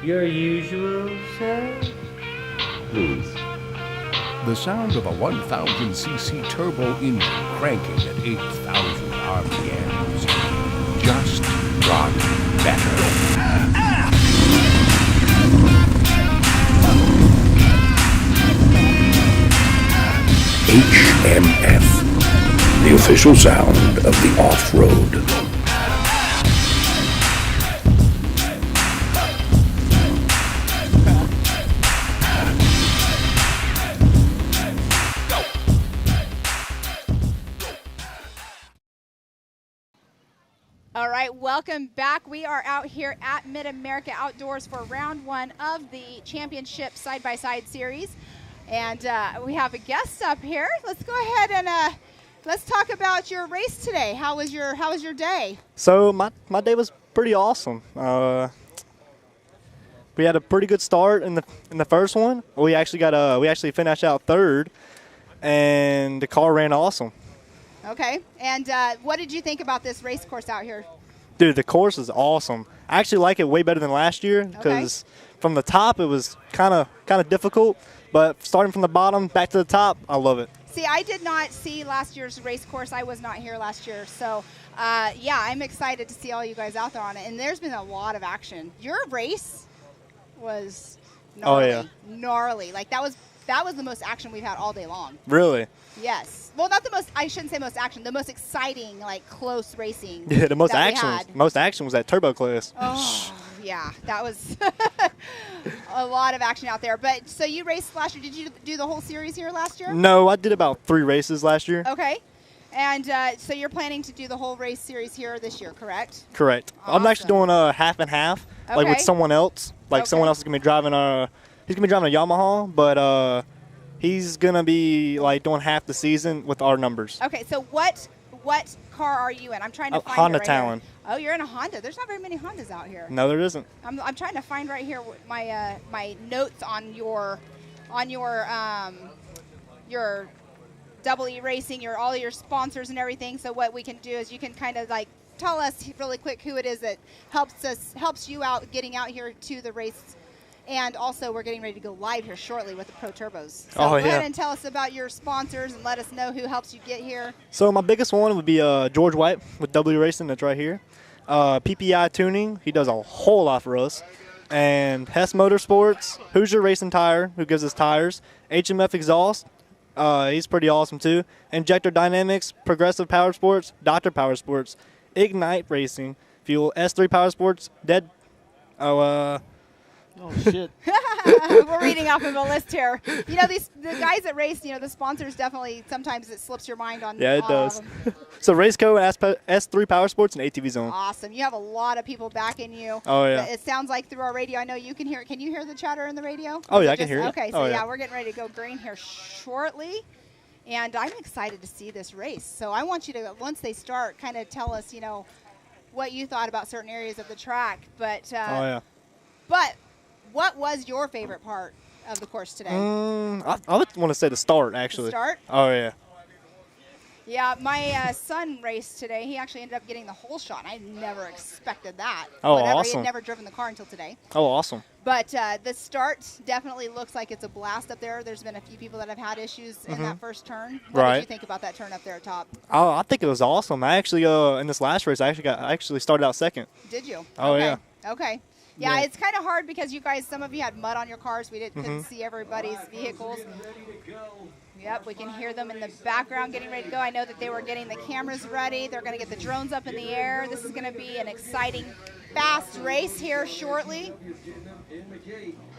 Speaker 14: Your usual, sir?
Speaker 15: Please. The sound of a 1000cc turbo engine cranking at 8,000 RPMs just got better. HMF, the official sound of the off-road.
Speaker 2: All right, welcome back. We are out here at Mid-America Outdoors for round 1 of the championship side-by-side series. And we have a guest up here. Let's go ahead and let's talk about your race today. How was your day?
Speaker 4: So my day was pretty awesome. We had a pretty good start in the first one. We actually finished out third, and the car ran awesome.
Speaker 2: Okay, and what did you think about this race course out here?
Speaker 4: Dude, the course is awesome. I actually like it way better than last year because from the top it was kind of difficult, but starting from the bottom back to the top, I love it.
Speaker 2: See, I did not see last year's race course. I was not here last year, so yeah, I'm excited to see all you guys out there on it. And there's been a lot of action. Your race was gnarly.
Speaker 4: Oh, yeah.
Speaker 2: Gnarly. Like that was the most action we've had all day long.
Speaker 4: Really?
Speaker 2: Yes. Well, not the most. I shouldn't say most action. The most exciting, like close racing.
Speaker 4: Yeah, the most
Speaker 2: that
Speaker 4: action. Most action was that turbo class.
Speaker 2: Oh, yeah, that was a lot of action out there. But so you raced last year. Did you do the whole series here last year?
Speaker 4: No, I did about 3 races last year.
Speaker 2: Okay. And so you're planning to do the whole race series here this year, correct?
Speaker 4: Correct.
Speaker 2: Awesome.
Speaker 4: I'm actually doing a half and half, like with
Speaker 2: Okay.
Speaker 4: someone else. Like someone else is gonna be driving he's gonna be driving a Yamaha, but he's gonna be like doing half the season with our numbers.
Speaker 2: Okay. So what car are you in? I'm trying to find
Speaker 4: Honda
Speaker 2: it right
Speaker 4: Talon.
Speaker 2: here. Oh, you're in a Honda. There's not very many Hondas out here.
Speaker 4: No, there isn't.
Speaker 2: I'm trying to find right here my my notes on your Double E Racing, all your sponsors and everything. So what we can do is you can kind of like tell us really quick who it is that helps you out getting out here to the race. And also, we're getting ready to go live here shortly with the Pro Turbos. So go ahead and tell us about your sponsors and let us know who helps you get here.
Speaker 4: So my biggest one would be George White with W Racing. That's right here. PPI Tuning. He does a whole lot for us. And Hess Motorsports, Hoosier Racing Tire, who gives us tires. HMF Exhaust. He's pretty awesome too. Injector Dynamics, Progressive Power Sports, Dr. Power Sports, Ignite Racing, Fuel, S3 Power Sports,
Speaker 2: Oh, shit. We're reading off of a list here. You know, the guys that race, the sponsors definitely, sometimes it slips your mind on.
Speaker 4: Yeah, it does. So Raceco, S3 Power Sports, and ATV Zone.
Speaker 2: Awesome. You have a lot of people backing you.
Speaker 4: Oh, yeah.
Speaker 2: It sounds like through our radio. I know you can hear it. Can you hear the chatter in the radio?
Speaker 4: Oh, yeah, I can hear it.
Speaker 2: Okay, so
Speaker 4: oh,
Speaker 2: yeah, we're getting ready to go green here shortly. And I'm excited to see this race. So I want you to, once they start, kind of tell us, what you thought about certain areas of the track. But, But what was your favorite part of the course today?
Speaker 4: I would want to say the start, actually.
Speaker 2: The start?
Speaker 4: Oh, yeah.
Speaker 2: Yeah, my son raced today. He actually ended up getting the whole shot. I never expected that.
Speaker 4: Oh,
Speaker 2: He
Speaker 4: awesome.
Speaker 2: had never driven the car until today.
Speaker 4: Oh, awesome.
Speaker 2: But the start definitely looks like it's a blast up there. There's been a few people that have had issues in that first turn. What did you think about that turn up there at top?
Speaker 4: Oh, I think it was awesome. I actually, in this last race, I actually started out second.
Speaker 2: Did you?
Speaker 4: Oh,
Speaker 2: okay.
Speaker 4: yeah.
Speaker 2: Okay. Yeah, it's kind of hard because you guys, some of you had mud on your cars. We couldn't see everybody's vehicles. Yep, we can hear them in the background getting ready to go. I know that they were getting the cameras ready. They're going to get the drones up in the air. This is going to be an exciting, fast race here shortly.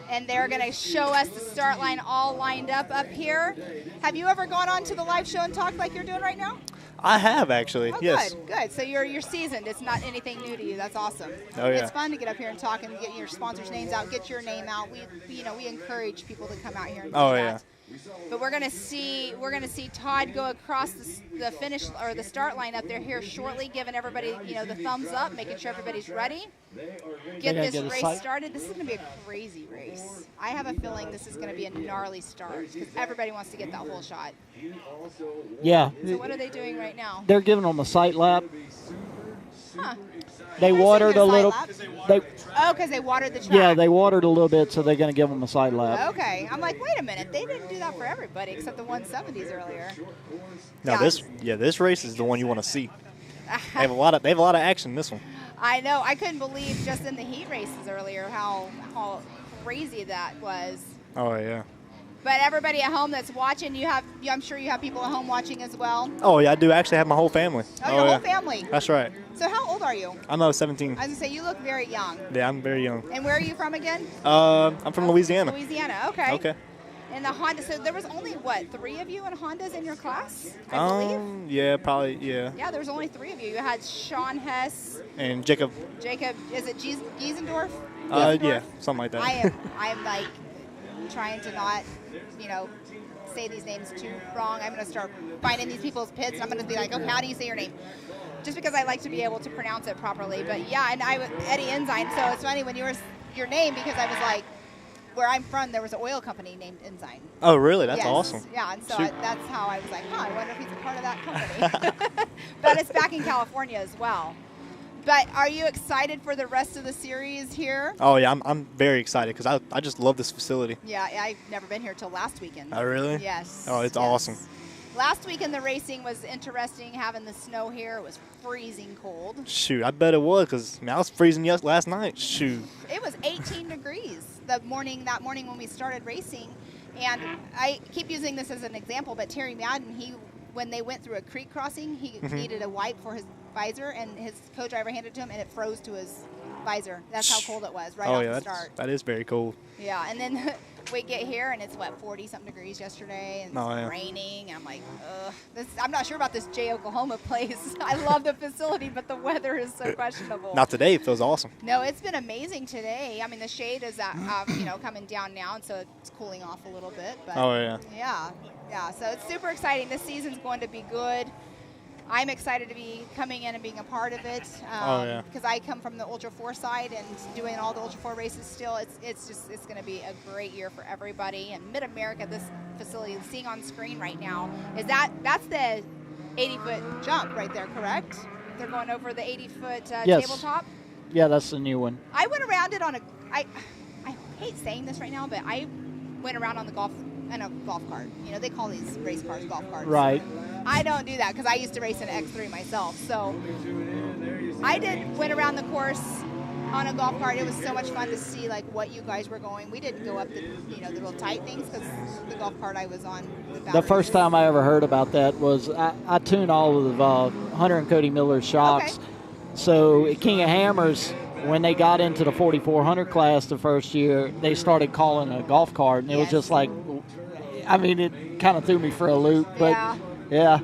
Speaker 2: And they're going to show us the start line all lined up here. Have you ever gone on to the live show and talked like you're doing right now?
Speaker 4: I have, actually,
Speaker 2: Oh,
Speaker 4: yes.
Speaker 2: Good. So you're seasoned. It's not anything new to you. That's awesome.
Speaker 4: Oh, yeah.
Speaker 2: It's fun to get up here and talk and get your sponsors' names out, get your name out. We encourage people to come out here and do that.
Speaker 4: Yeah.
Speaker 2: But we're gonna see Todd go across the finish or the start line up there here shortly, giving everybody the thumbs up, making sure everybody's ready. Get this race started. This is gonna be a crazy race. I have a feeling this is gonna be a gnarly start because everybody wants to get that whole shot.
Speaker 16: Yeah.
Speaker 2: So what are they doing right now?
Speaker 16: They're giving them a sight lap.
Speaker 2: Huh.
Speaker 16: They watered a little.
Speaker 2: Because they watered the track.
Speaker 16: Yeah, they watered a little bit, so they're going to give them a side lap.
Speaker 2: Okay. I'm like, wait a minute. They didn't do that for everybody except the 170s earlier.
Speaker 4: Now this race is the one you want to see. They have a lot of action in this one.
Speaker 2: I know. I couldn't believe just in the heat races earlier how crazy that was.
Speaker 4: Oh yeah.
Speaker 2: But everybody at home that's watching, I'm sure you have people at home watching as well.
Speaker 4: Oh yeah, I do actually have my whole family.
Speaker 2: Oh, your whole family.
Speaker 4: That's right.
Speaker 2: So how old are you?
Speaker 4: I'm 17.
Speaker 2: I was gonna say you look very young.
Speaker 4: Yeah, I'm very young.
Speaker 2: And where are you from again?
Speaker 4: I'm from Louisiana.
Speaker 2: Louisiana. Okay.
Speaker 4: Okay.
Speaker 2: And the Honda. So there was only 3 of you in Hondas in your class, I believe.
Speaker 4: Yeah, probably. Yeah.
Speaker 2: Yeah, there was only 3 of you. You had Sean Hess.
Speaker 4: And Jacob.
Speaker 2: Jacob, is it Giesendorf?
Speaker 4: Yeah, something like that.
Speaker 2: I am like trying to not, say these names too wrong. I'm going to start finding these people's pits, and I'm going to be like, okay, how do you say your name? Just because I like to be able to pronounce it properly. But yeah, and Eddie Ensign. So it's funny when you were your name, because I was like, where I'm from, there was an oil company named Ensign.
Speaker 4: Oh, really? That's awesome.
Speaker 2: Yeah, and so that's how I was like, I wonder if he's a part of that company. But it's back in California as well. But are you excited for the rest of the series here?
Speaker 4: Oh, yeah, I'm very excited because I just love this facility.
Speaker 2: Yeah, I've never been here till last weekend.
Speaker 4: Oh, really?
Speaker 2: Yes.
Speaker 4: Oh, it's awesome.
Speaker 2: Last weekend the racing was interesting, having the snow here. It was freezing cold.
Speaker 4: Shoot, I bet it was because I was freezing last night. Shoot.
Speaker 2: It was 18 degrees that morning when we started racing. And I keep using this as an example, but Terry Madden, when they went through a creek crossing, he needed a wipe for his visor, and his co-driver handed it to him, and it froze to his visor. That's how cold it was off the start.
Speaker 4: That is very cold.
Speaker 2: Yeah, and then we get here, and it's, 40-something degrees yesterday, and it's raining. And I'm like, ugh. I'm not sure about this J Oklahoma place. I love the facility, but the weather is so questionable.
Speaker 4: Not today. It feels awesome.
Speaker 2: No, it's been amazing today. I mean, the shade is coming down now, and so it's cooling off a little bit. But yeah, so it's super exciting. This season's going to be good. I'm excited to be coming in and being a part of it because I come from the Ultra 4 side and doing all the Ultra 4 races still. It's going to be a great year for everybody. And Mid-America, this facility, seeing on screen right now, that's the 80-foot jump right there, correct? They're going over the 80-foot tabletop?
Speaker 16: Yeah, that's the new one.
Speaker 2: I went around it I hate saying this right now, but I went around on a golf cart. They call these race cars golf carts.
Speaker 16: Right.
Speaker 2: I don't do that because I used to race in an X3 myself. So I went around the course on a golf cart. It was so much fun to see what you guys were going. We didn't go up the real tight things because the golf cart I was on.
Speaker 16: The first time I ever heard about that was I tune all of Hunter and Cody Miller's shocks. Okay. So at King of Hammers, when they got into the 4400 class the first year, they started calling a golf cart, and it was just like, it kind of threw me for a loop. But yeah.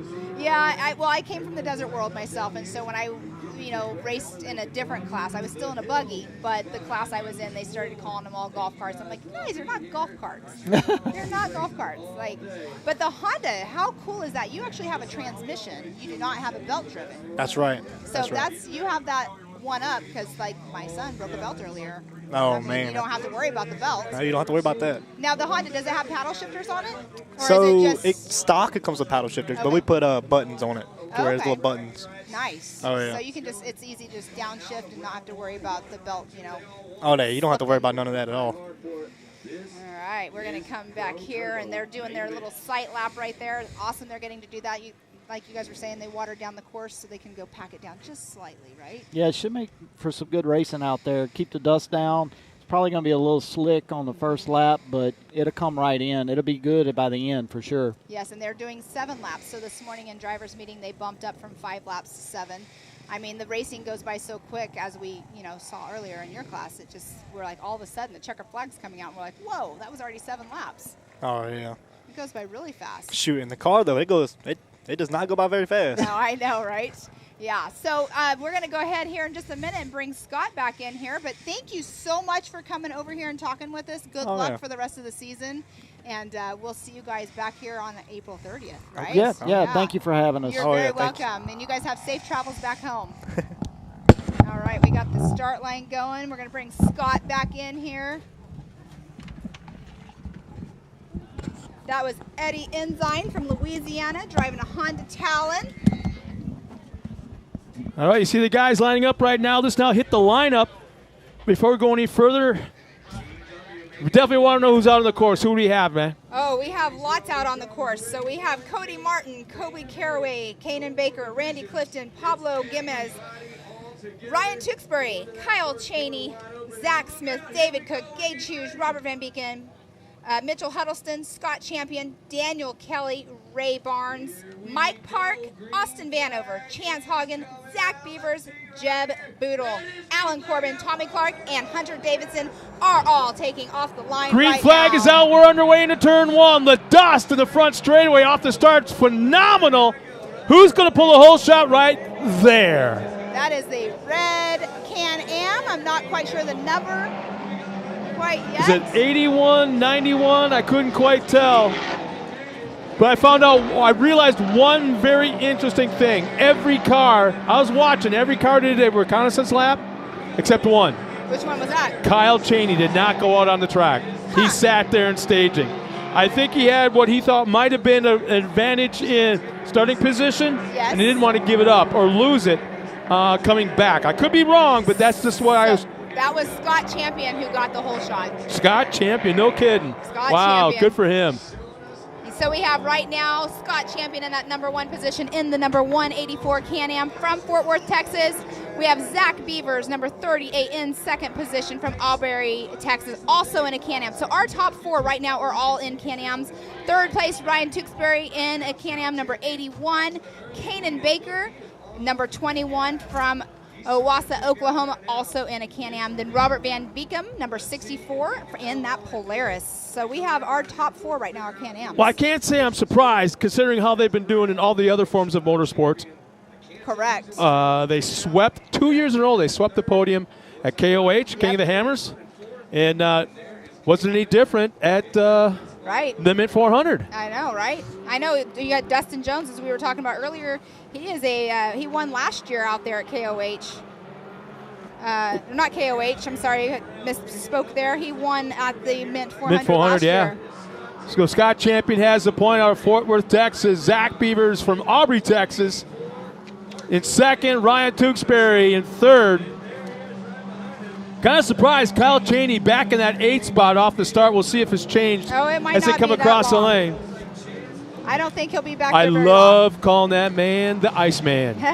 Speaker 2: I came from the desert world myself, and so when I, raced in a different class, I was still in a buggy, but the class I was in, they started calling them all golf carts. I'm like, guys, they're not golf carts. They're not golf carts. But the Honda, how cool is that? You actually have a transmission. You do not have a belt driven.
Speaker 4: That's right.
Speaker 2: So you have that one up because my son broke a belt earlier.
Speaker 4: Oh, man.
Speaker 2: You don't have to worry about the belt.
Speaker 4: No, you don't have to worry about that.
Speaker 2: Now, the Honda, does it have paddle shifters on it? Or
Speaker 4: so
Speaker 2: is it
Speaker 4: stock, it comes with paddle shifters, but we put buttons on it. There's little buttons.
Speaker 2: Nice.
Speaker 4: Oh, yeah.
Speaker 2: So you can it's easy to just downshift and not have to worry about the belt,
Speaker 4: Oh, no, you don't have to worry about none of that at all.
Speaker 2: All right, we're going to come back here, and they're doing their little sight lap right there. Awesome, they're getting to do that. Like you guys were saying, they watered down the course so they can go pack it down just slightly, right?
Speaker 16: Yeah, it should make for some good racing out there. Keep the dust down. It's probably going to be a little slick on the first lap, but it'll come right in. It'll be good by the end for sure.
Speaker 2: Yes, and they're doing 7 laps. So this morning in driver's meeting, they bumped up from 5 laps to 7. I mean, the racing goes by so quick, as we saw earlier in your class. We're like, all of a sudden, the checker flag's coming out, and we're like, whoa, that was already 7 laps.
Speaker 4: Oh, yeah.
Speaker 2: It goes by really fast.
Speaker 4: Shoot, in the car, though, it does not go by very fast.
Speaker 2: No, I know, right? Yeah, so we're going to go ahead here in just a minute and bring Scott back in here. But thank you so much for coming over here and talking with us. Good luck for the rest of the season. And we'll see you guys back here on April 30th, right?
Speaker 16: Yeah. Thank you for having us.
Speaker 2: You're very welcome. And you guys have safe travels back home. All right, we got the start line going. We're going to bring Scott back in here. That was Eddie Ensign from Louisiana driving a Honda Talon.
Speaker 1: All right, you see the guys lining up right now. Let's now hit the lineup. Before we go any further, we definitely want to know who's out on the course. Who do we have, man?
Speaker 2: Oh, we have lots out on the course. So we have Cody Martin, Kobe Caraway, Kanan Baker, Randy Clifton, Pablo Gimez, Ryan Tewksbury, Kyle Cheney, Zach Smith, David Cook, Gage Hughes, Robert Van Beeken, Mitchell Huddleston, Scott Champion, Daniel Kelly, Ray Barnes, Mike Park, Austin Vanover, Chance Hagen, Zach Beavers, Jeb Boodle, Alan Corbin, Tommy Clark, and Hunter Davidson are all taking off the line.
Speaker 1: Green
Speaker 2: right
Speaker 1: flag
Speaker 2: now.
Speaker 1: is out. We're underway into turn one. The dust in the front straightaway off the start. Phenomenal. Who's going to pull the whole shot right there?
Speaker 2: That is the red Can-Am. I'm not quite sure the number quite
Speaker 1: Is
Speaker 2: yet.
Speaker 1: it 81, 91? I couldn't quite tell. But I found out, I realized one very interesting thing. Every car, I was watching, every car did a reconnaissance lap except one.
Speaker 2: Which one was that?
Speaker 1: Kyle Cheney did not go out on the track. He sat there in staging. I think he had what he thought might have been an advantage in starting position,
Speaker 2: Yes.
Speaker 1: and he didn't want to give it up or lose it coming back. I could be wrong, but that's just what I was.
Speaker 2: That was Scott Champion who got the whole shot.
Speaker 1: Scott Champion, no kidding.
Speaker 2: Scott
Speaker 1: wow,
Speaker 2: Champion.
Speaker 1: good for him.
Speaker 2: So we have right now Scott Champion in that number one position in the number 184 Can-Am from Fort Worth, Texas. We have Zach Beavers, number 38, in second position from Albury, Texas, also in a Can-Am. So our top four right now are all in Can-Ams. Third place, Ryan Tewksbury in a Can-Am, number 81. Kanan Baker, number 21 from Owassa, Oklahoma, also in a Can-Am. Then Robert Van Beekum, number 64, in that Polaris. So we have our top four right now, our Can-Ams.
Speaker 1: Well, I can't say I'm surprised considering how they've been doing in all the other forms of motorsports.
Speaker 2: Correct.
Speaker 1: They swept 2 years in a row. They swept the podium at KOH, King of the Hammers, and wasn't any different at
Speaker 2: right.
Speaker 1: the Mint 400.
Speaker 2: I know, right? I know you got Dustin Jones, as we were talking about earlier. He is he won last year out there at KOH. Not KOH, I'm sorry, misspoke there. He won at the Mint 400,
Speaker 1: Mint 400,
Speaker 2: last
Speaker 1: yeah.
Speaker 2: year.
Speaker 1: So Scott Champion has the point out of Fort Worth, Texas. Zach Beavers from Aubrey, Texas in second. Ryan Tewksbury in third. Kind of surprised Kyle Cheney back in that 8th spot off the start. We'll see if it's changed
Speaker 2: It might
Speaker 1: as they
Speaker 2: not
Speaker 1: come
Speaker 2: be that
Speaker 1: across the
Speaker 2: long.
Speaker 1: lane.
Speaker 2: I don't think he'll be back
Speaker 1: I
Speaker 2: there very
Speaker 1: love calling that man the Iceman.
Speaker 2: long.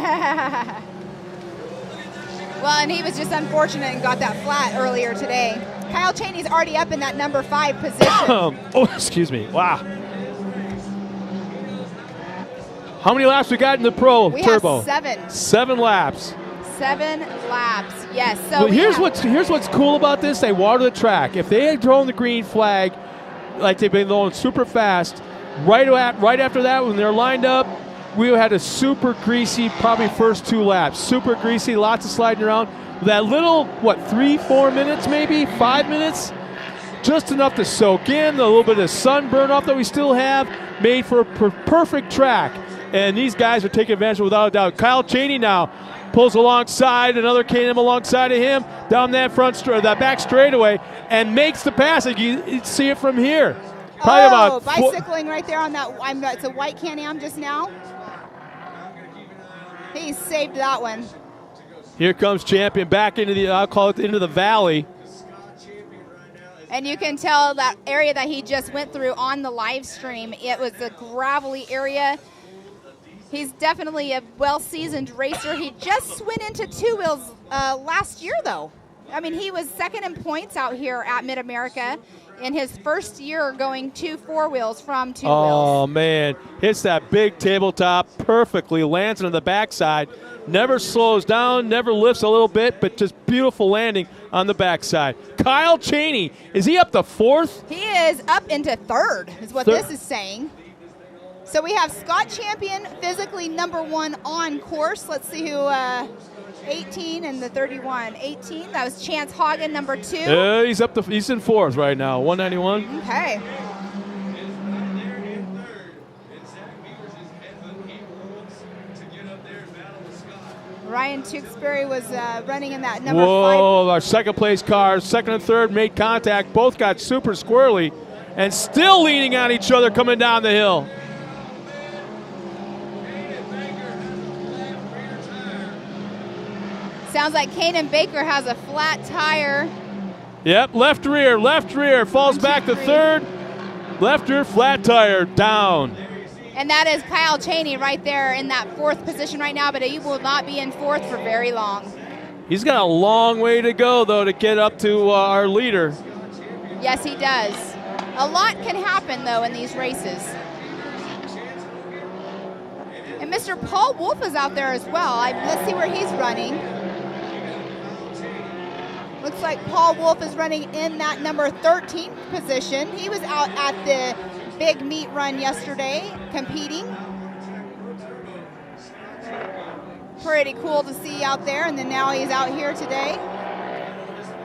Speaker 2: Well, and he was just unfortunate and got that flat earlier today. Kyle Cheney's already up in that number 5 position.
Speaker 1: Oh, excuse me. Wow. How many laps we got in the Pro
Speaker 2: We
Speaker 1: Turbo?
Speaker 2: have 7.
Speaker 1: 7 laps.
Speaker 2: 7 laps, yes. So
Speaker 1: Well,
Speaker 2: we
Speaker 1: here's
Speaker 2: have-
Speaker 1: what's cool about this. They water the track. If they had thrown the green flag, like they've been going super fast, right after that when they're lined up, we had a super greasy, probably first 2 laps. Super greasy, lots of sliding around. That little, 3-4 minutes maybe, 5 minutes, just enough to soak in. A little bit of sunburn off that we still have, made for a perfect track. And these guys are taking advantage of it without a doubt. Kyle Cheney now pulls alongside, another Can-Am alongside of him, down that that back straightaway, and makes the pass. You see it from here. Probably about
Speaker 2: bicycling right there on that. It's a white Can-Am just now. He saved that one.
Speaker 1: Here comes Champion back into the, I'll call it into the valley.
Speaker 2: And you can tell that area that he just went through on the live stream. It was a gravelly area. He's definitely a well-seasoned racer. He just went into 2 wheels last year, though. I mean, he was second in points out here at Mid-America in his first year going 2 4-wheels from 2 wheels.
Speaker 1: Oh, man. Hits that big tabletop perfectly, lands on the backside, never slows down, never lifts a little bit, but just beautiful landing on the backside. Kyle Cheney, is he up to 4th?
Speaker 2: He is up into 3rd, is what this is saying. So we have Scott Champion, physically number 1 on course. Let's see who, 18 and the 31. 18, that was Chance Hagen, number 2.
Speaker 1: He's in 4th right now, 191.
Speaker 2: Okay. Ryan Tewksbury was running in that number 5.
Speaker 1: Whoa, our second place cars, second and third made contact. Both got super squirrely and still leaning on each other coming down the hill.
Speaker 2: Sounds like Kanan Baker has a flat tire.
Speaker 1: Yep, left rear, falls back to third. Left rear, flat tire, down.
Speaker 2: And that is Kyle Cheney right there in that 4th position right now, but he will not be in 4th for very long.
Speaker 1: He's got a long way to go, though, to get up to our leader.
Speaker 2: Yes, he does. A lot can happen, though, in these races. And Mr. Paul Wolf is out there as well. Let's see where he's running. Looks like Paul Wolf is running in that number 13 position. He was out at the big meet run yesterday competing. Pretty cool to see out there, and then now he's out here today.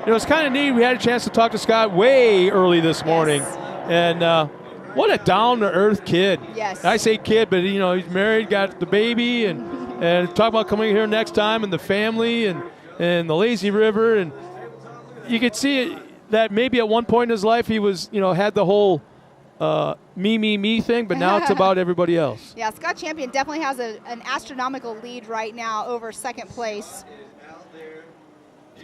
Speaker 1: You know, it's kind of neat. We had a chance to talk to Scott way early this morning. And what a down-to-earth kid.
Speaker 2: Yes.
Speaker 1: I say kid, but, you know, he's married, got the baby, and talk about coming here next time and the family and the lazy river. And you could see it, that maybe at one point in his life he was, you know, had the whole me thing, but now it's about everybody else.
Speaker 2: Yeah, Scott Champion definitely has an astronomical lead right now over 2nd place.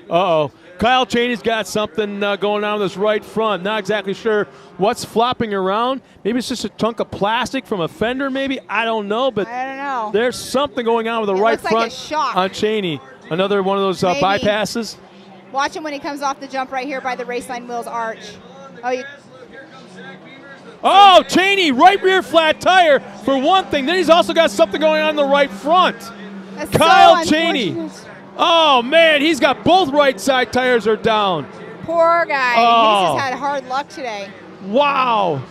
Speaker 1: Uh-oh. Kyle Cheney's got something going on with his right front. Not exactly sure what's flopping around. Maybe it's just a chunk of plastic from a fender, maybe. I don't know, but
Speaker 2: I don't know.
Speaker 1: There's something going on with the right front
Speaker 2: like a shock
Speaker 1: on Cheney. Another one of those bypasses.
Speaker 2: Watch him when he comes off the jump right here by the Raceline Wheels arch.
Speaker 1: Oh, Cheney, right rear flat tire for one thing. Then he's also got something going on in the right front.
Speaker 2: That's
Speaker 1: Kyle
Speaker 2: so
Speaker 1: Cheney. Oh, man, he's got both right side tires are down.
Speaker 2: Poor guy.
Speaker 1: Oh.
Speaker 2: He's just had hard luck today.
Speaker 1: Wow.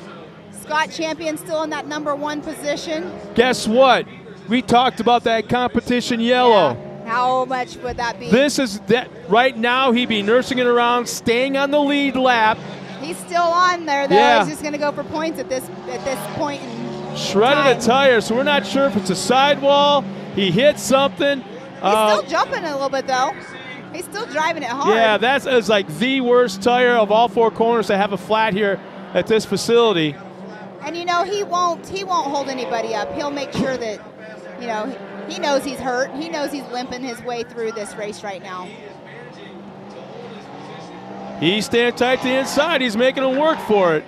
Speaker 2: Scott Champion still in that number 1 position.
Speaker 1: Guess what? We talked about that competition yellow.
Speaker 2: Yeah. How much would that be?
Speaker 1: This is that right now. He'd be nursing it around, staying on the lead lap.
Speaker 2: He's still on there, though.
Speaker 1: Yeah.
Speaker 2: He's just going to go for points at this point.
Speaker 1: Shredded a tire, so we're not sure if it's a sidewall. He hit something.
Speaker 2: He's still jumping a little bit, though. He's still driving it hard.
Speaker 1: Yeah, that's like the worst tire of all 4 corners to have a flat here at this facility.
Speaker 2: And you know he won't hold anybody up. He'll make sure that, you know, he knows he's hurt. He knows he's limping his way through this race right now.
Speaker 1: He's staying tight to the inside. He's making him work for it.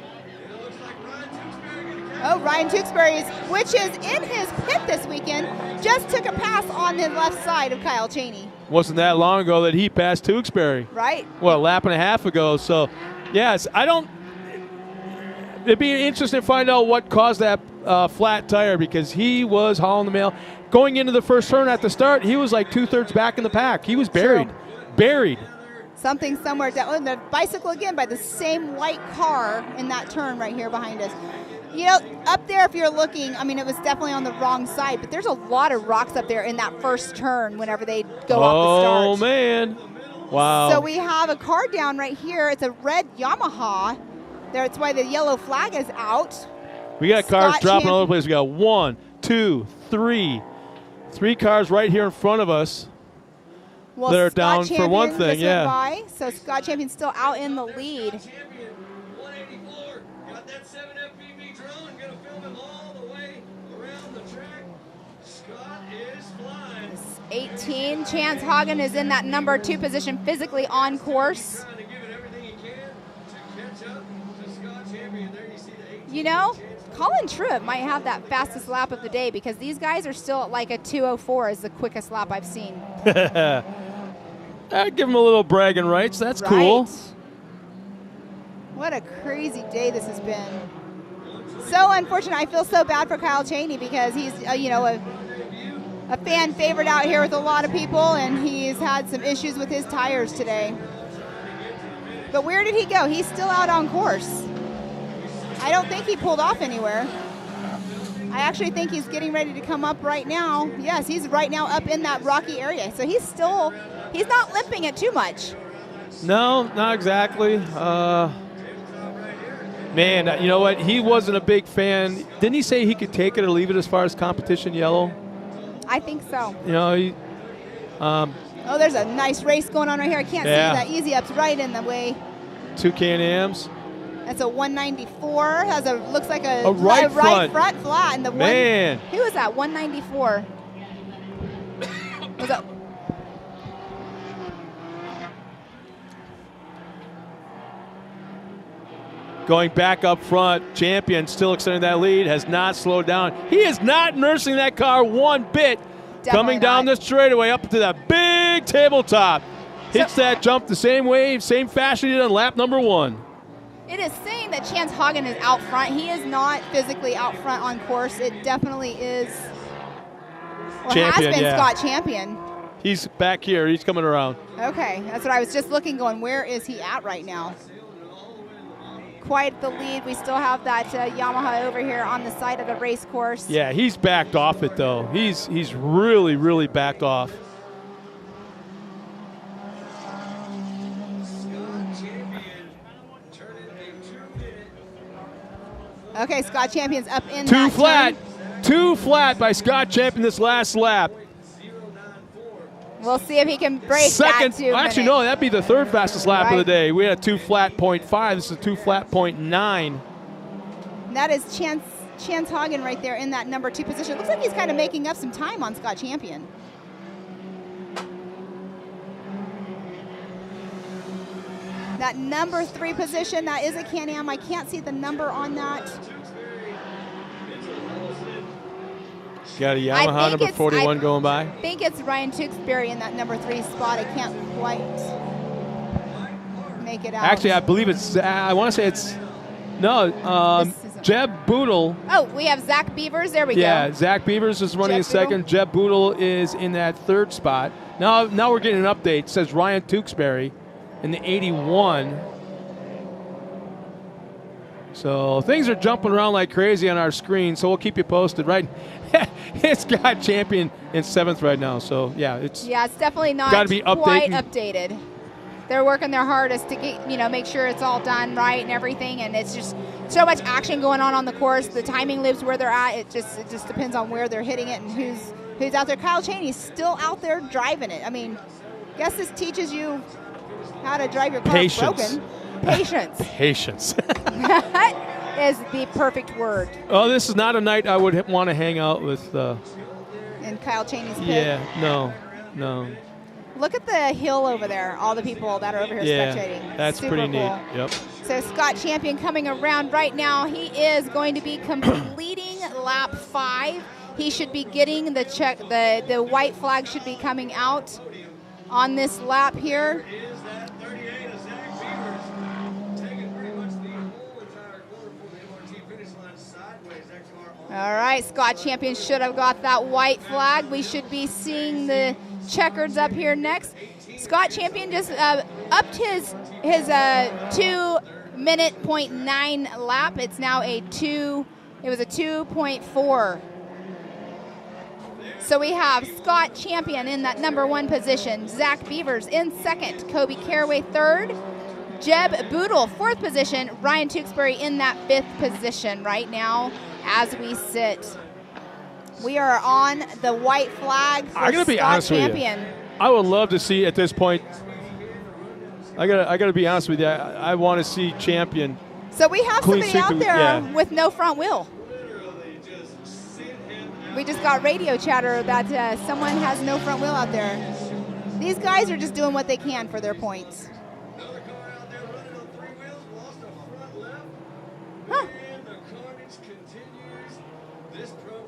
Speaker 2: Oh, Ryan Tewksbury, which is in his pit this weekend, just took a pass on the left side of Kyle Cheney.
Speaker 1: Wasn't that long ago that he passed Tewksbury.
Speaker 2: Right.
Speaker 1: Well, a lap and a half ago. So, yes, it'd be interesting to find out what caused that flat tire because he was hauling the mail. Going into the first turn at the start, he was like 2/3 back in the pack. He was buried.
Speaker 2: True.
Speaker 1: Buried.
Speaker 2: Something somewhere down. The bicycle again by the same white car in that turn right here behind us. You know, up there, if you're looking, I mean, it was definitely on the wrong side, but there's a lot of rocks up there in that first turn whenever they go off the start.
Speaker 1: Oh, man. Wow.
Speaker 2: So we have a car down right here. It's a red Yamaha. That's why the yellow flag is out.
Speaker 1: We got cars dropping all over the place. We got 1, 2, 3. 3 cars right here in front of us.
Speaker 2: Well,
Speaker 1: that are
Speaker 2: Scott
Speaker 1: down
Speaker 2: Champion
Speaker 1: for one thing,
Speaker 2: just
Speaker 1: yeah.
Speaker 2: went by, so Scott Champion's still out in the lead. 18. Chance Hagen is in that number 2 position physically on course. You know, Colin Truitt might have that fastest lap of the day because these guys are still at like a 2:04 is the quickest lap I've seen.
Speaker 1: I'd give him a little bragging rights. That's cool.
Speaker 2: What a crazy day this has been. So unfortunate. I feel so bad for Kyle Cheney because he's, you know, a fan favorite out here with a lot of people, and he's had some issues with his tires today. But where did he go? He's still out on course. I don't think he pulled off anywhere. I actually think he's getting ready to come up right now. Yes, he's right now up in that rocky area. So he's not limping it too much.
Speaker 1: No, not exactly. Man, you know what? He wasn't a big fan. Didn't he say he could take it or leave it as far as competition yellow?
Speaker 2: I think so.
Speaker 1: You know,
Speaker 2: oh, there's a nice race going on right here. I can't see that. Easy Up's right in the way.
Speaker 1: 2 Can-Ams.
Speaker 2: That's a 194. Looks like a
Speaker 1: right front
Speaker 2: flat. And the
Speaker 1: man.
Speaker 2: Who was that? 194. Was that?
Speaker 1: going back up front. Champion still extending that lead, has not slowed down. He is not nursing that car one bit.
Speaker 2: Definitely
Speaker 1: coming down
Speaker 2: not.
Speaker 1: the straightaway up to that big tabletop. Hits that jump the same way, same fashion he did on lap number 1.
Speaker 2: It is saying that Chance Hagen is out front. He is not physically out front on course. It definitely is, or
Speaker 1: Champion,
Speaker 2: has been
Speaker 1: yeah.
Speaker 2: Scott Champion.
Speaker 1: He's back here. He's coming around.
Speaker 2: Okay, that's what I was just looking, going, where is he at right now? Quite the lead. We still have that Yamaha over here on the side of the race course.
Speaker 1: Yeah, he's backed off it, though. He's really, really backed off.
Speaker 2: Okay, Scott Champion's up in
Speaker 1: Too
Speaker 2: that
Speaker 1: flat.
Speaker 2: turn.
Speaker 1: Too flat by Scott Champion this last lap.
Speaker 2: We'll see if he can break
Speaker 1: Second,
Speaker 2: that 2
Speaker 1: actually,
Speaker 2: minute.
Speaker 1: no, that'd be the third fastest lap of the
Speaker 2: Right.
Speaker 1: day. We had a 2 flat .5. This is a 2 flat .9.
Speaker 2: That is Chance Hagen right there in that number 2 position. Looks like he's kind of making up some time on Scott Champion. That number 3 position, that is a Can-Am. I can't see the number on that.
Speaker 1: Got a
Speaker 2: I
Speaker 1: Yamaha
Speaker 2: think
Speaker 1: number
Speaker 2: it's-
Speaker 1: 41
Speaker 2: I
Speaker 1: going by.
Speaker 2: I think it's Ryan Tewksbury in that number 3 spot. I can't quite make it out.
Speaker 1: Actually, I believe it's, I want to say it's, no, Jeb Boodle.
Speaker 2: Oh, we have Zach Beavers. There we
Speaker 1: Yeah,
Speaker 2: go.
Speaker 1: Zach Beavers is running
Speaker 2: Jeb
Speaker 1: in second. Jeb Boodle is in that 3rd spot. Now we're getting an update. It says Ryan Tewksbury in the 81. So things are jumping around like crazy on our screen, so we'll keep you posted, right? It's got Champion in 7th right now, so yeah, it's
Speaker 2: definitely not
Speaker 1: gotta be
Speaker 2: quite
Speaker 1: updating.
Speaker 2: updated. They're working their hardest to get, make sure it's all done right and everything, and it's just so much action going on the course. The timing loops where they're at. It just depends on where they're hitting it and who's out there. Kyle Cheney's still out there driving it. I mean, guess this teaches you how to drive your car
Speaker 1: Patience.
Speaker 2: broken. Patience.
Speaker 1: Patience.
Speaker 2: That is the perfect word
Speaker 1: Oh, this is not a night I would want to hang out with.
Speaker 2: in Kyle Cheney's pit.
Speaker 1: Yeah, no.
Speaker 2: Look at the hill over there, all the people that are over here
Speaker 1: Yeah,
Speaker 2: spectating.
Speaker 1: that's
Speaker 2: Super
Speaker 1: pretty neat.
Speaker 2: cool.
Speaker 1: Yep.
Speaker 2: So Scott Champion coming around right now. He is going to be completing lap 5. He should be getting the check. The white flag should be coming out on this lap here. All right, Scott Champion should have got that white flag. We should be seeing the checkers up here next. Scott Champion just upped his 2 minute .9 lap. It's now it was a 2.4. So we have Scott Champion in that number 1 position, Zach Beavers in 2nd, Kobe Caraway 3rd, Jeb Boodle 4th position, Ryan Tewksbury in that 5th position right now as we sit. We are on the white flag for
Speaker 1: I'm gonna be
Speaker 2: Scott
Speaker 1: honest
Speaker 2: Champion.
Speaker 1: with you. I would love to see at this point. I gotta be honest with you. I want to see Champion.
Speaker 2: So we have
Speaker 1: Clean
Speaker 2: somebody out
Speaker 1: sweep,
Speaker 2: there
Speaker 1: yeah.
Speaker 2: with no front wheel. We just got radio chatter that someone has no front wheel out there. These guys are just doing what they can for their points. Huh.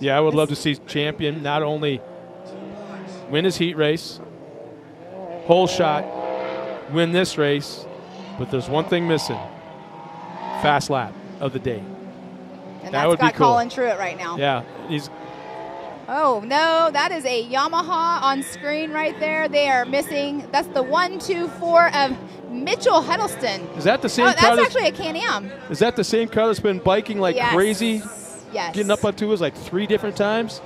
Speaker 1: Yeah, I would love to see Champion not only win his heat race, whole shot, win this race, but there's one thing missing: fast lap of the day.
Speaker 2: And
Speaker 1: that would
Speaker 2: that's
Speaker 1: be
Speaker 2: got
Speaker 1: cool.
Speaker 2: Colin Truitt right now.
Speaker 1: Yeah, he's.
Speaker 2: Oh, no, that is a Yamaha on screen right there. They are missing. That's the 1-2-4 of Mitchell Huddleston.
Speaker 1: Is that the same
Speaker 2: Oh,
Speaker 1: car?
Speaker 2: that's actually a Can-Am.
Speaker 1: Is that the same car that's been biking like
Speaker 2: Yes.
Speaker 1: crazy?
Speaker 2: Yes.
Speaker 1: Getting up on 2 wheels like 3 different times.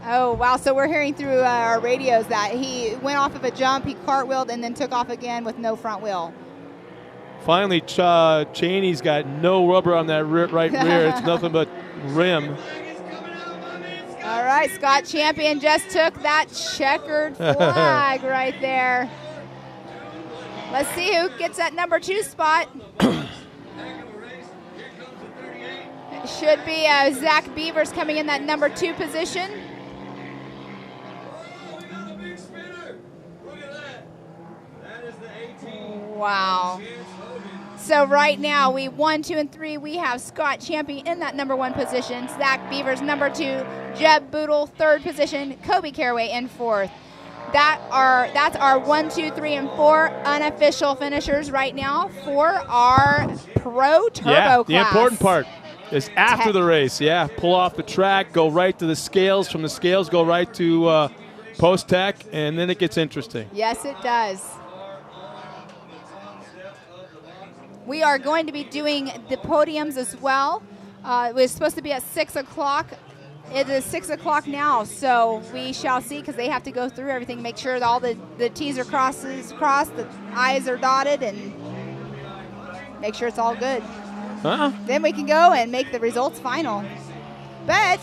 Speaker 2: Oh, wow. So we're hearing through our radios that he went off of a jump, he cartwheeled, and then took off again with no front wheel.
Speaker 1: Finally, Cheney's got no rubber on that right rear. It's nothing but rim.
Speaker 2: All right, Scott Champion just took that checkered flag right there. Let's see who gets that number 2 spot. It should be Zach Beavers coming in that number 2 position. Wow. So right now, we 1, 2, and 3. We have Scott Champy in that number 1 position. Zach Beavers number 2. Jeb Boodle 3rd position. Kobe Caraway in 4th. That's our 1, 2, 3, and 4 unofficial finishers right now for our Pro Turbo class.
Speaker 1: The important part is after the race. Yeah, pull off the track, go right to the scales. From the scales, go right to post-tech, and then it gets interesting.
Speaker 2: Yes, it does. We are going to be doing the podiums as well. It was supposed to be at 6 o'clock. It is 6 o'clock now, so we shall see, because they have to go through everything, make sure that all the T's are crossed, the I's are dotted, and make sure it's all good. Then we can go and make the results final. But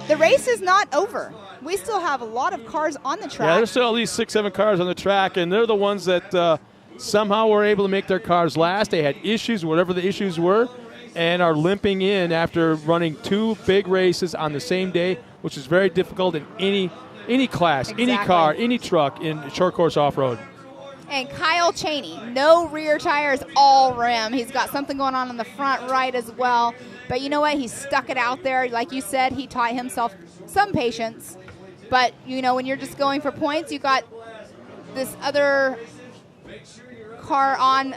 Speaker 2: the race is not over. We still have a lot of cars on the track.
Speaker 1: Yeah, there's still at least 6, 7 cars on the track, and they're the ones that somehow were able to make their cars last. They had issues, whatever the issues were, and are limping in after running 2 big races on the same day, which is very difficult in any class, any car, any truck in short course off-road.
Speaker 2: And Kyle Cheney, no rear tires, all rim. He's got something going on the front right as well. But you know what? He stuck it out there. Like you said, he taught himself some patience. But, you know, when you're just going for points, you got this other car on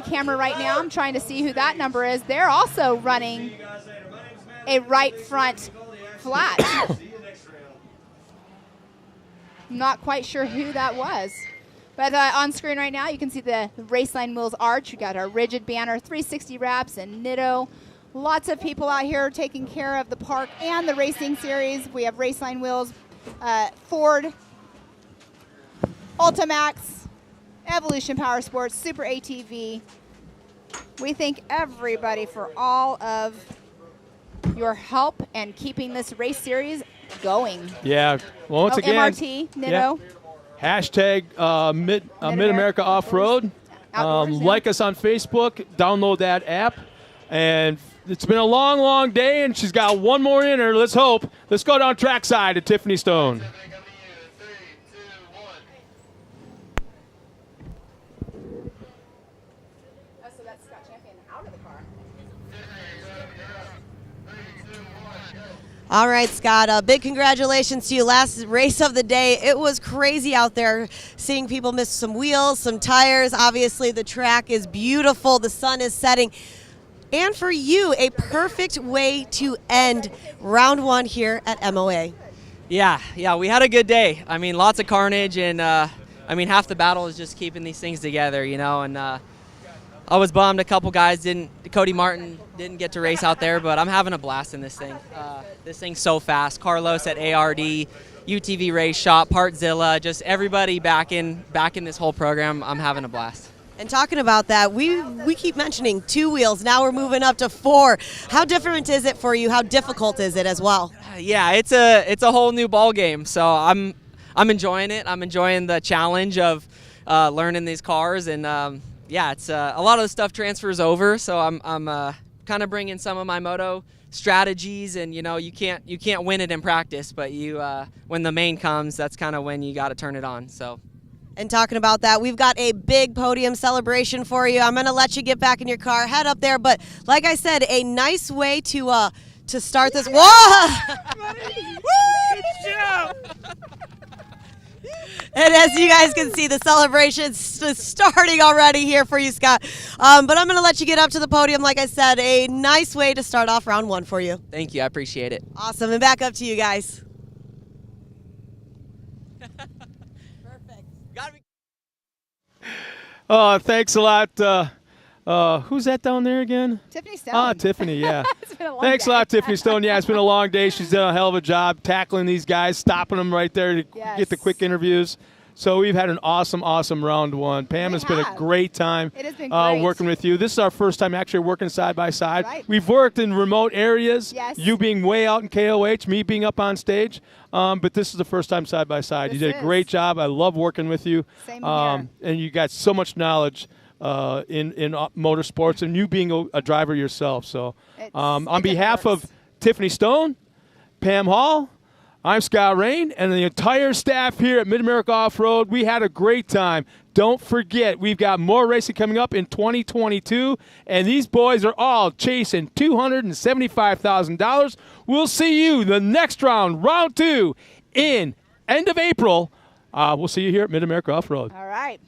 Speaker 2: camera right now. I'm trying to see who that number is. They're also running a right front flat. I'm not quite sure who that was. But on screen right now, you can see the Raceline Wheels Arch. We got our rigid banner, 360 wraps, and Nitto. Lots of people out here taking care of the park and the racing series. We have Raceline Wheels, Ford, Ultimax, Evolution Power Sports, Super ATV. We thank everybody for all of your help and keeping this race series going.
Speaker 1: Yeah. Well, once again,
Speaker 2: MRT, Nitto.
Speaker 1: Yeah. Hashtag Mid-America Off-Road. Like us on Facebook. Download that app. And it's been a long, long day, and she's got one more in her. Let's hope. Let's go down trackside to Tiffany Stone.
Speaker 3: All right, Scott, big congratulations to you. Last race of the day. It was crazy out there, seeing people miss some wheels, some tires. Obviously, the track is beautiful. The sun is setting. And for you, a perfect way to end round 1 here at MOA.
Speaker 17: Yeah, we had a good day. I mean, lots of carnage, and half the battle is just keeping these things together, you know, and I was bummed a couple guys Cody Martin didn't get to race out there, but I'm having a blast in this thing. This thing's so fast. Carlos at ARD, UTV Race Shop, Partzilla, just everybody back in this whole program. I'm having a blast.
Speaker 3: And talking about that, we keep mentioning 2 wheels. Now we're moving up to 4. How different is it for you? How difficult is it as well?
Speaker 17: Yeah, it's a whole new ball game. So I'm enjoying it. I'm enjoying the challenge of learning these cars, and it's a lot of the stuff transfers over. So I'm kind of bringing some of my moto strategies, and you can't win it in practice, but when the main comes, that's kind of when you got to turn it on. So.
Speaker 3: And talking about that, we've got a big podium celebration for you. I'm going to let you get back in your car, head up there. But like I said, a nice way to start this. Whoa! Good job! And as you guys can see, the celebration's starting already here for you, Scott. But I'm going to let you get up to the podium. Like I said, a nice way to start off round 1 for you.
Speaker 17: Thank you. I appreciate it.
Speaker 3: Awesome. And back up to you guys.
Speaker 1: Oh, thanks a lot. Who's that down there again?
Speaker 2: Tiffany Stone.
Speaker 1: Ah, Tiffany, yeah.
Speaker 2: It's been a long
Speaker 1: Thanks
Speaker 2: day.
Speaker 1: a lot, Tiffany Stone. Yeah, it's been a long day. She's done a hell of a job tackling these guys, stopping them right there to get the quick interviews. So we've had an awesome round 1. Pam, it's been a great time
Speaker 2: it has been great.
Speaker 1: working with you. This is our first time actually working side by side.
Speaker 2: Right.
Speaker 1: We've worked in remote areas,
Speaker 2: Yes.
Speaker 1: you being way out in KOH, me being up on stage. But this is the first time side by side. You did a great job. I love working with you.
Speaker 2: Same here.
Speaker 1: And you got so much knowledge in motorsports, and you being a driver yourself. So on behalf of Tiffany Stone, Pam Hall, I'm Scott Rain, and the entire staff here at Mid-America Off-Road. We had a great time. Don't forget, we've got more racing coming up in 2022, and these boys are all chasing $275,000. We'll see you the next round, round 2, in end of April. We'll see you here at Mid-America Off-Road.
Speaker 2: All right.